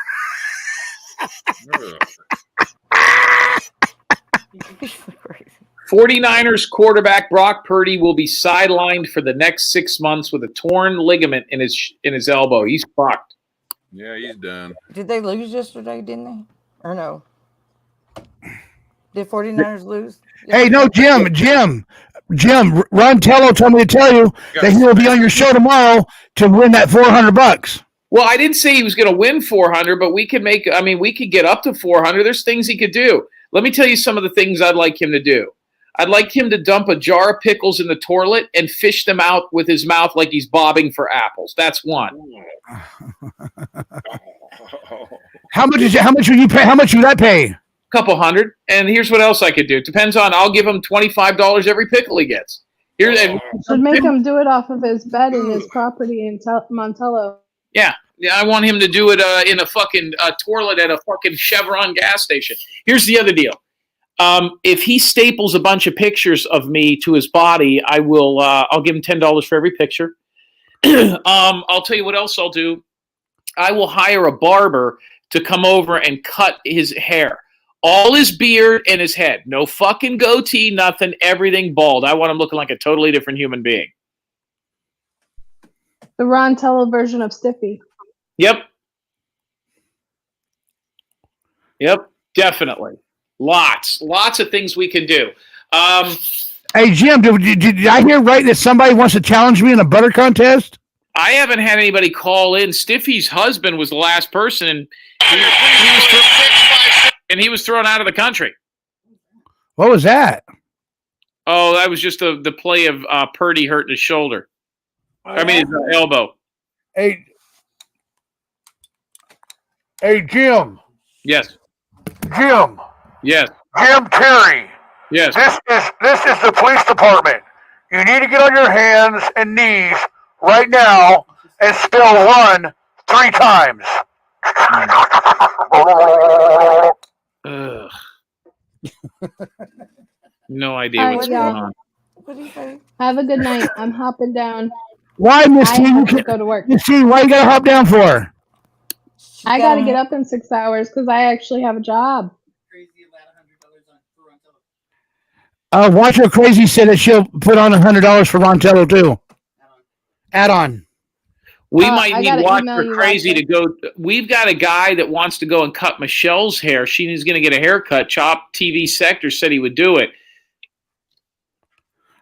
49ers quarterback Brock Purdy will be sidelined for the next 6 months with a torn ligament in his elbow. He's fucked. Yeah, he's done. Did they lose yesterday, didn't they? Or no? Did 49ers lose? Hey, no, Jim, Ron Tello told me to tell you that he will be on your show tomorrow to win that $400. Well, I didn't say he was going to win 400, but we could get up to 400. There's things he could do. Let me tell you some of the things I'd like him to do. I'd like him to dump a jar of pickles in the toilet and fish them out with his mouth like he's bobbing for apples. That's one. How much would you pay? How much would that pay? Couple hundred. And here's what else I could do. Depends on, I'll give him $25 every pickle he gets. Should make him do it off of his bed in his property in Montello. Yeah, I want him to do it in a fucking toilet at a fucking Chevron gas station. Here's the other deal. If he staples a bunch of pictures of me to his body, I'll give him $10 for every picture. I'll tell you what else I'll do. I will hire a barber to come over and cut his hair. All his beard and his head. No fucking goatee, nothing, everything bald. I want him looking like a totally different human being. The Ron Tello version of Stiffy. Yep, definitely. Lots of things we can do. Hey, Jim, did I hear right that somebody wants to challenge me in a butter contest? I haven't had anybody call in. Stiffy's husband was the last person, and he was thrown out of the country. What was that? Oh, that was just the play of Purdy hurting his shoulder. I mean, his elbow. Hey, Jim. Yes. Jim. Yes. Jim Terry. Yes. This is the police department. You need to get on your hands and knees right now and spell run 3 times. Ugh. No idea what's going on. What do you say? Have a good night. I'm hopping down. Why, Miss I T? have to go to work. Miss T, why you gotta hop down for? I got to get up in 6 hours because I actually have a job. Watcher Crazy said that she'll put on $100 for Rontello too. Add on. We might need Watcher Crazy to go. We've got a guy that wants to go and cut Michelle's hair. She's going to get a haircut. Chop TV Sector said he would do it.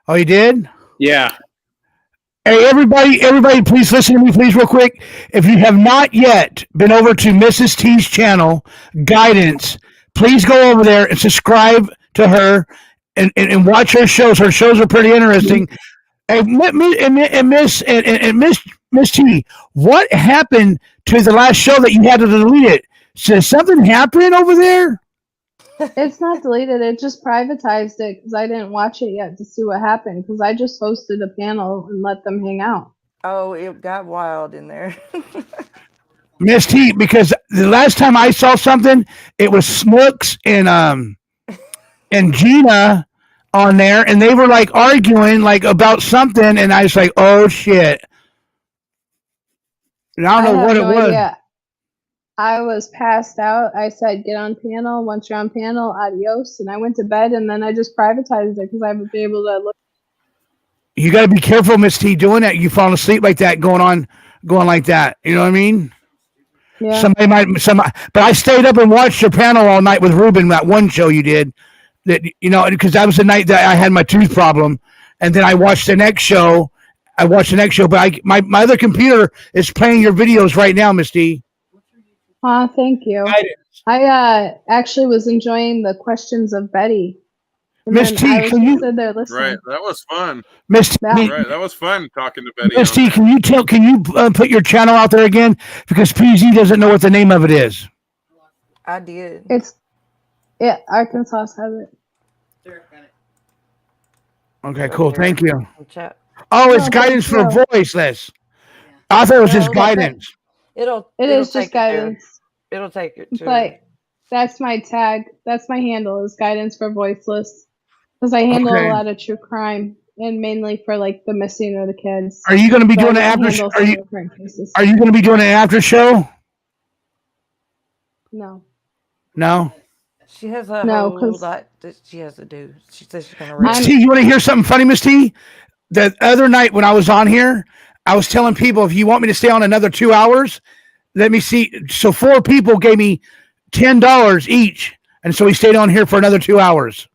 Oh, he did? Yeah. Hey, everybody, please listen to me, please, real quick. If you have not yet been over to Mrs. T's channel, Guidance, please go over there and subscribe to her and watch her shows. Her shows are pretty interesting. And Miss T, what happened to the last show that you had to delete it? Did something happen over there? It's not deleted. It just privatized it because I didn't watch it yet to see what happened because I just hosted a panel and let them hang out. Oh, it got wild in there. Miss T, because the last time I saw something, it was Snooks and Gina on there, and they were like arguing like about something, and I was like, "Oh shit!" And I don't know what it was. Idea. I was passed out. I said, "Get on panel. Once you're on panel, adios." And I went to bed, and then I just privatized it because I would be able to look. You got to be careful, Miss T, doing that. You fall asleep like that, going like that. You know what I mean? Yeah. But I stayed up and watched your panel all night with Ruben. That one show you did, that because that was the night that I had my tooth problem, and then I watched the next show. But my other computer is playing your videos right now, Miss T. Thank you. I actually was enjoying the questions of Betty. Miss T, can you? There listening. Right, that was fun. Miss T, right, that was fun talking to Betty. Miss T, can you put your channel out there again because PZ doesn't know what the name of it is. I did. Arkansas has it. Okay, cool. Thank you. Chat. Oh, it's guidance for voiceless. I thought it was just guidance. It is just guidance. It'll take it to. But that's my tag. That's my handle is guidance for voiceless. Because I handle a lot of true crime and mainly for like the missing of the kids. Are you going to be doing an after show? Are you going to be doing an after show? No. No. She has a whole lot that she has to do. She says she's going to. Miss T, you want to hear something funny, Miss T? The other night when I was on here, I was telling people if you want me to stay on another 2 hours, let me see. So 4 people gave me $10 each, and so we stayed on here for another 2 hours.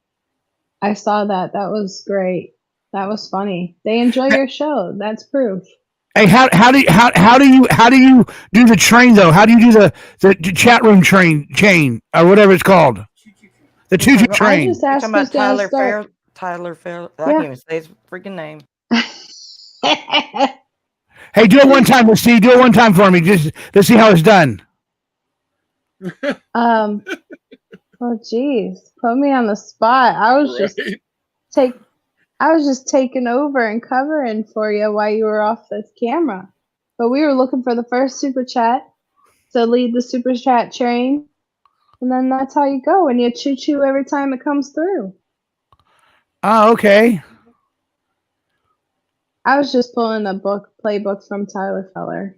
I saw that. That was great. That was funny. They enjoy your show. That's proof. Hey, how do you do the train though? How do you do the chat room chain or whatever it's called? The choo-choo train. I just asked about Tyler Fair. Tyler Fair. I can't even say his freaking name. Hey, do it one time. Let's see. Do it one time for me. Just let's see how it's done. Oh, geez, put me on the spot. I was just taking over and covering for you while you were off the camera. But we were looking for the first super chat to lead the super chat train, and then that's how you go. And you choo every time it comes through. Oh, okay. I was just pulling a playbook from Tyler Feller.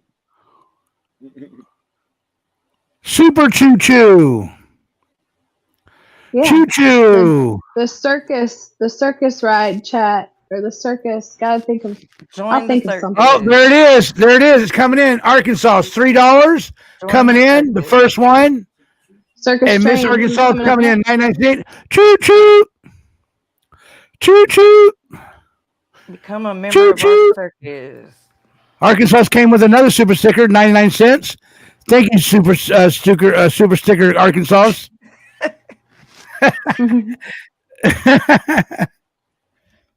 Super choo. Yeah. Choo. The circus ride chat or the circus. Gotta think of. I'll think of something. Oh, there it is. It's coming in. Arkansas, $3 coming in. The first one. Circus and Miss train. Arkansas coming in 998. Choo. Become a member of our circus. Arkansas came with another super sticker, 99 cents. Thank you, super sticker Arkansas.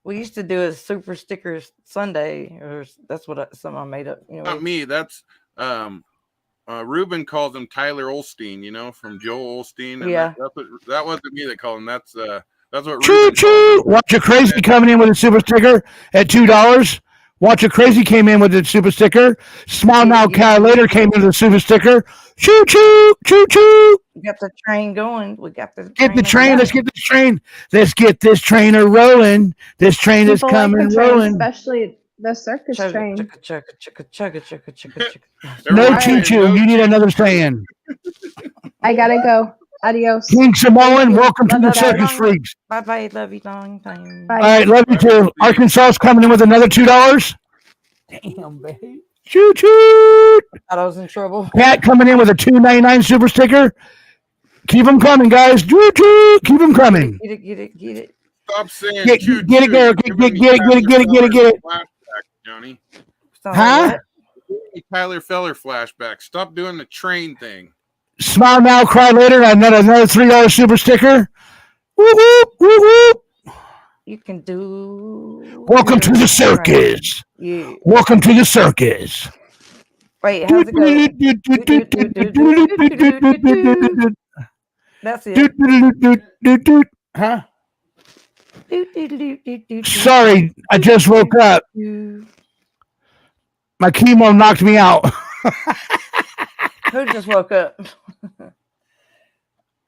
We used to do a super sticker Sunday, or that's what something I made up. Anyway. Not me. That's Ruben calls him Tyler Olstein. From Joel Olstein. And Yeah. that wasn't me that called him. That's what. Choo choo! Watch a crazy coming in with a super sticker at $2. Watch a crazy came in with a super sticker. Smile now, Cal later came in with a super sticker. Choo choo! Choo choo! We got the train going. We got the Get the train. Let's get this train. Let's get this trainer rolling. This train is coming rolling. Especially the circus train. No choo choo. You need another stand. I gotta go. Adios. King Samoan, welcome to the circus freaks. Bye bye. Love you long time. All right, love you too. Arkansas coming in with another $2. Damn, babe. Choo choo. Thought I was in trouble. Pat coming in with a $2.99 super sticker. Keep them coming, guys. Choo choo. Keep them coming. Get it. Stop saying get it, girl. Get it. Flashback, Johnny. Huh? Tyler Feller flashback. Stop doing the train thing. Smile now, cry later. Another $3 super sticker. Whoop whoop whoop whoop. You can do. Welcome to the circus. Yeah. Welcome to the circus. Wait, how's it going? That's it. Huh? Sorry, I just woke up. My chemo knocked me out. Who just woke up?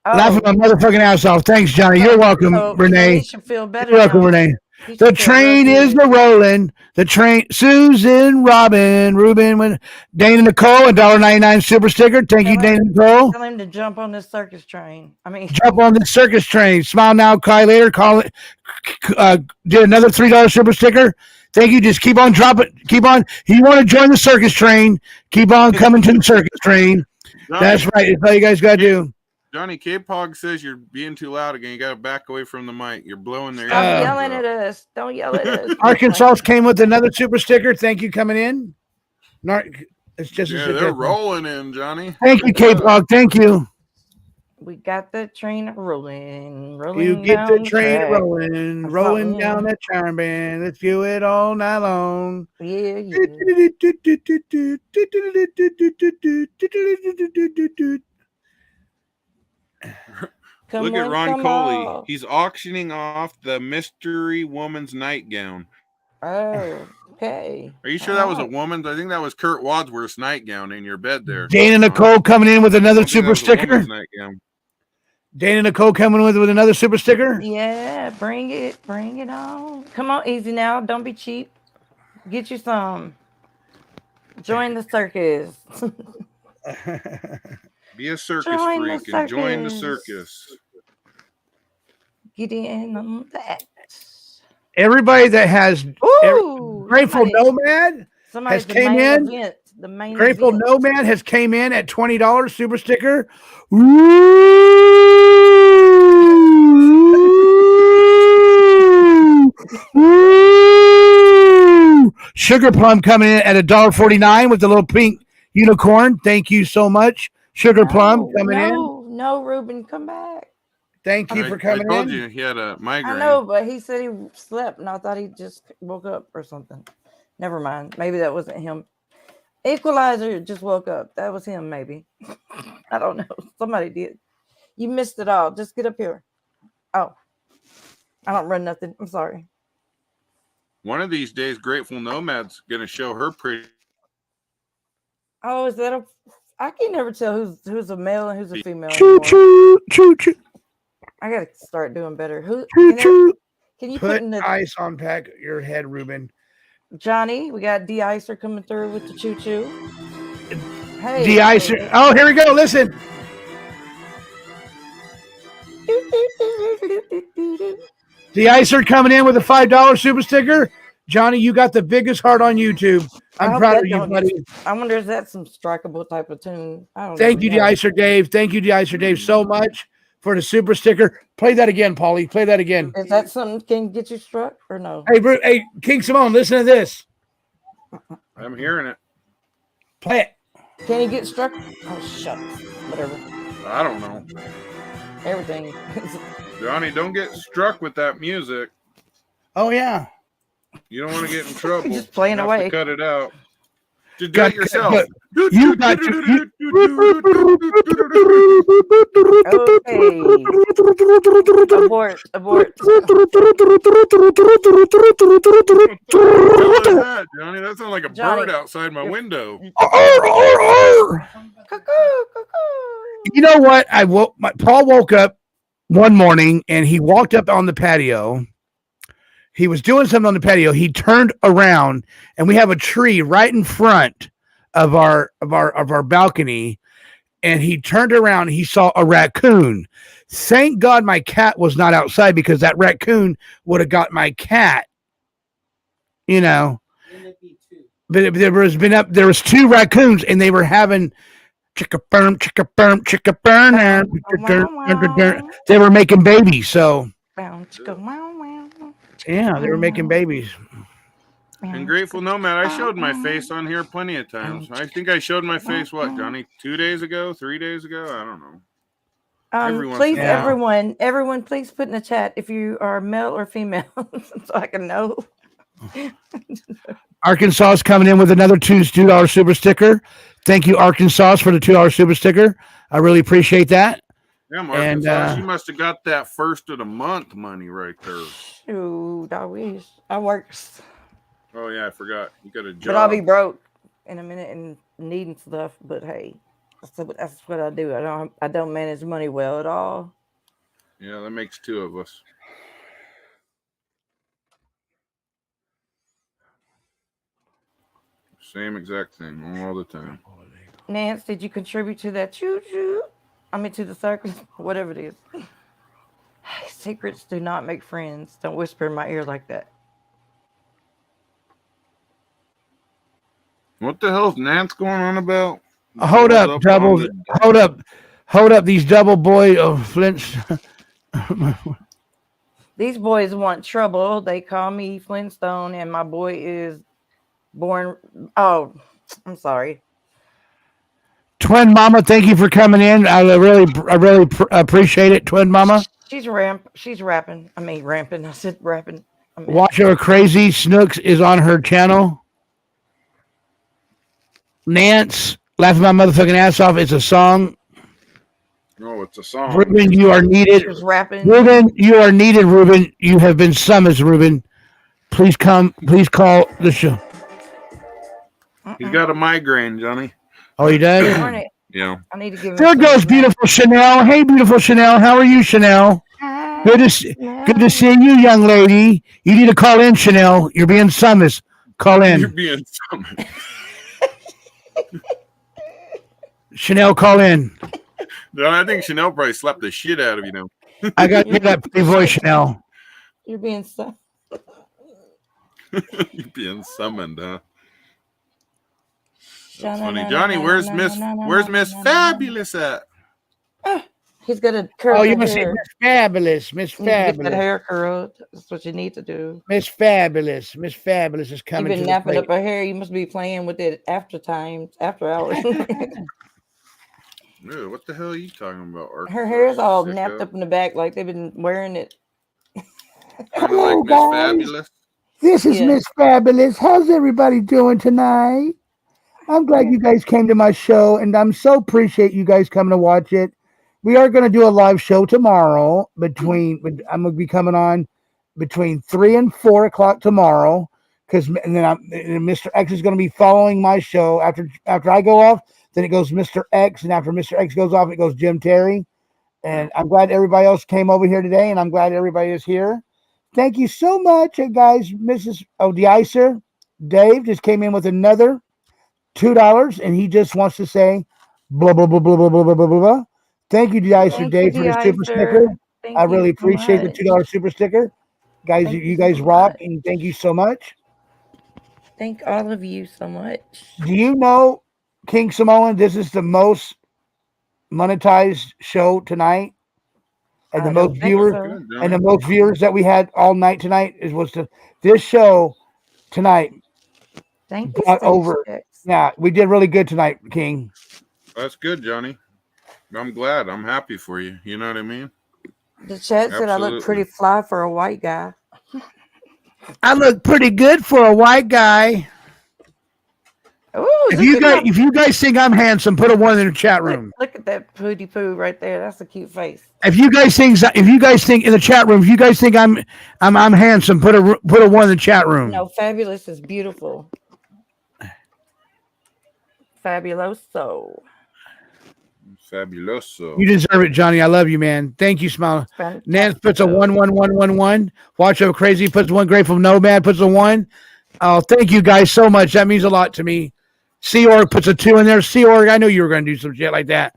Laughing my motherfucking ass off. Thanks, Johnny. You're welcome, Renee. He should feel better. You're welcome, Renee. The train is a rolling. The train. Susan, Robin, Ruben, Dana Nicole, $1.99 super sticker. Thank you, Dana Nicole. Tell him to jump on this circus train. Jump on the circus train. Smile now, cry later. Call it. Did another $3 super sticker. Thank you. Just keep on dropping. Keep on. If you want to join the circus train, keep on coming to the circus train. That's right. That's all you guys got to do. Johnny K-Pog says you're being too loud again. You got to back away from the mic. You're blowing their Stop yelling at us. Don't yell at us. Arkansas came with another super sticker. Thank you coming in. It's just they're rolling in, Johnny. Thank you, K-Pog. Thank you. We got the train rolling. You get the train rolling down the charm band. Let's do it all night long. Yeah. Look at Ron Coley. He's auctioning off the Mystery Woman's nightgown. Oh, okay. Are you sure that was a woman's? I think that was Kurt Wadsworth's nightgown in your bed there. Dana Nicole coming in with another super sticker. Dana Nicole coming with another super sticker. Yeah, bring it on. Come on, easy now. Don't be cheap. Get you some. Join the circus. Be a circus freak and join the circus. Get in on that. Everybody that has Grateful Nomad has came in. Grateful Nomad has came in at $20 super sticker. Sugar Plum coming in at $1.49 with the little pink unicorn. Thank you so much. Sugar Plum coming in. No, Ruben, come back. Thank you for coming in. I told you he had a migraine. I know, but he said he slept, and I thought he just woke up or something. Never mind. Maybe that wasn't him. Equalizer just woke up. That was him, maybe. I don't know. Somebody did. You missed it all. Just get up here. Oh. I don't run nothing. I'm sorry. One of these days, Grateful Nomad's going to show her pretty. Oh, is that a... I can never tell who's a male and who's a female. Choo choo choo choo. I gotta start doing better. Can you put in the ice on pack your head, Ruben? Johnny, we got de-icer coming through with the choo choo. Hey, de-icer. Oh, here we go. Listen. De-icer coming in with a $5 super sticker. Johnny, you got the biggest heart on YouTube. I'm proud of you, buddy. I wonder if that's some strikeable type of tune. I don't Thank you, De-Icer Dave. Thank you, De-Icer Dave, so much for the super sticker. Play that again, Paulie. Play that again. Is that something can get you struck or no? Hey, King Simone, listen to this. I'm hearing it. Play it. Can he get struck? Oh, shucks. Whatever. I don't know. Everything. Johnny, don't get struck with that music. Oh, yeah. You don't want to get in trouble. Just playing you have away. To cut it out. Just do it yourself. You got to. Okay. Abort. Abort. That, Johnny, that sounds like a bird outside my window. You know what? Paul woke up one morning and he walked up on the patio. He was doing something on the patio. He turned around and we have a tree right in front of our balcony. And he turned around and he saw a raccoon. Thank God my cat was not outside because that raccoon would have got my cat. You know. But there was two raccoons and they were having chicka burn. They were making babies, so yeah, they were making babies. And Grateful Nomad, I showed my face on here plenty of times. I think I showed my face, what, Johnny, 2 days ago, 3 days ago? I don't know. Please, everyone, please put in the chat if you are male or female so I can know. Arkansas is coming in with another $2 super sticker. Thank you, Arkansas, for the $2 super sticker. I really appreciate that. Yeah, Arkansas, you must have got that first of the month money right there. Shoot, I wish. I worked. Oh, yeah, I forgot. You got a job. But I'll be broke in a minute and needing stuff. But hey, that's what I do. I don't manage money well at all. Yeah, that makes two of us. Same exact thing all the time. Nance, did you contribute to that choo-choo? I mean, to the circus, whatever it is. Secrets do not make friends. Don't whisper in my ear like that. What the hell is Nance going on about? Hold up, these double boy Flints. These boys want trouble. They call me Flintstone, and my boy is born. Oh, I'm sorry. Twin Mama, thank you for coming in. I really appreciate it, Twin Mama. She's rapping. I mean, ramping. I said rapping. Watch Her Crazy Snooks is on her channel. Nance, Laughing My Motherfucking Ass Off is a song. Oh, it's a song. Ruben, you are needed. Rapping. Ruben, you are needed, Ruben. You have been summoned, Ruben. Please come. Please call the show. He's got a migraine, Johnny. Oh, he does? Yeah. I need to give him there goes beautiful Chanel. Hey, beautiful Chanel. How are you, Chanel? Good to see you, young lady. You need to call in, Chanel. You're being summoned. Call in. You're being summoned. Chanel, call in. No, I think Chanel probably slapped the shit out of you now. I got that pretty voice, Chanel. You're being summoned. You're being summoned, huh? That's funny. Johnny, where's Miss Fabulous at? He's got a curl. Oh, you must say Miss Fabulous. Miss Fabulous. Get that hair curled. That's what you need to do. Miss Fabulous. Miss Fabulous is coming. You've been napping up her hair. You must be playing with it after hours. Ew, what the hell are you talking about? Her hair's all napped up in the back like they've been wearing it. Hello, like Miss Fabulous. This is Miss Fabulous. How's everybody doing tonight? I'm glad you guys came to my show, and I'm so appreciate you guys coming to watch it. We are going to do a live show tomorrow. I'm going to be coming on between 3 and 4 o'clock tomorrow, and Mr. X is going to be following my show after I go off. Then it goes Mr. X, and after Mr. X goes off, it goes Jim Terry. And I'm glad everybody else came over here today, and I'm glad everybody is here. Thank you so much, guys. Mrs. Deicer, Dave just came in with another $2, and he just wants to say blah blah blah blah blah blah blah blah blah. Thank you, Deicer Dave, for the super sticker. I really appreciate the $2 super sticker, guys. You guys rock, and thank you so much. Thank all of you so much. Do you know, King Samoan, this is the most monetized show tonight, and the most viewers that we had all night tonight was this show tonight. Thank you, got Stage over. Six. Yeah, we did really good tonight, King. That's good, Johnny. I'm glad. I'm happy for you. You know what I mean? The chat said I look pretty fly for a white guy. I look pretty good for a white guy. Ooh, if you guys think I'm handsome, put a 1 in the chat room. Look at that pooty poo right there. That's a cute face. If you guys think in the chat room, if you guys think I'm handsome, put a 1 in the chat room. No, fabulous is beautiful. Fabuloso. Fabuloso. You deserve it, Johnny. I love you, man. Thank you, Smile. Nance puts a 11111. Watch Over Crazy puts 1. Grateful Nomad puts a 1. Oh, thank you guys so much. That means a lot to me. Seorg puts a 2 in there. Seorg, I knew you were going to do some shit like that.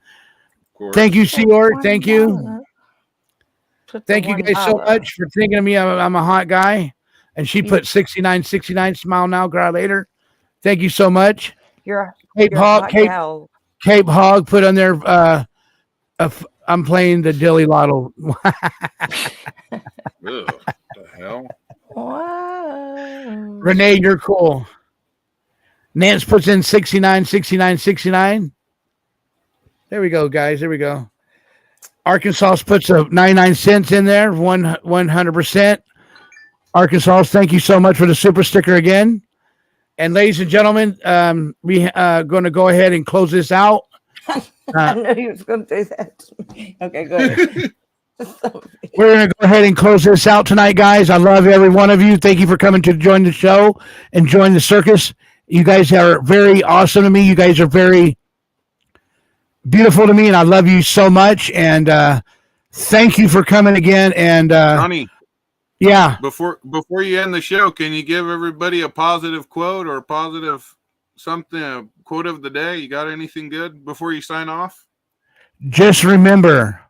Thank you, Seorg. Thank you. Thank you guys so much for thinking of me. I'm a hot guy. And she put 69. Smile now, cry later. Thank you so much. You're Cape Hog put on there. I'm playing the Dilly Lotto. Ugh, the hell? Wow. Renee, you're cool. Nance puts in 69. There we go, guys. There we go. Arkansas puts a 99 cents in there. 100%. Arkansas, thank you so much for the super sticker again. And ladies and gentlemen, we going to go ahead and close this out. I knew he was going to do that. Okay, go ahead. We're going to go ahead and close this out tonight, guys. I love every one of you. Thank you for coming to join the show and join the circus. You guys are very awesome to me. You guys are very beautiful to me, and I love you so much. And thank you for coming again. And Johnny, yeah. Before you end the show, can you give everybody a positive quote or a positive something, a quote of the day? You got anything good before you sign off? Just remember,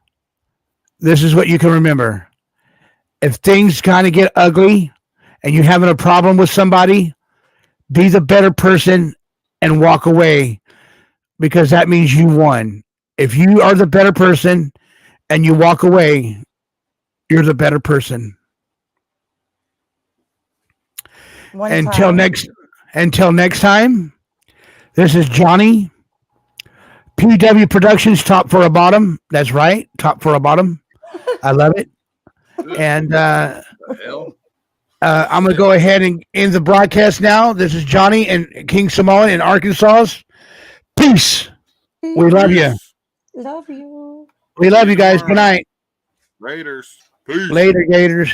this is what you can remember. If things kind of get ugly and you're having a problem with somebody, be the better person and walk away, because that means you won. If you are the better person and you walk away, you're the better person. Until next time, this is Johnny. PW Productions, Top for a Bottom. That's right, Top for a Bottom. I love it. And I'm going to go ahead and end the broadcast now. This is Johnny and King Samoan in Arkansas. Peace. We love you. Love you. We love you guys. Good night. Raiders. Peace. Later, Gators.